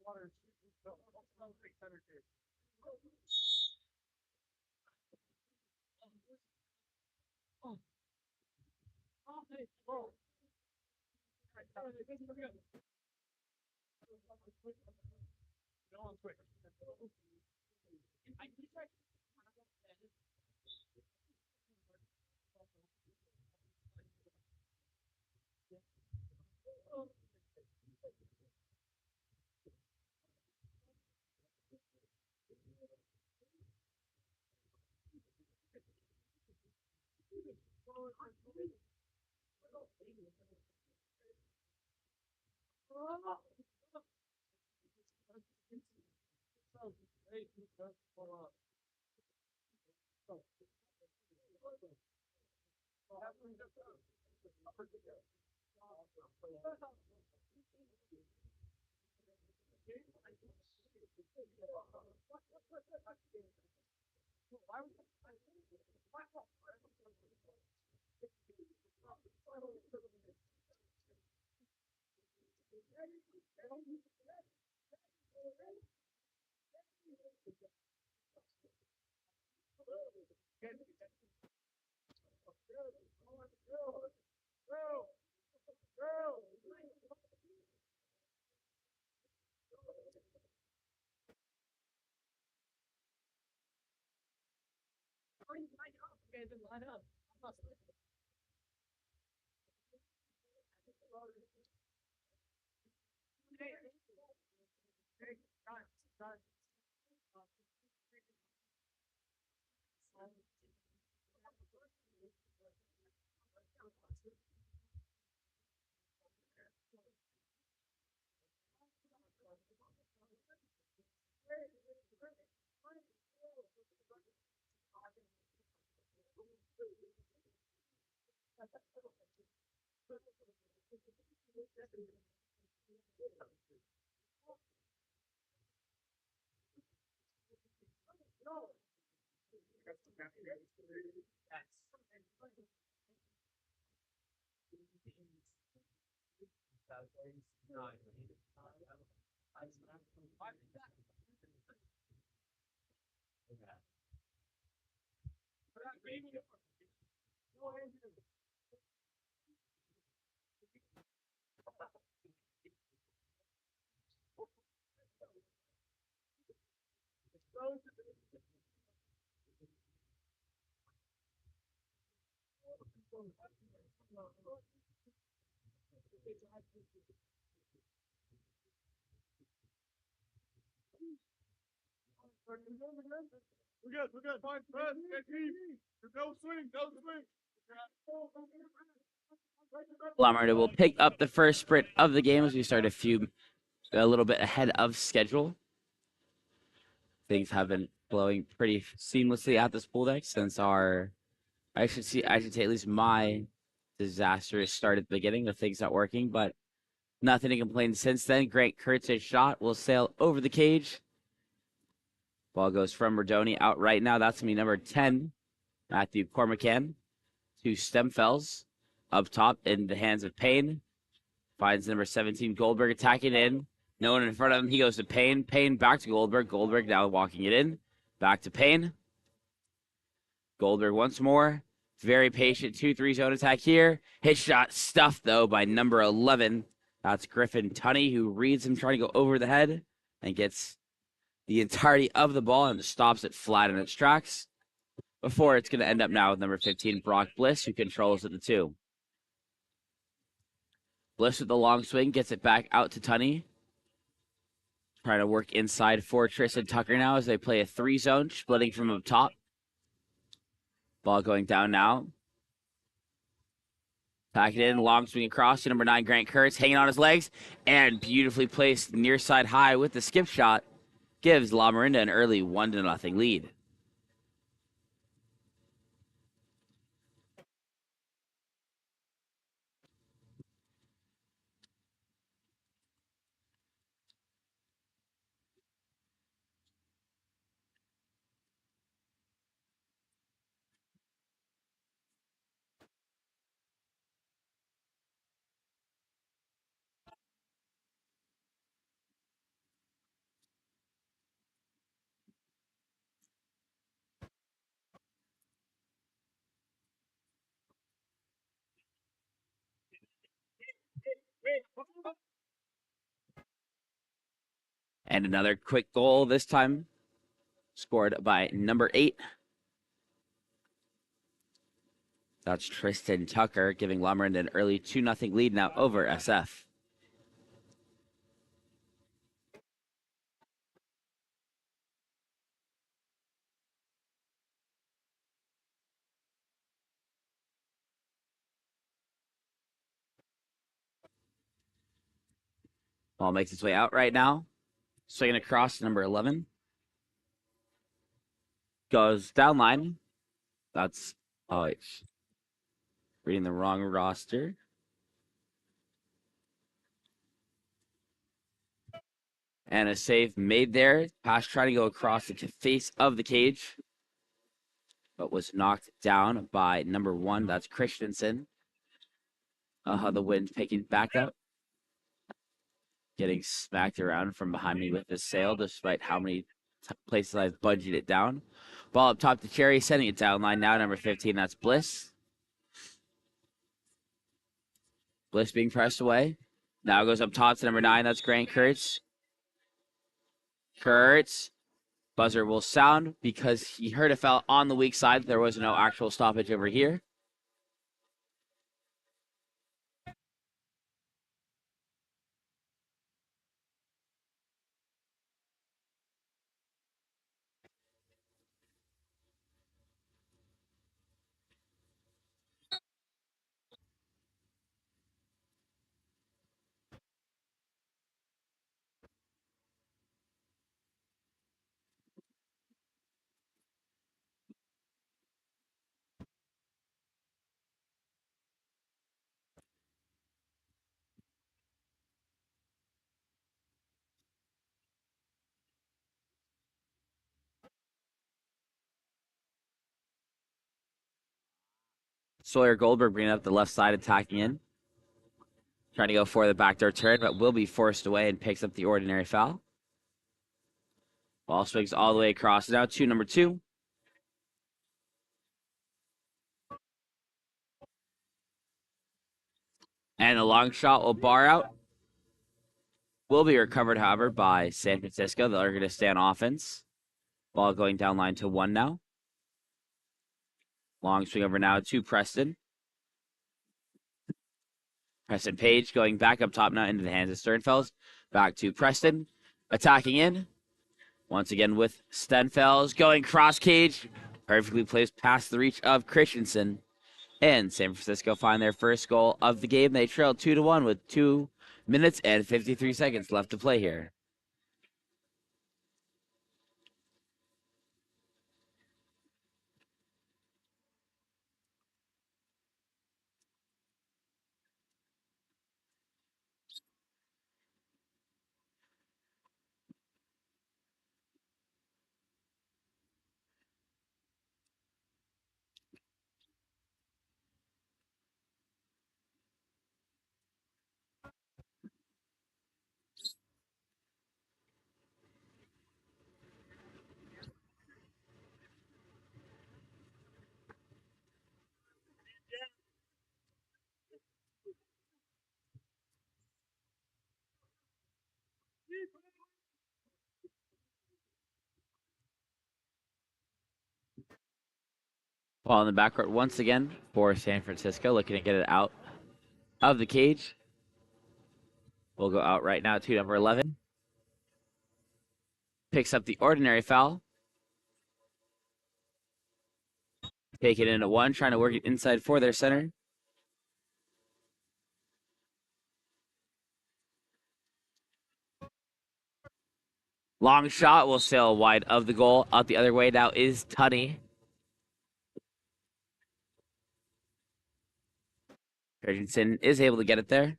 Water. Oh, oh, hey, bro. No, I'm quick. I Okay, then line up. Hey, guys. We're good. We're good. Fine. Press. No swing. No swing. Lamorinda will pick up the first sprint of the game as we start a little bit ahead of schedule. Things have been flowing pretty seamlessly at this pool deck since I should say at least my disastrous start at the beginning. The thing's not working, but nothing to complain since then. Grant Kurtz's shot will sail over the cage. Ball goes from Rodoni out right now. That's going to be number 10, Matthew Cormacan, to Stemfells. Up top in the hands of Payne. Finds number 17, Goldberg, attacking in. No one in front of him. He goes to Payne. Payne back to Goldberg. Goldberg now walking it in. Back to Payne. Goldberg once more. Very patient 2-3 zone attack here. Hit shot stuffed, though, by number 11. That's Griffin Tunney, who reads him trying to go over the head and gets the entirety of the ball and stops it flat in its tracks. Before it's going to end up now with number 15, Brock Bliss, who controls at the 2. Bliss with the long swing, gets it back out to Tunney. Trying to work inside for Tristan Tucker now as they play a 3 zone, splitting from up top. Ball going down now. Pack it in, long swing across to number 9, Grant Kurtz, hanging on his legs, and beautifully placed near side high with the skip shot. Gives Lamorinda an early 1-0 lead. And another quick goal, this time scored by number 8. That's Tristan Tucker, giving Lamorinda an early 2-0 lead now over SF. Ball makes its way out right now. Swinging across to number 11. Goes down line. That's, it's reading the wrong roster. And a save made there. Pass trying to go across the face of the cage, but was knocked down by number 1. That's Christensen. The wind picking back up. Getting smacked around from behind me with this sail, despite how many places I've budgeted it down. Ball up top to Cherry, sending it down line now. Number 15, that's Bliss. Bliss being pressed away. Now goes up top to number 9, that's Grant Kurtz. Kurtz. Buzzer will sound because he heard a foul on the weak side. There was no actual stoppage over here. Sawyer Goldberg bringing up the left side, attacking in. Trying to go for the backdoor turn, but will be forced away and picks up the ordinary foul. Ball swings all the way across. Now to number 2. And a long shot will bar out. Will be recovered, however, by San Francisco. They're going to stay on offense. Ball going down line to 1 now. Long swing over now to Preston. Preston Page going back up top now into the hands of Sternfels. Back to Preston. Attacking in. Once again with Stenfels going cross cage. Perfectly placed past the reach of Christensen. And San Francisco find their first goal of the game. They trail 2-1 with 2 minutes and 53 seconds left to play here. Ball in the backcourt once again for San Francisco, looking to get it out of the cage. We'll go out right now to number 11. Picks up the ordinary foul. Take it into 1, trying to work it inside for their center. Long shot will sail wide of the goal. Out the other way now is Tunney. Christensen is able to get it there.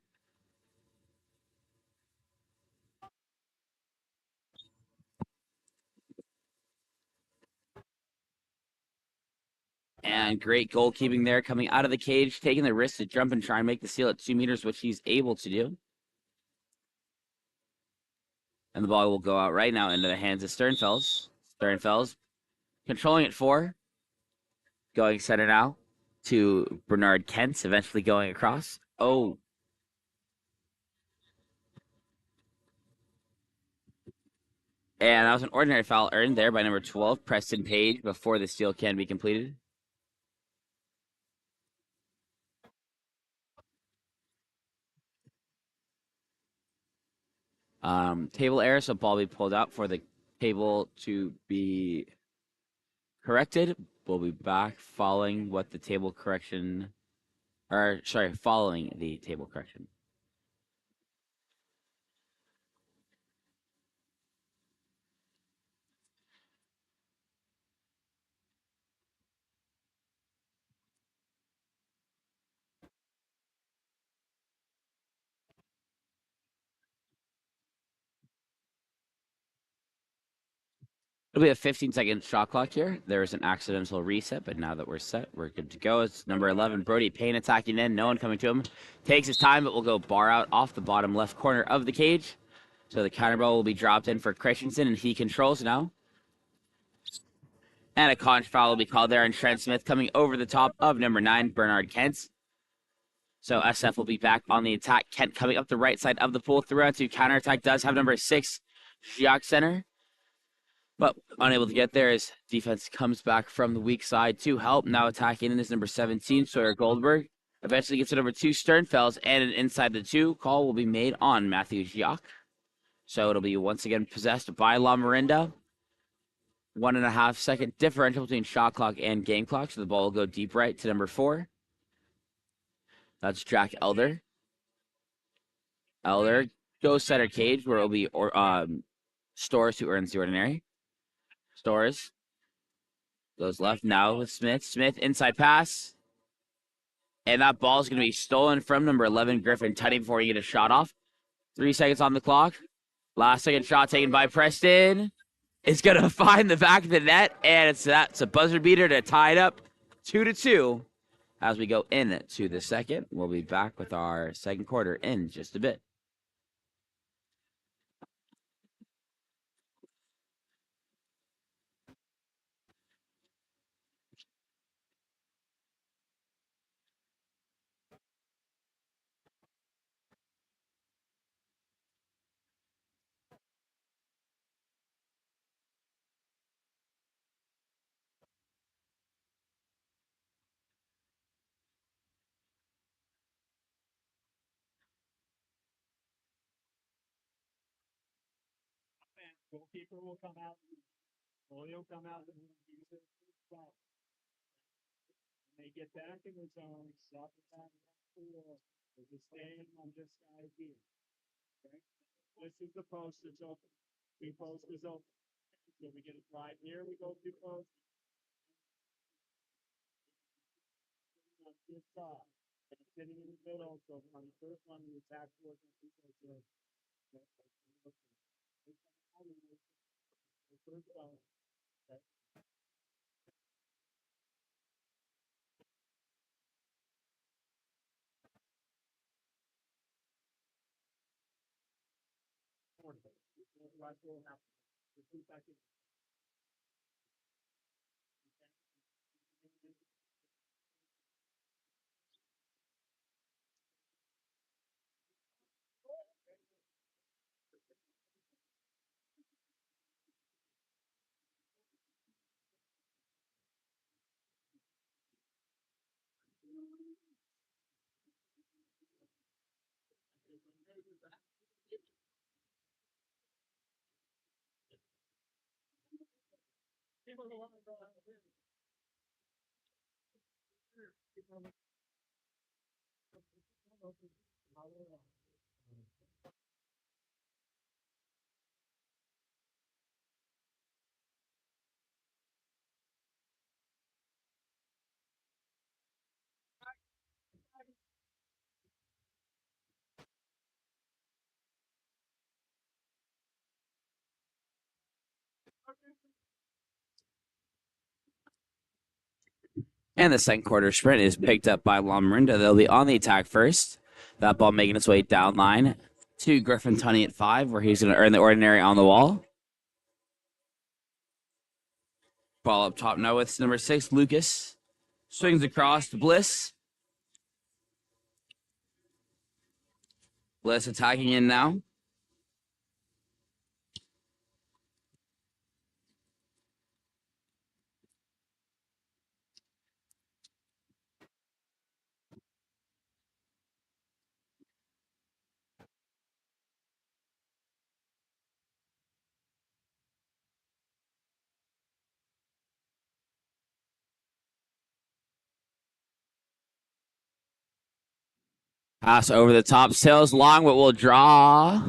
And great goalkeeping there, coming out of the cage, taking the risk to jump and try and make the steal at 2 meters, which he's able to do. And the ball will go out right now into the hands of Sternfels. Sternfels controlling it 4. Going center now to Bernard Kentz, eventually going across. Oh. And that was an ordinary foul earned there by number 12, Preston Page, before the steal can be completed. Table error, so ball will be pulled out for the table to be corrected. We'll be back following what the table correction, or sorry, following the table correction. It'll be a 15-second shot clock here. There was an accidental reset, but now that we're set, we're good to go. It's number 11, Brody Payne attacking in. No one coming to him. Takes his time, but will go bar out off the bottom left corner of the cage. So the counter ball will be dropped in for Christensen, and he controls now. And a conch foul will be called there on Trent Smith, coming over the top of number 9, Bernard Kent. So SF will be back on the attack. Kent coming up the right side of the pool. Throughout to counterattack does have number 6, Jacques Center. But unable to get there as defense comes back from the weak side to help. Now attacking in is number 17, Sawyer Goldberg. Eventually gets it over to Sternfels, and an inside the 2 call will be made on Matthew Jacques. So it'll be once again possessed by Lamorinda. 1.5 second differential between shot clock and game clock. So the ball will go deep right to number 4. That's Jack Elder. Elder goes center cage where it'll be Stores who earns the ordinary. Stores goes left now with Smith. Smith inside pass. And that ball is going to be stolen from number 11, Griffin Tunney, before he get a shot off. 3 seconds on the clock. Last second shot taken by Preston. It's going to find the back of the net, and that's a buzzer beater to tie it up 2-2. As we go into the second, we'll be back with our second quarter in just a bit. Goalkeeper will come out. Goalie will come out and use it. When they get back in the zone, stop the time. There's a stand on this side here. Okay? This is the post that's open. Two post is open. So we get it right here. We go two posts. On this side. And sitting in the middle. So on the first one, the attack force. And the second quarter sprint is picked up by Lamorinda. They'll be on the attack first. That ball making its way down line to Griffin Tunney at 5, where he's going to earn the ordinary on the wall. Ball up top now with number 6, Lucas. Swings across to Bliss. Bliss attacking in now. Pass over the top, sails long, but will draw.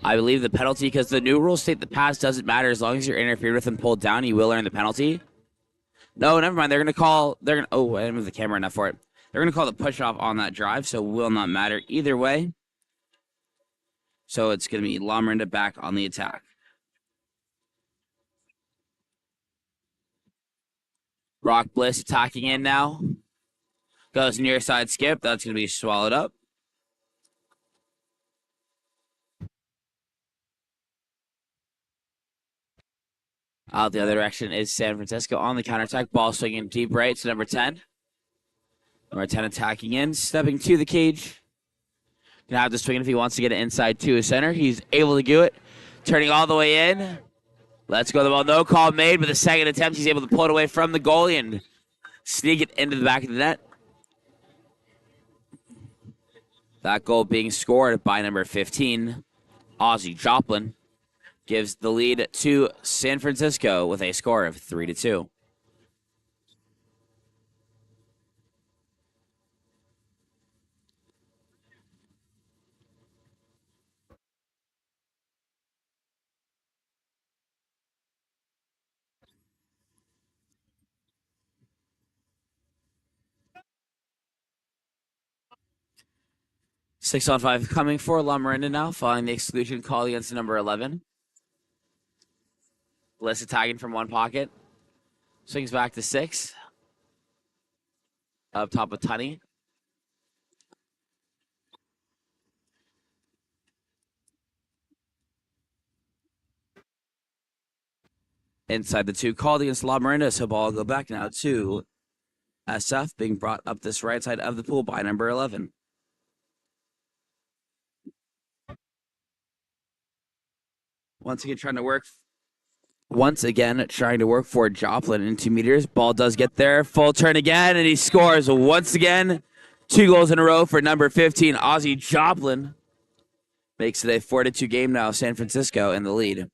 I believe the penalty, because the new rules state the pass doesn't matter as long as you're interfered with and pulled down, you will earn the penalty. No, never mind. They're gonna call. Oh, I didn't move the camera enough for it. They're gonna call the push off on that drive, so will not matter either way. So it's gonna be Lamorinda back on the attack. Rock Bliss attacking in now. Goes near side skip. That's gonna be swallowed up. Out the other direction is San Francisco on the counterattack. Ball swinging deep right to number 10. Number 10 attacking in, stepping to the cage. Gonna have to swing it if he wants to get it inside to his center. He's able to do it. Turning all the way in. Let's go the ball. No call made, but the second attempt, he's able to pull it away from the goalie and sneak it into the back of the net. That goal being scored by number 15, Ozzy Joplin, gives the lead to San Francisco with a score of 3-2. Six on 5 coming for Lamorinda now, following the exclusion call against number 11. Bliss attacking from one pocket. Swings back to 6. Up top of Tunney. Inside the 2, called against Lamorinda, so ball will go back now to SF, being brought up this right side of the pool by number 11. Once again, trying to work for Joplin in 2 meters. Ball does get there. Full turn again, and he scores once again. 2 goals in a row for number 15, Ozzy Joplin. Makes it a 4-2 game now. San Francisco in the lead.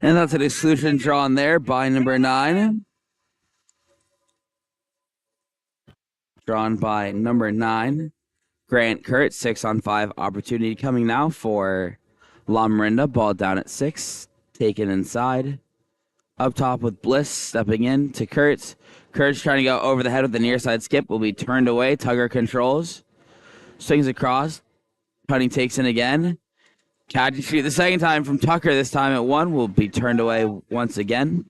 And that's an exclusion drawn there by number 9. Drawn by number 9. Grant Kurt, 6-on-5 opportunity coming now for Lamorinda. Ball down at 6. Taken inside. Up top with Bliss stepping in to Kurtz. Kurtz trying to go over the head with the near side skip. Will be turned away. Tugger controls. Swings across. Cutting takes in again. Catch and shoot the second time from Tucker. This time at 1. Will be turned away once again.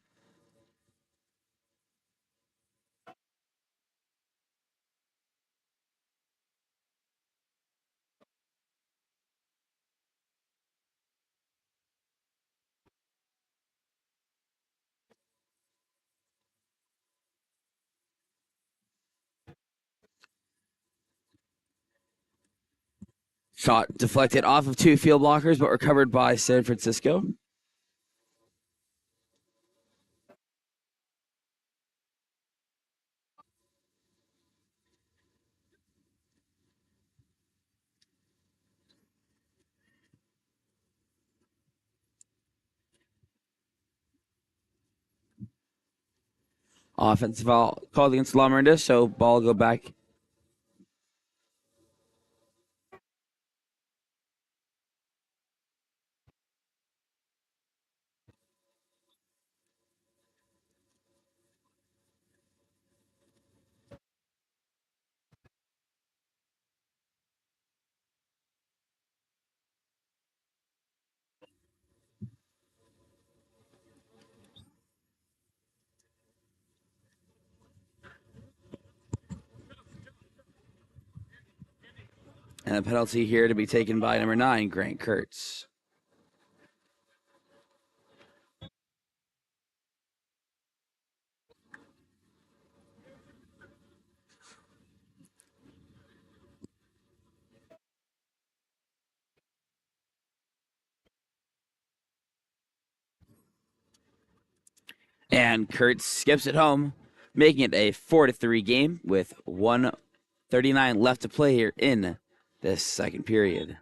Shot deflected off of 2 field blockers, but recovered by San Francisco. Offensive foul called against Lamorinda, so ball go back. And a penalty here to be taken by number 9, Grant Kurtz. And Kurtz skips it home, making it a 4-3 game with 1:39 left to play here in this second period.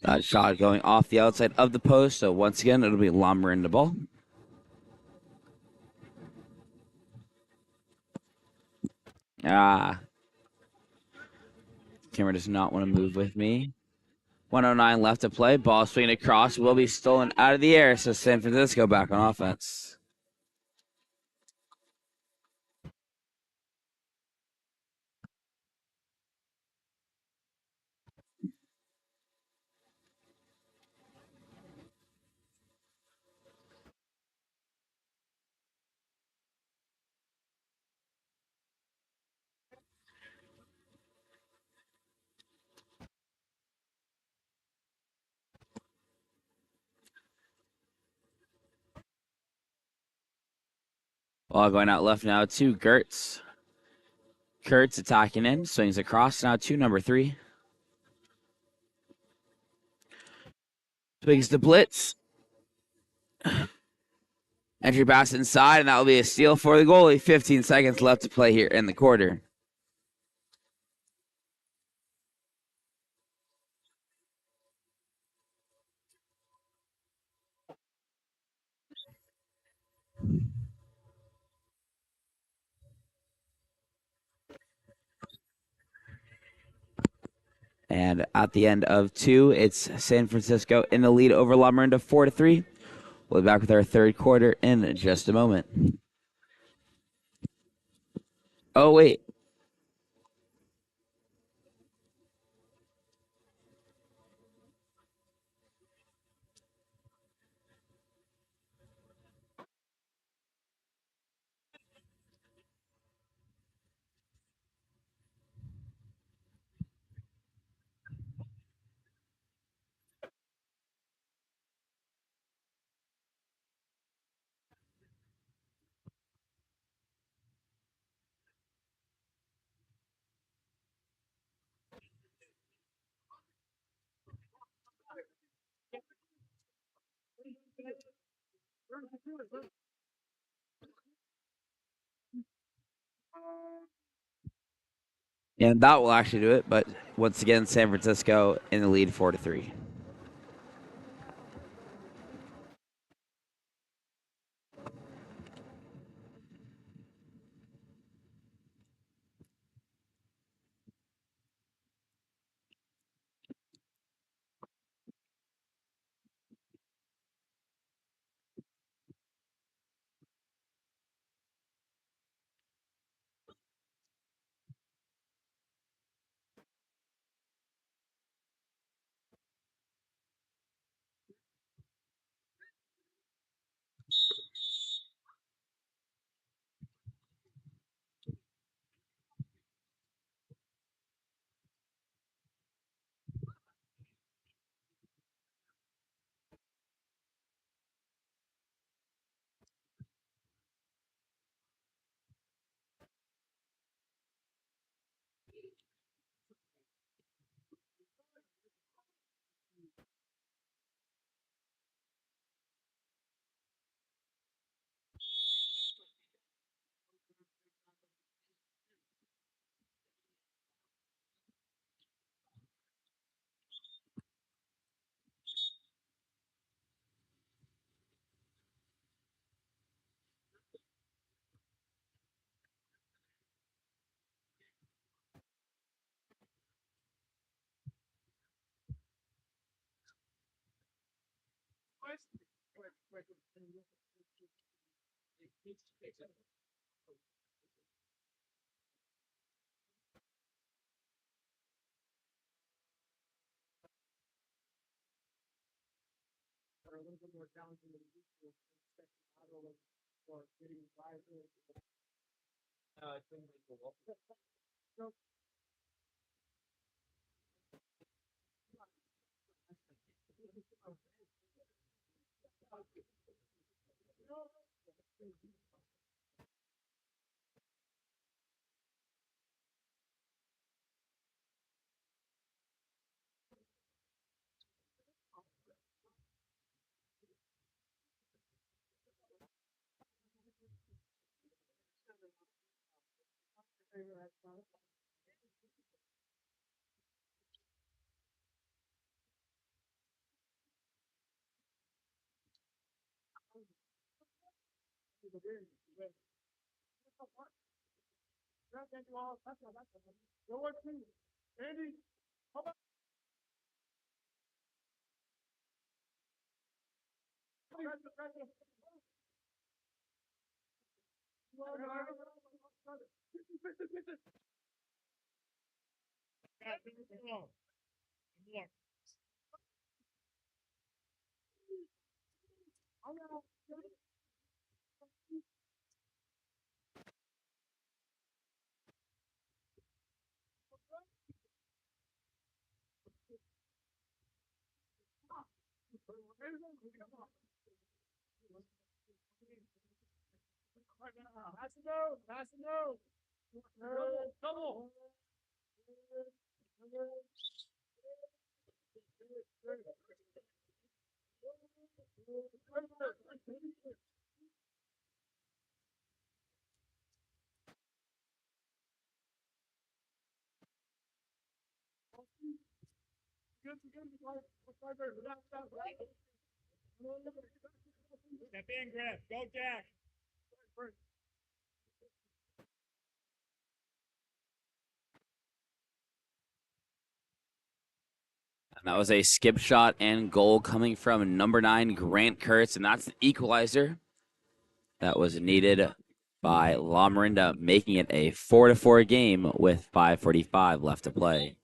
That shot going off the outside of the post, so once again, it'll be Lamorinda ball. Camera does not want to move with me. 1:09 left to play. Ball swinging across will be stolen out of the air, so San Francisco back on offense. Ball going out left now to Gertz. Kurtz attacking in, swings across now to number 3. Swings the blitz. Entry pass inside, and that will be a steal for the goalie. 15 seconds left to play here in the quarter. And at the end of 2, it's San Francisco in the lead over Lamorinda 4-3. We'll be back with our third quarter in just a moment. Oh, wait. And that will actually do it, but once again, San Francisco in the lead 4-3. Pass it out. Pass it out. Double. Step in, Griff. Go, Jack. And that was a skip shot and goal coming from number 9, Grant Kurtz, and that's the equalizer that was needed by Lamorinda, making it a 4-4 game with 5:45 left to play.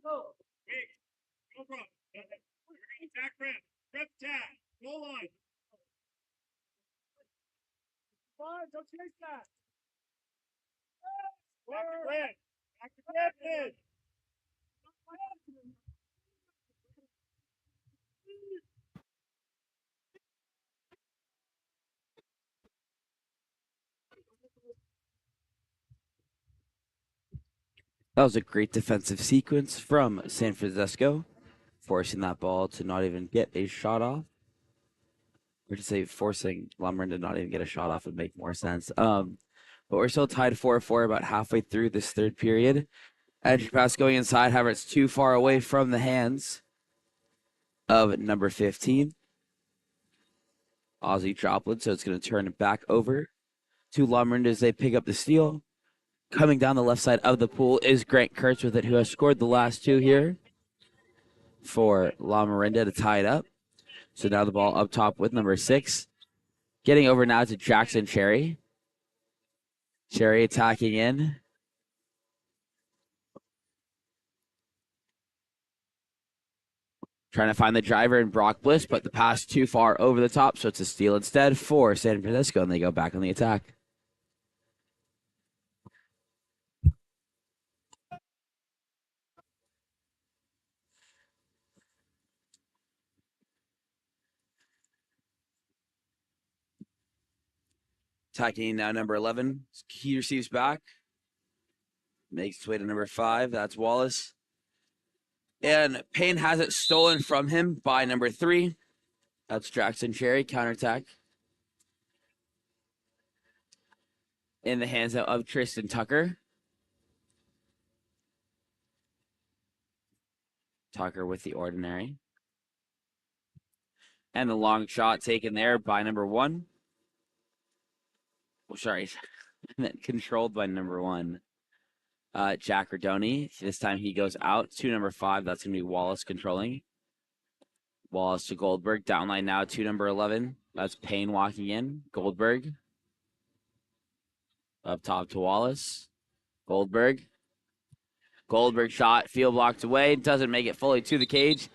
Go. No problem. Attack Griff. Griff attack. Goal line. Come on, don't chase that. Back to Griff. Back to Griffin. That was a great defensive sequence from San Francisco, forcing that ball to not even get a shot off. Or to say forcing Lamorinda to not even get a shot off would make more sense. But we're still tied 4-4 about halfway through this third period. Edge pass going inside, however, it's too far away from the hands of number 15. Aussie Droplet, so it's going to turn it back over to Lamorinda as they pick up the steal. Coming down the left side of the pool is Grant Kurtz with it, who has scored the last two here for Lamorinda to tie it up. So now the ball up top with number 6. Getting over now to Jackson Cherry. Cherry attacking in. Trying to find the driver in Brock Bliss, but the pass too far over the top, so it's a steal instead for San Francisco, and they go back on the attack. Attacking now number 11. He receives back. Makes its way to number 5. That's Wallace. And Payne has it stolen from him by number 3. That's Jackson Cherry. Counterattack. In the hands of Tristan Tucker. Tucker with the ordinary. And the long shot taken there by number 1. Oh, sorry. Controlled by number 1. Jack Rodoni. This time he goes out to number 5. That's going to be Wallace controlling. Wallace to Goldberg. Downline now to number 11. That's Payne walking in. Goldberg. Up top to Wallace. Goldberg. Goldberg shot. Field blocked away. Doesn't make it fully to the cage.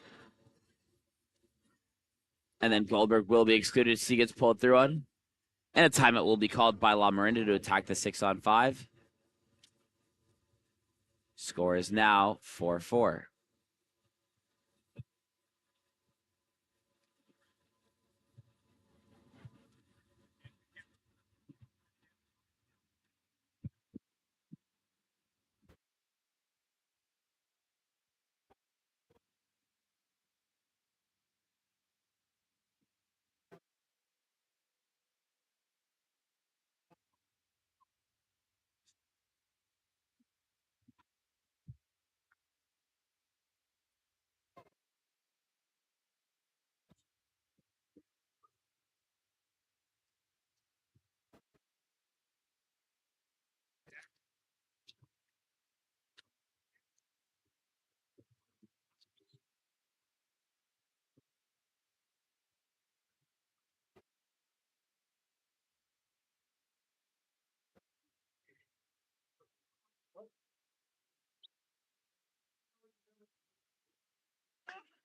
And then Goldberg will be excluded as he gets pulled through on. And a timeout will be called by Lamorinda to attack the 6-on-5. Score is now 4-4.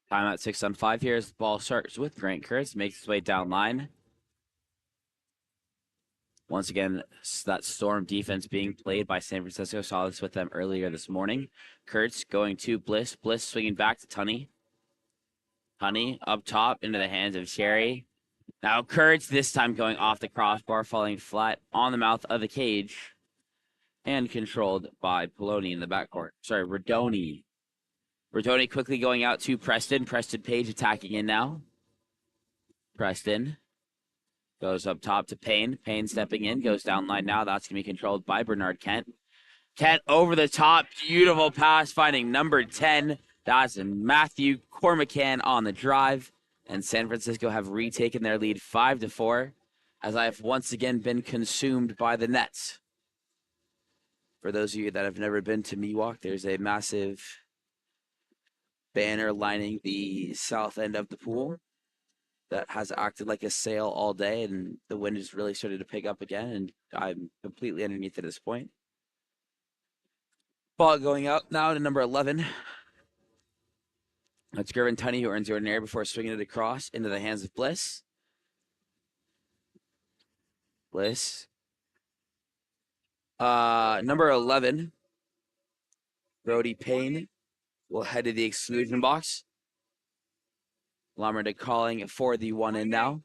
Time at 6-on-5 here as the ball starts with Grant Kurtz, makes his way down line. Once again, that storm defense being played by San Francisco. Saw this with them earlier this morning. Kurtz going to Bliss. Bliss swinging back to Tunney. Tunney up top into the hands of Sherry. Now Kurtz this time going off the crossbar, falling flat on the mouth of the cage. And controlled by Poloni in the backcourt. Sorry, Rodoni. Rodoni quickly going out to Preston. Preston Page attacking in now. Preston goes up top to Payne. Payne stepping in, goes down line now. That's going to be controlled by Bernard Kent. Kent over the top. Beautiful pass, finding number 10. That's Matthew Cormacan on the drive. And San Francisco have retaken their lead 5-4, as I have once again been consumed by the Nets. For those of you that have never been to MIWOK, there's a massive banner lining the south end of the pool that has acted like a sail all day, and the wind has really started to pick up again, and I'm completely underneath at this point. Ball going out now to number 11. That's Gervin Tunney, who earns the ordinary before swinging it across into the hands of Bliss. Bliss. Number 11, Brody Payne, will head to the exclusion box. Lamorinda calling for the one in now.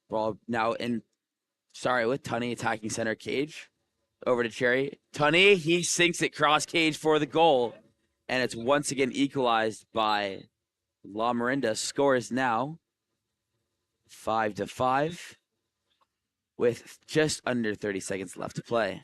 Ball now in, with Tunney attacking center cage. Over to Cherry. Tunney, he sinks it cross cage for the goal. And it's once again equalized by Lamorinda. Score is now 5-5 with just under 30 seconds left to play.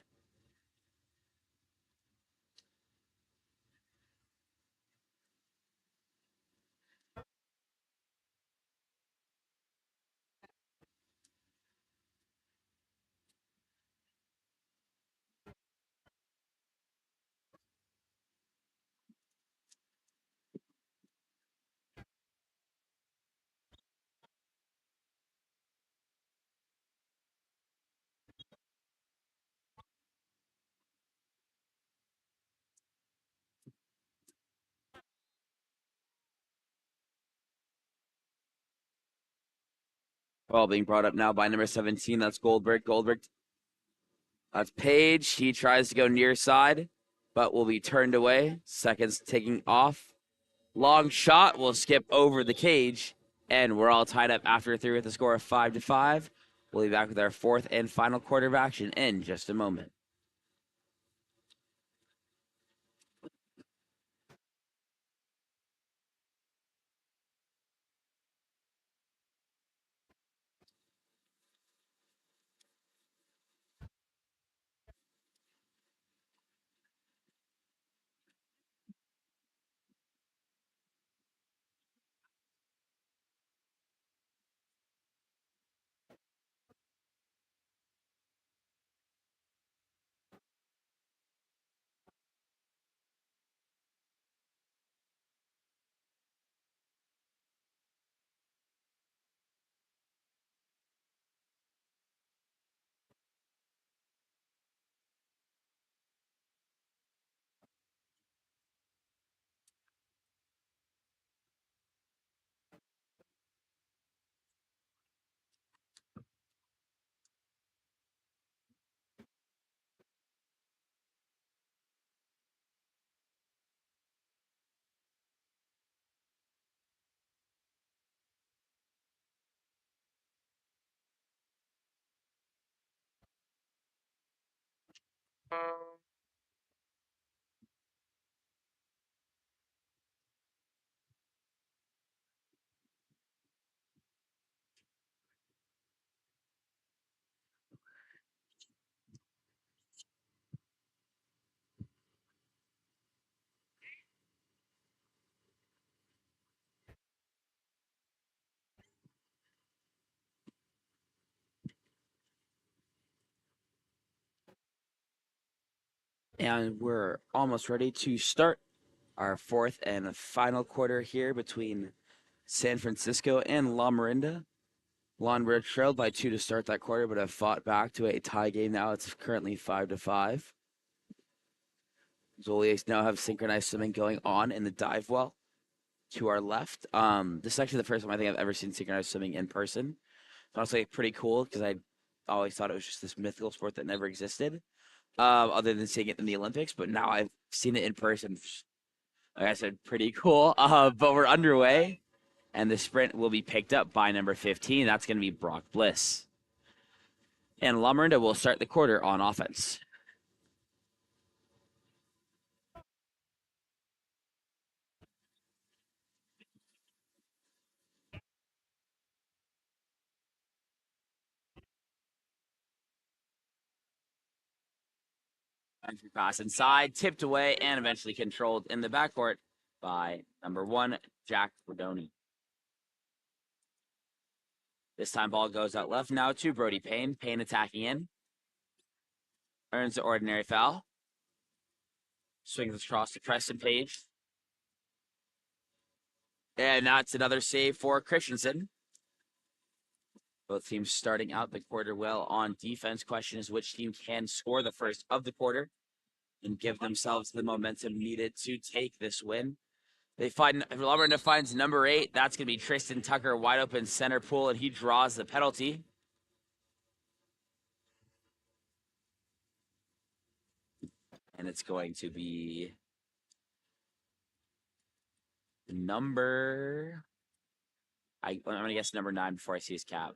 Ball being brought up now by number 17. That's Goldberg. That's Page. He tries to go near side, but will be turned away. Seconds ticking off. Long shot will skip over the cage, and we're all tied up after 3 with a score of 5-5. We'll be back with our fourth and final quarter of action in just a moment. And we're almost ready to start our fourth and final quarter here between San Francisco and Lamorinda. Lamorinda trailed by 2 to start that quarter, but have fought back to a tie game now. It's currently 5-5. Zoliacs now have synchronized swimming going on in the dive well to our left. This is actually the first time I think I've ever seen synchronized swimming in person. It's honestly pretty cool because I always thought it was just this mythical sport that never existed, other than seeing it in the Olympics. But now I've seen it in person. Like I said, pretty cool. But we're underway, and the sprint will be picked up by number 15. That's going to be Brock Bliss. And Lamorinda will start the quarter on offense. Entry pass inside, tipped away, and eventually controlled in the backcourt by number 1, Jack Rodoni. This time ball goes out left now to Brody Payne. Payne attacking in. Earns the ordinary foul. Swings across to Preston Page. And that's another save for Christensen. Both teams starting out the quarter well on defense. Question is which team can score the first of the quarter and give themselves the momentum needed to take this win. Lamorinda finds number 8. That's going to be Tristan Tucker, wide open center pool, and he draws the penalty. And it's going to be I'm going to guess number 9 before I see his cap.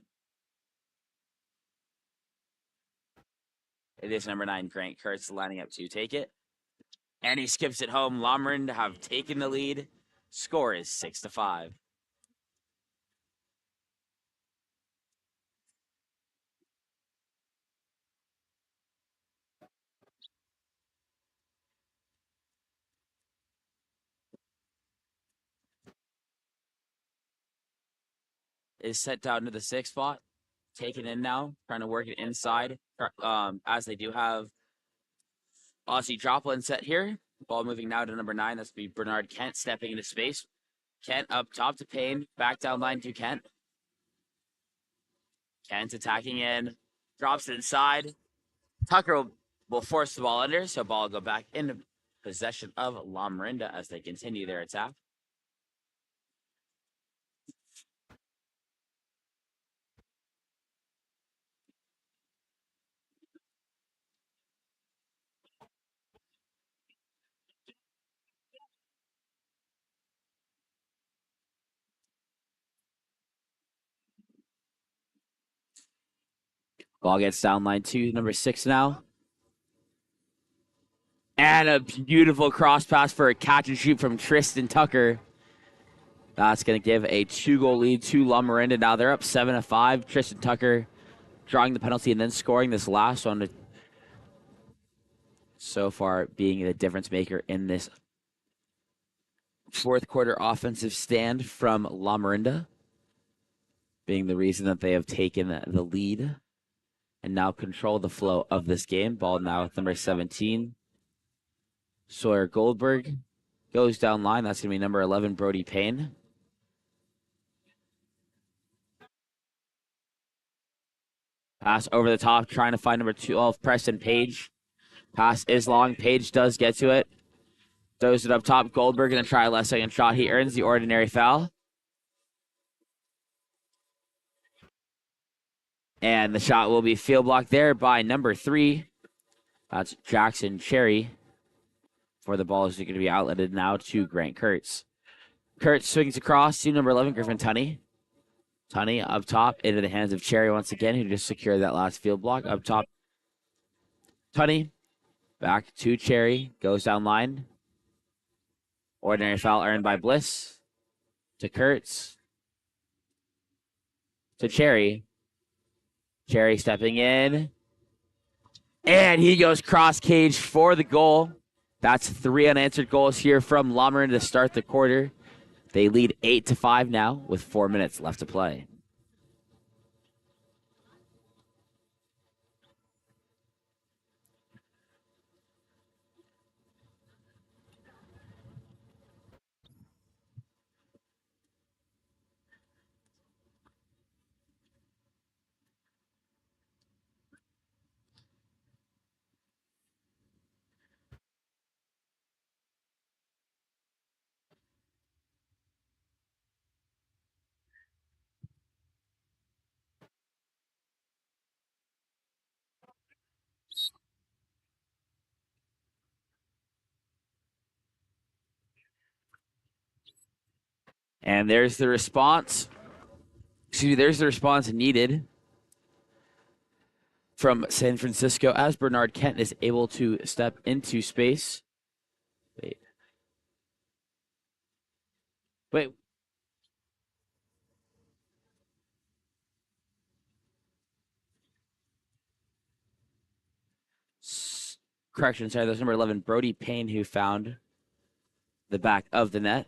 It is number 9, Grant Kurtz, lining up to take it. And he skips it home. Lamorinda have taken the lead. Score is 6-5. Is set down to the 6th spot. Taken in now. Trying to work it inside. As they do have Aussie Joplin set here. Ball moving now to number 9. That's be Bernard Kent stepping into space. Kent up top to Payne. Back down line to Kent. Kent attacking in. Drops it inside. Tucker will force the ball under, so ball will go back into possession of Lamorinda as they continue their attack. Ball gets down line to number 6 now. And a beautiful cross pass for a catch and shoot from Tristan Tucker. That's going to give a 2-goal lead to Lamorinda. Now they're up 7-5. Tristan Tucker drawing the penalty and then scoring this last one. So far being the difference maker in this fourth quarter offensive stand from Lamorinda. Being the reason that they have taken the lead and now control the flow of this game. Ball now with number 17. Sawyer Goldberg goes down line. That's going to be number 11, Brody Payne. Pass over the top, trying to find number 12, Preston Page. Pass is long. Page does get to it. Throws it up top. Goldberg going to try a last second shot. He earns the ordinary foul. And the shot will be field blocked there by number 3. That's Jackson Cherry. For the ball is going to be outletted now to Grant Kurtz. Kurtz swings across to number 11, Griffin Tunney. Tunney up top into the hands of Cherry once again, who just secured that last field block. Up top, Tunney Back to Cherry. Goes down line. Ordinary foul earned by Bliss. To Kurtz. To Cherry. Cherry stepping in. And he goes cross cage for the goal. That's 3 unanswered goals here from Lamorinda to start the quarter. They lead 8-5 now with 4 minutes left to play. And there's the response. Excuse me, there's the response needed from San Francisco as Bernard Kent is able to step into space. Wait. Wait. Correction, sorry, there's number 11, Brody Payne, who found the back of the net.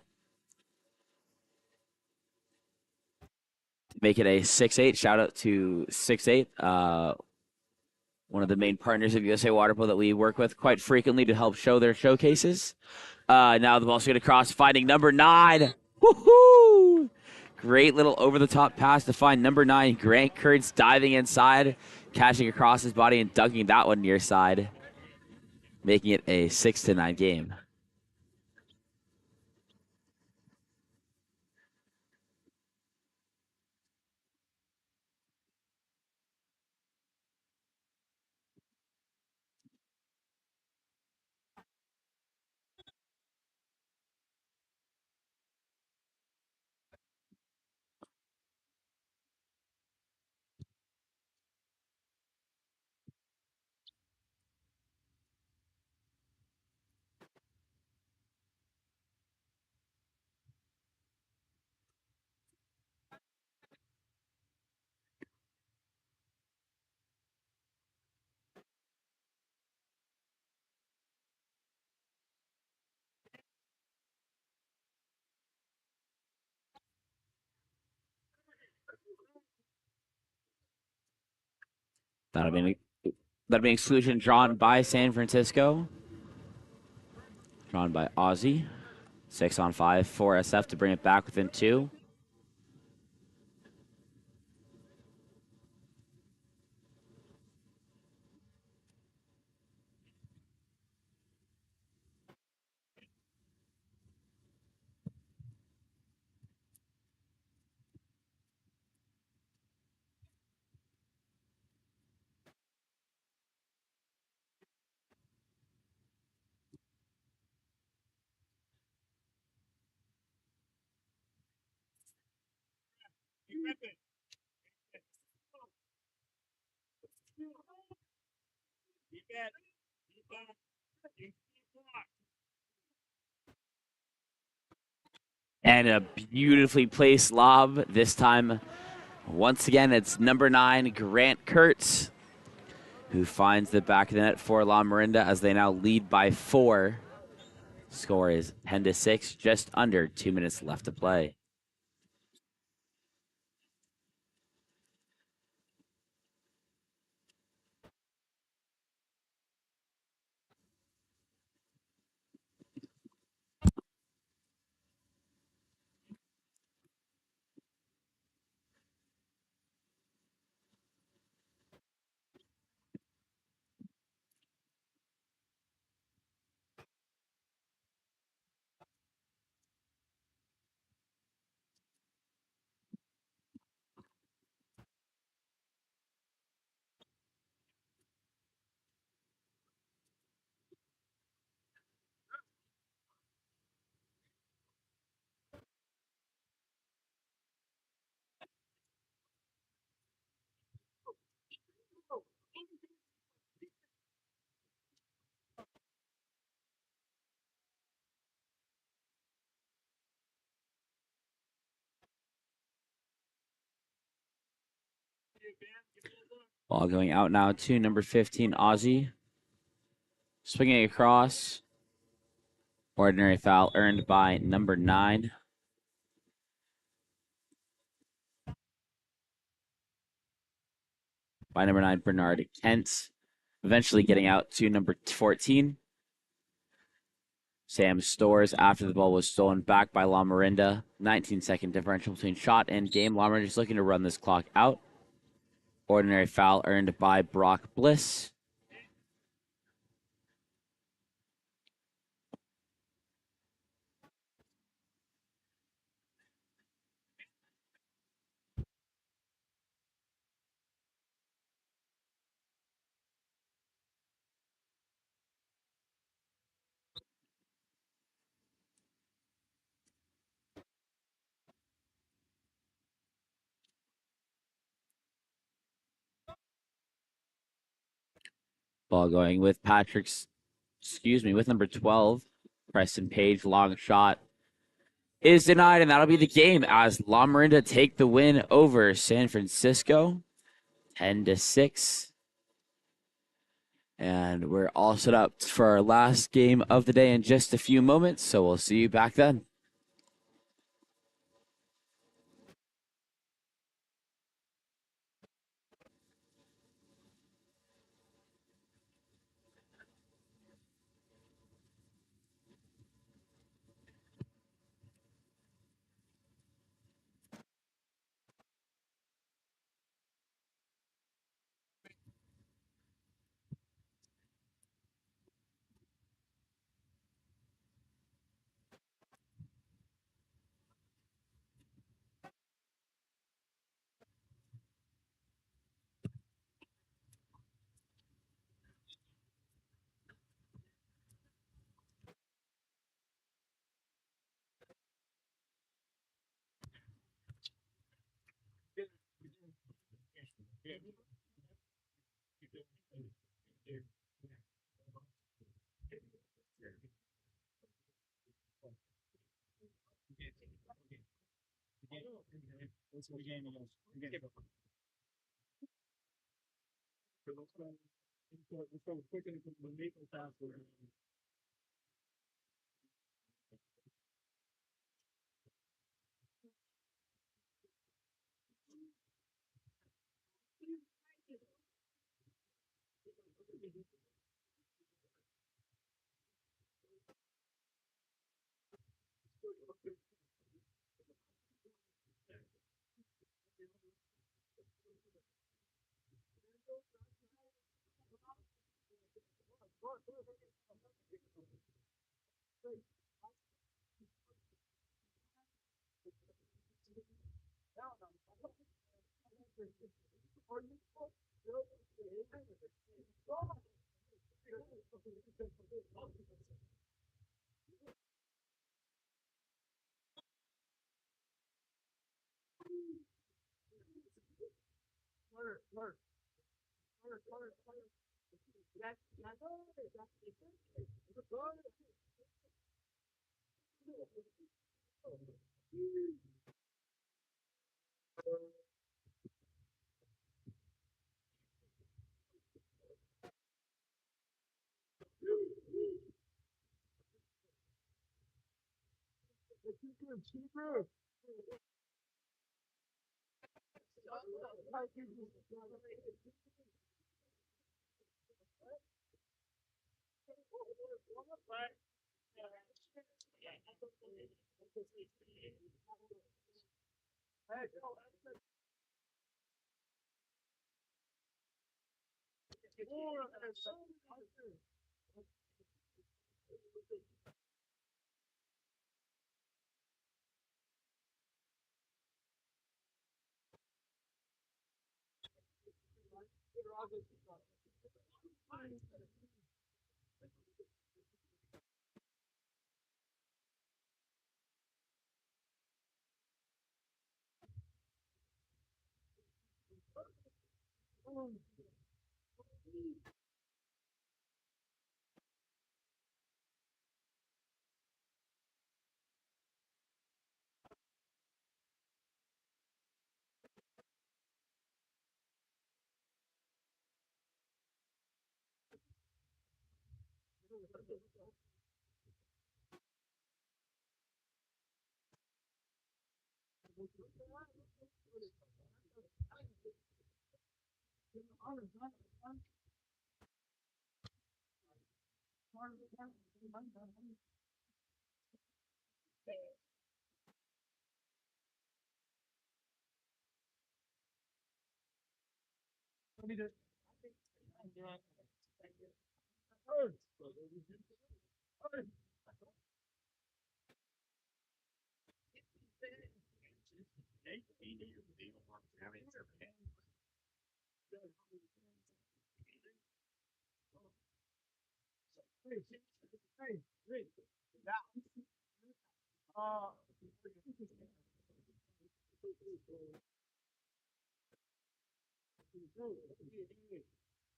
Make it a 6-8. Shout out to 6-8, one of the main partners of USA Water Polo that we work with quite frequently to help show their showcases. Now the ball's going to cross, finding number 9. Woohoo! Great little over-the-top pass to find number 9, Grant Kurtz, diving inside, catching across his body and dunking that one near side, making it a 6-9 game. That'll be an exclusion drawn by San Francisco. Drawn by Aussie. 6-on-5 for SF to bring it back within 2. And a beautifully placed lob. This time, once again, it's number 9, Grant Kurtz, who finds the back of the net for Lamorinda as they now lead by 4. Score is 10-6, just under 2 minutes left to play. Ball going out now to number 15, Aussie. Swinging across. Ordinary foul earned by number 9. By number 9, Bernard Kent. Eventually getting out to number 14. Sam Stores after the ball was stolen back by Lamorinda. 19-second differential between shot and game. Lamorinda just looking to run this clock out. Ordinary foul earned by Brock Bliss. Ball going with with number 12, Preston Page. Long shot is denied, and that'll be the game as Lamorinda take the win over San Francisco, 10-6. And we're all set up for our last game of the day in just a few moments, so we'll see you back then.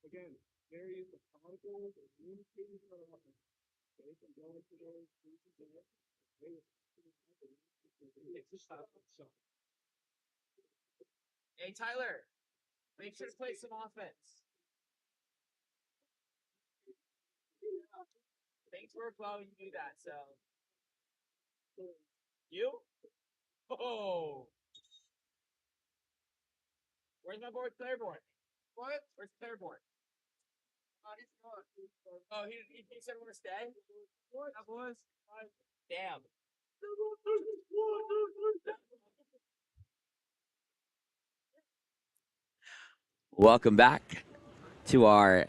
Again, very methodical, communicating for a lot. They can go into those pieces there. It's a shot. Hey, Tyler, make sure to play some offense. Things work well when you do that, so. You? Oh. Where's my boy Claiborne? What? Where's Claiborne? Oh, he said we're gonna stay? What? That was? Damn. Welcome back to our.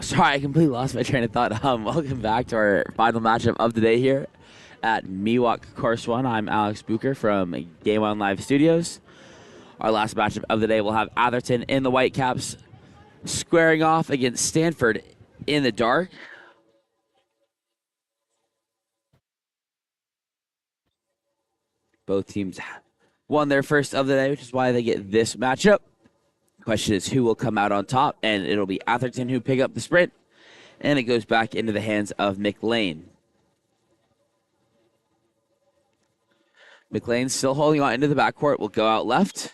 Sorry, I completely lost my train of thought. Welcome back to our final matchup of the day here at MIWOK Course 1. I'm Alex Bucher from Game On Live Studios. Our last matchup of the day will have Atherton in the Whitecaps squaring off against Stanford in the dark. Both teams won their first of the day, which is why they get this matchup. The question is who will come out on top, and it'll be Atherton who pick up the sprint, and it goes back into the hands of McLean. McLean still holding on into the backcourt, will go out left.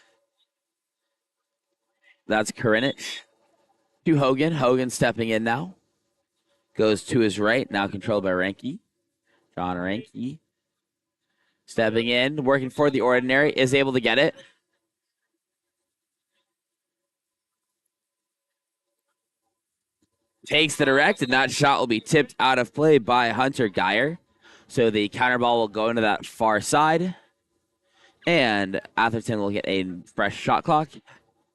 That's Karinich to Hogan. Hogan stepping in now. Goes to his right, now controlled by Ranke. John Ranke stepping in, working for the Ordinary, is able to get it. Takes the direct, and that shot will be tipped out of play by Hunter Geyer. So the counter ball will go into that far side. And Atherton will get a fresh shot clock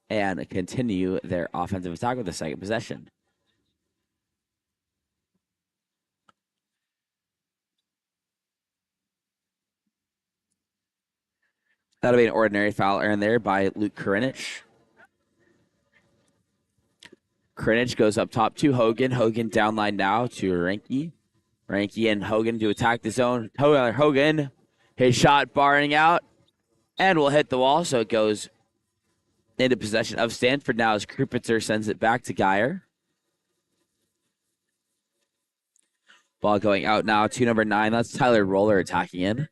and continue their offensive attack with the second possession. That'll be an ordinary foul earned there by Luke Karinich. Karinich goes up top to Hogan. Hogan downline now to Ranke. Ranke and Hogan to attack the zone. Hogan, his shot barring out and will hit the wall, so it goes into possession of Stanford now as Krupitzer sends it back to Geyer. Ball going out now to number 9. That's Tyler Roller attacking in.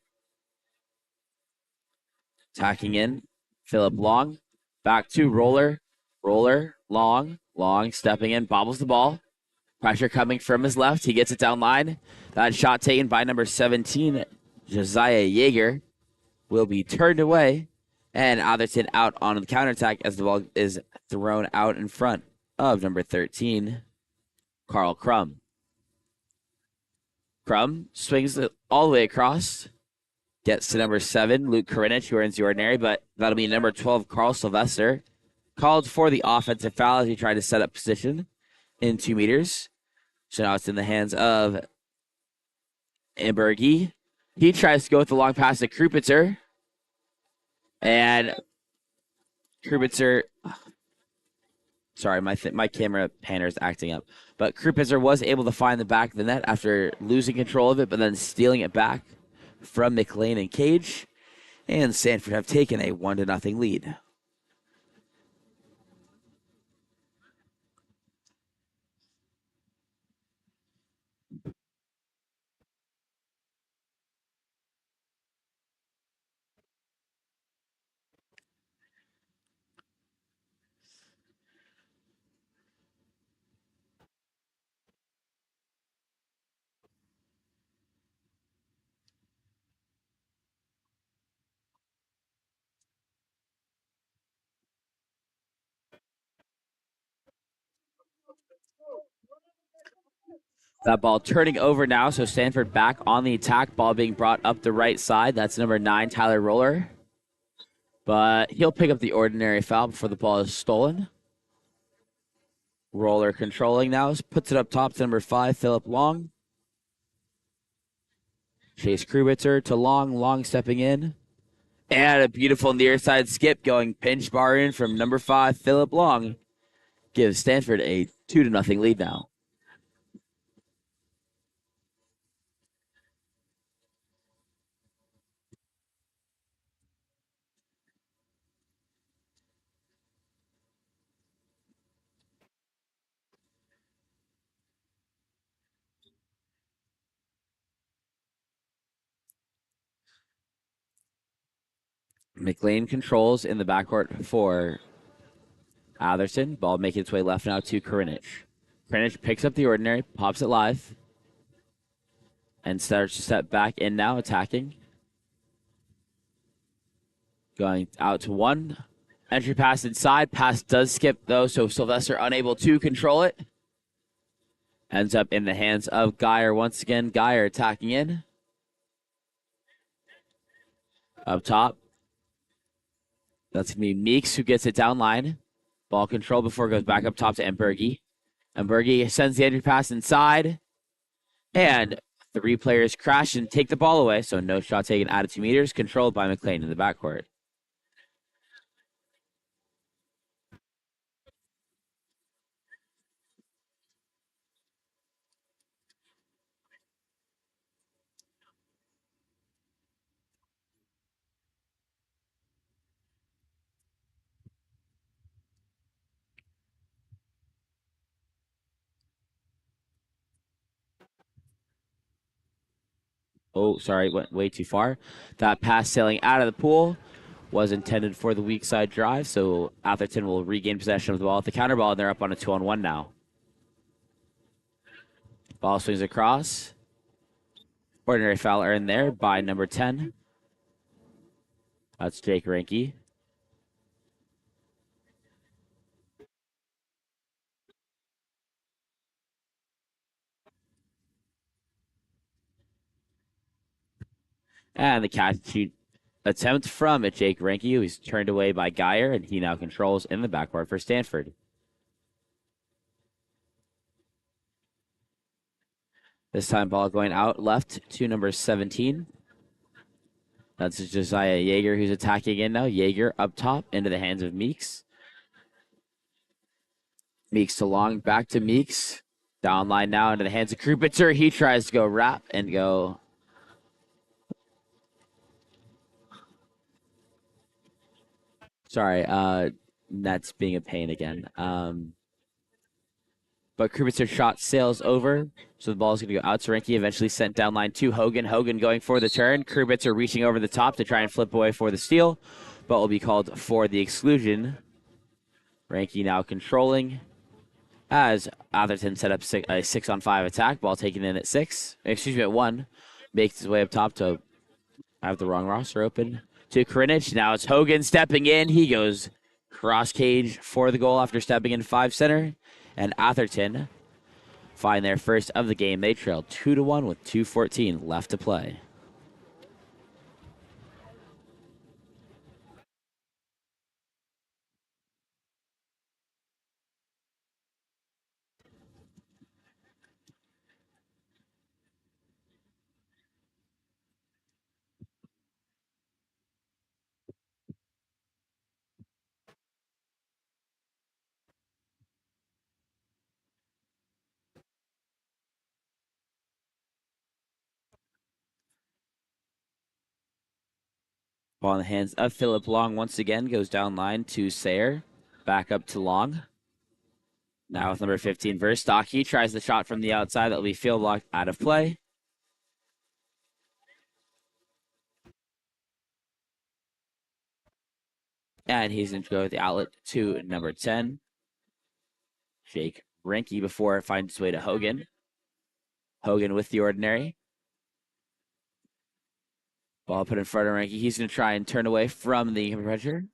Attacking in. Philip Long. Back to Roller. Roller. Long. Long stepping in. Bobbles the ball. Pressure coming from his left. He gets it down line. That shot taken by number 17, Josiah Yeager, will be turned away. And Atherton out on the counterattack as the ball is thrown out in front of number 13, Carl Crum. Crum swings it all the way across. Gets to number 7, Luke Karinich, who earns the ordinary, but that'll be number 12, Carl Sylvester. Called for the offensive foul as he tried to set up position in 2 meters. So now it's in the hands of Imbergi. He tries to go with the long pass to Krupitzer. And Krupitzer, sorry, my camera panner is acting up. But Krupitzer was able to find the back of the net after losing control of it, but then stealing it back from McLean and Cage. And Stanford have taken a 1-0 lead. That ball turning over now, so Stanford back on the attack. Ball being brought up the right side. That's number 9, Tyler Roller. But he'll pick up the ordinary foul before the ball is stolen. Roller controlling now. Puts it up top to number 5, Philip Long. Chase Krubitzer to Long. Long stepping in. And a beautiful near side skip going pinch bar in from number 5, Philip Long. Gives Stanford a 2-0 lead now. McLean controls in the backcourt for Atherton. Ball making its way left now to Karinich. Karinich picks up the ordinary, pops it live, and starts to step back in now, attacking. Going out to one. Entry pass inside. Pass does skip, though, so Sylvester unable to control it. Ends up in the hands of Geyer once again. Geyer attacking in. Up top. That's going to be Meeks who gets it down line. Ball control before it goes back up top to Embergi. Embergi sends the entry pass inside. And 3 players crash and take the ball away, so no shot taken out of 2 meters. Controlled by McLean in the backcourt. Oh, sorry, went way too far. That pass sailing out of the pool was intended for the weak side drive, so Atherton will regain possession of the ball at the counter ball, and they're up on a 2-on-1 now. Ball swings across. Ordinary foul earned there by number 10. That's Jake Ranke. And the catch and shoot attempt from Jake Ranke, who's turned away by Geyer, and he now controls in the backcourt for Stanford. This time ball going out left to number 17. That's Josiah Yeager who's attacking in now. Yeager up top into the hands of Meeks. Meeks to Long, back to Meeks. Down line now into the hands of Krupitzer. He tries to go wrap and go. Sorry, Nets being a pain again. But Krubitzer's shot sails over, so the ball is going to go out to Ranke, eventually sent down line to Hogan. Hogan going for the turn. Krubitzer reaching over the top to try and flip away for the steal, but will be called for the exclusion. Ranke now controlling as Atherton set up a 6-on-5 attack. Ball taken in at 6. Excuse me, at 1. Makes his way up top to I have the wrong roster open. To Karinich. Now it's Hogan stepping in. He goes cross cage for the goal after stepping in 5 center. And Atherton find their first of the game. They trail 2-1 with 2:14 left to play. Ball in the hands of Philip Long once again. Goes down line to Sayer. Back up to Long. Now with number 15, Verstock. He tries the shot from the outside. That will be field blocked out of play. And he's going to go with the outlet to number 10, Jake Ranke, before it finds its way to Hogan. Hogan with the ordinary. Ball put in front of Ranke. He's going to try and turn away from the pressure.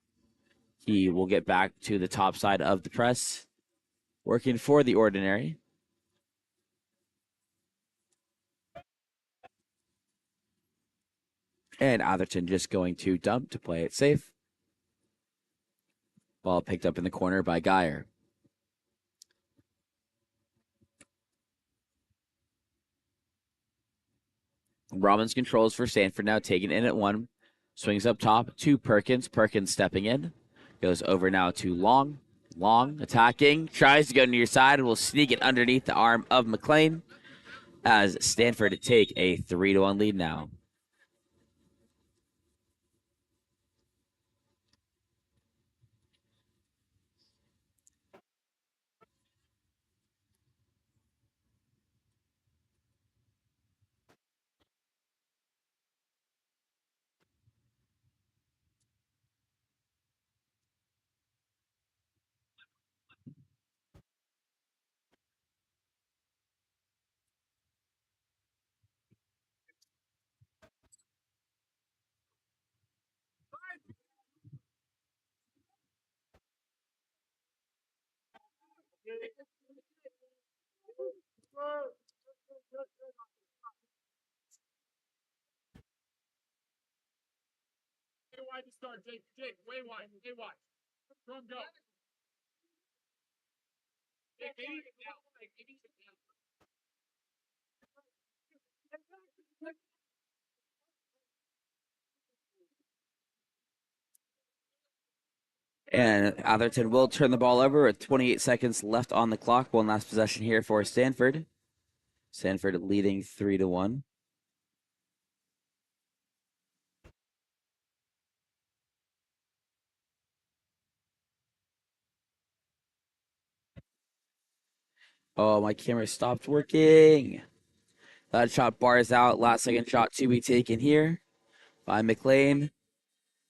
He will get back to the top side of the press. Working for the ordinary. And Atherton just going to dump to play it safe. Ball picked up in the corner by Geyer. Robbins controls for Stanford now, taking in at 1. Swings up top to Perkins. Perkins stepping in. Goes over now to Long. Long attacking. Tries to go near side and will sneak it underneath the arm of McLean as Stanford take a 3-1 lead now. Way wide to start, Jake. Jake, way wide. Way wide. Go. Jake, maybe now. Maybe now. And Atherton will turn the ball over with 28 seconds left on the clock. One last possession here for Stanford. Stanford leading 3-1. Oh, my camera stopped working. That shot bars out. Last second shot to be taken here by McLean.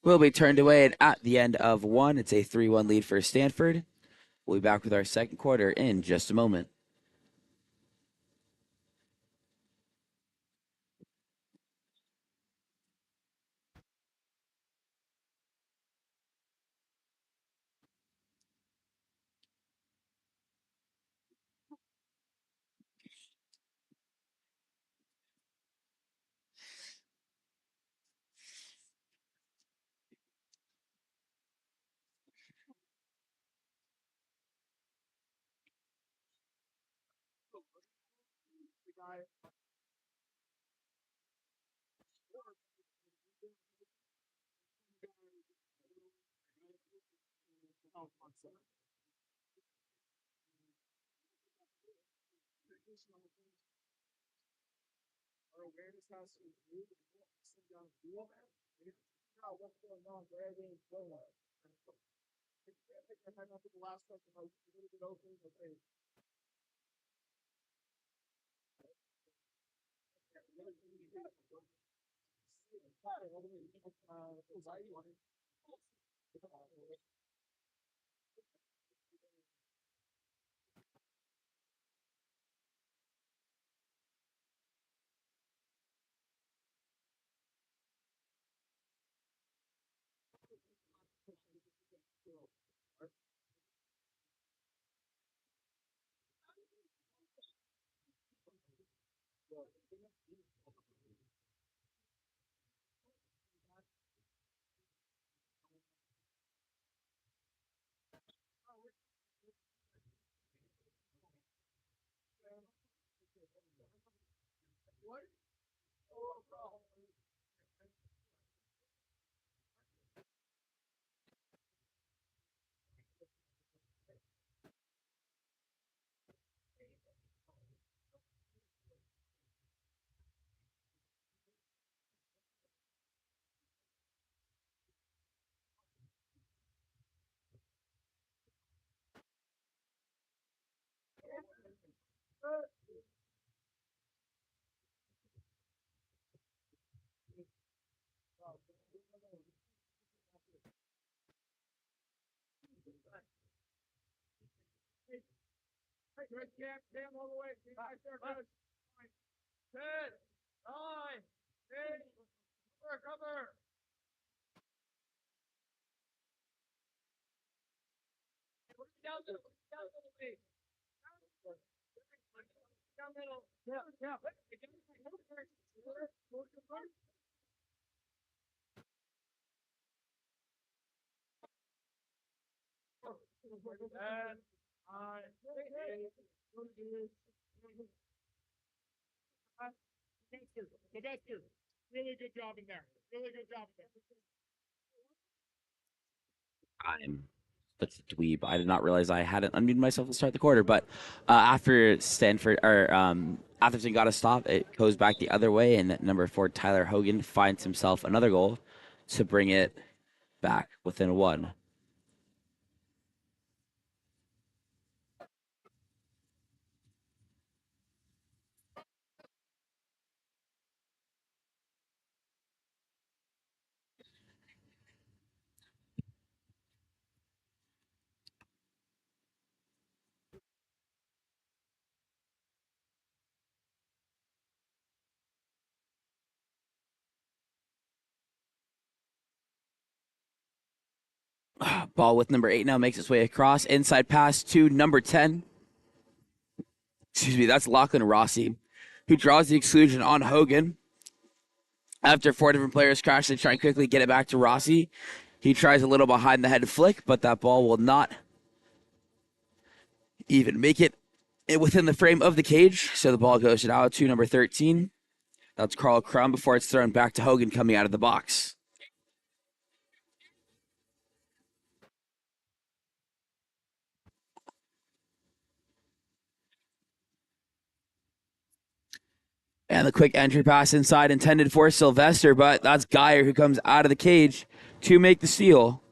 Will be turned away, and at the end of 1, it's a 3-1 lead for Stanford. We'll be back with our second quarter in just a moment. Our awareness has to improve. What's going on? Where everything's going on. I think I had up to the last question. I was a little bit open, but hey. Hey, good Cam all the way. Nice there, coach. 10, 9, 8, cover. Down to the Really good job in there. Really good job in there. I'm such a dweeb. I did not realize I hadn't unmuted myself to start the quarter. But after Stanford or Atherton got a stop, it goes back the other way, and number 4 Tyler Hogan finds himself another goal to bring it back within 1. Ball with number 8 now makes its way across. Inside pass to number 10. Excuse me, that's Lachlan Rossi, who draws the exclusion on Hogan. After 4 different players crash, they try and quickly get it back to Rossi. He tries a little behind the head flick, but that ball will not even make it within the frame of the cage. So the ball goes out to number 13. That's Carl Crum before it's thrown back to Hogan coming out of the box. And the quick entry pass inside intended for Sylvester, but that's Geyer who comes out of the cage to make the steal.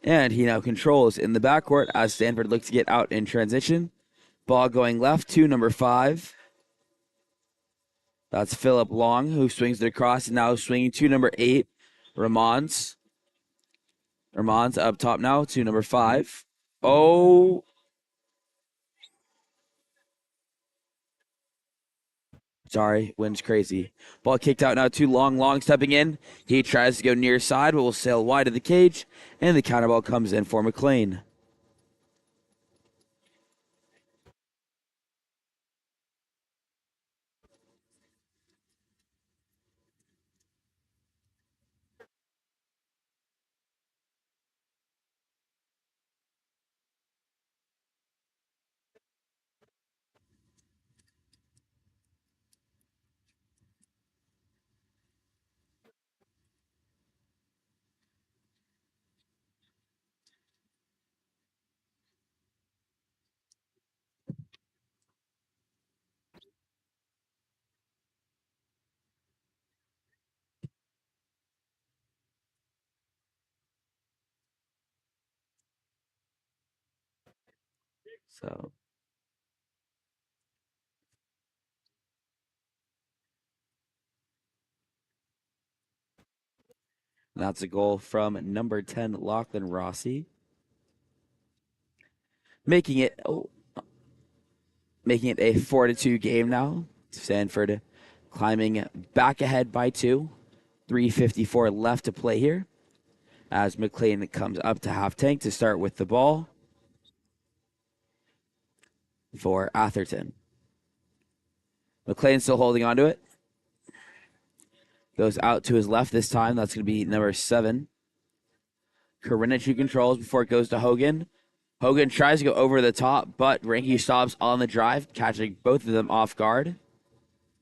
And he now controls in the backcourt as Stanford looks to get out in transition. Ball going left to number 5. That's Philip Long, who swings it across and now swinging to number 8, Ramons. Ramons up top now to number 5. Oh. Sorry, wind's crazy. Ball kicked out now to Long. Long stepping in. He tries to go near side, but will sail wide of the cage. And the counter ball comes in for McLean. So that's a goal from number 10, Lachlan Rossi. Making it a 4-2 game now. Stanford climbing back ahead by 2. 3:54 left to play here as McLean comes up to half tank to start with the ball for Atherton. McLean still holding on to it. Goes out to his left this time. That's going to be number 7. Karinich who controls before it goes to Hogan. Hogan tries to go over the top, but Ranky stops on the drive, catching both of them off guard.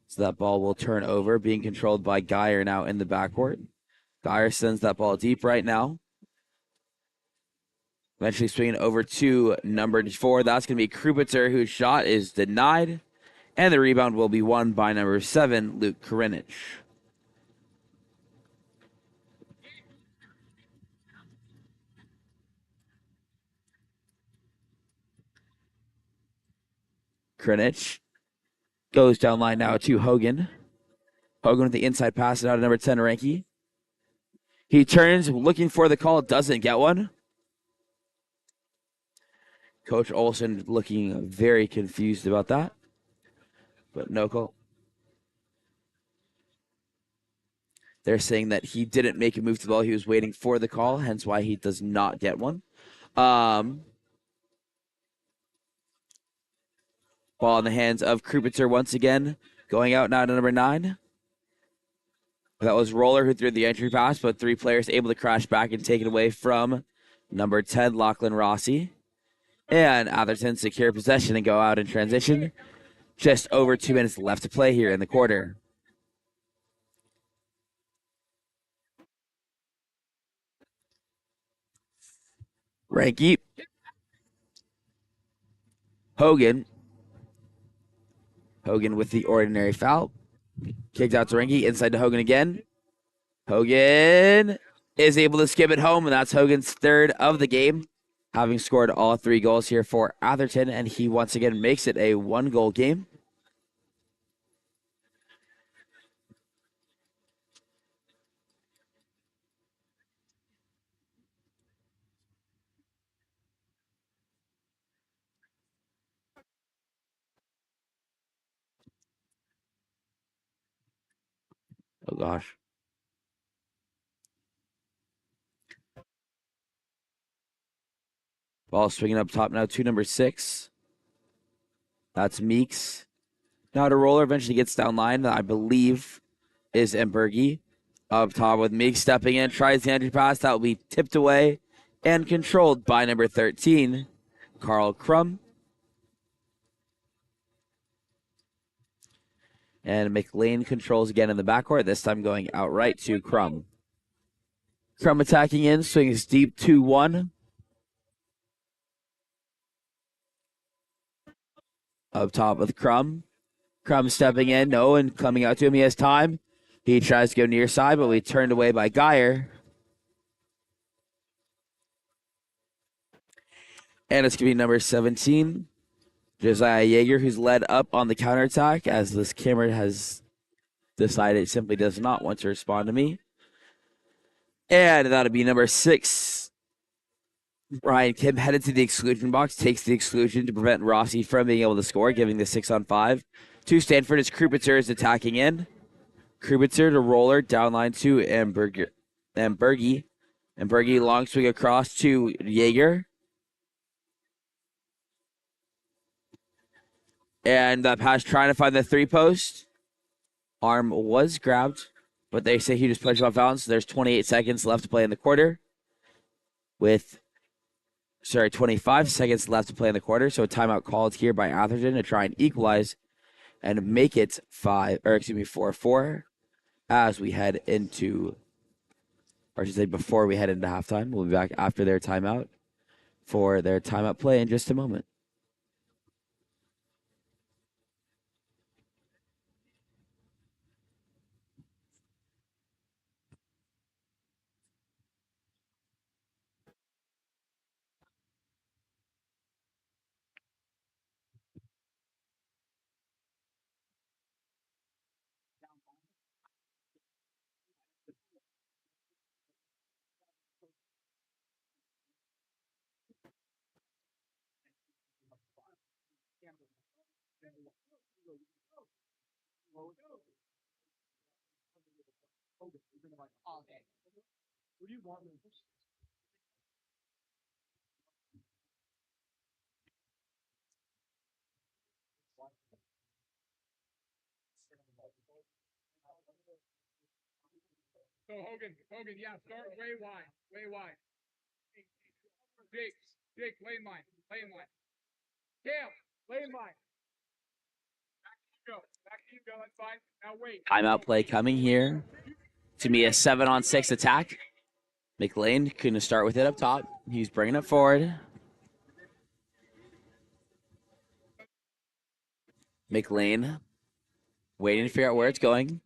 So that ball will turn over, being controlled by Geyer now in the backcourt. Geyer sends that ball deep right now. Eventually swinging over to number 4. That's going to be Krupitzer, whose shot is denied. And the rebound will be won by number 7, Luke Karinich. Karinich goes down line now to Hogan. Hogan with the inside pass out of number 10, Ranky. He turns, looking for the call, doesn't get one. Coach Olson looking very confused about that. But no call. They're saying that he didn't make a move to the ball. He was waiting for the call, hence why he does not get one. Ball in the hands of Krupitzer once again. Going out now to number 9. That was Roller who threw the entry pass, but 3 players able to crash back and take it away from number 10, Lachlan Rossi. And Atherton secure possession and go out in transition. Just over 2 minutes left to play here in the quarter. Ranky. Hogan. Hogan with the ordinary foul. Kicked out to Ranky. Inside to Hogan again. Hogan is able to skip it home, and that's Hogan's 3rd of the game, having scored all 3 goals here for Atherton, and he once again makes it a 1-goal game. Oh, gosh. Ball swinging up top now to number 6. That's Meeks. Now to Roller, eventually gets down line. I believe is Embergi. Up top with Meeks stepping in, tries the entry pass. That will be tipped away and controlled by number 13, Carl Crum. And McLean controls again in the backcourt, this time going outright to Crum. Crum attacking in, swings deep 2-1. Up top with Crum. Crum stepping in, no, and coming out to him. He has time. He tries to go near side, but we turned away by Geyer. And it's going to be number 17, Josiah Yeager, who's led up on the counterattack, as this camera has decided it simply does not want to respond to me. And that'll be number 6, Ryan Kim, headed to the exclusion box, takes the exclusion to prevent Rossi from being able to score, giving the 6-on-5 to Stanford as Krupitzer is attacking in. Krupitzer to Roller, downline to Bergie. Long swing across to Yeager. And that pass trying to find the 3-post. Arm was grabbed, but they say he just punched off balance. So there's 28 seconds left to play in the quarter. 25 seconds left to play in the quarter. So a timeout called here by Atherton to try and equalize and make it 4-4 as we head into, or I should say before we head into halftime. We'll be back after their timeout for their timeout play in just a moment. So Hogan, yeah, start way wide. Jake, lane line. Cam, lane line. Back to you go, that's fine. Now wait. Timeout play coming here. To be a 7-on-6 attack. McLean couldn't start with it up top. He's bringing it forward. McLean waiting to figure out where it's going.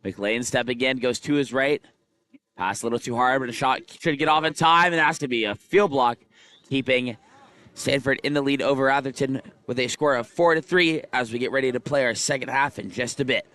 McLean step again, goes to his right. Pass a little too hard, but a shot should get off in time, and that's to be a field block, keeping Stanford in the lead over Atherton with a score of 4-3 as we get ready to play our second half in just a bit.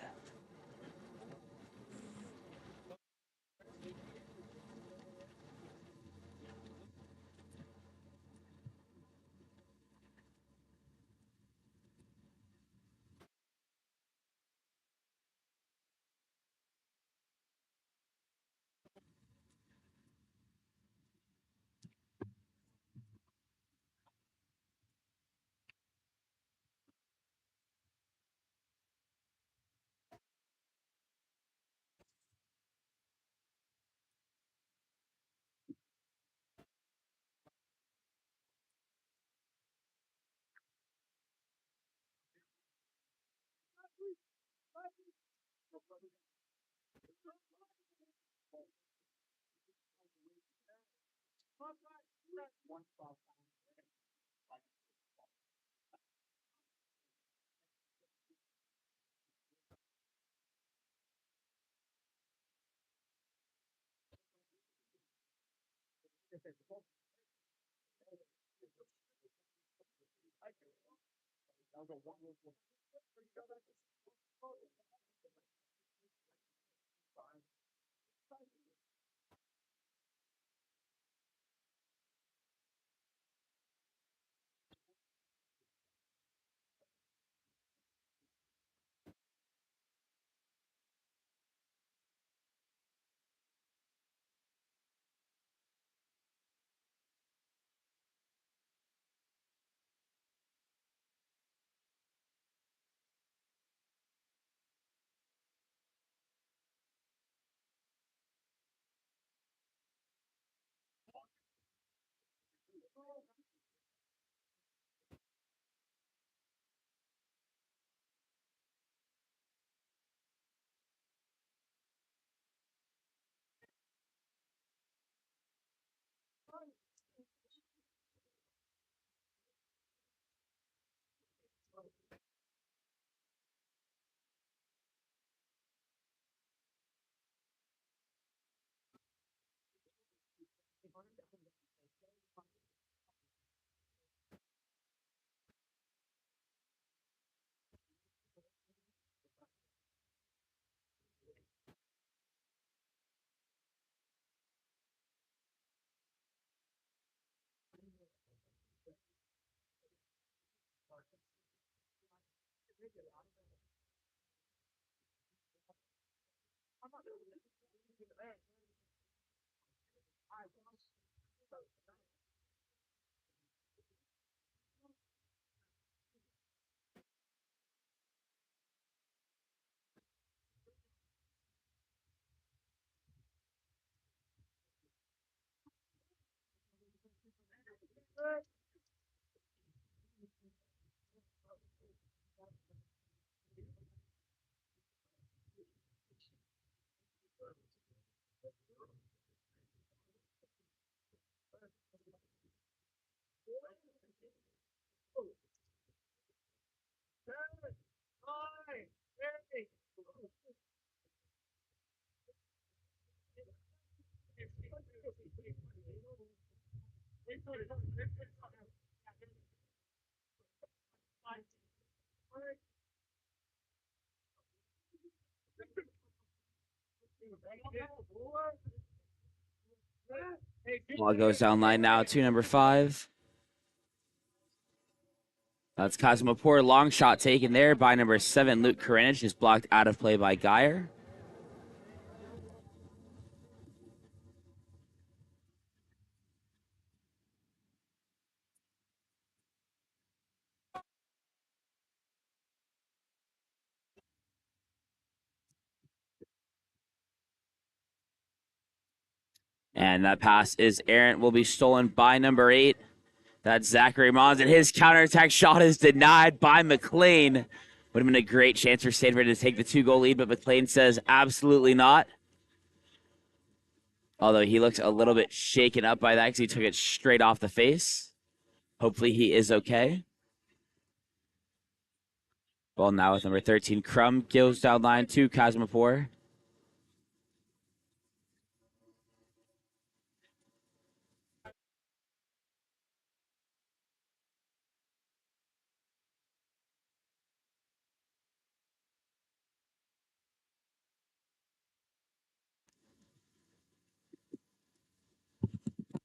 Ball goes down line now to number 5. That's Cosmopore. Long shot taken there by number 7, Luke Karanich, is blocked out of play by Geyer. And that pass is errant, will be stolen by number 8. That's Zachary Mons, and his counterattack shot is denied by McLean. Would have been a great chance for Stanford to take the 2-goal lead, but McLean says absolutely not. Although he looked a little bit shaken up by that because he took it straight off the face. Hopefully he is okay. Well, now with number 13, Crum goes down line to Cosmopore.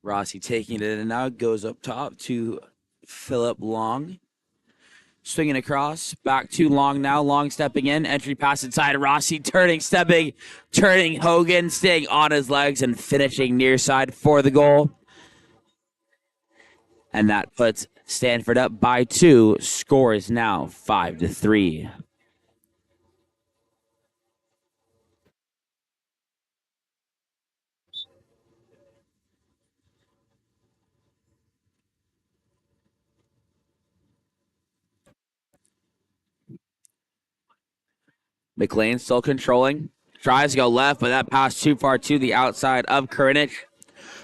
Rossi taking it and now goes up top to Philip Long. Swinging across, back to Long now. Long stepping in, entry pass inside. Rossi turning, stepping, turning. Hogan staying on his legs and finishing near side for the goal. And that puts Stanford up by 2. Score is now 5-3. McLean still controlling. Tries to go left, but that pass too far to the outside of Kurinic.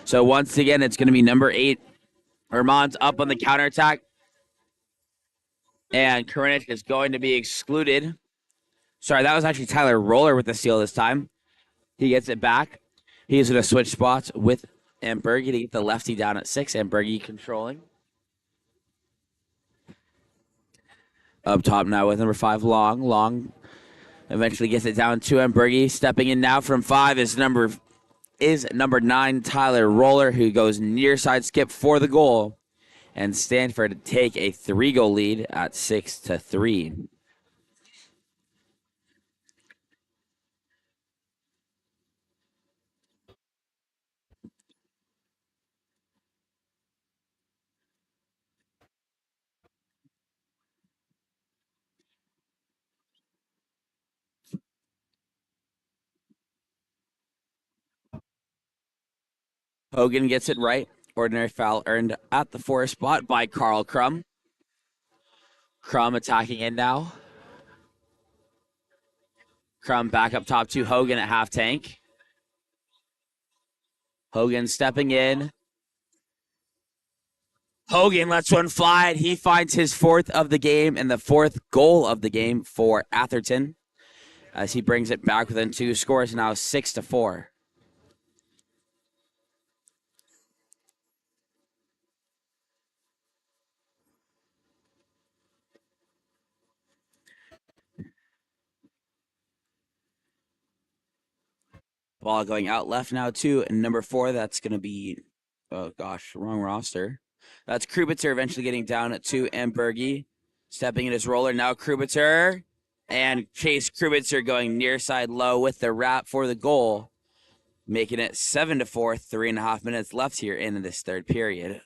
So once again, it's going to be number 8. Vermont's up on the counterattack. And Kurinic is going to be excluded. Sorry, that was actually Tyler Roller with the steal this time. He gets it back. He's going to switch spots with Ambergy to get the lefty down at 6. Ambergy controlling. Up top now with number 5, Long. Long eventually gets it down to Ambergy. Stepping in now from 5 is number 9, Tyler Roller, who goes near side skip for the goal. And Stanford take a 3-goal lead at 6-3. Hogan gets it right. Ordinary foul earned at the 4 spot by Carl Crum. Crum attacking in now. Crum back up top to Hogan at half tank. Hogan stepping in. Hogan lets one fly. He finds his 4th of the game and the 4th goal of the game for Atherton as he brings it back within 2 scores, now 6-4. Ball going out left now to number 4. That's going to be, oh gosh, wrong roster. That's Krubitzer eventually getting down to Ambergy. Stepping in his roller. Now Krubitzer. And Chase Krubitzer going near side low with the wrap for the goal. Making it 7-4, 3.5 minutes left here in this 3rd period.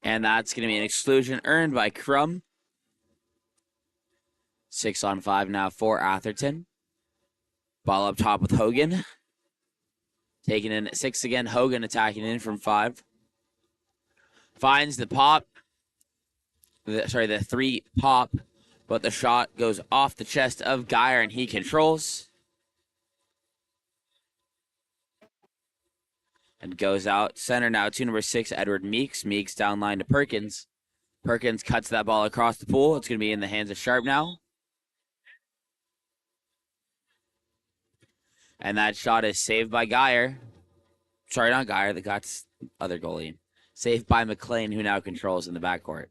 And that's going to be an exclusion earned by Crum. 6-on-5 now for Atherton. Ball up top with Hogan. Taking in at 6 again. Hogan attacking in from 5. Finds the pop. The 3 pop. But the shot goes off the chest of Geyer and he controls. And goes out center now to number 6, Edward Meeks. Meeks down line to Perkins. Perkins cuts that ball across the pool. It's going to be in the hands of Sharp now. And that shot is saved by Geyer. Sorry, not Geyer. The Got's other goalie. Saved by McLean, who now controls in the backcourt.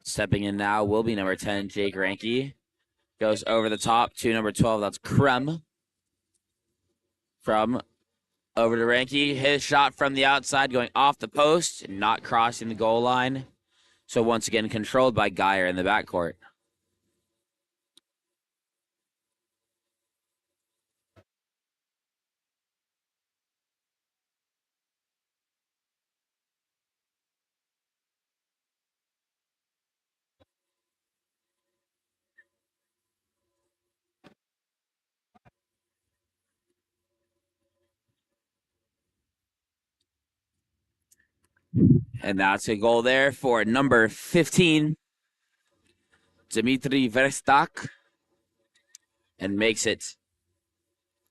Stepping in now will be number 10, Jake Ranke. Goes over the top to number 12. That's Crum. From over to Ranke. His shot from the outside going off the post, not crossing the goal line. So once again, controlled by Geyer in the backcourt. And that's a goal there for number 15, Dmitry Verstak. And makes it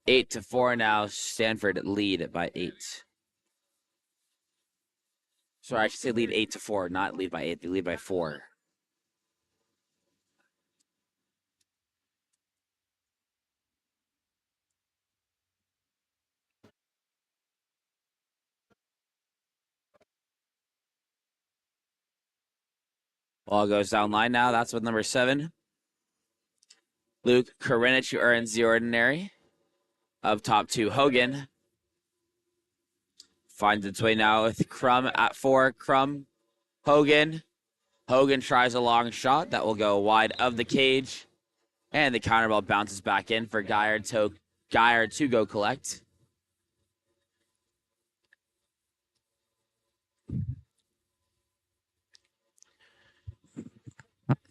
8-4 now. Stanford lead by 8. Sorry, I should say lead 8-4, not lead by 8. They lead by 4. Ball goes down line now. That's with number 7. Luke Karinich earns the ordinary of top 2. Hogan finds its way now with Crum at 4. Crum, Hogan. Hogan tries a long shot that will go wide of the cage. And the counter ball bounces back in for Geyer to go collect.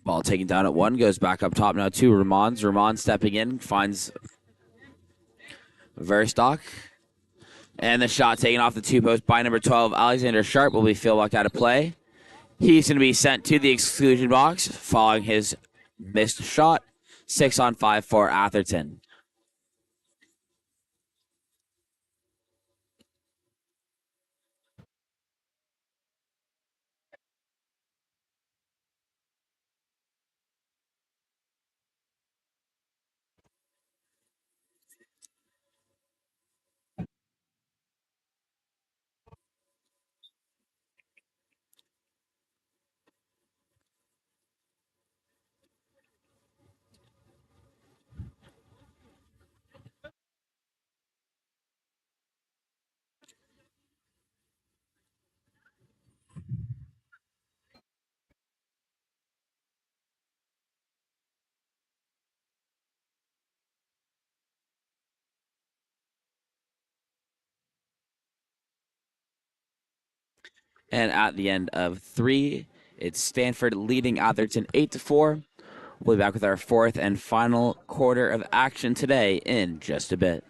Ball taken down at 1, goes back up top now to Ramon. Ramon stepping in, finds Verstock. And the shot taken off the 2-post by number 12, Alexander Sharp, will be field walked out of play. He's going to be sent to the exclusion box following his missed shot. 6-on-5 for Atherton. And at the end of 3, it's Stanford leading Atherton 8-4. We'll be back with our 4th and final quarter of action today in just a bit.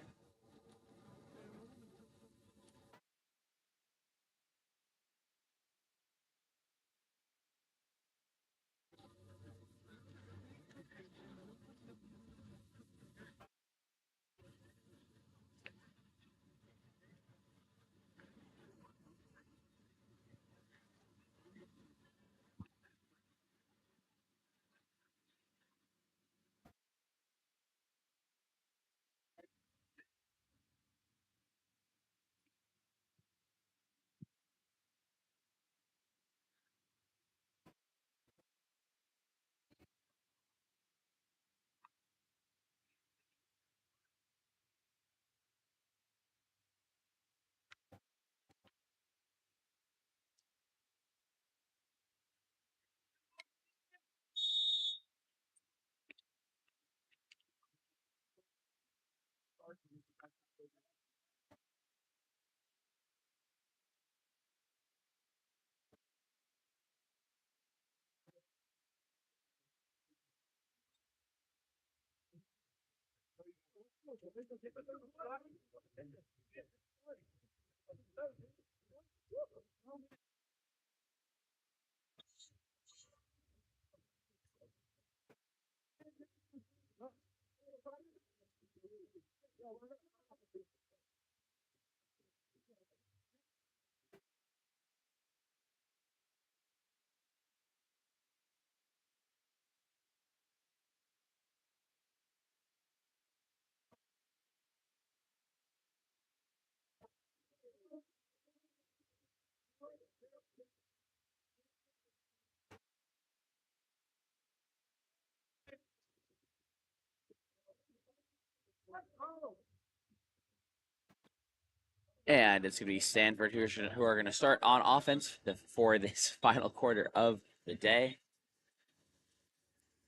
And it's going to be Stanford who are going to start on offense for this final quarter of the day.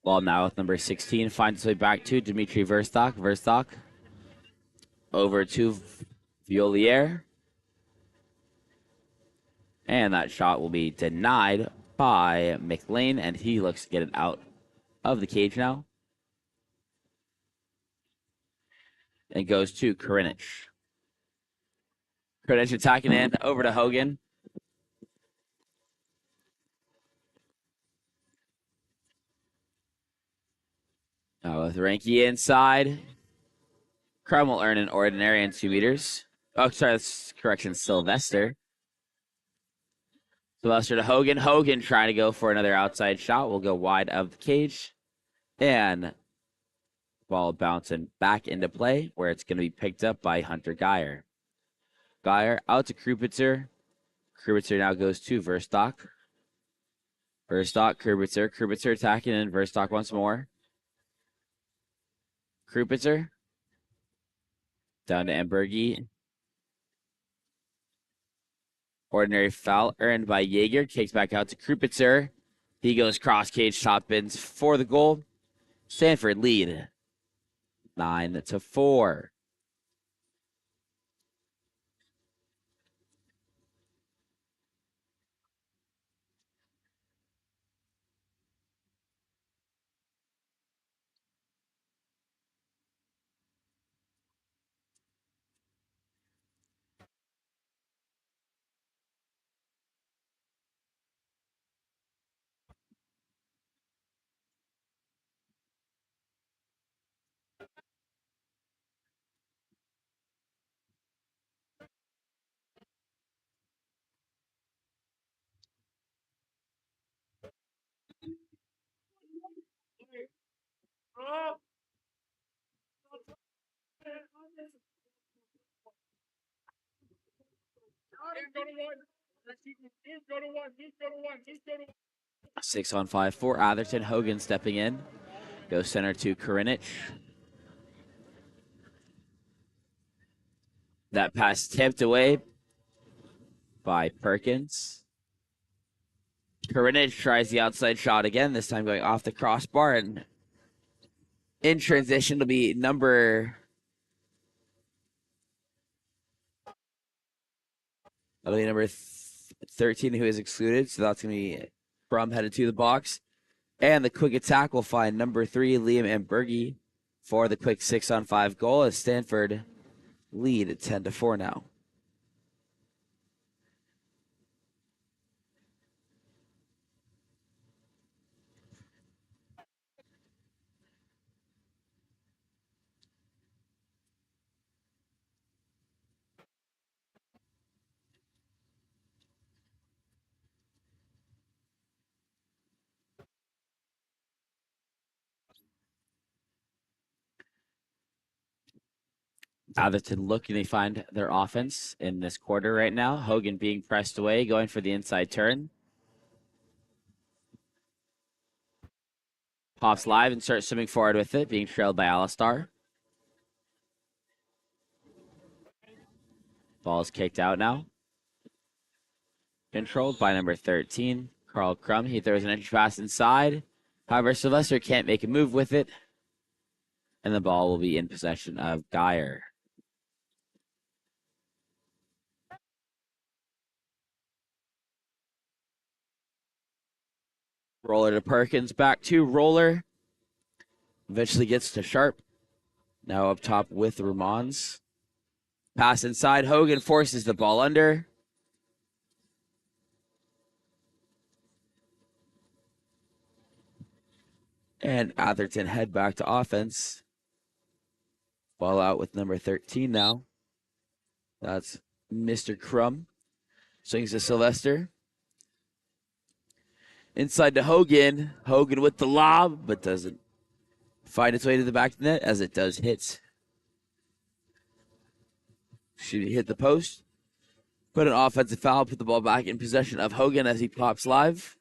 Ball now with number 16, finds its way back to Dmitry Verstock. Verstock over to Violier. And that shot will be denied by McLean, and he looks to get it out of the cage now. And goes to Karinich. Karinich attacking in, over to Hogan. With Ranky inside. Crum will earn an ordinary and 2 meters. Oh, sorry, that's correction, Sylvester. Sylvester to Hogan. Hogan trying to go for another outside shot. Will go wide of the cage. And ball bouncing back into play where it's going to be picked up by Hunter Geyer. Geyer out to Krupitzer. Krupitzer now goes to Verstock. Verstock, Krupitzer. Krupitzer attacking in. Verstock once more. Krupitzer. Down to Ambergi. Ordinary foul earned by Jaeger. Kicks back out to Krupitzer. He goes cross cage, top bins for the goal. Stanford lead 9-4. A 6-on-5 for Atherton. Hogan stepping in. Goes center to Karinich. That pass tipped away by Perkins. Karinich tries the outside shot again, this time going off the crossbar. And in transition to be number 13 who is excluded. So that's going to be Brum headed to the box. And the quick attack will find number 3, Liam Ambergi, for the quick 6-on-5 goal as Stanford lead at 10-4 now. Atherton looking to find their offense in this quarter right now. Hogan being pressed away, going for the inside turn. Pops live and starts swimming forward with it, being trailed by Alistar. Ball is kicked out now. Controlled by number 13, Carl Crum. He throws an entry pass inside. However, Sylvester can't make a move with it. And the ball will be in possession of Geyer. Roller to Perkins, back to Roller. Eventually gets to Sharp. Now up top with Ramons. Pass inside. Hogan forces the ball under. And Atherton head back to offense. Ball out with number 13 now. That's Mr. Crum. Swings to Sylvester. Inside to Hogan. Hogan with the lob, but doesn't find its way to the back of the net as it does hit. Should hit the post. Put an offensive foul, put the ball back in possession of Hogan as he pops live.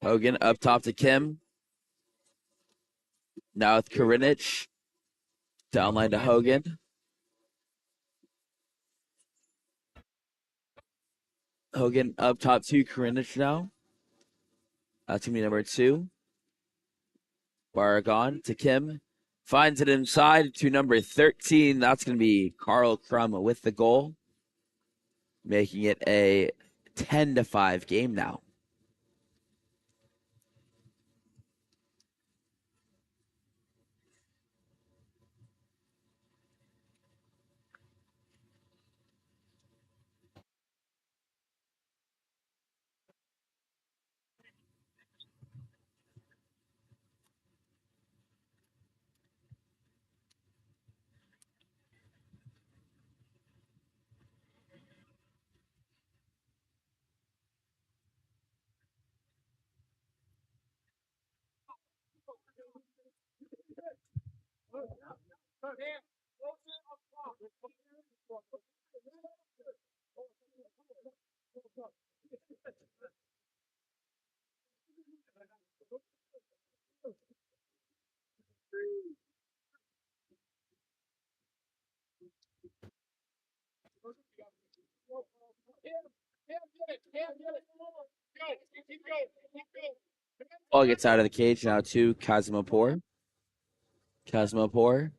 Hogan up top to Kim. Now with Karinich. Downline to Hogan. Hogan up top to Karinich now. That's going to be number 2. Baragon to Kim. Finds it inside to number 13. That's going to be Carl Crum with the goal. Making it a 10-5 game now. Ball gets out of the cage now to Kazimapur. Kazimapur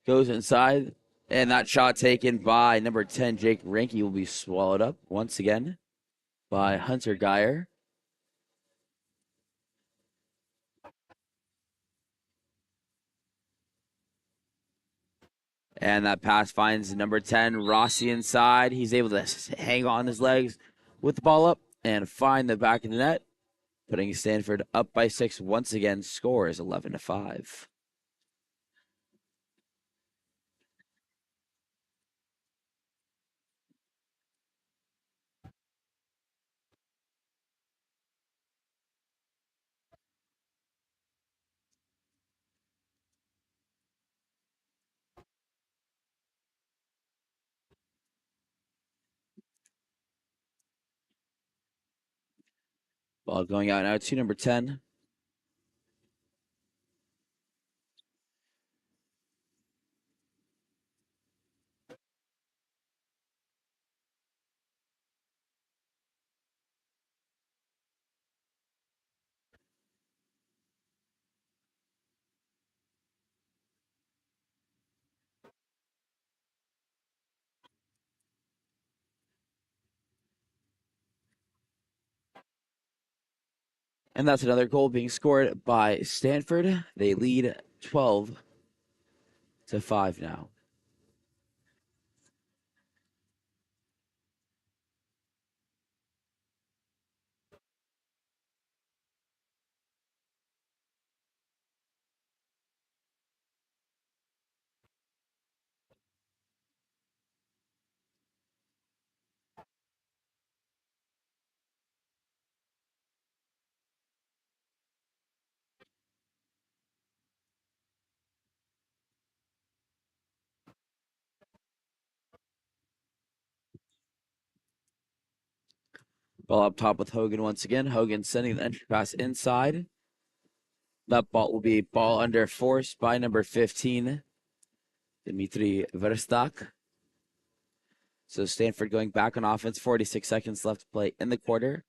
goes inside, and that shot taken by number 10, Jake Rinke, will be swallowed up once again by Hunter Geyer. And that pass finds number 10, Rossi, inside. He's able to hang on his legs with the ball up and find the back of the net, putting Stanford up by 6 once again. Score is 11-5. Ball going out now to number 10. And that's another goal being scored by Stanford. They lead 12-5 now. Ball up top with Hogan once again. Hogan sending the entry pass inside. That ball will be ball under force by number 15, Dmitry Verstak. So Stanford going back on offense. 46 seconds left to play in the quarter.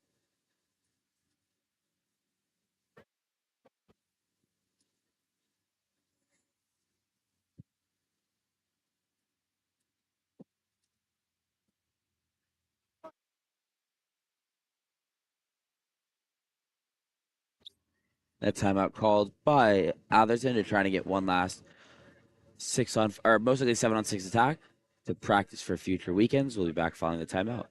That timeout called by Atherton to trying to get one last 6-on, or most likely 7-on-6 attack to practice for future weekends. We'll be back following the timeout.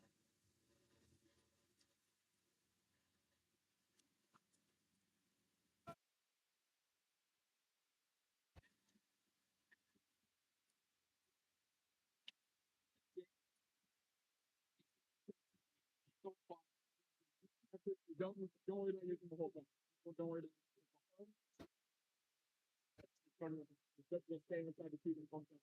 Don't worry about using the whole thing. Don't worry about just staying inside the tube and function.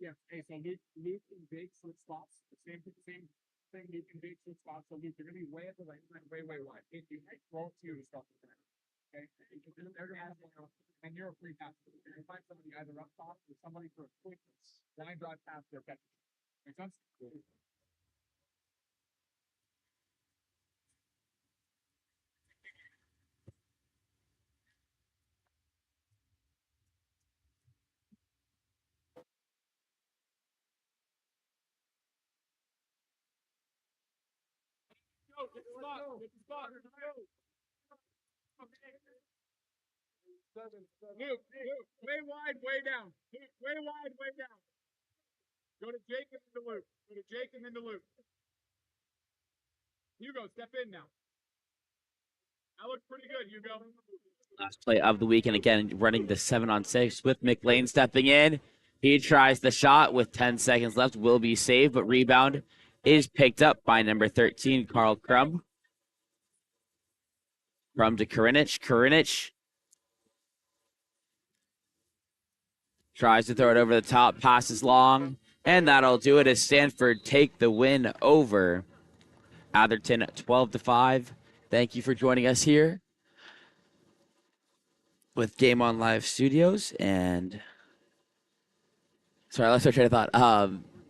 Yeah. Hey, so Luke and Big switch spots. Same thing. Luke and Big switch spots. So Luke, you're gonna be way at the right side, way wide. If you roll to you to stop the center. Okay. They're gonna have one, and you're a free pass. You're gonna find somebody either up top or somebody for a quick line drive pass their catch. Make sense? Go, get the spot. Get the spot. Luke, way wide, way down. Luke, way wide, way down. Go to Jake and then to Luke. Go to Jake and then to Luke. Hugo, step in now. That looks pretty good, Hugo. Last play of the weekend, again, running the 7-on-6 with McLean stepping in. He tries the shot with 10 seconds left, will be saved, but rebound is picked up by number 13, Carl Crum. Crum to Karinich. Karinich tries to throw it over the top, passes long, and that'll do it as Stanford take the win over Atherton 12-5. Thank you for joining us here with Game On Live Studios. And sorry, let's try to thought.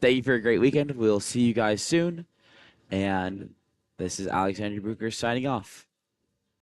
Thank you for a great weekend. We'll see you guys soon. And this is Alexander Bruker signing off.